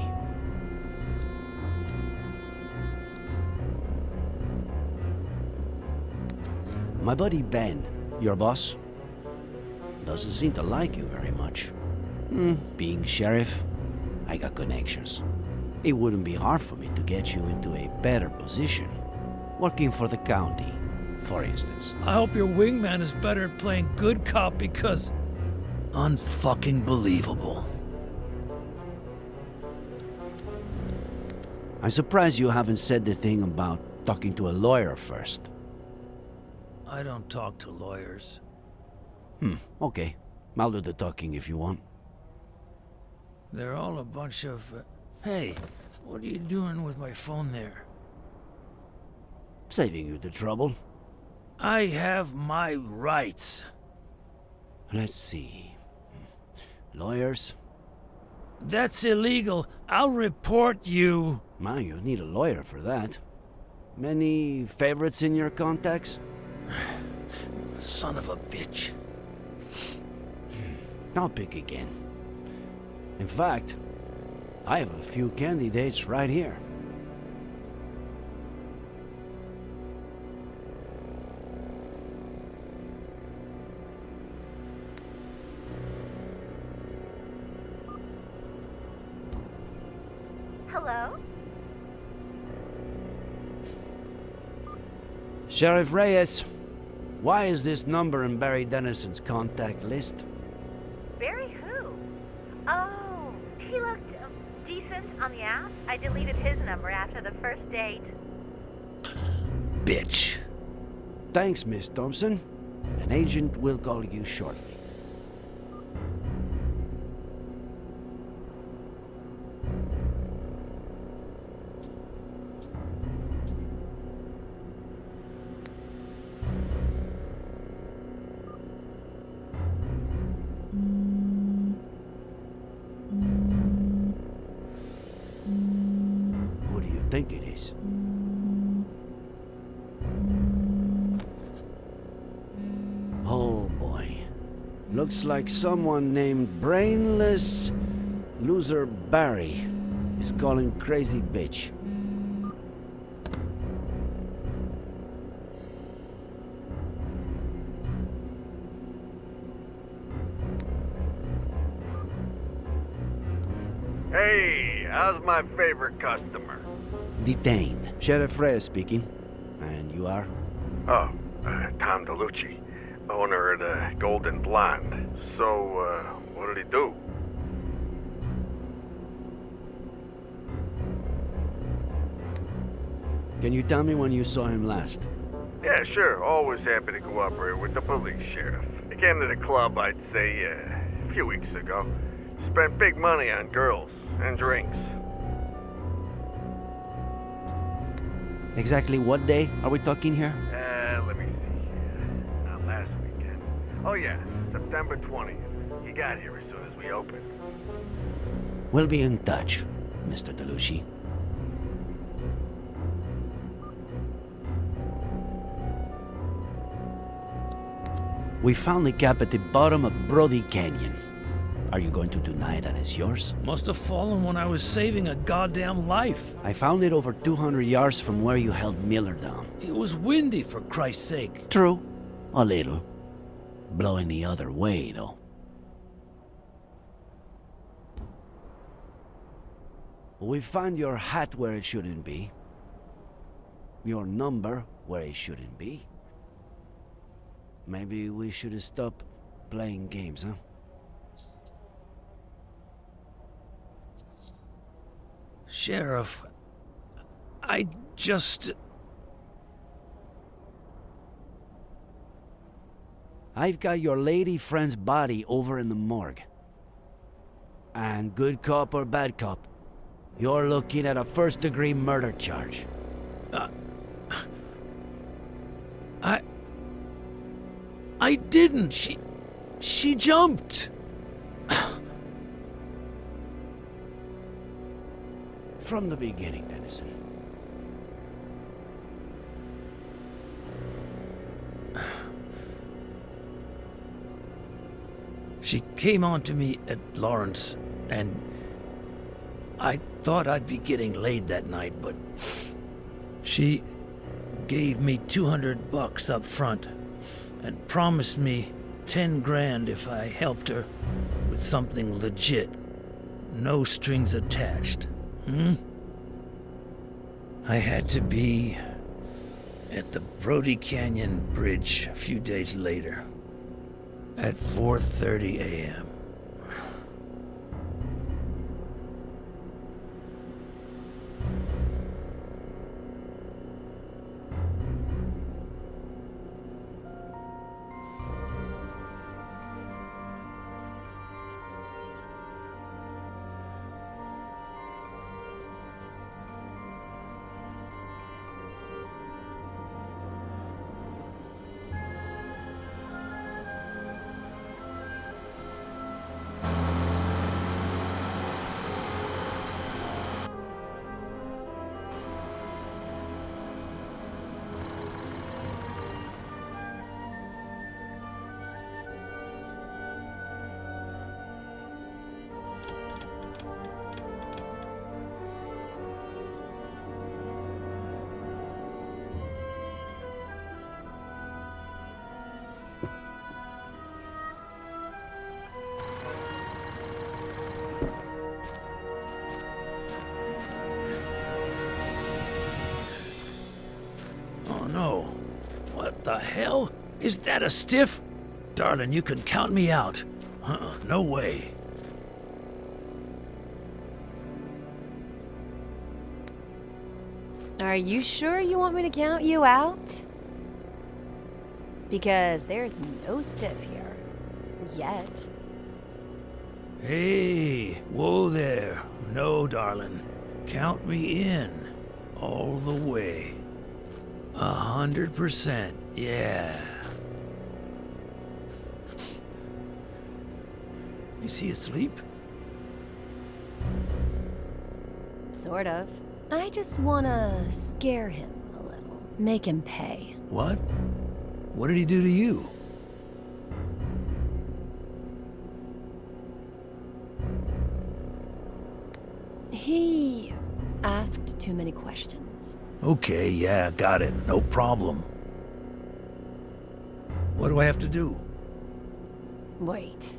My buddy Ben, your boss, doesn't seem to like you very much. Being sheriff, I got connections. It wouldn't be hard for me to get you into a better position. Working for the county, for instance. I hope your wingman is better at playing good cop because... unfucking believable. I'm surprised you haven't said the thing about talking to a lawyer first. I don't talk to lawyers. Okay. I'll do the talking if you want. They're all a bunch of... Hey, what are you doing with my phone there? Saving you the trouble. I have my rights. Let's see. Lawyers? That's illegal. I'll report you. Man, you need a lawyer for that. Many favorites in your contacts? Son of a bitch. I'll pick again. In fact, I have a few candidates right here. Hello? Sheriff Reyes, why is this number in Barry Dennison's contact list? Barry who? Oh, he looked decent on the app. I deleted his number after the first date. Bitch. Thanks, Miss Thompson. An agent will call you shortly. Who do you think it is? Oh boy. Looks like someone named Brainless Loser Barry is calling crazy bitch. Hey, how's my favorite customer? Detained. Sheriff Reyes speaking. And you are? Oh, Tom DeLucci, owner of the Golden Blonde. So, what did he do? Can you tell me when you saw him last? Yeah, sure. Always happy to cooperate with the police, Sheriff. He came to the club, I'd say, a few weeks ago. Spent big money on girls and drinks. Exactly what day are we talking here? Let me see here. Not last weekend. Oh, yeah, September 20th. He got here as soon as we opened. We'll be in touch, Mr. DeLucci. We found the cap at the bottom of Brody Canyon. Are you going to deny that it's yours? Must have fallen when I was saving a goddamn life. I found it over 200 yards from where you held Miller down. It was windy, for Christ's sake. True. A little. Blowing the other way, though. We found your hat where it shouldn't be. Your number where it shouldn't be. Maybe we should stop playing games, huh? Sheriff, I just... I've got your lady friend's body over in the morgue. And good cop or bad cop, you're looking at a first-degree murder charge. I didn't. She jumped. From the beginning, Dennison. She came on to me at Lawrence, and I thought I'd be getting laid that night, but she gave me $200 up front and promised me 10 grand if I helped her with something legit. No strings attached. I had to be at the Brody Canyon Bridge a few days later at 4:30 a.m. No. What the hell? Is that a stiff? Darling, you can count me out. No way. Are you sure you want me to count you out? Because there's no stiff here. Yet. Hey, whoa there. No, darling. Count me in. All the way. 100%, yeah. Is he asleep? Sort of. I just wanna scare him a little. Make him pay. What? What did he do to you? He asked too many questions. Okay, yeah, got it. No problem. What do I have to do? Wait.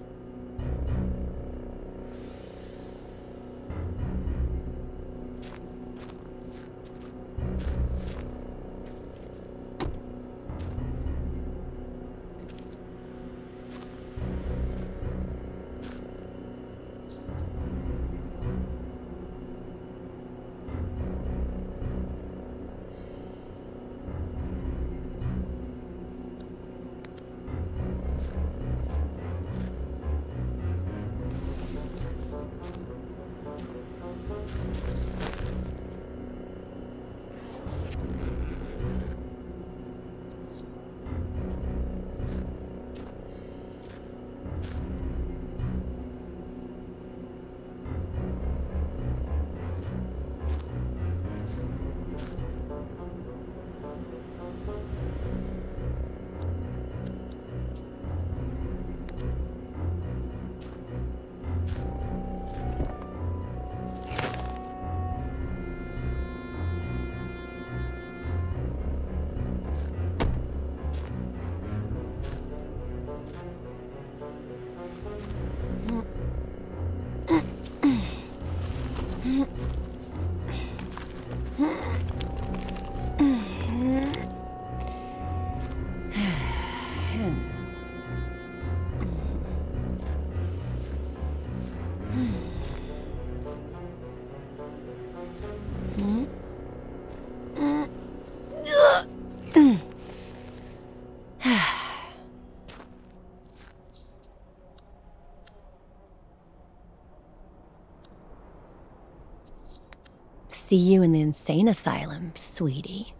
See you in the insane asylum, sweetie.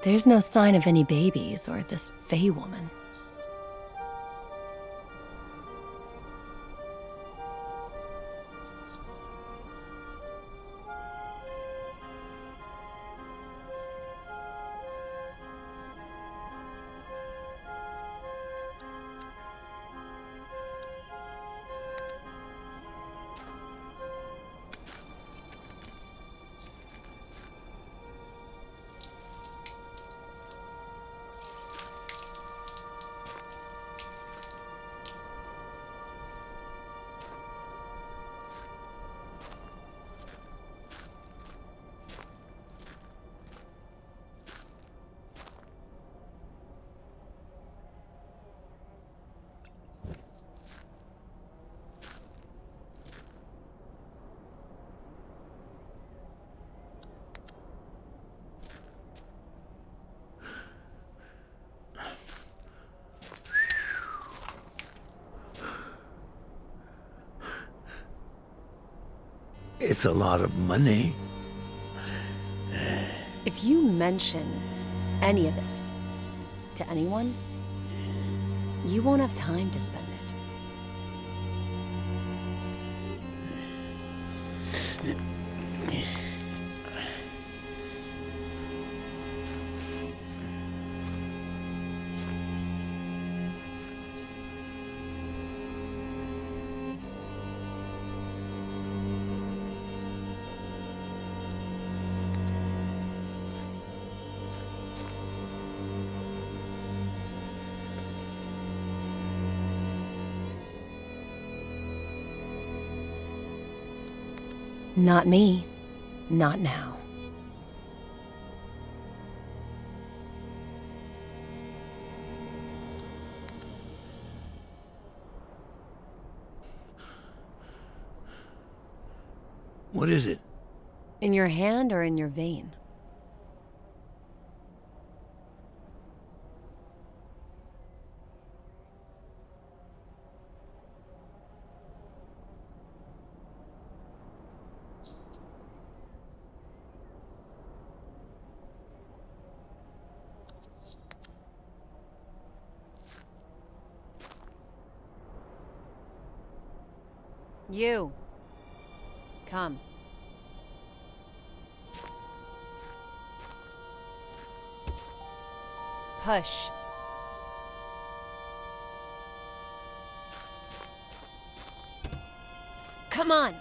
There's no sign of any babies or this Fey woman. It's a lot of money. If you mention any of this to anyone, you won't have time to spend it. Not me. Not now. What is it? In your hand or in your vein? You. Come. Push. Come on.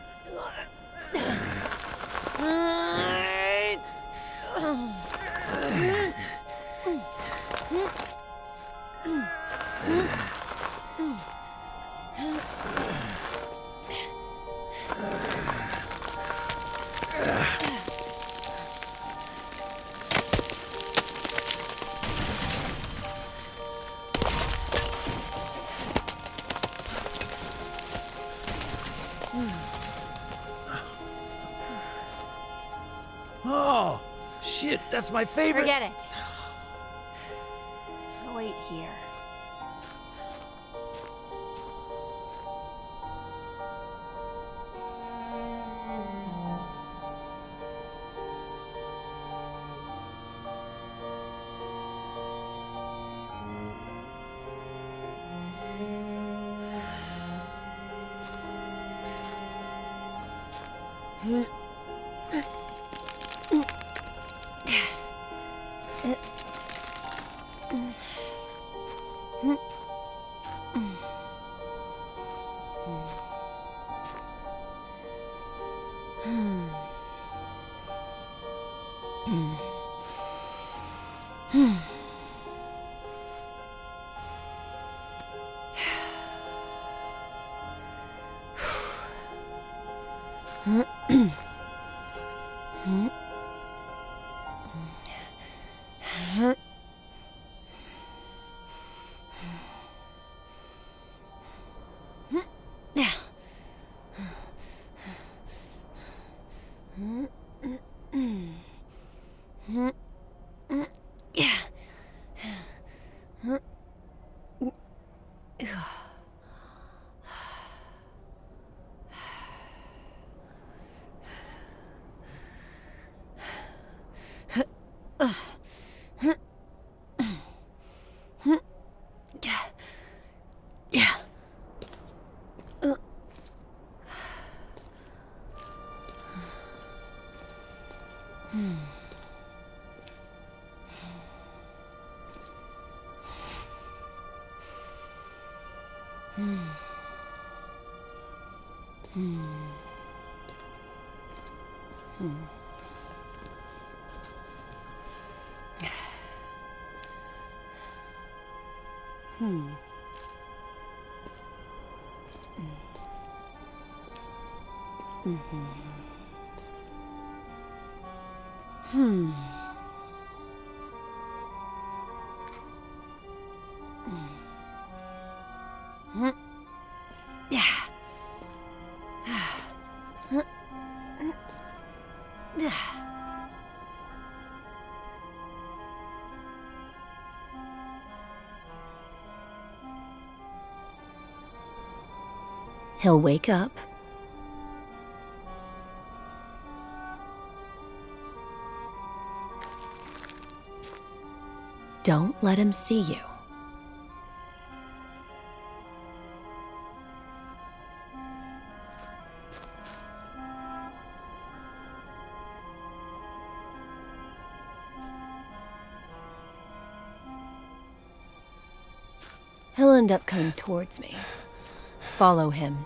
Oh, shit, that's my favorite. Forget it. Wait here. He'll wake up. Don't let him see you. He'll end up coming towards me. Follow him.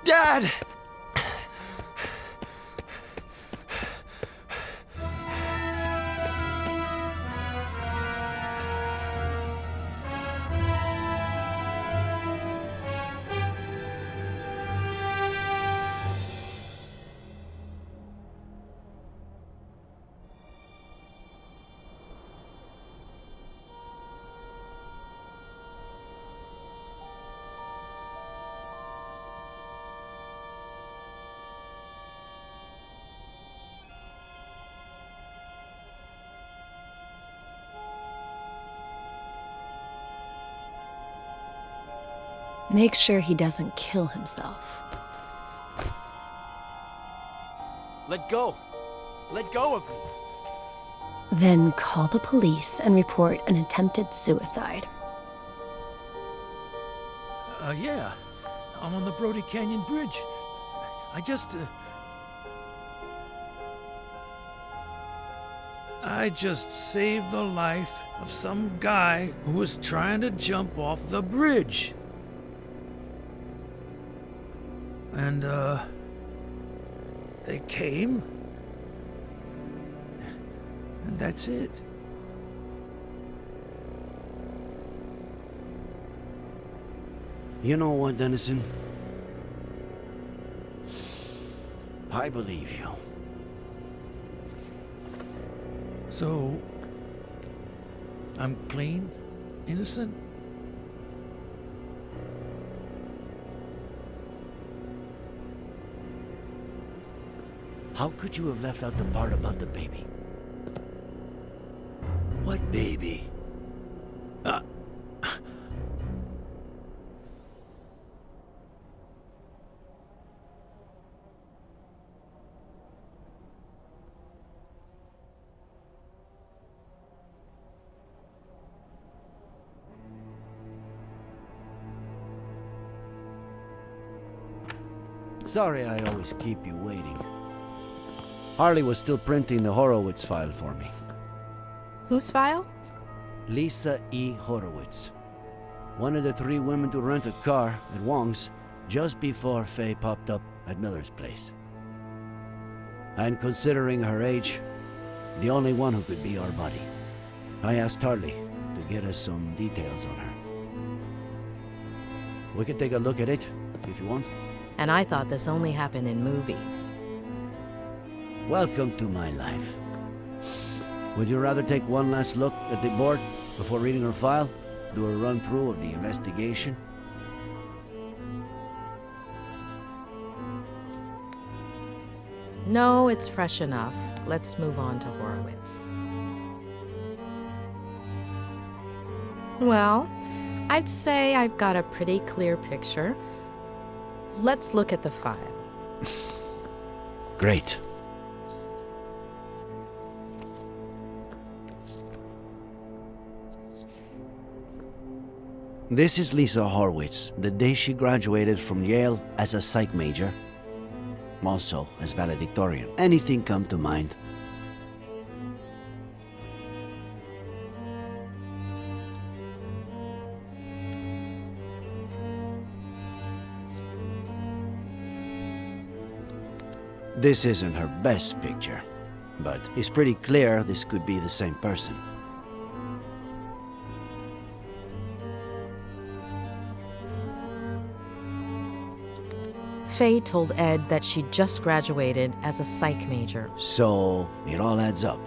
Dad! Make sure he doesn't kill himself. Let go! Let go of me! Then call the police and report an attempted suicide. Yeah. I'm on the Brody Canyon Bridge. I just saved the life of some guy who was trying to jump off the bridge. And, they came. And that's it. You know what, Dennison? I believe you. So, I'm clean? Innocent? How could you have left out the part about the baby? What baby? Sorry I always keep you waiting. Harley was still printing the Horowitz file for me. Whose file? Lisa E. Horowitz. One of the 3 women to rent a car at Wong's just before Faye popped up at Miller's place. And considering her age, the only one who could be our buddy. I asked Harley to get us some details on her. We can take a look at it, if you want. And I thought this only happened in movies. Welcome to my life. Would you rather take one last look at the board before reading her file? Do a run-through of the investigation? No, it's fresh enough. Let's move on to Horowitz. Well, I'd say I've got a pretty clear picture. Let's look at the file. Great. This is Lisa Horowitz, the day she graduated from Yale as a psych major, also as valedictorian. Anything come to mind? This isn't her best picture, but it's pretty clear this could be the same person. Faye told Ed that she just graduated as a psych major. So, it all adds up.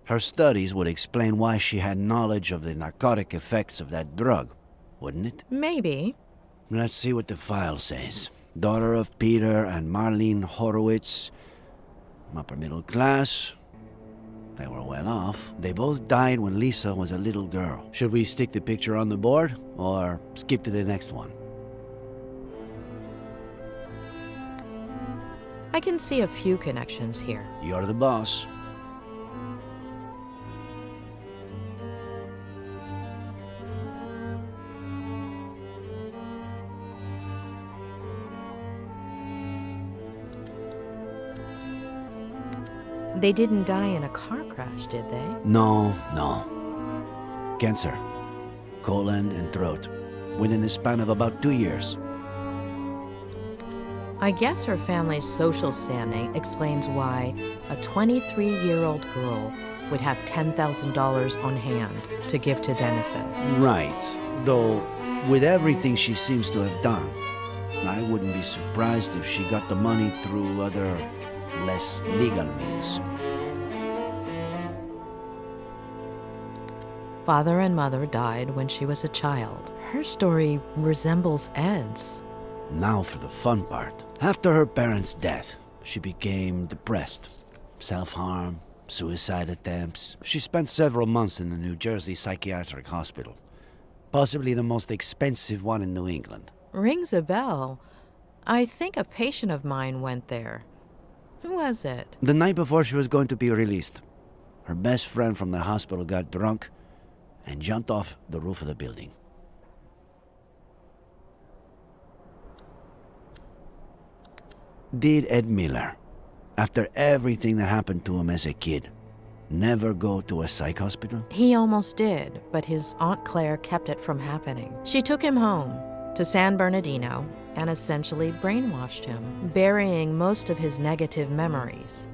Her studies would explain why she had knowledge of the narcotic effects of that drug, wouldn't it? Maybe. Let's see what the file says. Daughter of Peter and Marlene Horowitz. Upper middle class. They were well off. They both died when Lisa was a little girl. Should we stick the picture on the board, or skip to the next one? I can see a few connections here. You're the boss. They didn't die in a car crash, did they? No. Cancer. Colon and throat. Within the span of about 2 years. I guess her family's social standing explains why a 23-year-old girl would have $10,000 on hand to give to Dennison. Right. Though, with everything she seems to have done, I wouldn't be surprised if she got the money through other, less legal means. Father and mother died when she was a child. Her story resembles Ed's. Now for the fun part. After her parents' death, she became depressed. Self-harm, suicide attempts. She spent several months in the New Jersey Psychiatric Hospital. Possibly the most expensive one in New England. Rings a bell. I think a patient of mine went there. Who was it? The night before she was going to be released, her best friend from the hospital got drunk and jumped off the roof of the building. Did Ed Miller, after everything that happened to him as a kid, never go to a psych hospital? He almost did, but his Aunt Claire kept it from happening. She took him home to San Bernardino and essentially brainwashed him, burying most of his negative memories.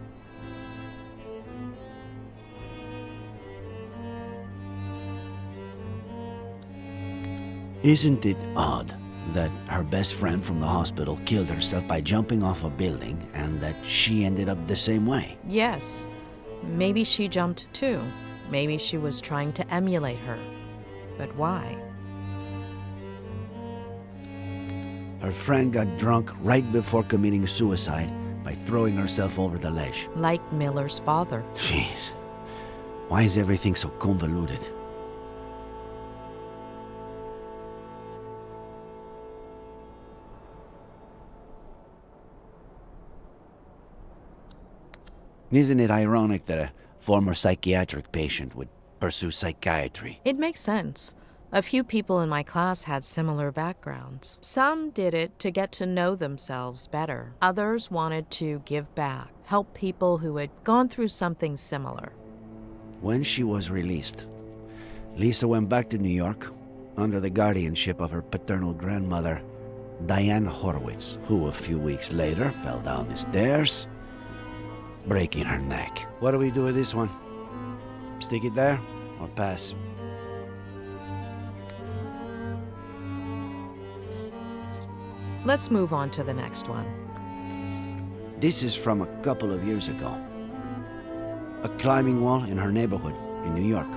Isn't it odd that her best friend from the hospital killed herself by jumping off a building and that she ended up the same way? Yes. Maybe she jumped too. Maybe she was trying to emulate her. But why? Her friend got drunk right before committing suicide by throwing herself over the ledge. Like Miller's father. Jeez. Why is everything so convoluted? Isn't it ironic that a former psychiatric patient would pursue psychiatry? It makes sense. A few people in my class had similar backgrounds. Some did it to get to know themselves better. Others wanted to give back, help people who had gone through something similar. When she was released, Lisa went back to New York under the guardianship of her paternal grandmother, Diane Horowitz, who a few weeks later fell down the stairs, breaking her neck. What do we do with this one? Stick it there or pass? Let's move on to the next one. This is from a couple of years ago. A climbing wall in her neighborhood in New York.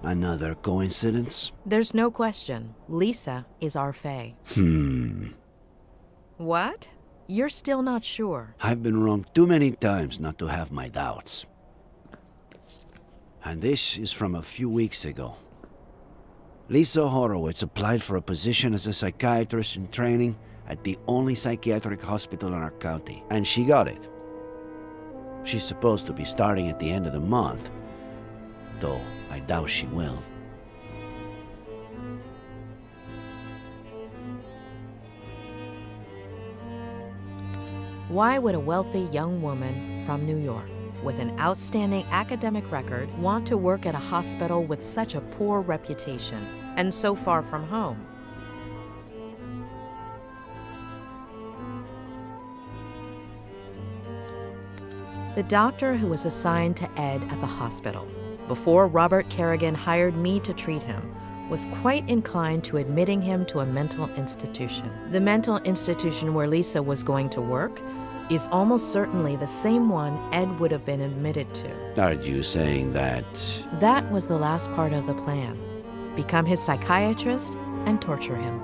Another coincidence? There's no question. Lisa is our Fae. What? You're still not sure. I've been wrong too many times not to have my doubts. And this is from a few weeks ago. Lisa Horowitz applied for a position as a psychiatrist in training at the only psychiatric hospital in our county, and she got it. She's supposed to be starting at the end of the month, though I doubt she will. Why would a wealthy young woman from New York with an outstanding academic record want to work at a hospital with such a poor reputation and so far from home? The doctor who was assigned to Ed at the hospital before Robert Kerrigan hired me to treat him was quite inclined to admitting him to a mental institution. The mental institution where Lisa was going to work is almost certainly the same one Ed would have been admitted to. Are you saying that? That was the last part of the plan. Become his psychiatrist and torture him.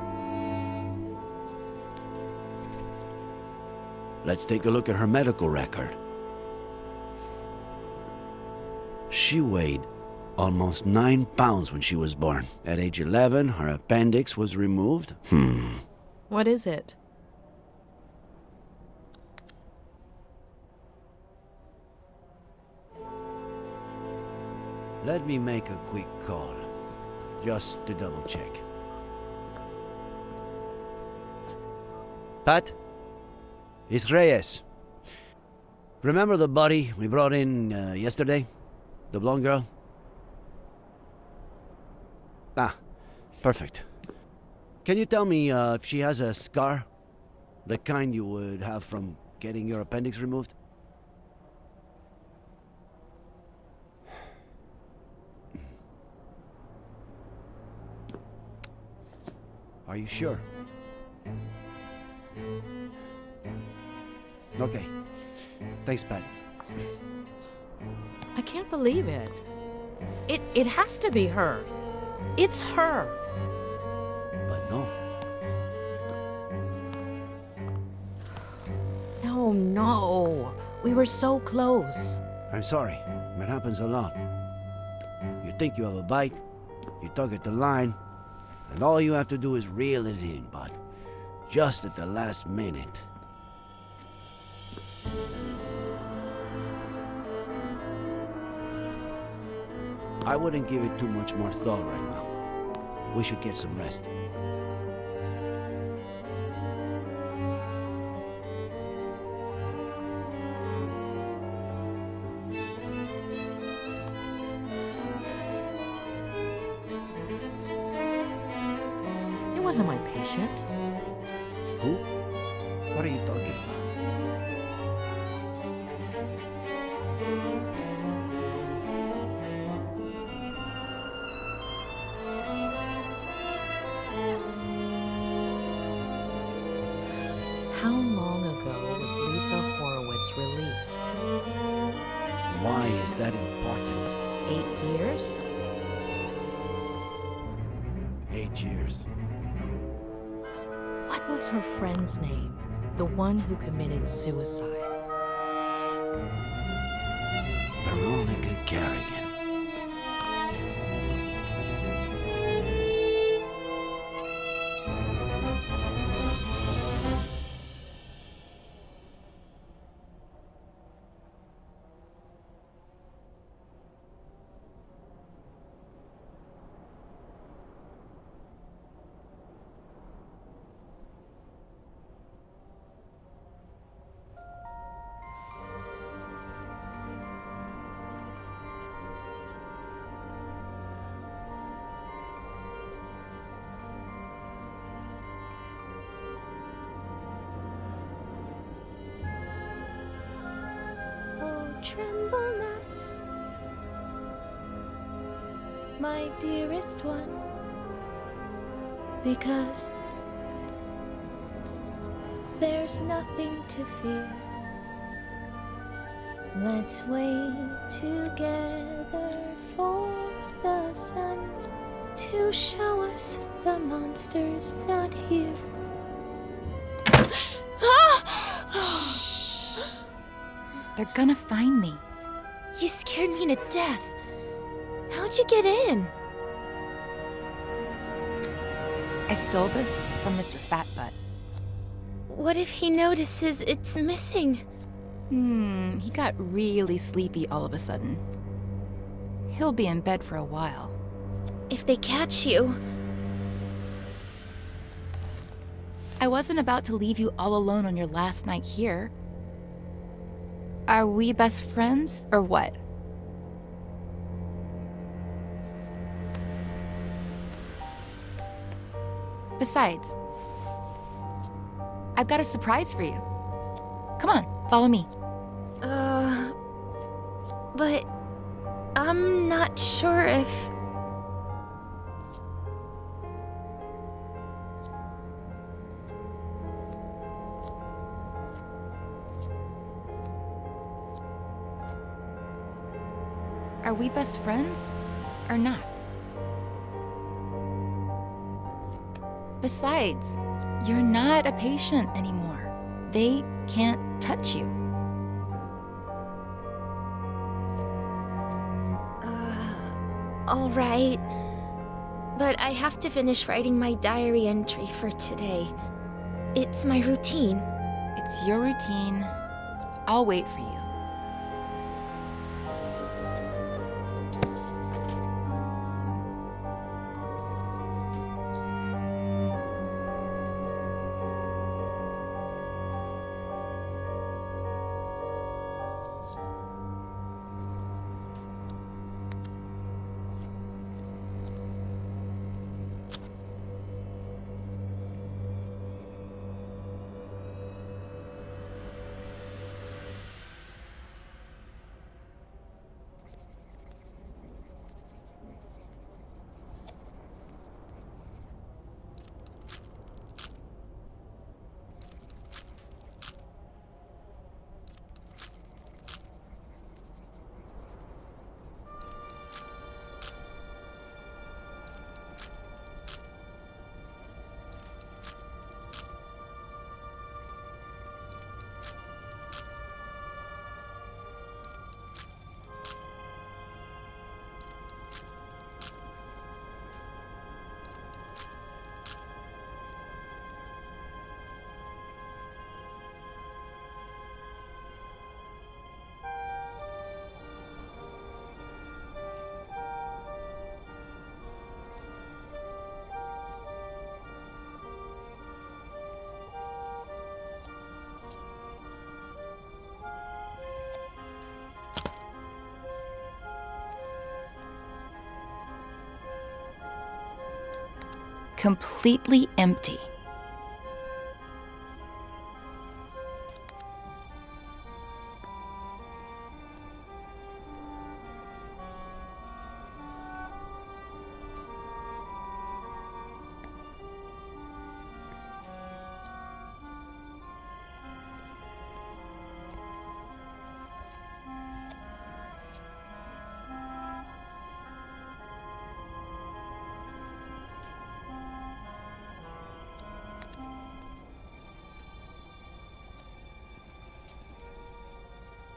Let's take a look at her medical record. She weighed almost 9 pounds when she was born. At age 11, her appendix was removed. What is it? Let me make a quick call, just to double check. Pat? It's Reyes. Remember the body we brought in yesterday? The blonde girl? Ah, perfect. Can you tell me if she has a scar? The kind you would have from getting your appendix removed? Are you sure? Okay. Thanks, Pat. I can't believe it. It has to be her. It's her. But no. No. We were so close. I'm sorry. It happens a lot. You think you have a bite, you tug at the line, and all you have to do is reel it in, but just at the last minute. I wouldn't give it too much more thought right now. We should get some rest. It wasn't my patient. Who? What are you talking about? How long ago was Lisa Horowitz released? Why is that important? 8 years? 8 years. What was her friend's name? The one who committed suicide. Veronica Carrigan. Oh, tremble not, my dearest one, because there's nothing to fear. Let's wait together for the sun to show us the monster's not here. They're gonna find me. You scared me to death. How'd you get in? I stole this from Mr. Fatbutt. What if he notices it's missing? He got really sleepy all of a sudden. He'll be in bed for a while. If they catch you... I wasn't about to leave you all alone on your last night here. Are we best friends, or what? Besides, I've got a surprise for you. Come on, follow me. But I'm not sure if... Are we best friends, or not? Besides, you're not a patient anymore. They can't touch you. All right. But I have to finish writing my diary entry for today. It's my routine. It's your routine. I'll wait for you. completely empty.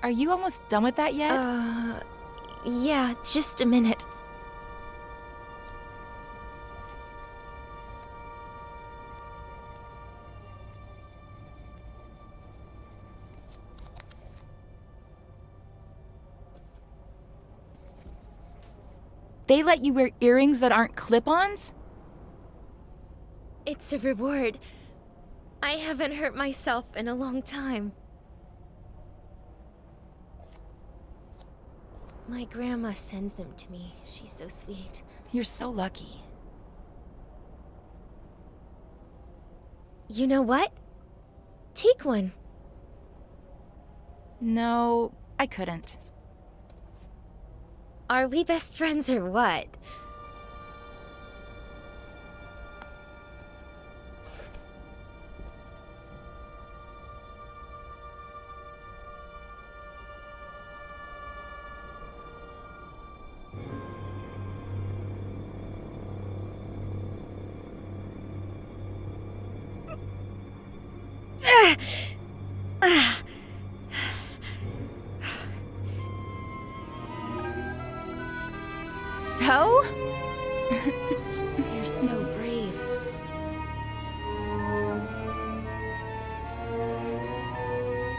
Are you almost done with that yet? Yeah, just a minute. They let you wear earrings that aren't clip-ons? It's a reward. I haven't hurt myself in a long time. My grandma sends them to me. She's so sweet. You're so lucky. You know what? Take one. No, I couldn't. Are we best friends or what? So? You're so brave.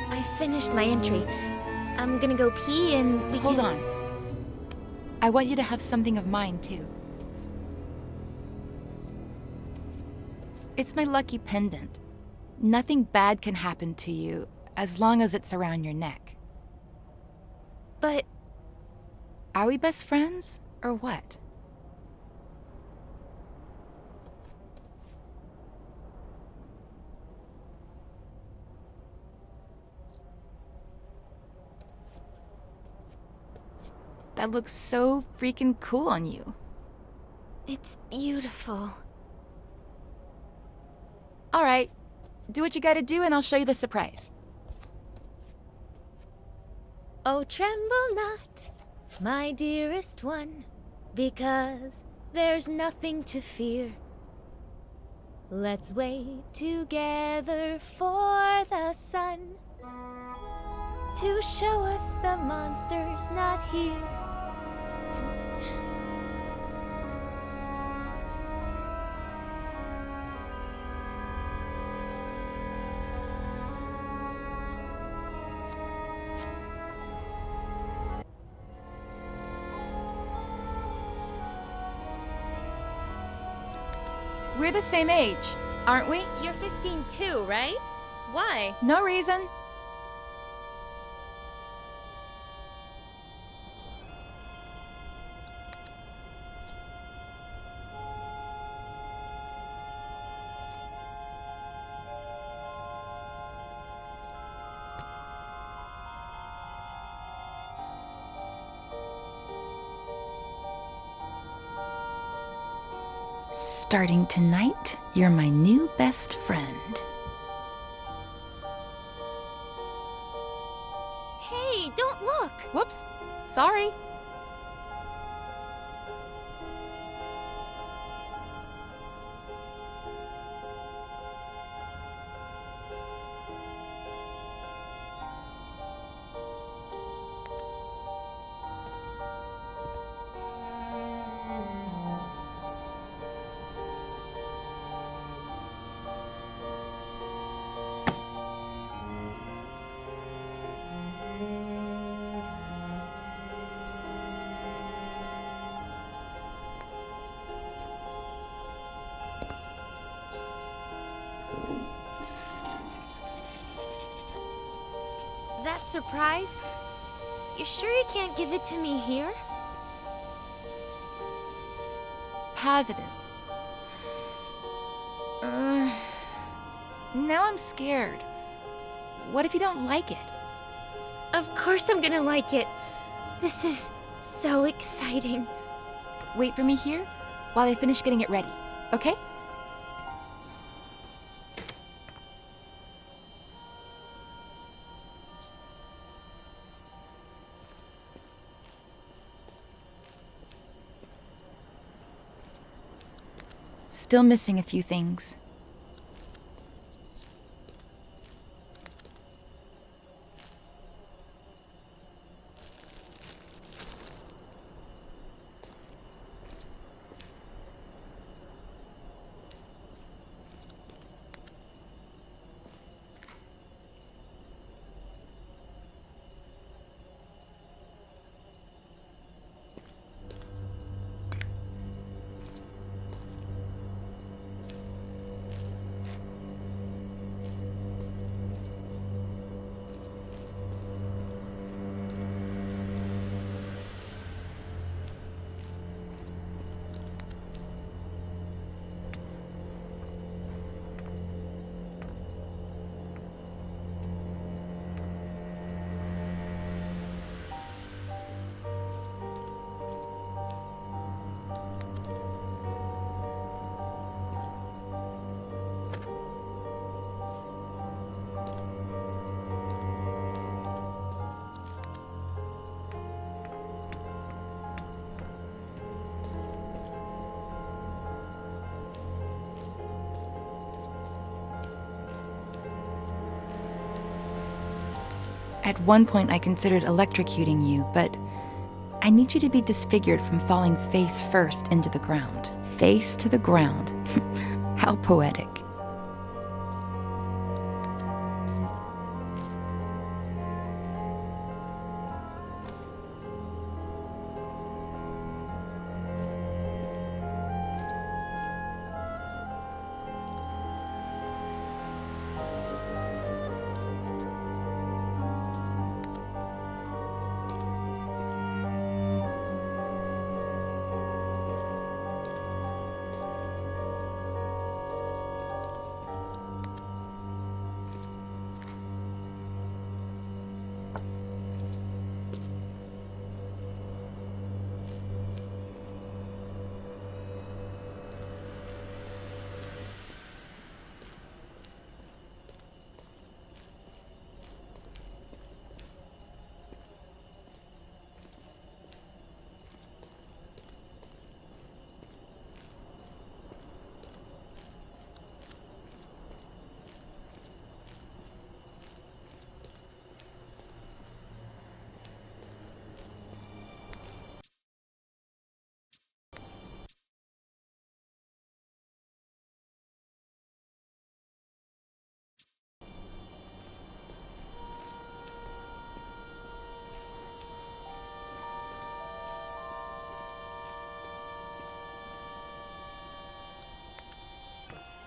I finished my entry. I'm gonna go pee and we Hold on. I want you to have something of mine, too. It's my lucky pendant. Nothing bad can happen to you as long as it's around your neck. But... Are we best friends, or what? That looks so freaking cool on you. It's beautiful. All right, do what you gotta do and I'll show you the surprise. Oh, tremble not, my dearest one, because there's nothing to fear. Let's wait together for the sun to show us the monster's not here. We're the same age, aren't we? You're 15 too, right? Why? No reason. Starting tonight, you're my new best friend. Hey, don't look! Whoops, sorry. That surprise? You sure you can't give it to me here? Positive. Now I'm scared. What if you don't like it? Of course I'm gonna like it. This is so exciting. Wait for me here while I finish getting it ready, okay? Still missing a few things. At one point, I considered electrocuting you, but I need you to be disfigured from falling face first into the ground. Face to the ground. How poetic.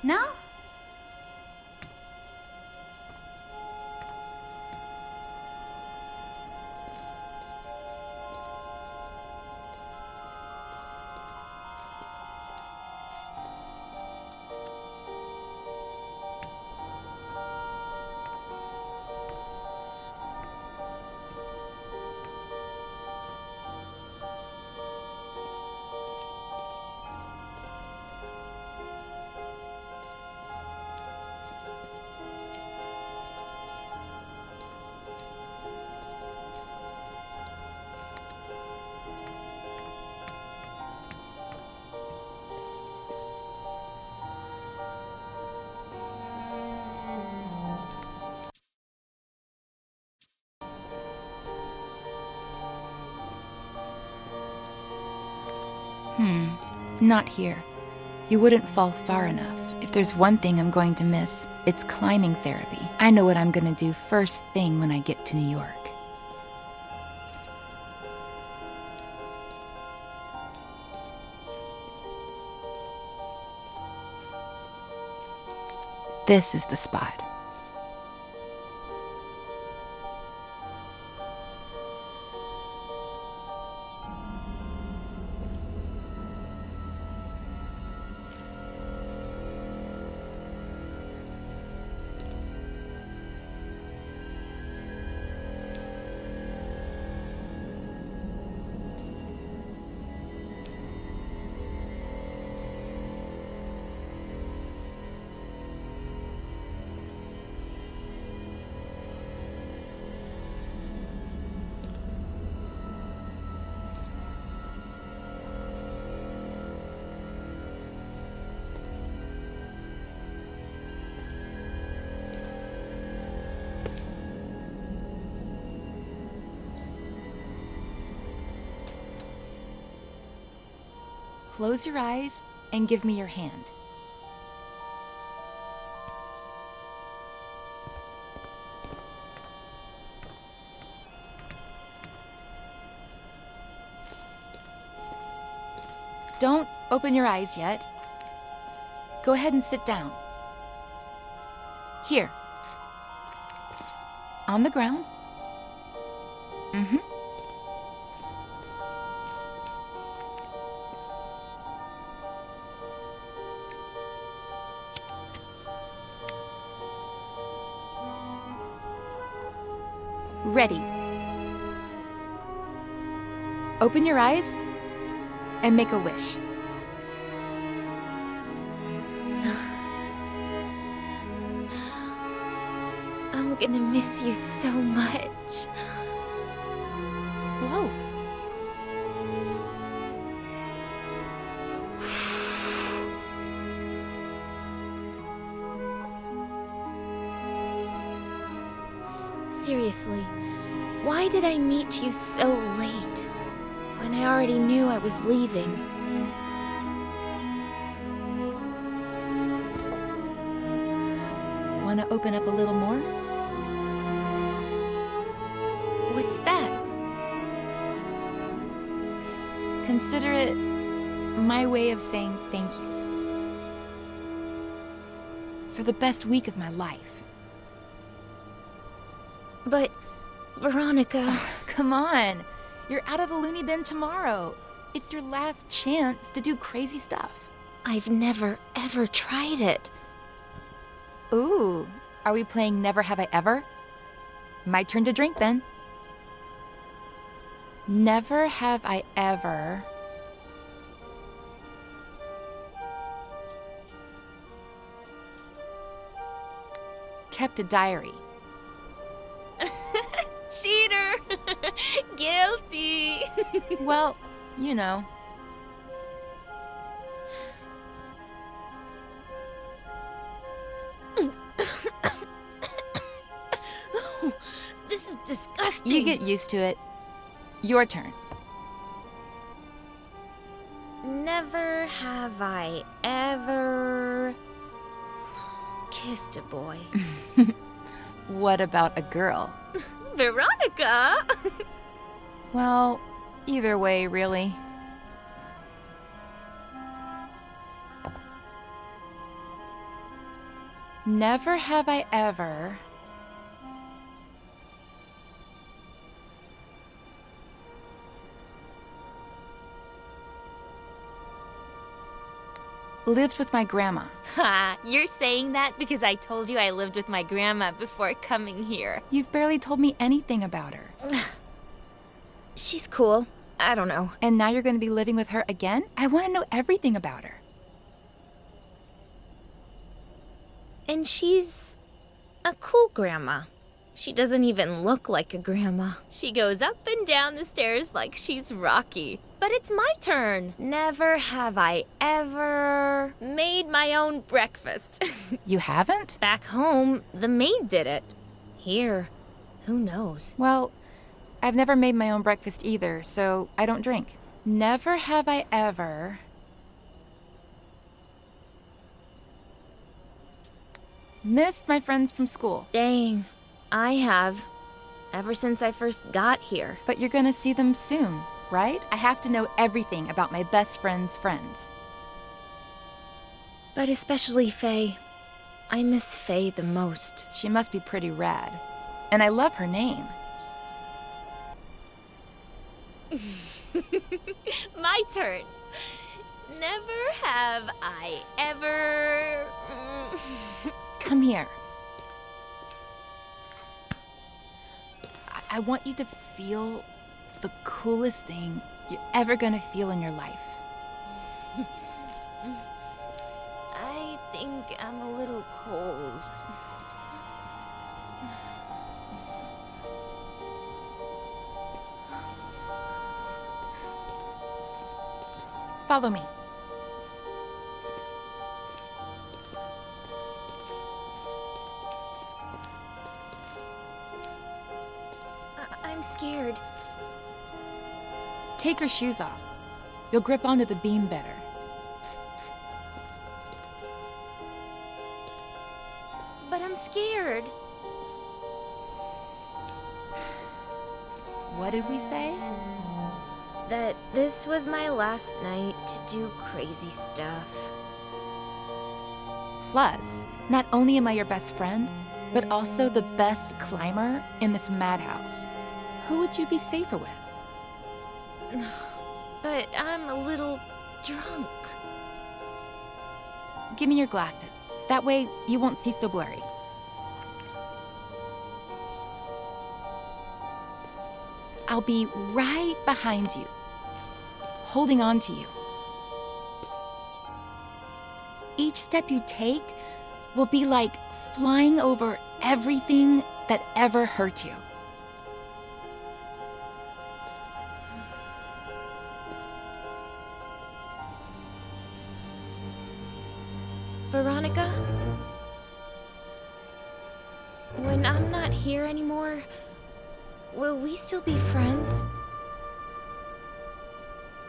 Now? Not here. You wouldn't fall far enough. If there's one thing I'm going to miss, it's climbing therapy. I know what I'm gonna do first thing when I get to New York. This is the spot. Close your eyes and give me your hand. Don't open your eyes yet. Go ahead and sit down. Here. On the ground. Mm-hmm. Ready. Open your eyes and make a wish. I'm gonna miss you so much. Whoa. Seriously, why did I meet you so late when I already knew I was leaving? Want to open up a little more? What's that? Consider it my way of saying thank you. For the best week of my life. But, Veronica... Oh, come on. You're out of the loony bin tomorrow. It's your last chance to do crazy stuff. I've never, ever tried it. Ooh, are we playing Never Have I Ever? My turn to drink then. Never have I ever... kept a diary. Cheater! Guilty! Well, you know. Oh, this is disgusting. You get used to it. Your turn. Never have I ever kissed a boy. What about a girl? Veronica! Well, either way, really. Never have I ever... lived with my grandma. Ha! You're saying that because I told you I lived with my grandma before coming here. You've barely told me anything about her. She's cool. I don't know. And now you're going to be living with her again? I want to know everything about her. And she's a cool grandma. She doesn't even look like a grandma. She goes up and down the stairs like she's Rocky. But it's my turn. Never have I ever made my own breakfast. You haven't? Back home, the maid did it. Here, who knows? Well, I've never made my own breakfast either, so I don't drink. Never have I ever... missed my friends from school. Dang, I have. Ever since I first got here. But you're gonna see them soon, right? I have to know everything about my best friend's friends. But especially Faye. I miss Faye the most. She must be pretty rad. And I love her name. My turn. Never have I ever... Come here. I want you to feel the coolest thing you're ever gonna feel in your life. I think I'm a little cold. Follow me. I'm scared. Take your shoes off. You'll grip onto the beam better. I'm scared. What did we say? That this was my last night to do crazy stuff. Plus, not only am I your best friend, but also the best climber in this madhouse. Who would you be safer with? But I'm a little drunk. Give me your glasses. That way, you won't see so blurry. I'll be right behind you, holding on to you. Each step you take will be like flying over everything that ever hurt you. Veronica? When I'm not here anymore, will we still be friends?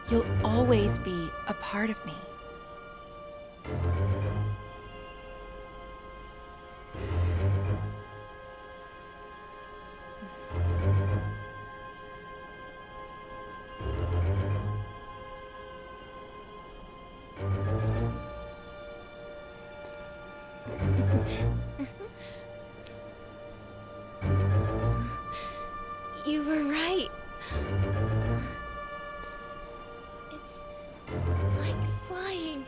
You'll always be a part of me. You were right. It's like flying.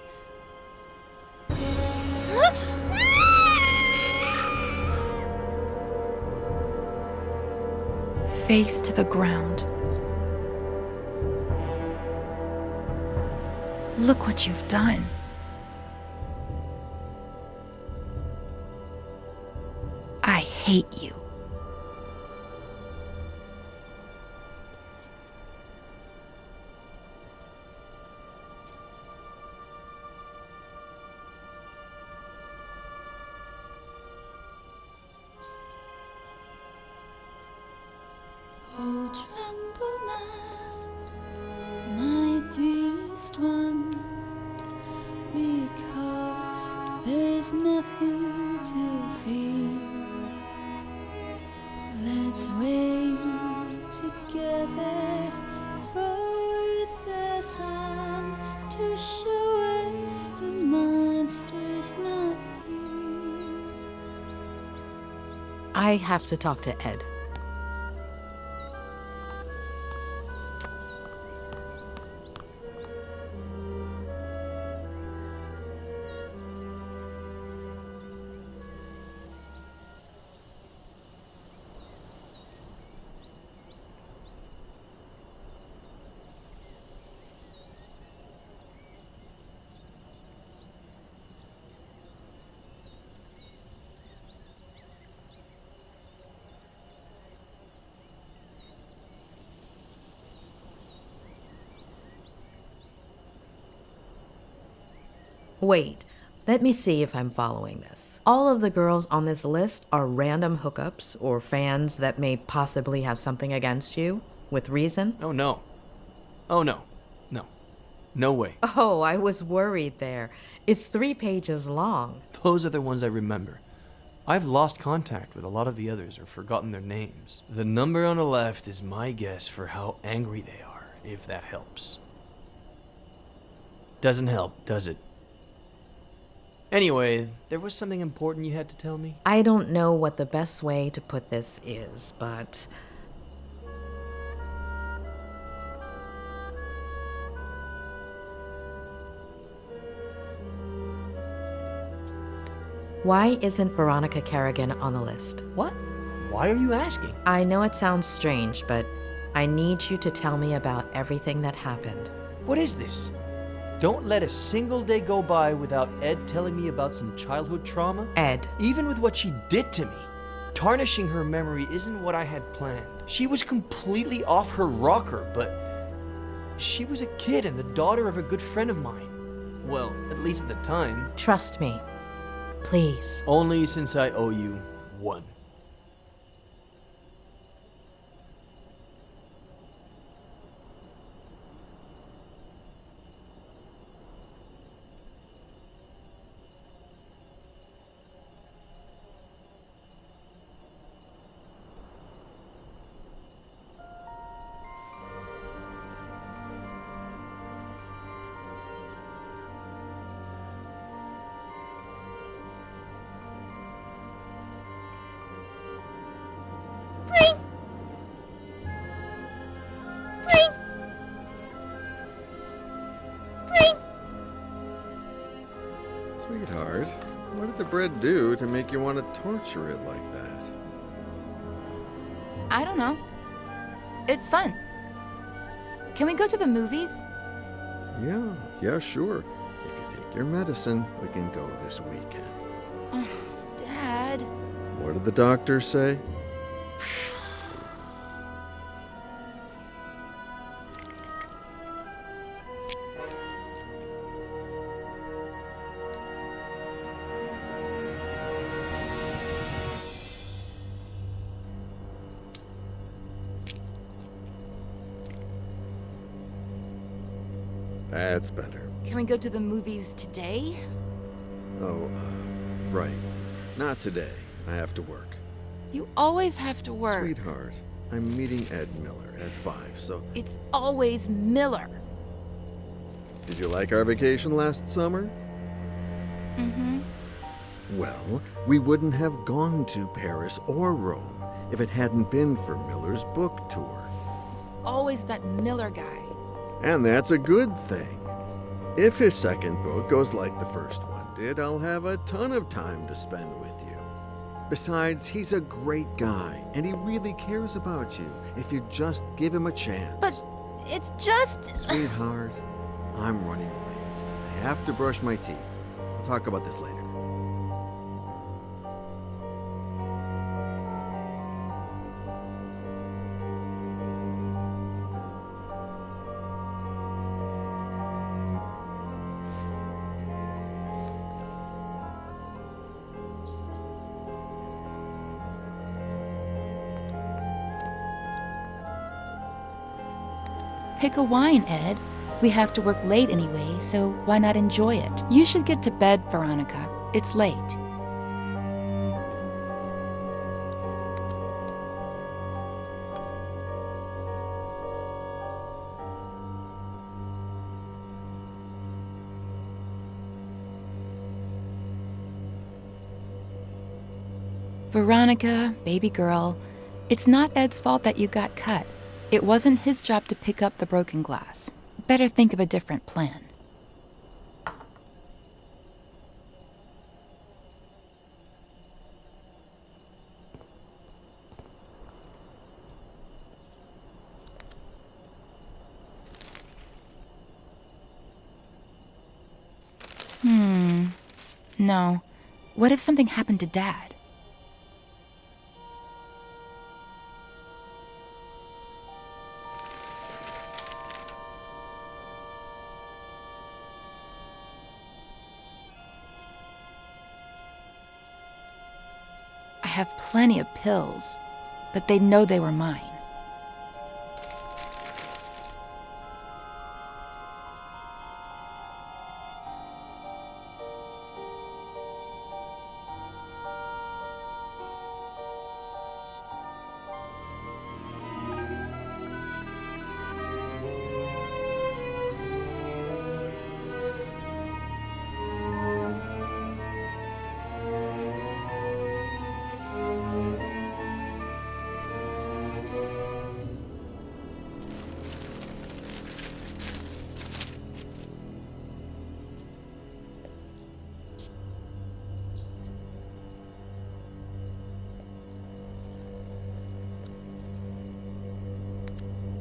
Face to the ground. Look what you've done. I hate you. Oh, tremble not, my dearest one, because there is nothing to fear. Let's wait together for the sun to show us the monster's not here. I have to talk to Ed. Wait, let me see if I'm following this. All of the girls on this list are random hookups or fans that may possibly have something against you, with reason? Oh no. Oh no. No. No way. Oh, I was worried there. It's 3 pages long. Those are the ones I remember. I've lost contact with a lot of the others or forgotten their names. The number on the left is my guess for how angry they are, if that helps. Doesn't help, does it? Anyway, there was something important you had to tell me? I don't know what the best way to put this is, but... why isn't Veronica Kerrigan on the list? What? Why are you asking? I know it sounds strange, but I need you to tell me about everything that happened. What is this? Don't let a single day go by without Ed telling me about some childhood trauma. Ed. Even with what she did to me, tarnishing her memory isn't what I had planned. She was completely off her rocker, but she was a kid and the daughter of a good friend of mine. Well, at least at the time. Trust me. Please. Only since I owe you one. Sweetheart, what did the bread do to make you want to torture it like that? I don't know. It's fun. Can we go to the movies? Yeah, sure. If you take your medicine, we can go this weekend. Oh, Dad. What did the doctor say? That's better. Can we go to the movies today? Oh, right. Not today. I have to work. You always have to work. Sweetheart, I'm meeting Ed Miller at 5, so... It's always Miller. Did you like our vacation last summer? Mm-hmm. Well, we wouldn't have gone to Paris or Rome if it hadn't been for Miller's book tour. It's always that Miller guy. And that's a good thing. If his second book goes like the first one did, I'll have a ton of time to spend with you. Besides, he's a great guy, and he really cares about you if you just give him a chance. But it's just... Sweetheart, I'm running late. I have to brush my teeth. We'll talk about this later. Pick a wine, Ed. We have to work late anyway, so why not enjoy it? You should get to bed, Veronica. It's late. Veronica, baby girl, it's not Ed's fault that you got cut. It wasn't his job to pick up the broken glass. Better think of a different plan. No. What if something happened to Dad? I have plenty of pills, but they'd know they were mine.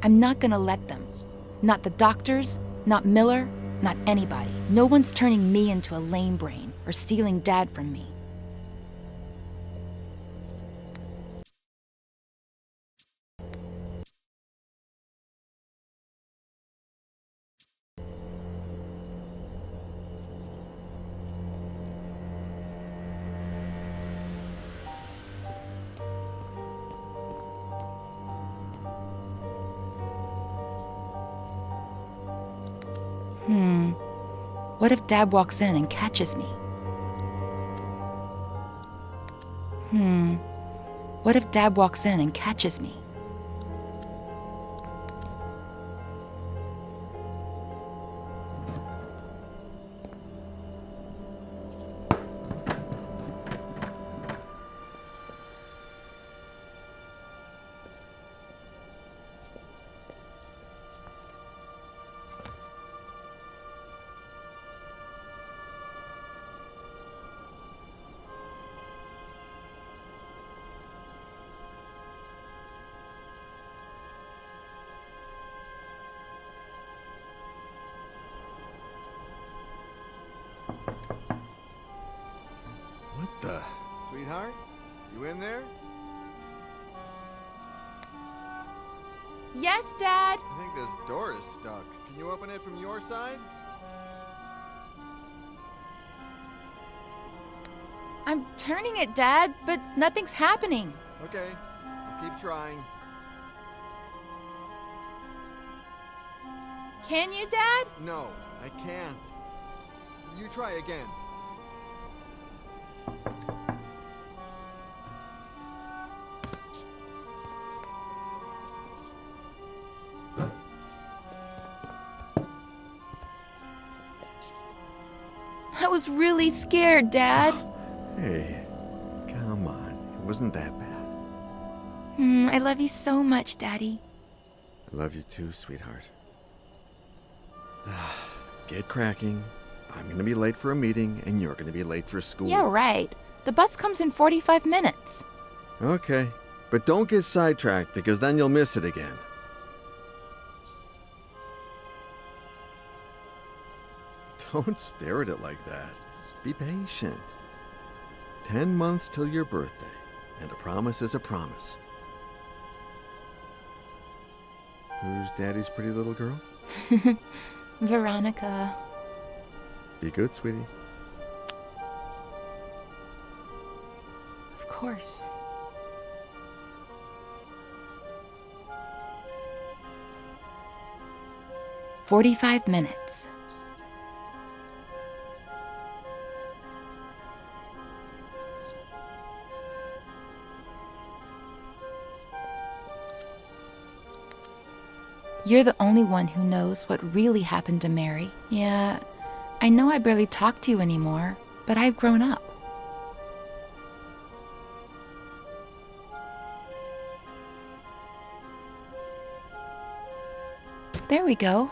I'm not gonna let them. Not the doctors, not Miller, not anybody. No one's turning me into a lame brain or stealing Dad from me. What if Dad walks in and catches me? What if Dad walks in and catches me? Sweetheart? You in there? Yes, Dad. I think this door is stuck. Can you open it from your side? I'm turning it, Dad, but nothing's happening. Okay, I'll keep trying. Can you, Dad? No, I can't. You try again. I was really scared, Dad. Hey, come on. It wasn't that bad. I love you so much, Daddy. I love you too, sweetheart. Get cracking. I'm gonna be late for a meeting, and you're gonna be late for school. Yeah, right. The bus comes in 45 minutes. Okay, but don't get sidetracked, because then you'll miss it again. Don't stare at it like that. Be patient. 10 months till your birthday, and a promise is a promise. Who's Daddy's pretty little girl? Veronica. Be good, sweetie. Of course. "45 minutes. You're the only one who knows what really happened to Mary. Yeah, I know I barely talk to you anymore, but I've grown up. There we go.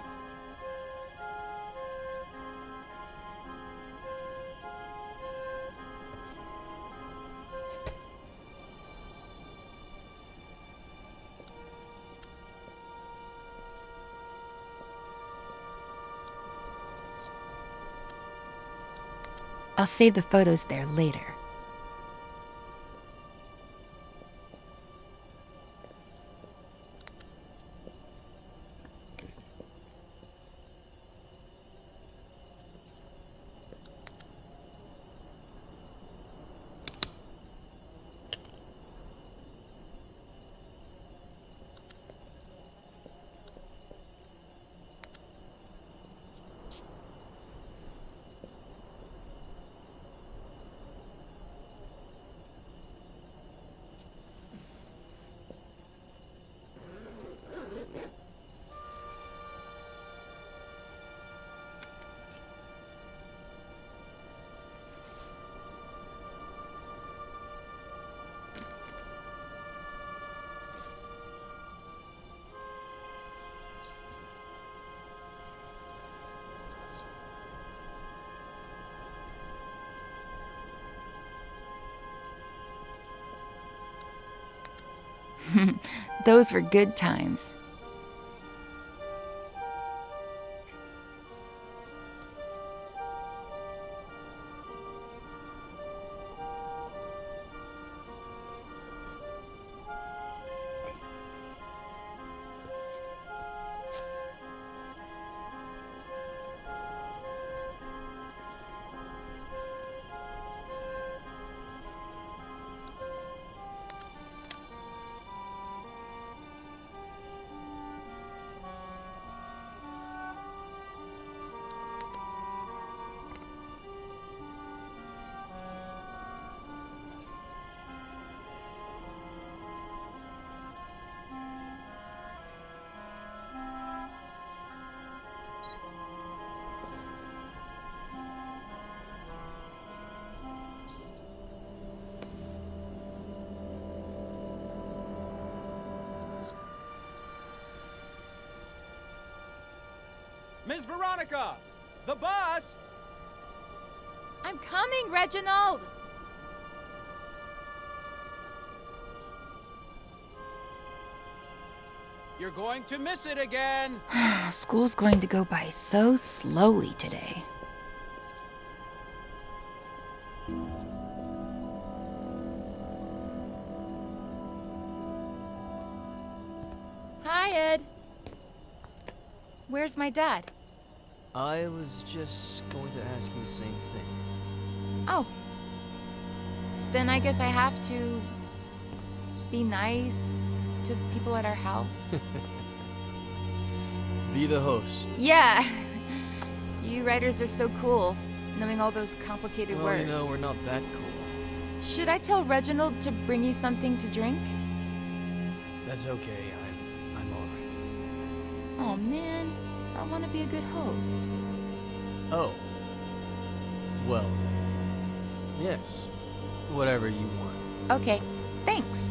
I'll save the photos there later. Those were good times. Miss Veronica! The bus! I'm coming, Reginald! You're going to miss it again! School's going to go by so slowly today. Ed. Where's my dad? I was just going to ask you the same thing. Oh. Then I guess I have to be nice to people at our house. Be the host. Yeah. You writers are so cool, knowing all those complicated Well, words. you know, we're not that cool. Should I tell Reginald to bring you something to drink? That's okay. I'm all right. Oh man, I want to be a good host. Oh. Well, yes. Whatever you want. Okay, thanks.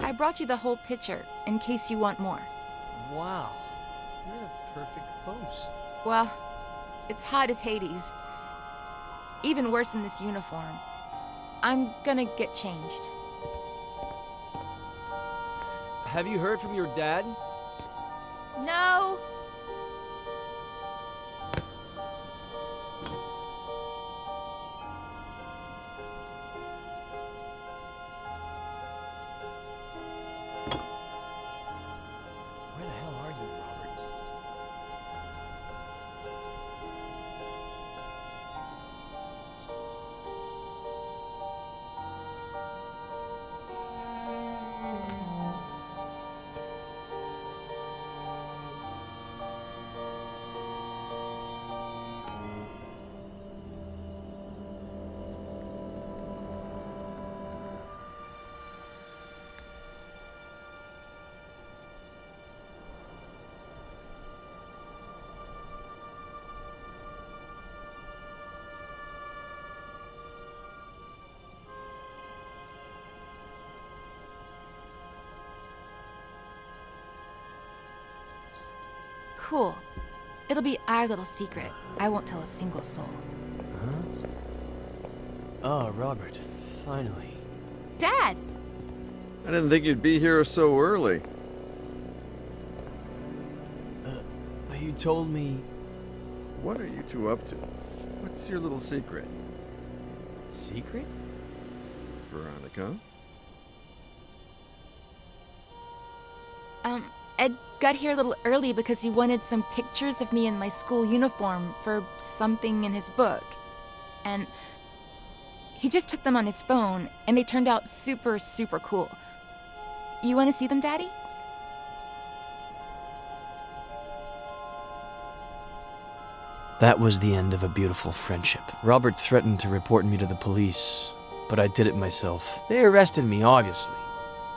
I brought you the whole picture, in case you want more. Wow. You're the perfect host. Well, it's hot as Hades. Even worse in this uniform. I'm gonna get changed. Have you heard from your dad? No! Where the hell are you, Robert? Cool. It'll be our little secret. I won't tell a single soul. Huh? Oh, Robert. Finally. Dad! I didn't think you'd be here so early. You told me... What are you two up to? What's your little secret? Secret? Veronica? Ed got here a little early because he wanted some pictures of me in my school uniform for something in his book. And he just took them on his phone, and they turned out super, super cool. You want to see them, Daddy? That was the end of a beautiful friendship. Robert threatened to report me to the police, but I did it myself. They arrested me, obviously.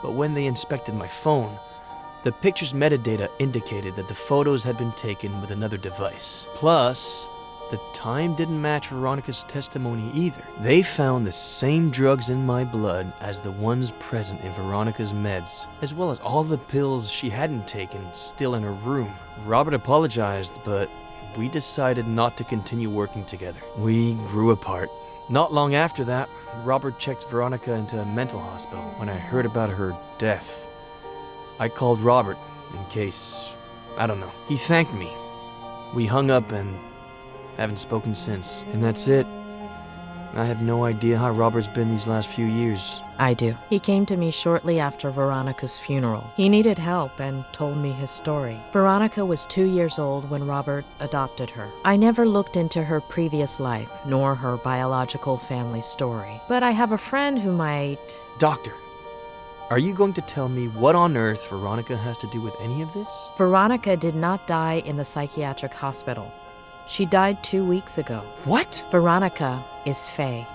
But when they inspected my phone, the picture's metadata indicated that the photos had been taken with another device. Plus, the time didn't match Veronica's testimony either. They found the same drugs in my blood as the ones present in Veronica's meds, as well as all the pills she hadn't taken still in her room. Robert apologized, but we decided not to continue working together. We grew apart. Not long after that, Robert checked Veronica into a mental hospital when I heard about her death. I called Robert in case, I don't know. He thanked me. We hung up and haven't spoken since. And that's it. I have no idea how Robert's been these last few years. I do. He came to me shortly after Veronica's funeral. He needed help and told me his story. Veronica was 2 years old when Robert adopted her. I never looked into her previous life, nor her biological family story. But I have a friend who might... Doctor, Are you going to tell me what on earth Veronica has to do with any of this? Veronica did not die in the psychiatric hospital. She died 2 weeks ago. What? Veronica is Faye.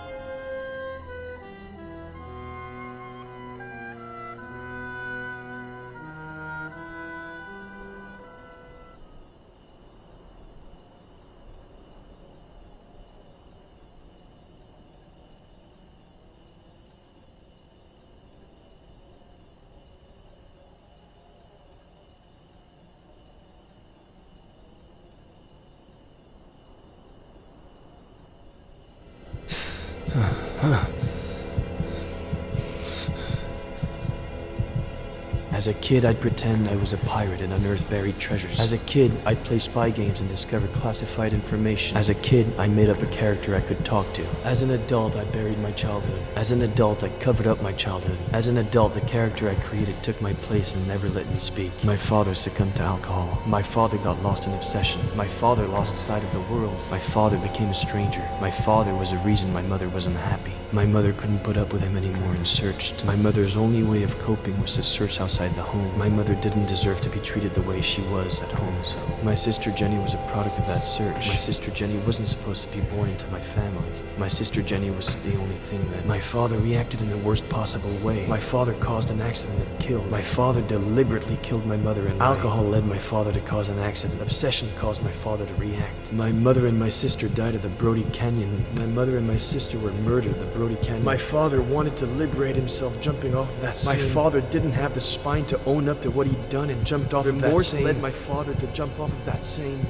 As a kid, I'd pretend I was a pirate and unearth buried treasures. As a kid, I'd play spy games and discover classified information. As a kid, I made up a character I could talk to. As an adult, I buried my childhood. As an adult, I covered up my childhood. As an adult, the character I created took my place and never let me speak. My father succumbed to alcohol. My father got lost in obsession. My father lost sight of the world. My father became a stranger. My father was the reason my mother was unhappy. My mother couldn't put up with him anymore and searched. My mother's only way of coping was to search outside the home. My mother didn't deserve to be treated the way she was at home, so my sister Jenny was a product of that search. My sister Jenny wasn't supposed to be born into my family. My sister Jenny was the only thing that... My father reacted in the worst possible way. My father caused an accident that killed. My father deliberately killed my mother, and alcohol led my father to cause an accident. Obsession caused my father to react. My mother and my sister died at the Brody Canyon. My mother and my sister were murdered at the Brody Canyon. My father wanted to liberate himself jumping off of that scene. My father didn't have the spine to own up to what he'd done and jumped off of that same. Remorse led my father to jump off of that same.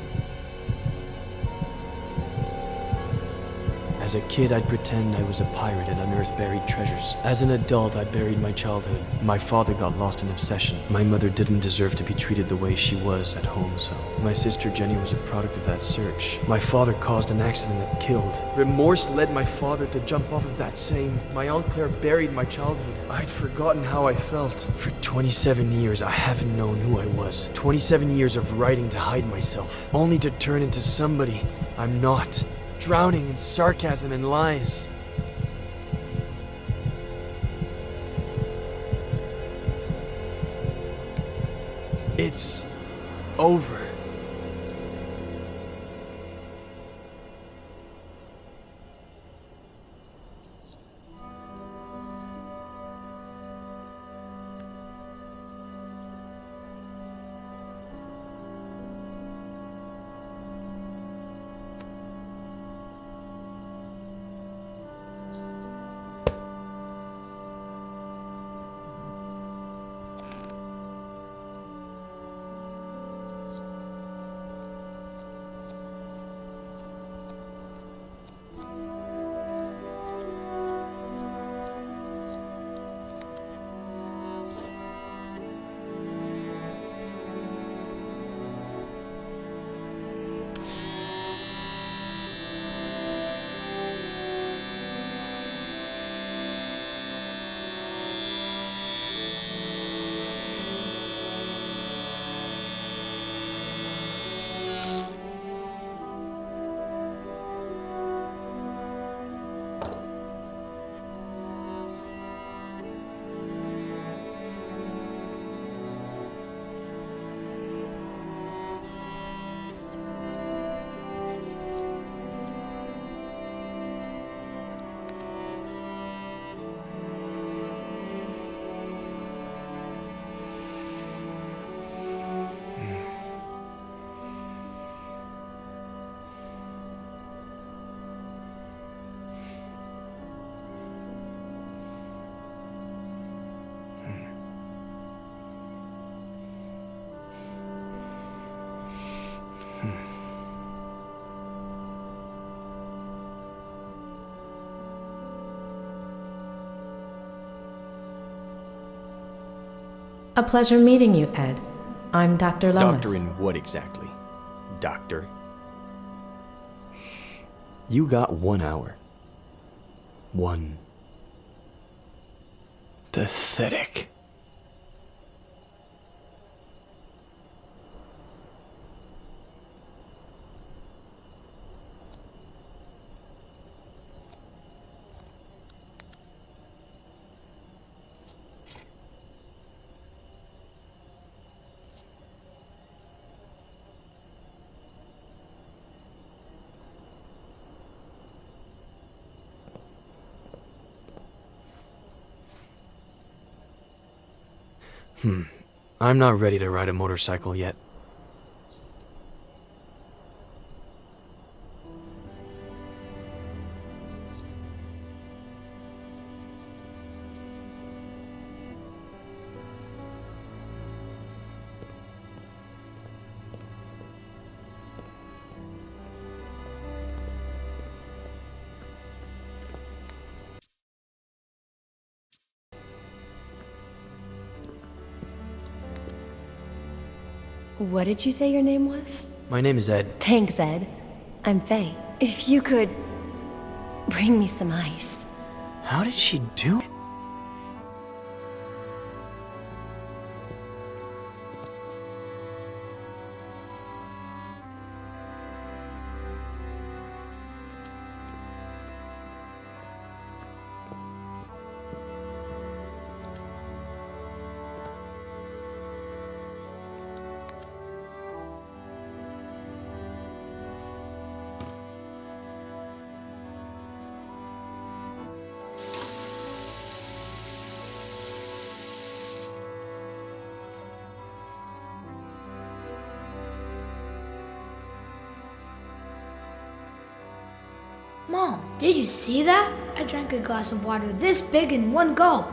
As a kid, I'd pretend I was a pirate and unearth buried treasures. As an adult, I buried my childhood. My father got lost in obsession. My mother didn't deserve to be treated the way she was at home, so my sister Jenny was a product of that search. My father caused an accident that killed. Remorse led my father to jump off of that same. My Aunt Claire buried my childhood. I'd forgotten how I felt. For 27 years, I haven't known who I was. 27 years of writing to hide myself, only to turn into somebody I'm not. Drowning in sarcasm and lies. It's over. A pleasure meeting you, Ed. I'm Dr. Lomas. Doctor in what exactly? Doctor? You got 1 hour. One. Pathetic. I'm not ready to ride a motorcycle yet. What did you say your name was? My name is Ed. Thanks, Ed. I'm Faye. If you could bring me some ice. How did she do it? Mom, did you see that? I drank a glass of water this big in one gulp.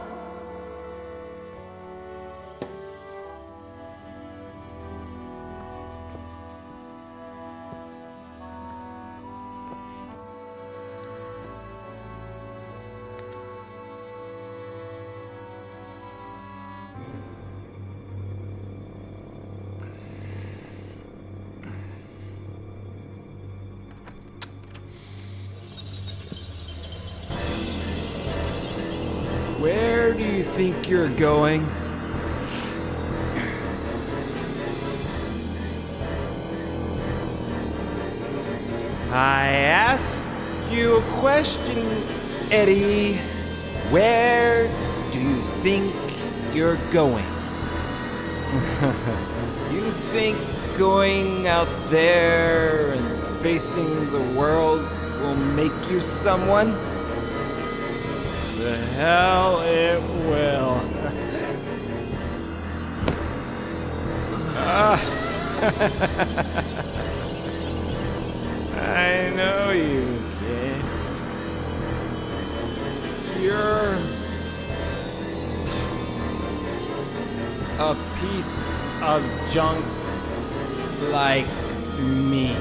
Where do you think you're going? I asked you a question, Eddie. Where do you think you're going? You think going out there and facing the world will make you someone? The hell it will. I know you, kid. You're a piece of junk like me.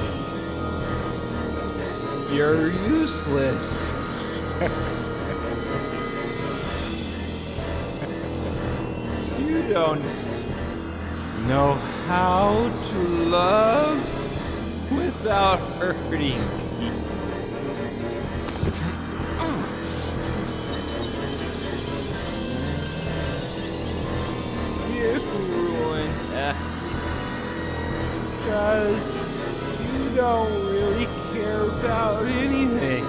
You're useless. You don't know how to love without hurting people. You ruined that because you don't really care about anything.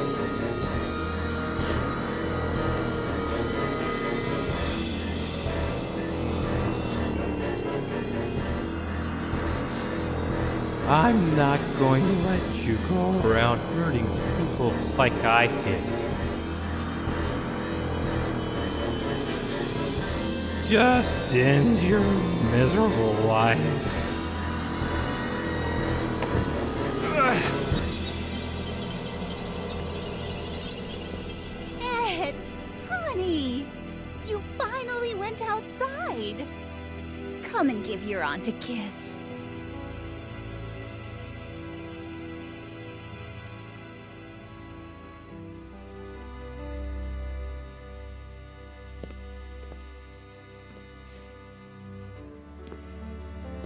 I'm not going to let you go around hurting people like I did. Just end your miserable life. Ed, honey, you finally went outside. Come and give your aunt a kiss.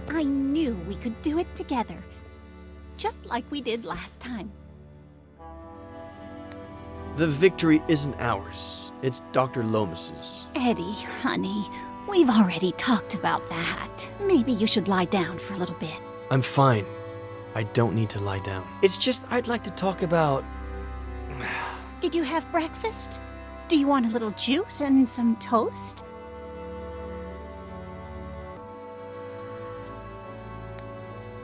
I knew we could do it together, just like we did last time. The victory isn't ours. It's Dr. Lomas's. Eddie, honey, we've already talked about that. Maybe you should lie down for a little bit. I'm fine. I don't need to lie down. It's just I'd like to talk about... Did you have breakfast? Do you want a little juice and some toast?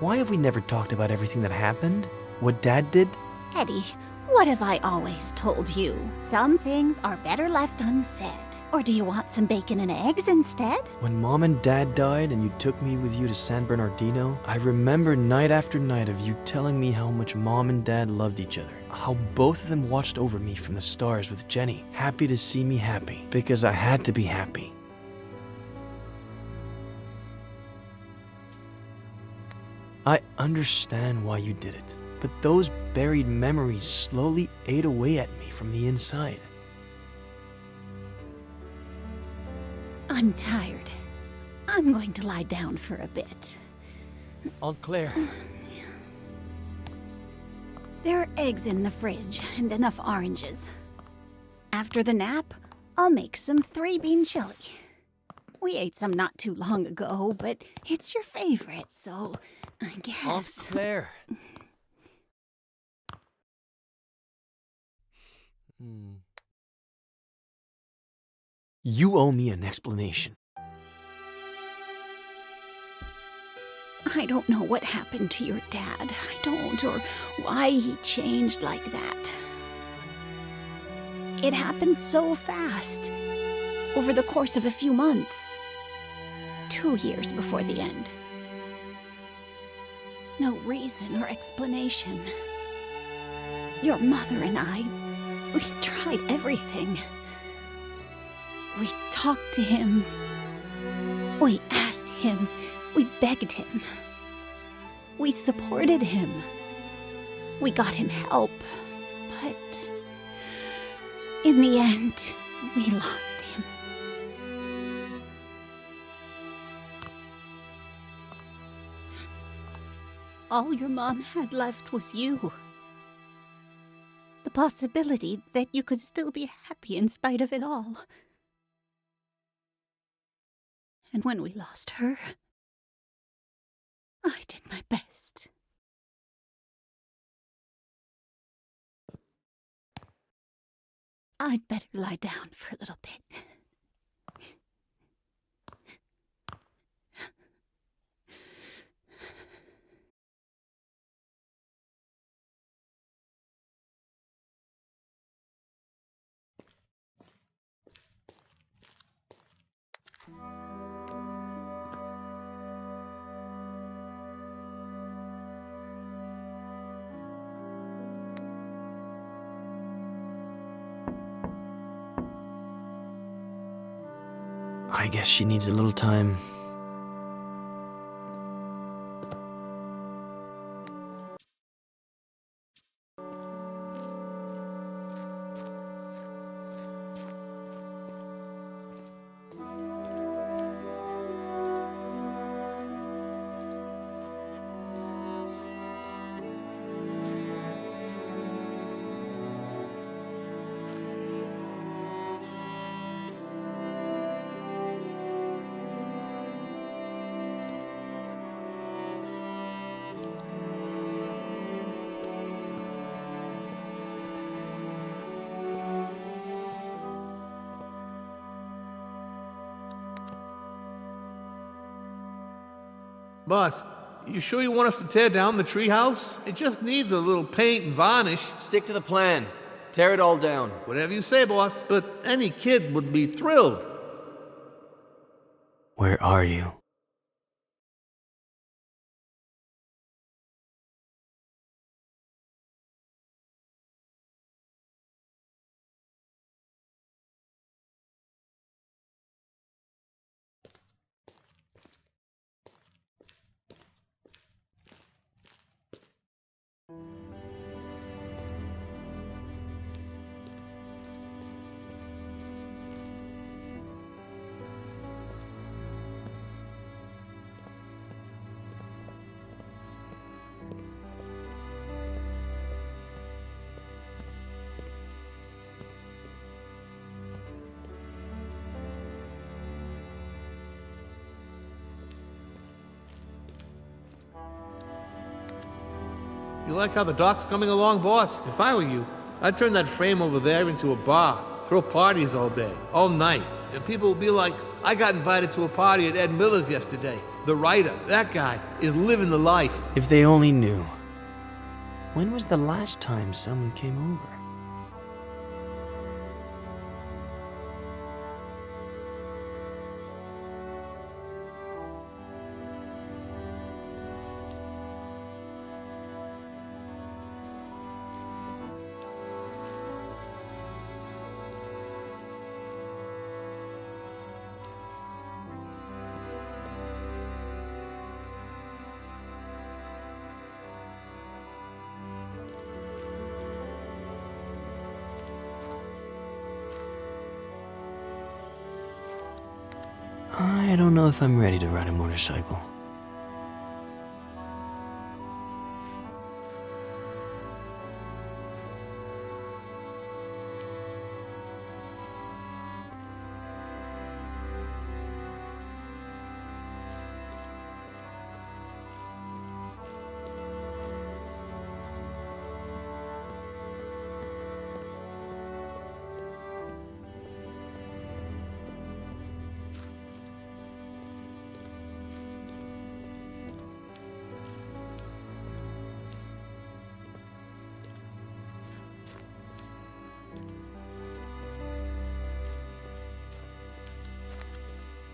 Why have we never talked about everything that happened? What Dad did? Eddie, what have I always told you? Some things are better left unsaid. Or do you want some bacon and eggs instead? When Mom and Dad died and you took me with you to San Bernardino, I remember night after night of you telling me how much Mom and Dad loved each other. How both of them watched over me from the stars with Jenny, happy to see me happy, because I had to be happy. I understand why you did it, but those buried memories slowly ate away at me from the inside. I'm tired. I'm going to lie down for a bit. Aunt Claire. There are eggs in the fridge and enough oranges. After the nap, I'll make some 3-bean chili. We ate some not too long ago, but it's your favorite, so I guess... Aunt Claire. You owe me an explanation. I don't know what happened to your dad. I don't, or why he changed like that. It happened so fast. Over the course of a few months. 2 years before the end. No reason or explanation. Your mother and I, we tried everything. We talked to him. We asked him. We begged him. We supported him. We got him help. But in the end, we lost him. All your mom had left was you. The possibility that you could still be happy in spite of it all. And when we lost her, I did my best. I'd better lie down for a little bit. I guess she needs a little time. Boss, you sure you want us to tear down the treehouse? It just needs a little paint and varnish. Stick to the plan. Tear it all down. Whatever you say, boss. But any kid would be thrilled. Where are you? You like how the dock's coming along, boss? If I were you, I'd turn that frame over there into a bar. Throw parties all day, all night. And people will be like, I got invited to a party at Ed Miller's yesterday. The writer, that guy, is living the life. If they only knew. When was the last time someone came over? I don't know if I'm ready to ride a motorcycle.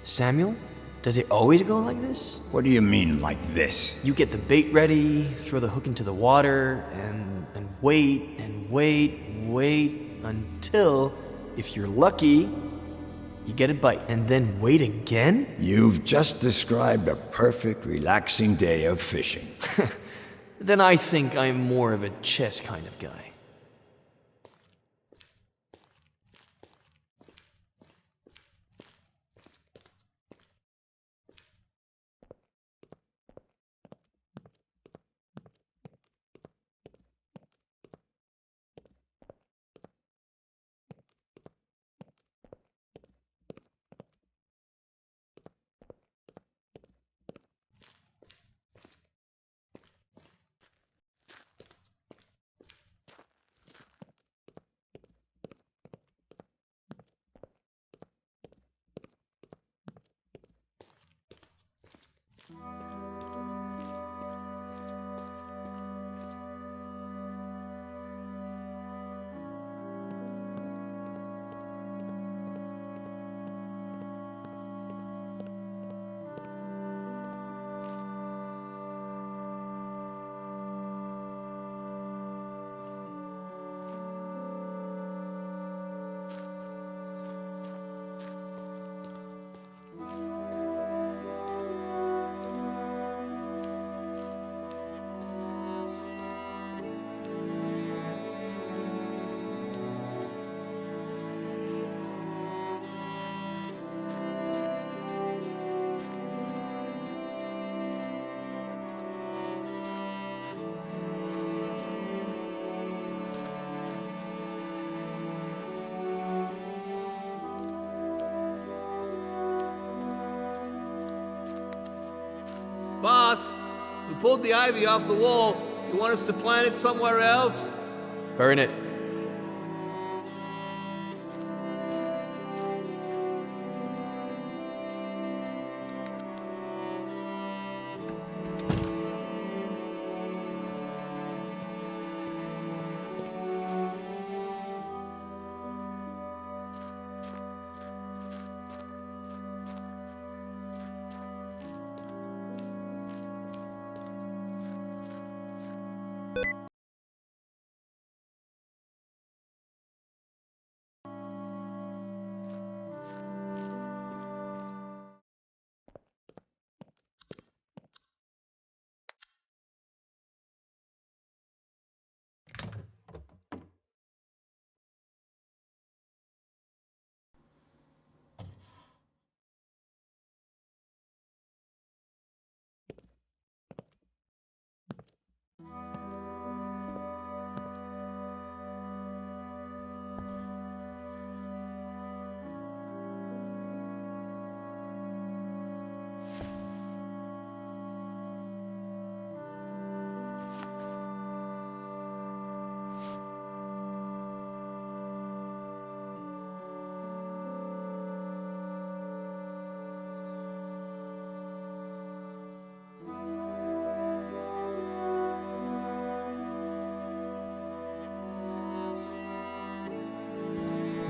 Samuel? Does it always go like this? What do you mean, like this? You get the bait ready, throw the hook into the water, and wait until, if you're lucky, you get a bite. And then wait again? You've just described a perfect, relaxing day of fishing. Then I think I'm more of a chess kind of guy. Boss, we pulled the ivy off the wall. You want us to plant it somewhere else? Burn it.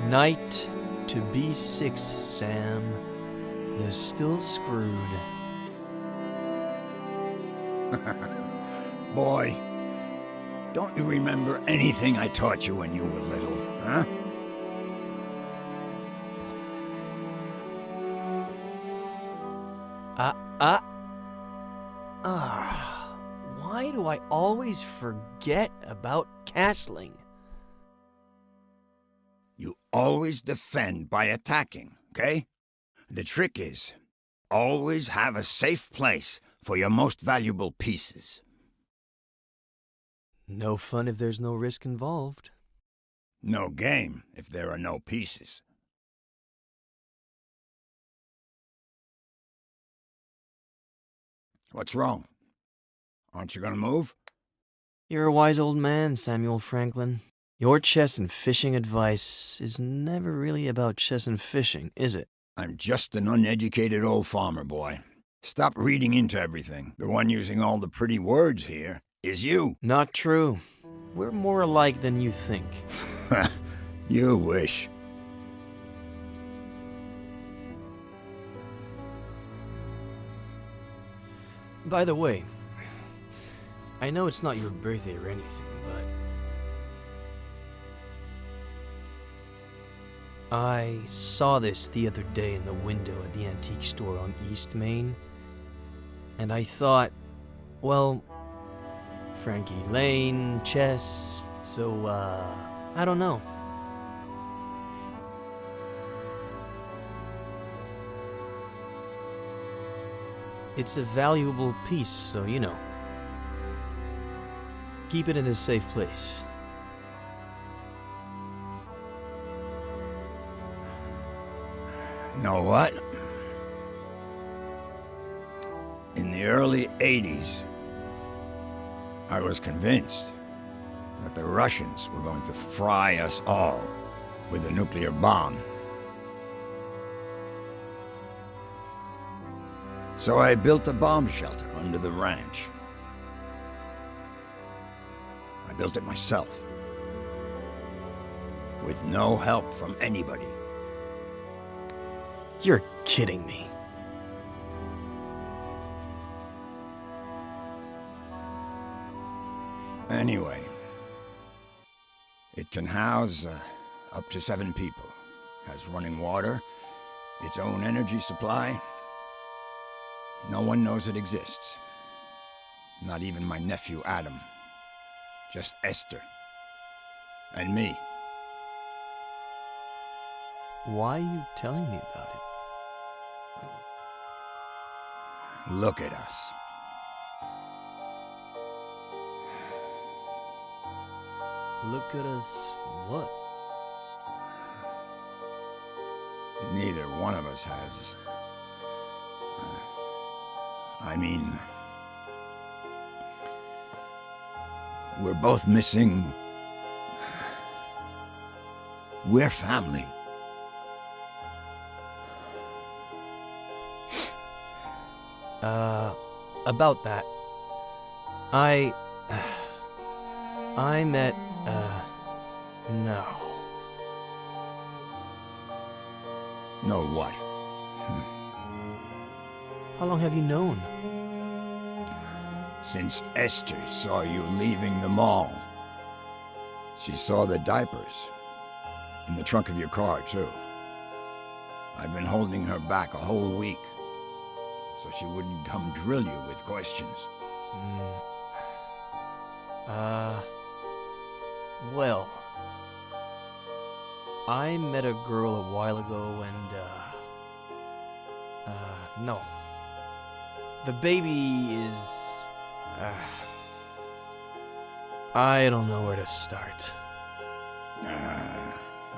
Knight to B6, Sam. You're still screwed. Boy, don't you remember anything I taught you when you were little, huh? Why do I always forget about castling? You always defend by attacking, okay? The trick is, always have a safe place for your most valuable pieces. No fun if there's no risk involved. No game if there are no pieces. What's wrong? Aren't you gonna move? You're a wise old man, Samuel Franklin. Your chess and fishing advice is never really about chess and fishing, is it? I'm just an uneducated old farmer boy. Stop reading into everything. The one using all the pretty words here is you. Not true. We're more alike than you think. You wish. By the way, I know it's not your birthday or anything, but I saw this the other day in the window at the antique store on East Main, and I thought, well, Frankie Lane, chess, so, I don't know. It's a valuable piece, so you know. Keep it in a safe place. Know what? In the early 80s, I was convinced that the Russians were going to fry us all with a nuclear bomb. So I built a bomb shelter under the ranch. I built it myself, with no help from anybody. You're kidding me. Anyway, it can house up to 7 people, has running water, its own energy supply. No one knows it exists. Not even my nephew Adam. Just Esther. And me. Why are you telling me about it? Look at us. Look at us, what? Neither one of us has... I mean... We're both missing... We're family. About that. I met, no. Know what? How long have you known? Since Esther saw you leaving the mall. She saw the diapers. In the trunk of your car, too. I've been holding her back a whole week, so she wouldn't come drill you with questions. Well, I met a girl a while ago and, no. The baby is, I don't know where to start.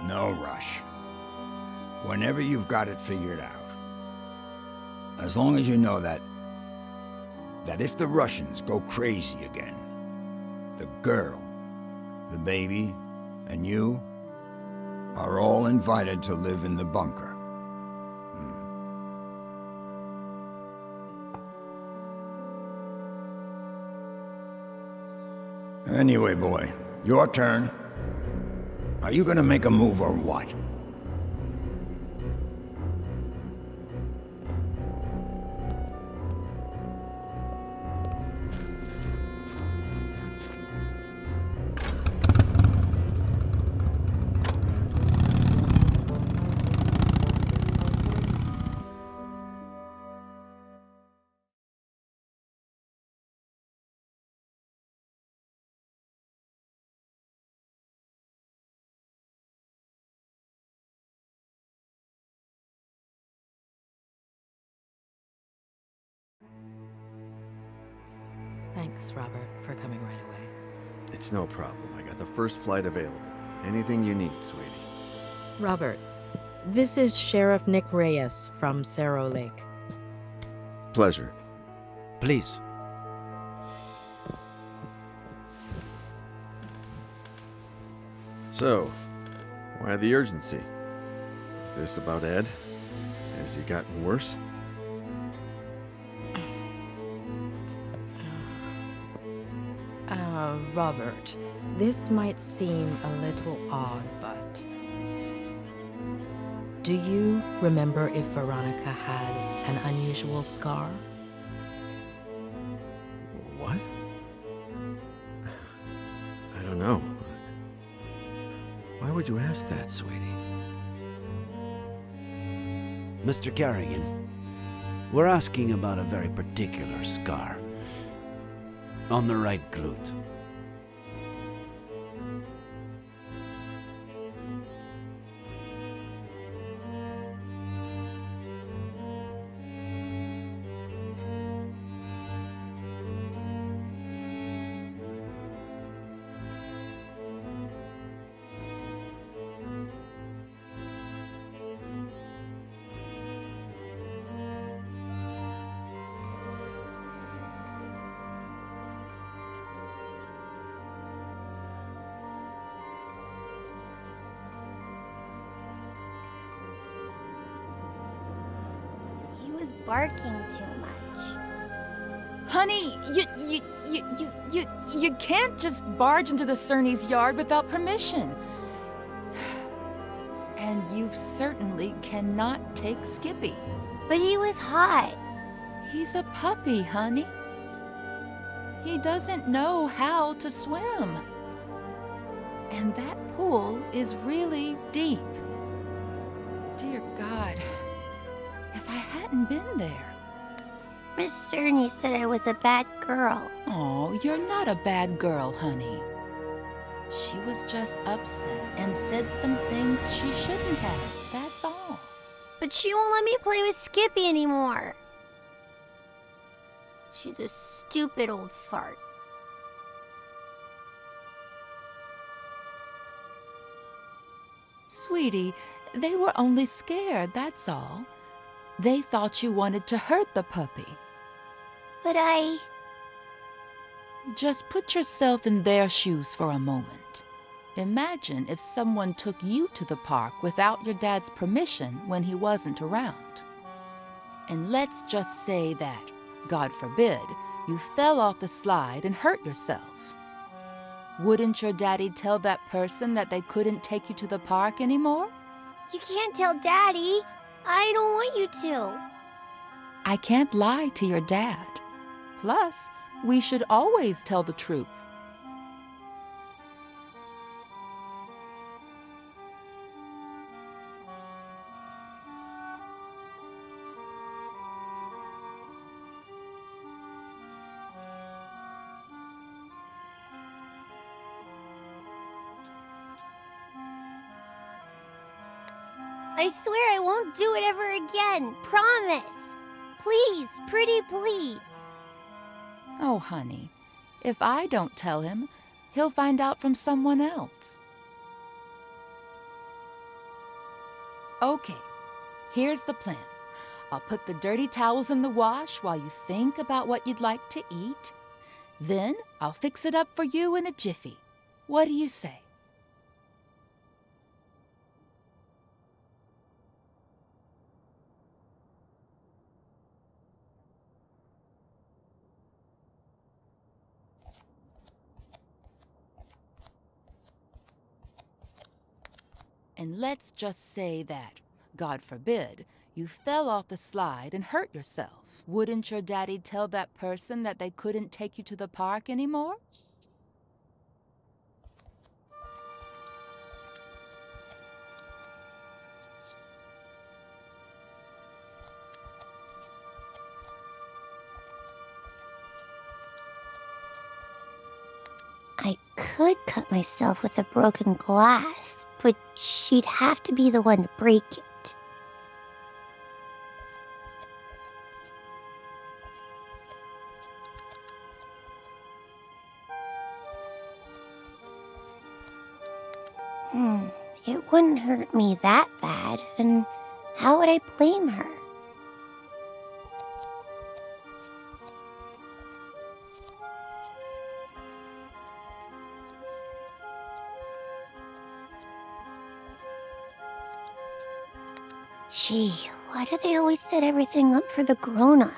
No rush. Whenever you've got it figured out. As long as you know that if the Russians go crazy again, the girl, the baby, and you are all invited to live in the bunker. Anyway, boy, your turn. Are you gonna make a move or what? Thanks, Robert, for coming right away. It's no problem. I got the first flight available. Anything you need, sweetie. Robert, this is Sheriff Nick Reyes from Cerro Lake. Pleasure. Please. So, why the urgency? Is this about Ed? Has he gotten worse? Robert, this might seem a little odd, but do you remember if Veronica had an unusual scar? What? I don't know. Why would you ask that, sweetie? Mr. Carrigan, we're asking about a very particular scar. On the right glute. He was barking too much. Honey, you can't just barge into the Cerny's yard without permission. And you certainly cannot take Skippy. But he was hot. He's a puppy, honey. He doesn't know how to swim. And that pool is really deep. Dear God, if I hadn't been there. Miss Cerny said I was a bad girl. Oh, you're not a bad girl, honey. She was just upset and said some things she shouldn't have, that's all. But she won't let me play with Skippy anymore. She's a stupid old fart. Sweetie, they were only scared, that's all. They thought you wanted to hurt the puppy. But I... Just put yourself in their shoes for a moment. Imagine if someone took you to the park without your dad's permission when he wasn't around. And let's just say that, God forbid, you fell off the slide and hurt yourself. Wouldn't your daddy tell that person that they couldn't take you to the park anymore? You can't tell Daddy. I don't want you to. I can't lie to your dad. Plus, we should always tell the truth. I swear I won't do it ever again. Promise. Please, pretty please. Oh, honey, if I don't tell him, he'll find out from someone else. Okay, here's the plan. I'll put the dirty towels in the wash while you think about what you'd like to eat. Then I'll fix it up for you in a jiffy. What do you say? And let's just say that, God forbid, you fell off the slide and hurt yourself. Wouldn't your daddy tell that person that they couldn't take you to the park anymore? I could cut myself with a broken glass, but she'd have to be the one to break it. It wouldn't hurt me that bad, and how would I blame her? Gee, why do they always set everything up for the grown-ups?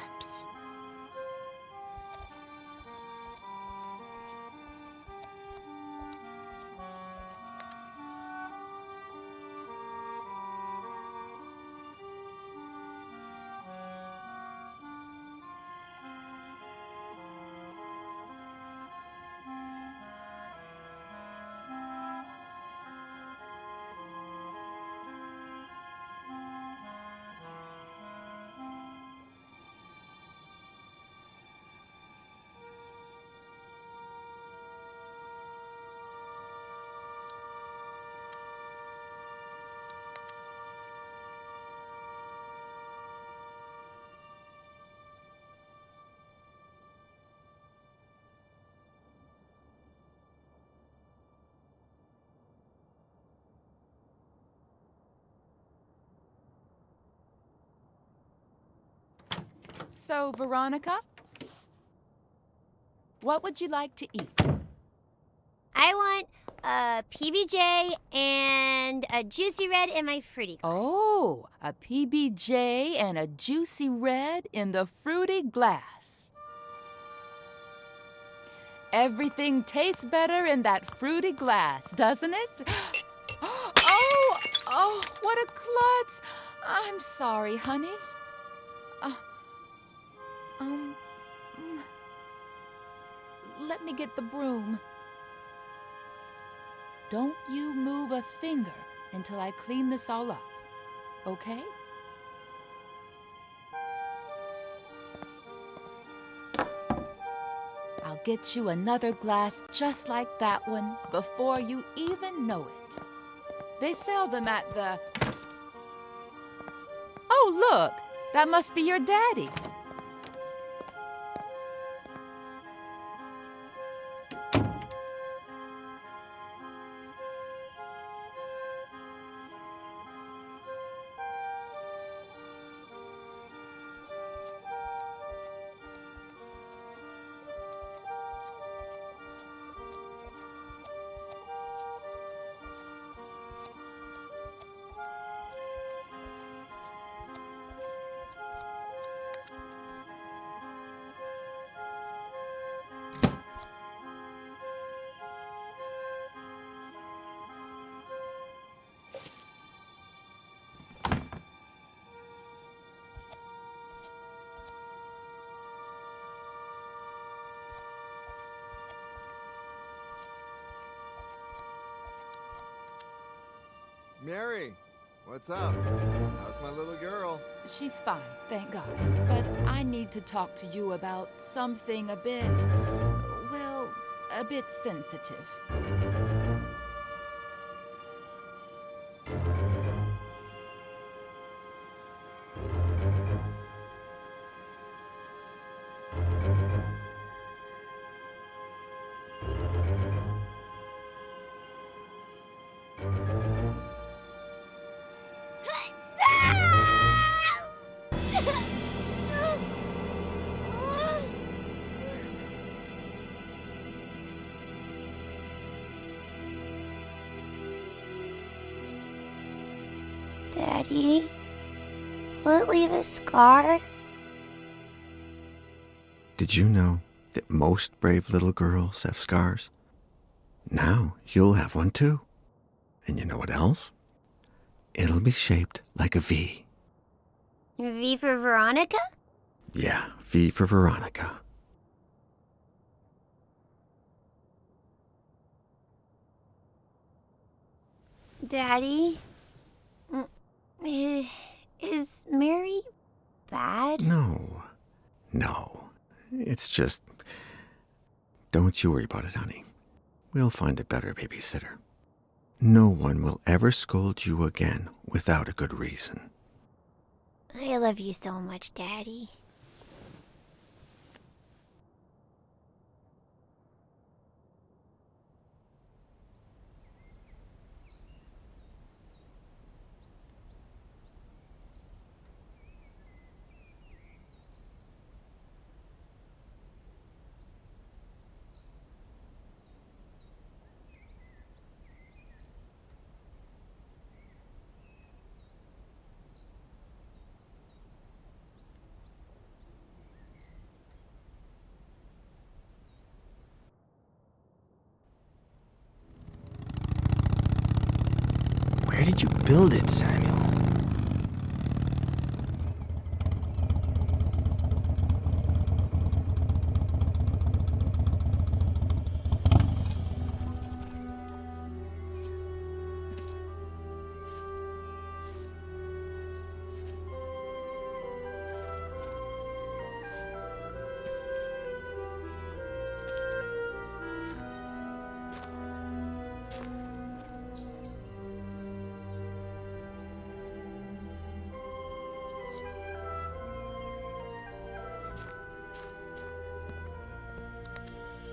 So, Veronica, what would you like to eat? I want a PBJ and a juicy red in my fruity glass. Oh, a PBJ and a juicy red in the fruity glass. Everything tastes better in that fruity glass, doesn't it? Oh, what a klutz. I'm sorry, honey. Let me get the broom. Don't you move a finger until I clean this all up, okay? I'll get you another glass just like that one before you even know it. They sell them at the... Oh, look! That must be your daddy. Mary, what's up? How's my little girl? She's fine, thank God. But I need to talk to you about something a bit, well, a bit sensitive. Daddy, will it leave a scar? Did you know that most brave little girls have scars? Now you'll have one too. And you know what else? It'll be shaped like a V. V for Veronica? Yeah, V for Veronica. Daddy, is Mary bad? No. It's just... Don't you worry about it, honey. We'll find a better babysitter. No one will ever scold you again without a good reason. I love you so much, Daddy. Where did you build it, Samuel?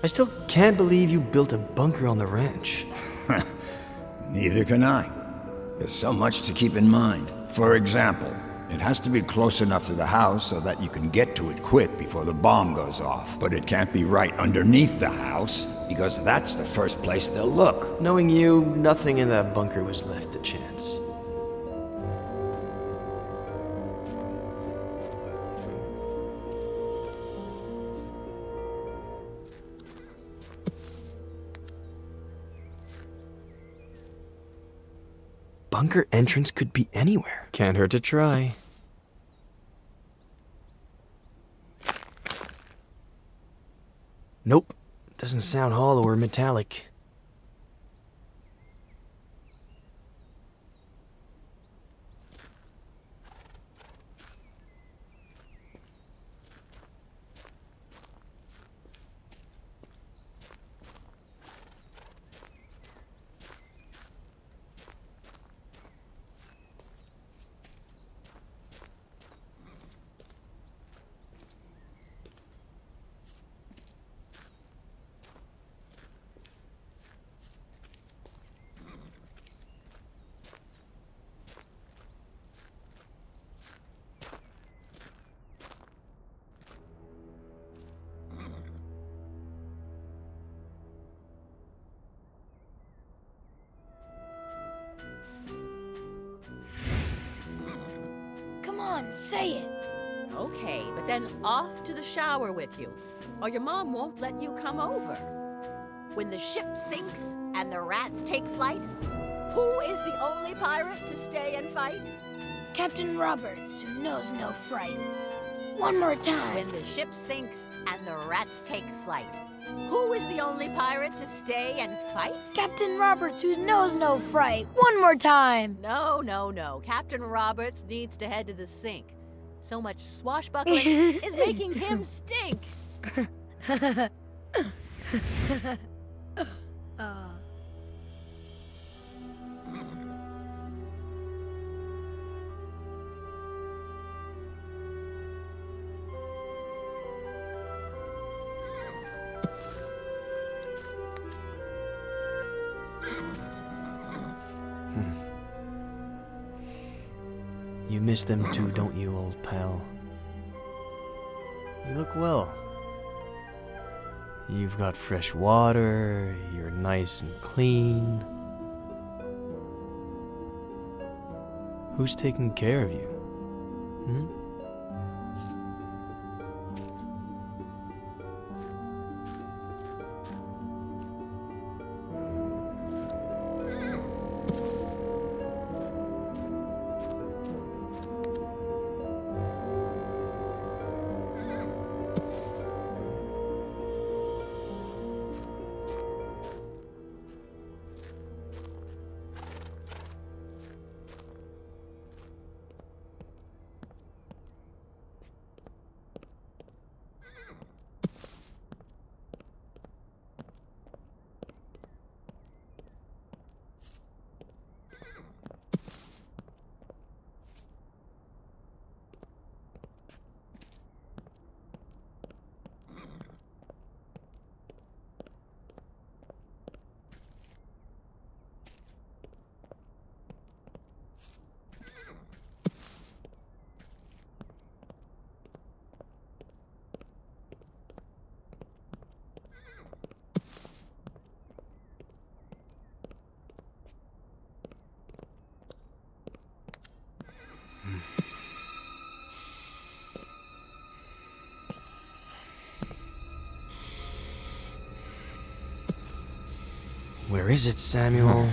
I still can't believe you built a bunker on the ranch. Neither can I. There's so much to keep in mind. For example, it has to be close enough to the house so that you can get to it quick before the bomb goes off. But it can't be right underneath the house, because that's the first place they'll look. Knowing you, nothing in that bunker was left to chance. Bunker entrance could be anywhere. Can't hurt to try. Nope. Doesn't sound hollow or metallic. Come on, say it. Okay, but then off to the shower with you, or your mom won't let you come over. When the ship sinks and the rats take flight, who is the only pirate to stay and fight? Captain Roberts, who knows no fright. One more time. When the ship sinks and the rats take flight, who is the only pirate to stay and fight? Captain Roberts, who knows no fright. One more time. No, no, no. Captain Roberts needs to head to the sink. So much swashbuckling is making him stink. You miss them too, don't you, old pal? You look well. You've got fresh water, you're nice and clean. Who's taking care of you? Hmm? Where is it, Samuel?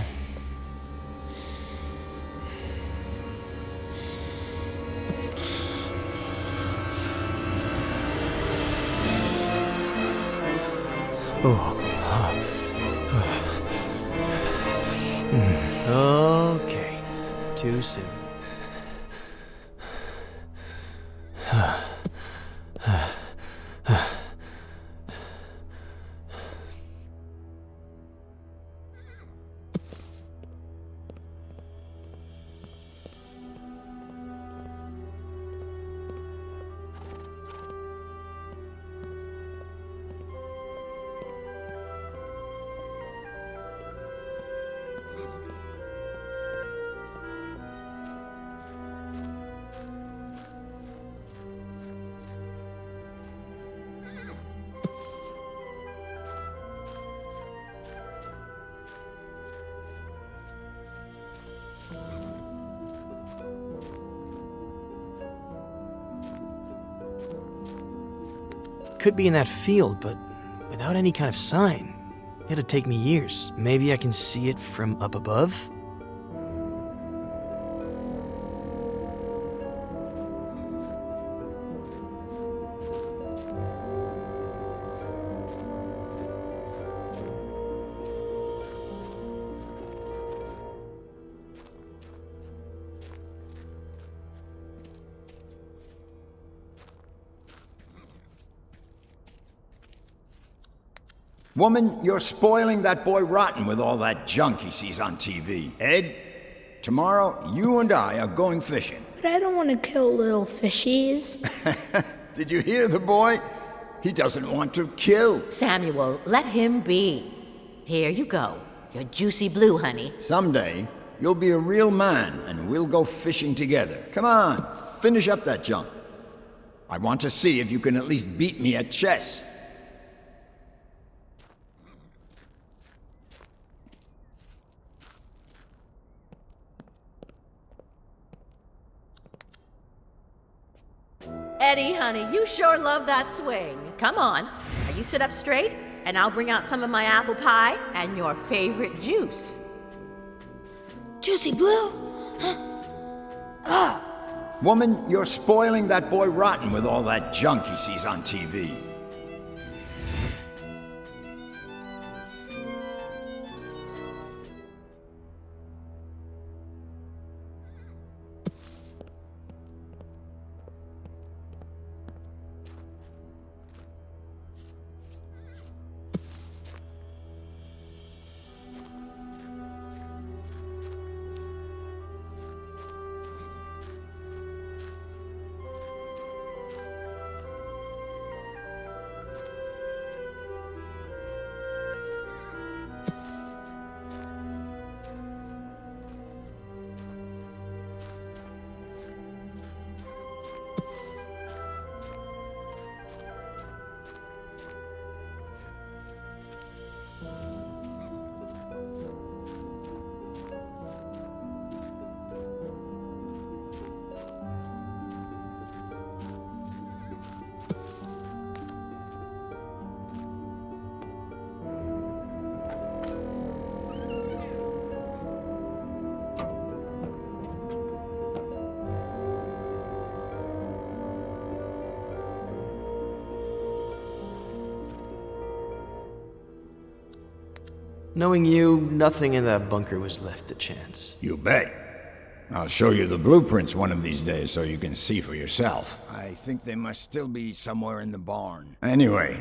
too soon. Could be in that field, but without any kind of sign. It'd take me years. Maybe I can see it from up above? Woman, you're spoiling that boy rotten with all that junk he sees on TV. Ed, tomorrow you and I are going fishing. But I don't want to kill little fishies. Did you hear the boy? He doesn't want to kill. Samuel, let him be. Here you go. Your juicy blue, honey. Someday, you'll be a real man and we'll go fishing together. Come on, finish up that junk. I want to see if you can at least beat me at chess. Eddie, honey, you sure love that swing. Come on. Now you sit up straight, and I'll bring out some of my apple pie and your favorite juice. Juicy blue? Oh. Woman, you're spoiling that boy rotten with all that junk he sees on TV. Knowing you, nothing in that bunker was left to chance. You bet. I'll show you the blueprints one of these days so you can see for yourself. I think they must still be somewhere in the barn. Anyway,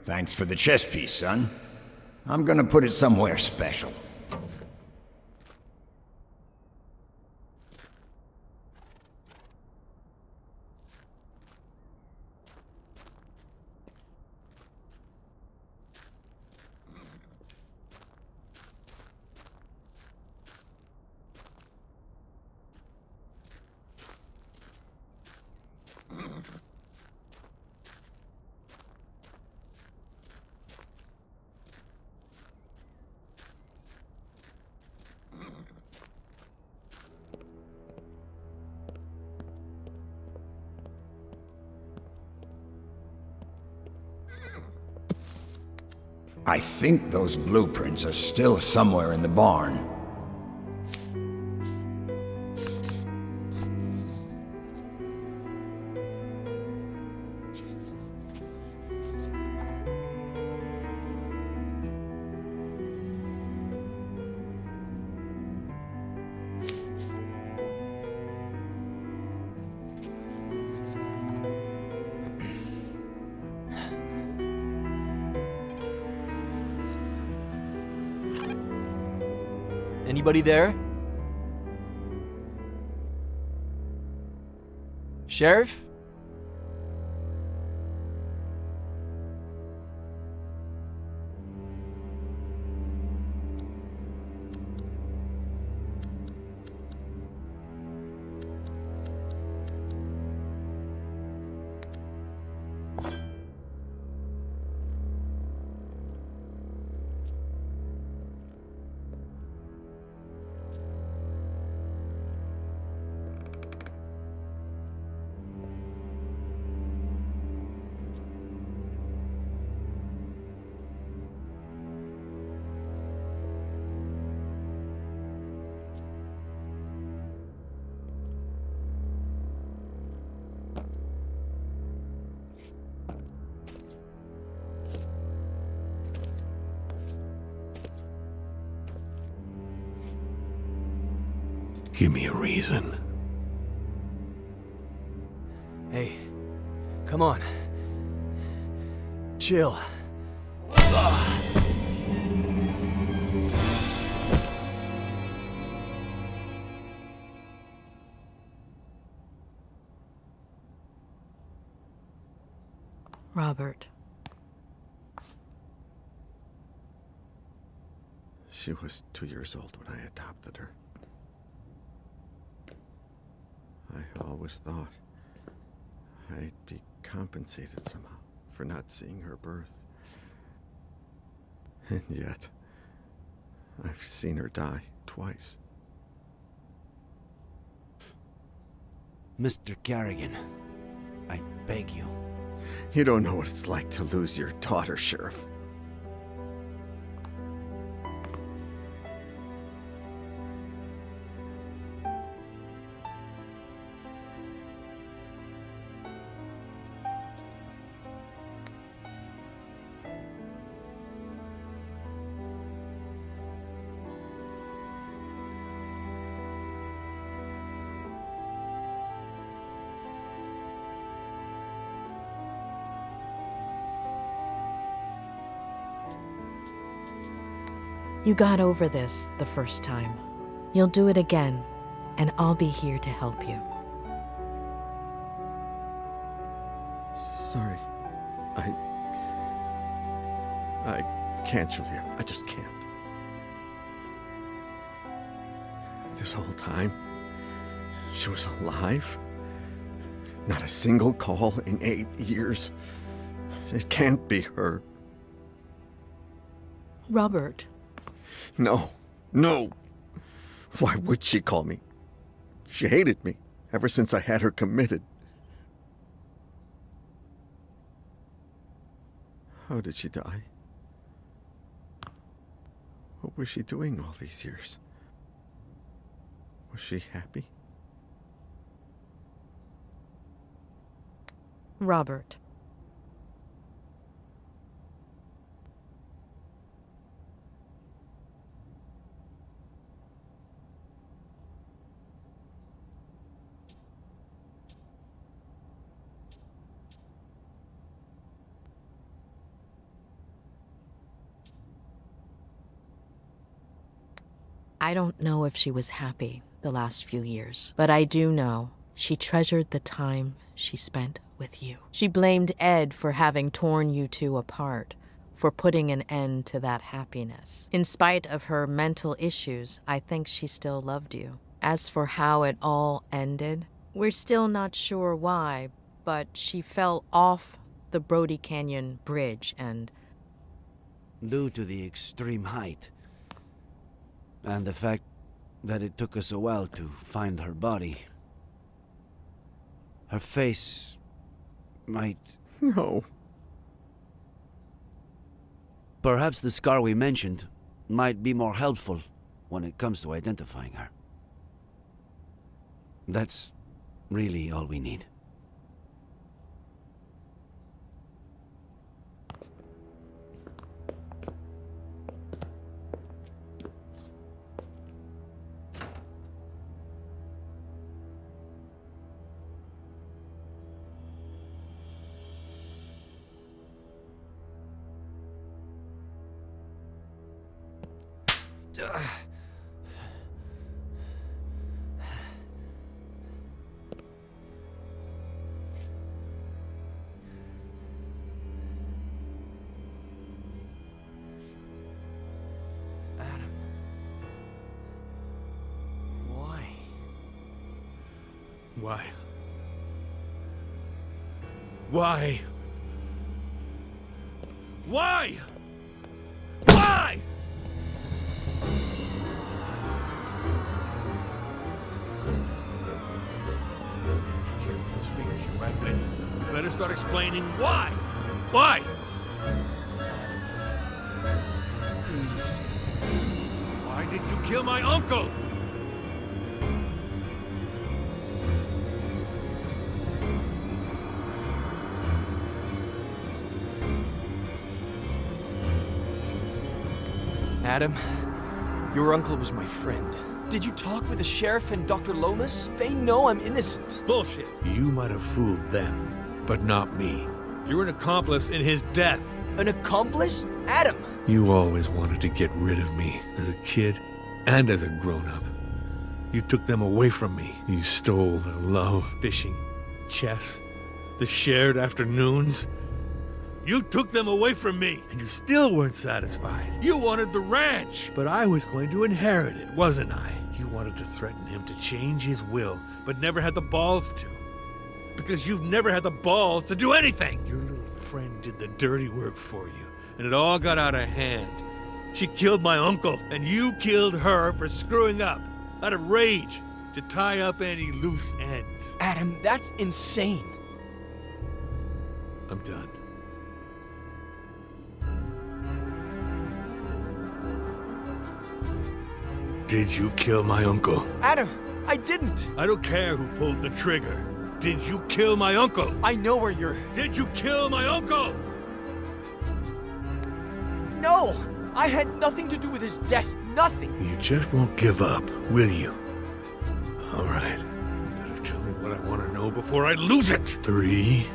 thanks for the chess piece, son. I'm gonna put it somewhere special. I think those blueprints are still somewhere in the barn. Anybody there? Sheriff? Give me a reason. Hey, come on. Chill. Robert. She was 2 years old when I adopted her. I always thought I'd be compensated somehow for not seeing her birth. And yet, I've seen her die twice. Mr. Carrigan, I beg you. You don't know what it's like to lose your daughter, Sheriff. You got over this the first time. You'll do it again, and I'll be here to help you. Sorry. I can't, Julia. I just can't. This whole time, she was alive. Not a single call in 8 years. It can't be her. Robert. No. No. Why would she call me? She hated me ever since I had her committed. How did she die? What was she doing all these years? Was she happy? Robert. I don't know if she was happy the last few years, but I do know she treasured the time she spent with you. She blamed Ed for having torn you two apart, for putting an end to that happiness. In spite of her mental issues, I think she still loved you. As for how it all ended, we're still not sure why, but she fell off the Brody Canyon Bridge and... Due to the extreme height, and the fact that it took us a while to find her body, her face might... No. Perhaps the scar we mentioned might be more helpful when it comes to identifying her. That's really all we need. Why? Why? Why? Why? Those fingers you write with. You better start explaining why. Why? Please. Why did you kill my uncle? Adam, your uncle was my friend. Did you talk with the sheriff and Dr. Lomas? They know I'm innocent. Bullshit. You might have fooled them, but not me. You're an accomplice in his death. An accomplice? Adam! You always wanted to get rid of me, as a kid and as a grown-up. You took them away from me. You stole their love, fishing, chess, the shared afternoons. You took them away from me, and you still weren't satisfied. You wanted the ranch, but I was going to inherit it, wasn't I? You wanted to threaten him to change his will, but never had the balls to. Because you've never had the balls to do anything. Your little friend did the dirty work for you, and it all got out of hand. She killed my uncle, and you killed her for screwing up, out of rage, to tie up any loose ends. Adam, that's insane. I'm done. Did you kill my uncle? Adam, I didn't. I don't care who pulled the trigger. Did you kill my uncle? I know where you're... Did you kill my uncle? No! I had nothing to do with his death. Nothing! You just won't give up, will you? All right. You better tell me what I want to know before I lose it. 3.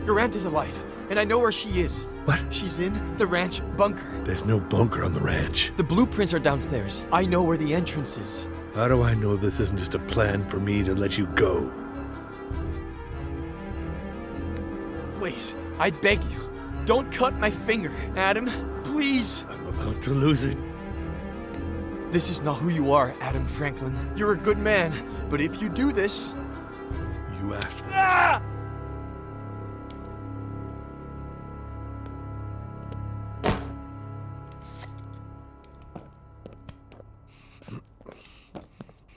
Your aunt is alive, and I know where she is. What? She's in the ranch bunker. There's no bunker on the ranch. The blueprints are downstairs. I know where the entrance is. How do I know this isn't just a plan for me to let you go? Please, I beg you, don't cut my finger, Adam. Please. I'm about to lose it. This is not who you are, Adam Franklin. You're a good man, but if you do this... You asked for Ah!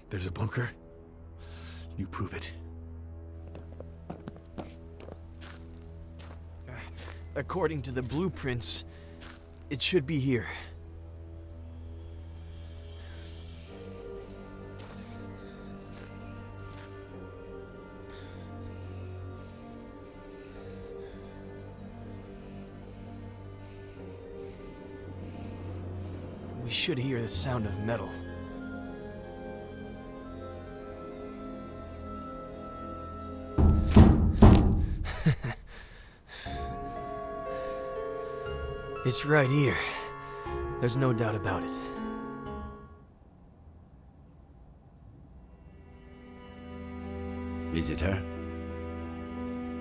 There's a bunker? You prove it. According to the blueprints, it should be here. We should hear the sound of metal. It's right here. There's no doubt about it. Is it her?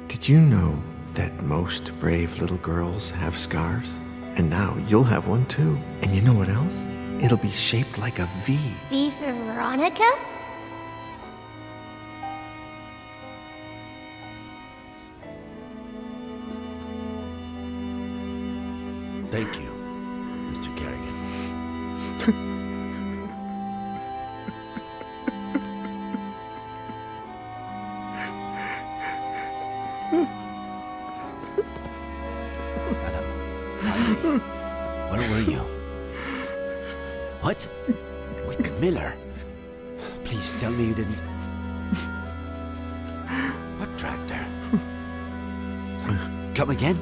Did you know that most brave little girls have scars? And now you'll have one too. And you know what else? It'll be shaped like a V. V for Veronica? Thank you, Mr. Kerrigan. Adam, where were you? What? With Miller? Please tell me you didn't... What tractor? Come again?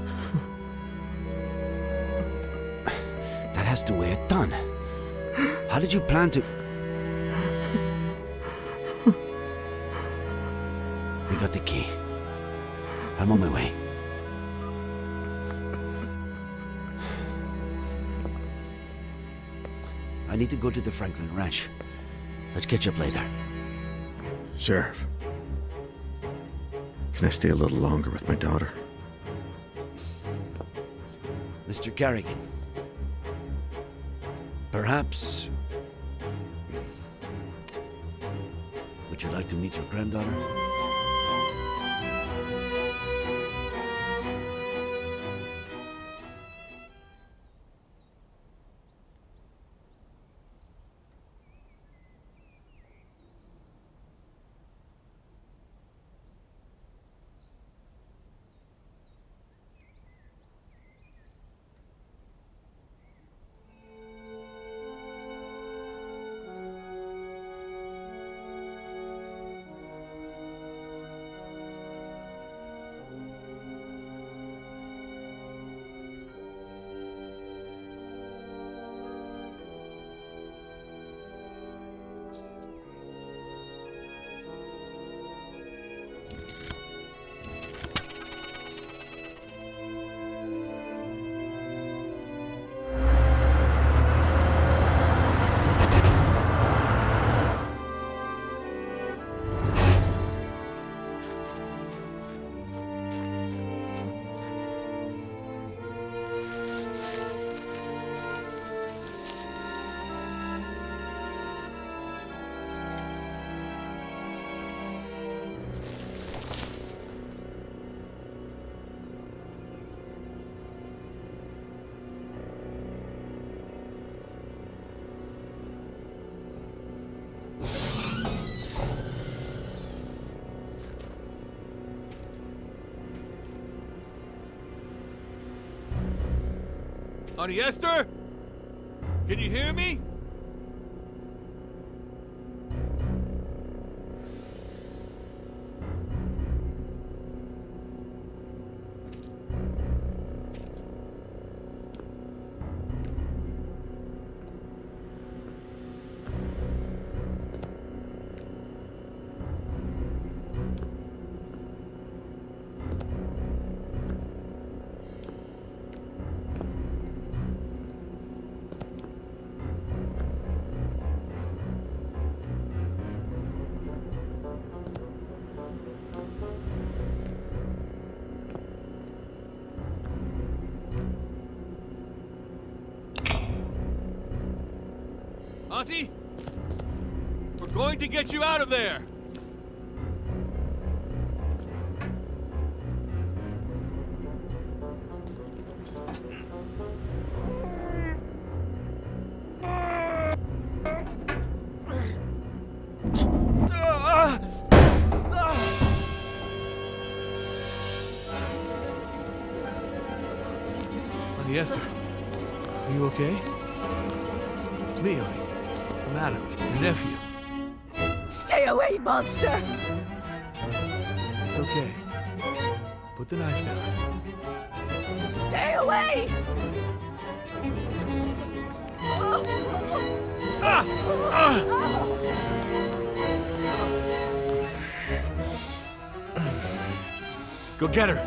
That has to weigh a ton. How did you plan to... We got the key. I'm on my way. I need to go to the Franklin Ranch. Let's catch up later. Sheriff, can I stay a little longer with my daughter? Mr. Carrigan, perhaps... Would you like to meet your granddaughter? Auntie Esther? Can you hear me? Auntie? We're going to get you out of there! Auntie Esther, are you okay? It's me, honey. I'm Adam, your nephew. Stay away, monster! It's okay. Put the knife down. Stay away! Go get her.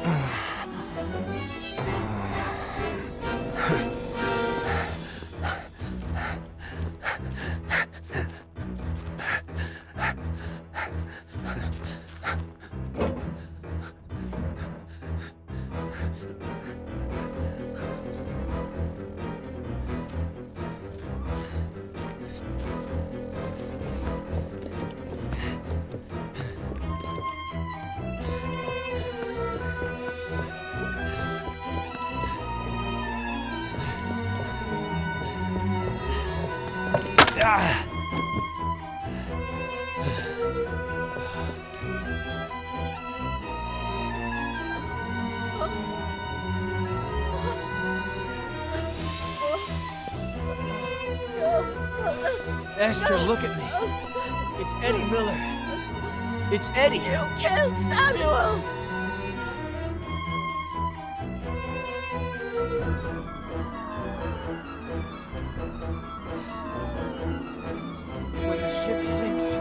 Esther, look at me. It's Eddie Miller. It's Eddie. You killed Samuel! When the ship sinks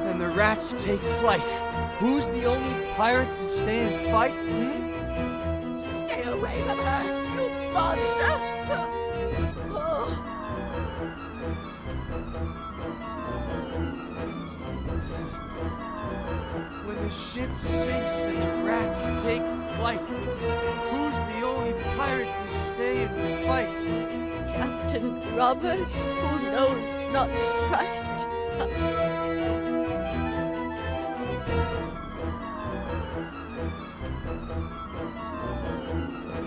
and the rats take flight, who's the only pirate to stay and fight? Stay away from her, you monster! When the ship sinks and the rats take flight, who's the only pirate to stay and fight? Captain Roberts, who knows not right.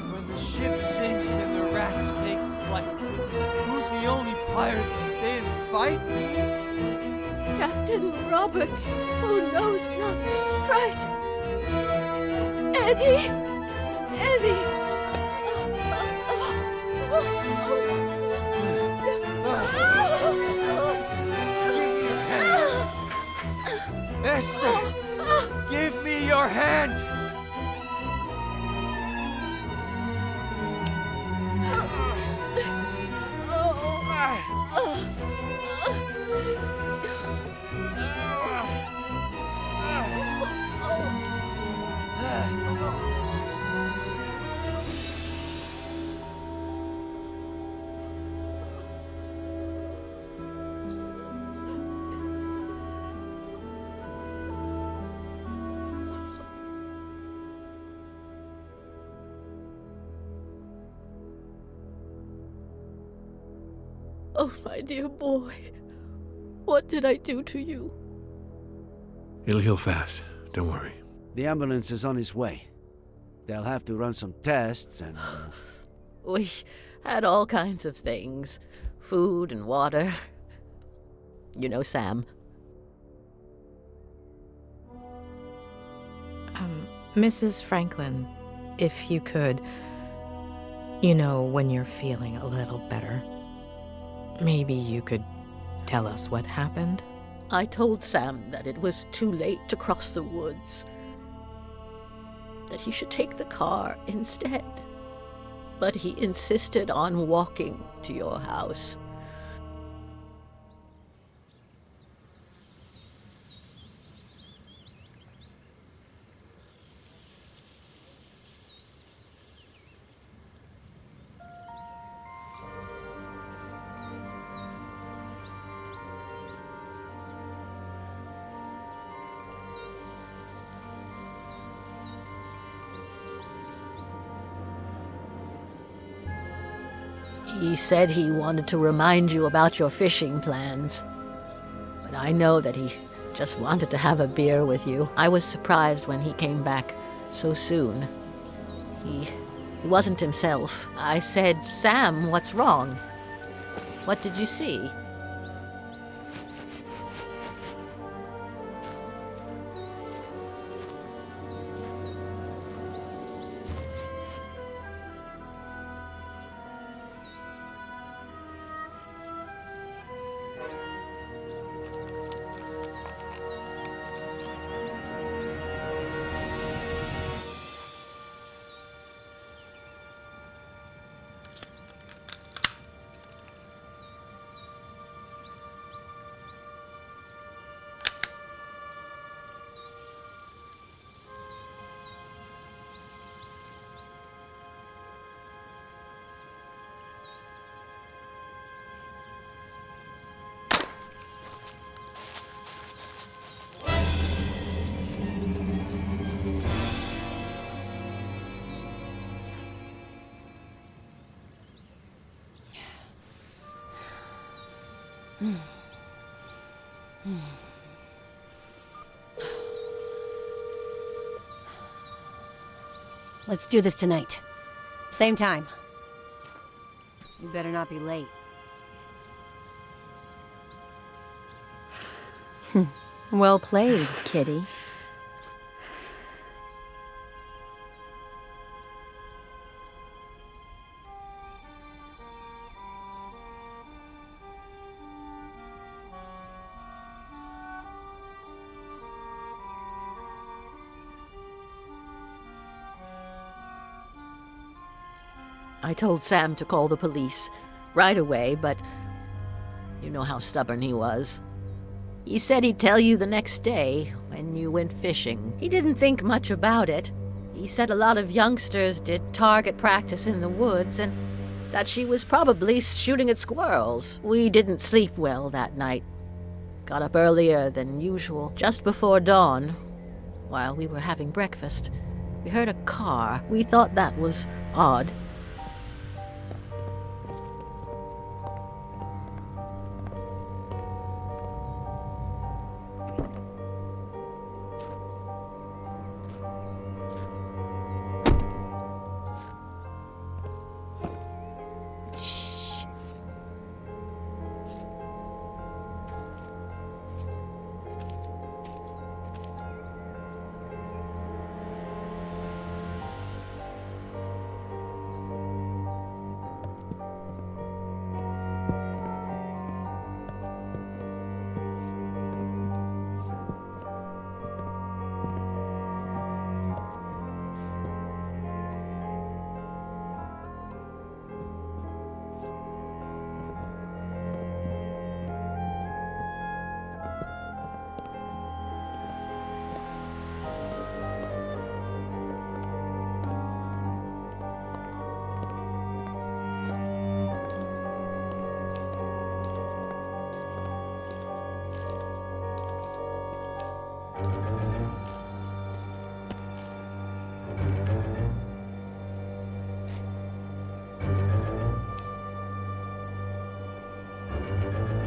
When the ship sinks and the rats take flight, who's the only pirate to stay and fight? Captain Roberts, who knows not right. Eddie! Eddie! Esther, give me your hand! Oh, my dear boy, what did I do to you? It'll heal fast. Don't worry. The ambulance is on its way. They'll have to run some tests and... We had all kinds of things. Food and water. You know Sam. Mrs. Franklin, if you could, you know, when you're feeling a little better, maybe you could tell us what happened? I told Sam that it was too late to cross the woods. That he should take the car instead. But he insisted on walking to your house. He said he wanted to remind you about your fishing plans. But I know that he just wanted to have a beer with you. I was surprised when he came back so soon. He wasn't himself. I said, Sam, what's wrong? What did you see? Let's do this tonight. Same time. You better not be late. Well played, kitty. I told Sam to call the police right away, but you know how stubborn he was. He said he'd tell you the next day when you went fishing. He didn't think much about it. He said a lot of youngsters did target practice in the woods and that she was probably shooting at squirrels. We didn't sleep well that night. Got up earlier than usual, just before dawn. while we were having breakfast. We heard a car. We thought that was odd.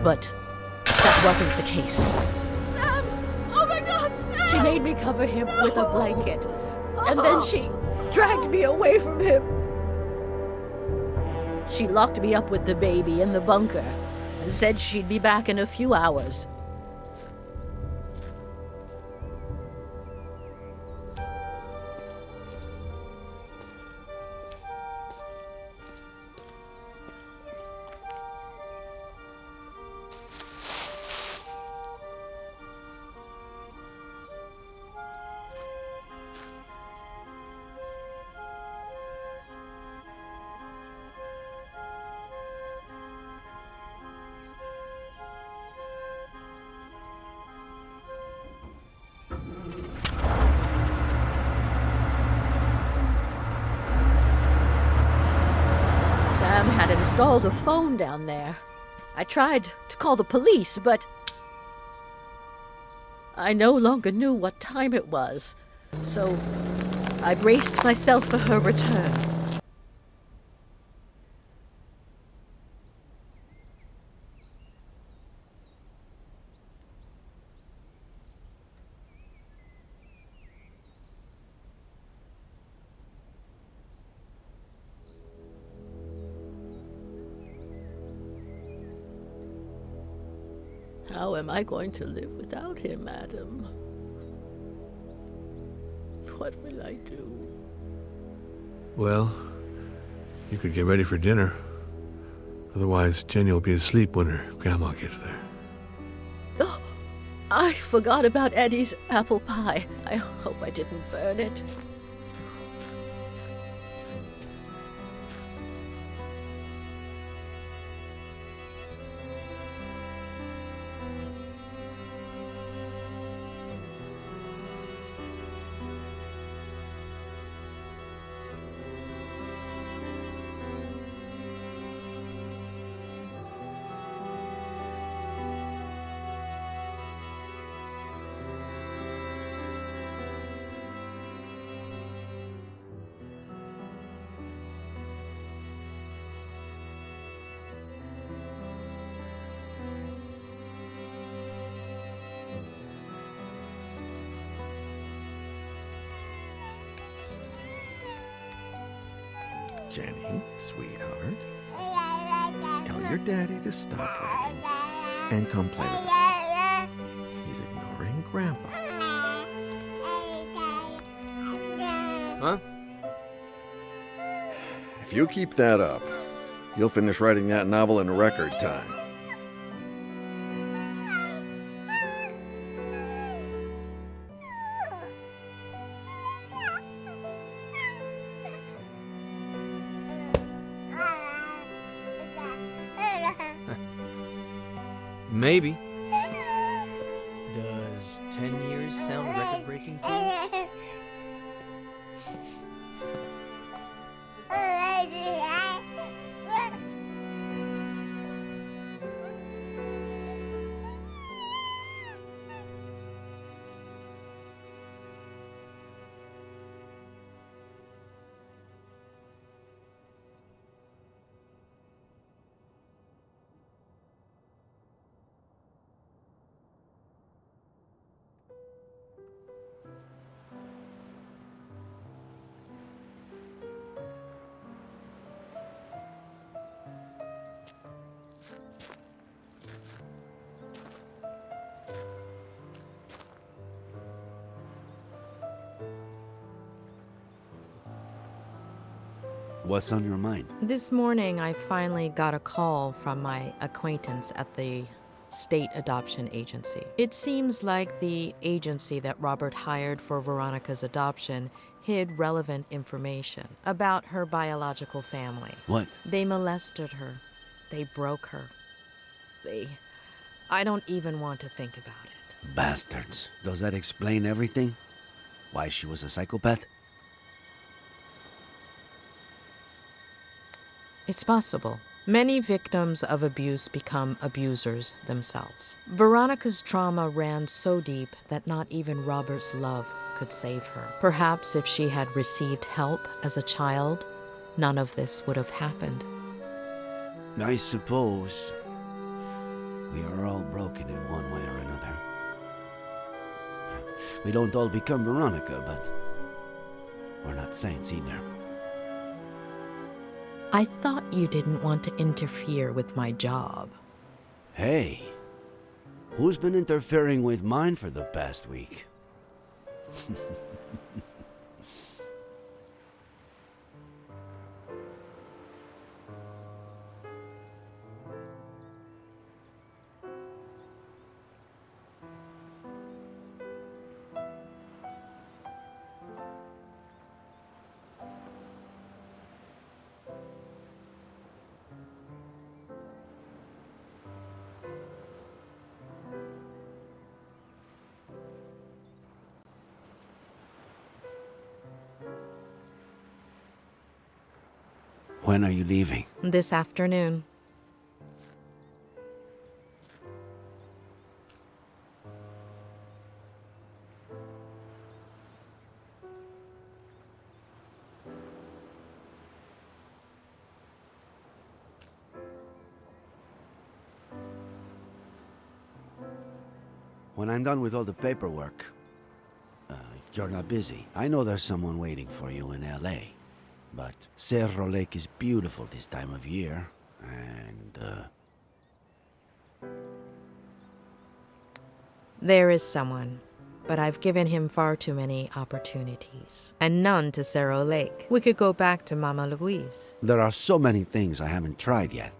But that wasn't the case. Sam! Oh my God, Sam! She made me cover him with a blanket, and then she dragged me away from him. She locked me up with the baby in the bunker and said she'd be back in a few hours. Sam had installed a phone down there. I tried to call the police, but I no longer knew what time it was, so I braced myself for her return. How am I going to live without him, Adam? What will I do? Well, you could get ready for dinner. Otherwise, Jenny will be asleep when her grandma gets there. Oh, I forgot about Eddie's apple pie. I hope I didn't burn it. Jenny, sweetheart, tell your daddy to stop writing and come play with us. He's ignoring Grandpa. Huh? If you keep that up, you'll finish writing that novel in record time. Maybe. Does 10 years sound record-breaking to you? What's on your mind? This morning, I finally got a call from my acquaintance at the state adoption agency. It seems like the agency that Robert hired for Veronica's adoption hid relevant information about her biological family. What? They molested her. They broke her. I don't even want to think about it. Bastards. Does that explain everything? Why she was a psychopath? It's possible. Many victims of abuse become abusers themselves. Veronica's trauma ran so deep that not even Robert's love could save her. Perhaps if she had received help as a child, none of this would have happened. I suppose we are all broken in one way or another. We don't all become Veronica, but we're not saints either. I thought you didn't want to interfere with my job. Hey, who's been interfering with mine for the past week? When are you leaving? This afternoon. When I'm done with all the paperwork, if you're not busy, I know there's someone waiting for you in L.A., but Cerro Lake is beautiful this time of year, and, There is someone, but I've given him far too many opportunities, and none to Cerro Lake. We could go back to Mama Louise. there are so many things I haven't tried yet.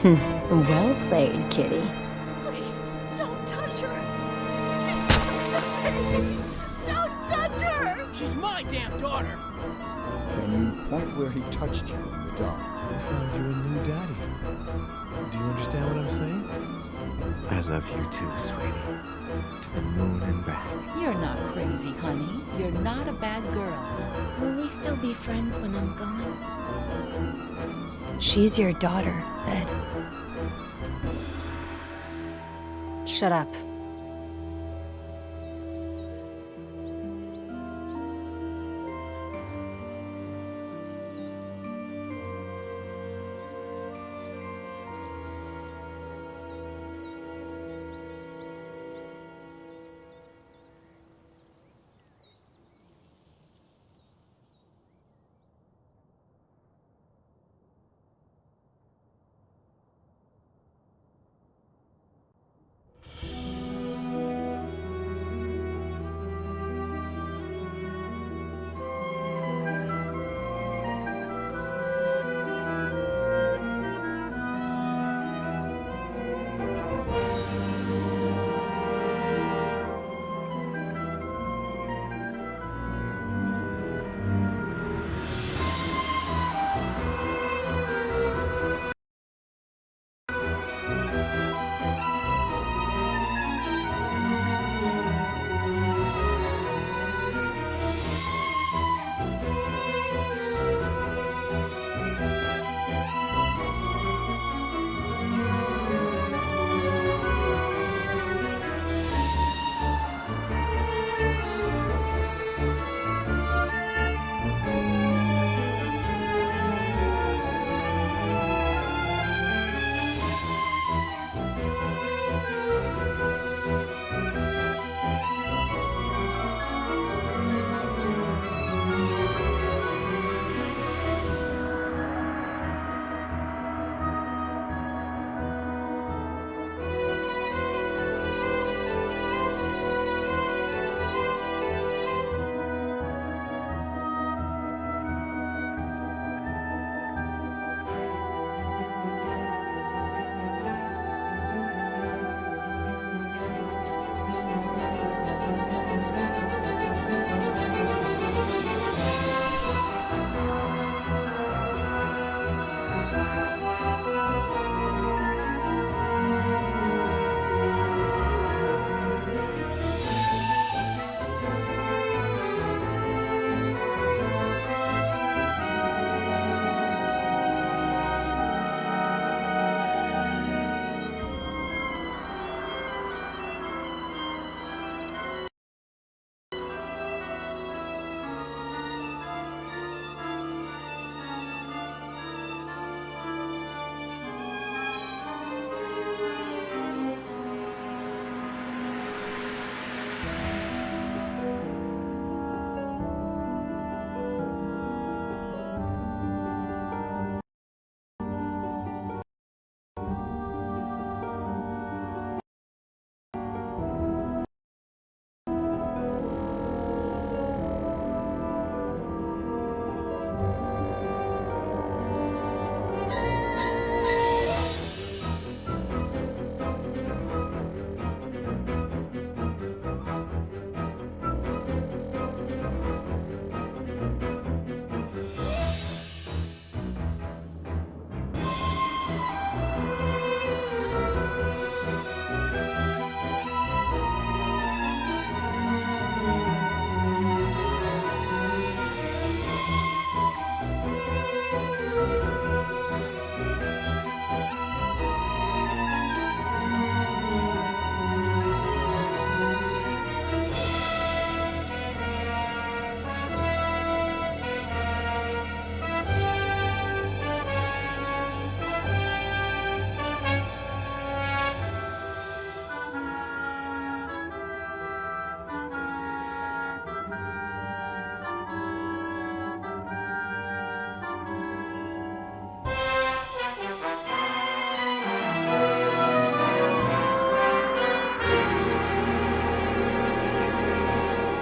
Well played, kitty. Please, don't touch her. She's supposed to pay. Don't touch her. She's my damn daughter. Can you point where he touched you in the dark? I found you a new daddy. Do you understand what I'm saying? I love you too, sweetie. To the moon and back. You're not crazy, honey. You're not a bad girl. Will we still be friends when I'm gone? She's your daughter, Ed. Shut up.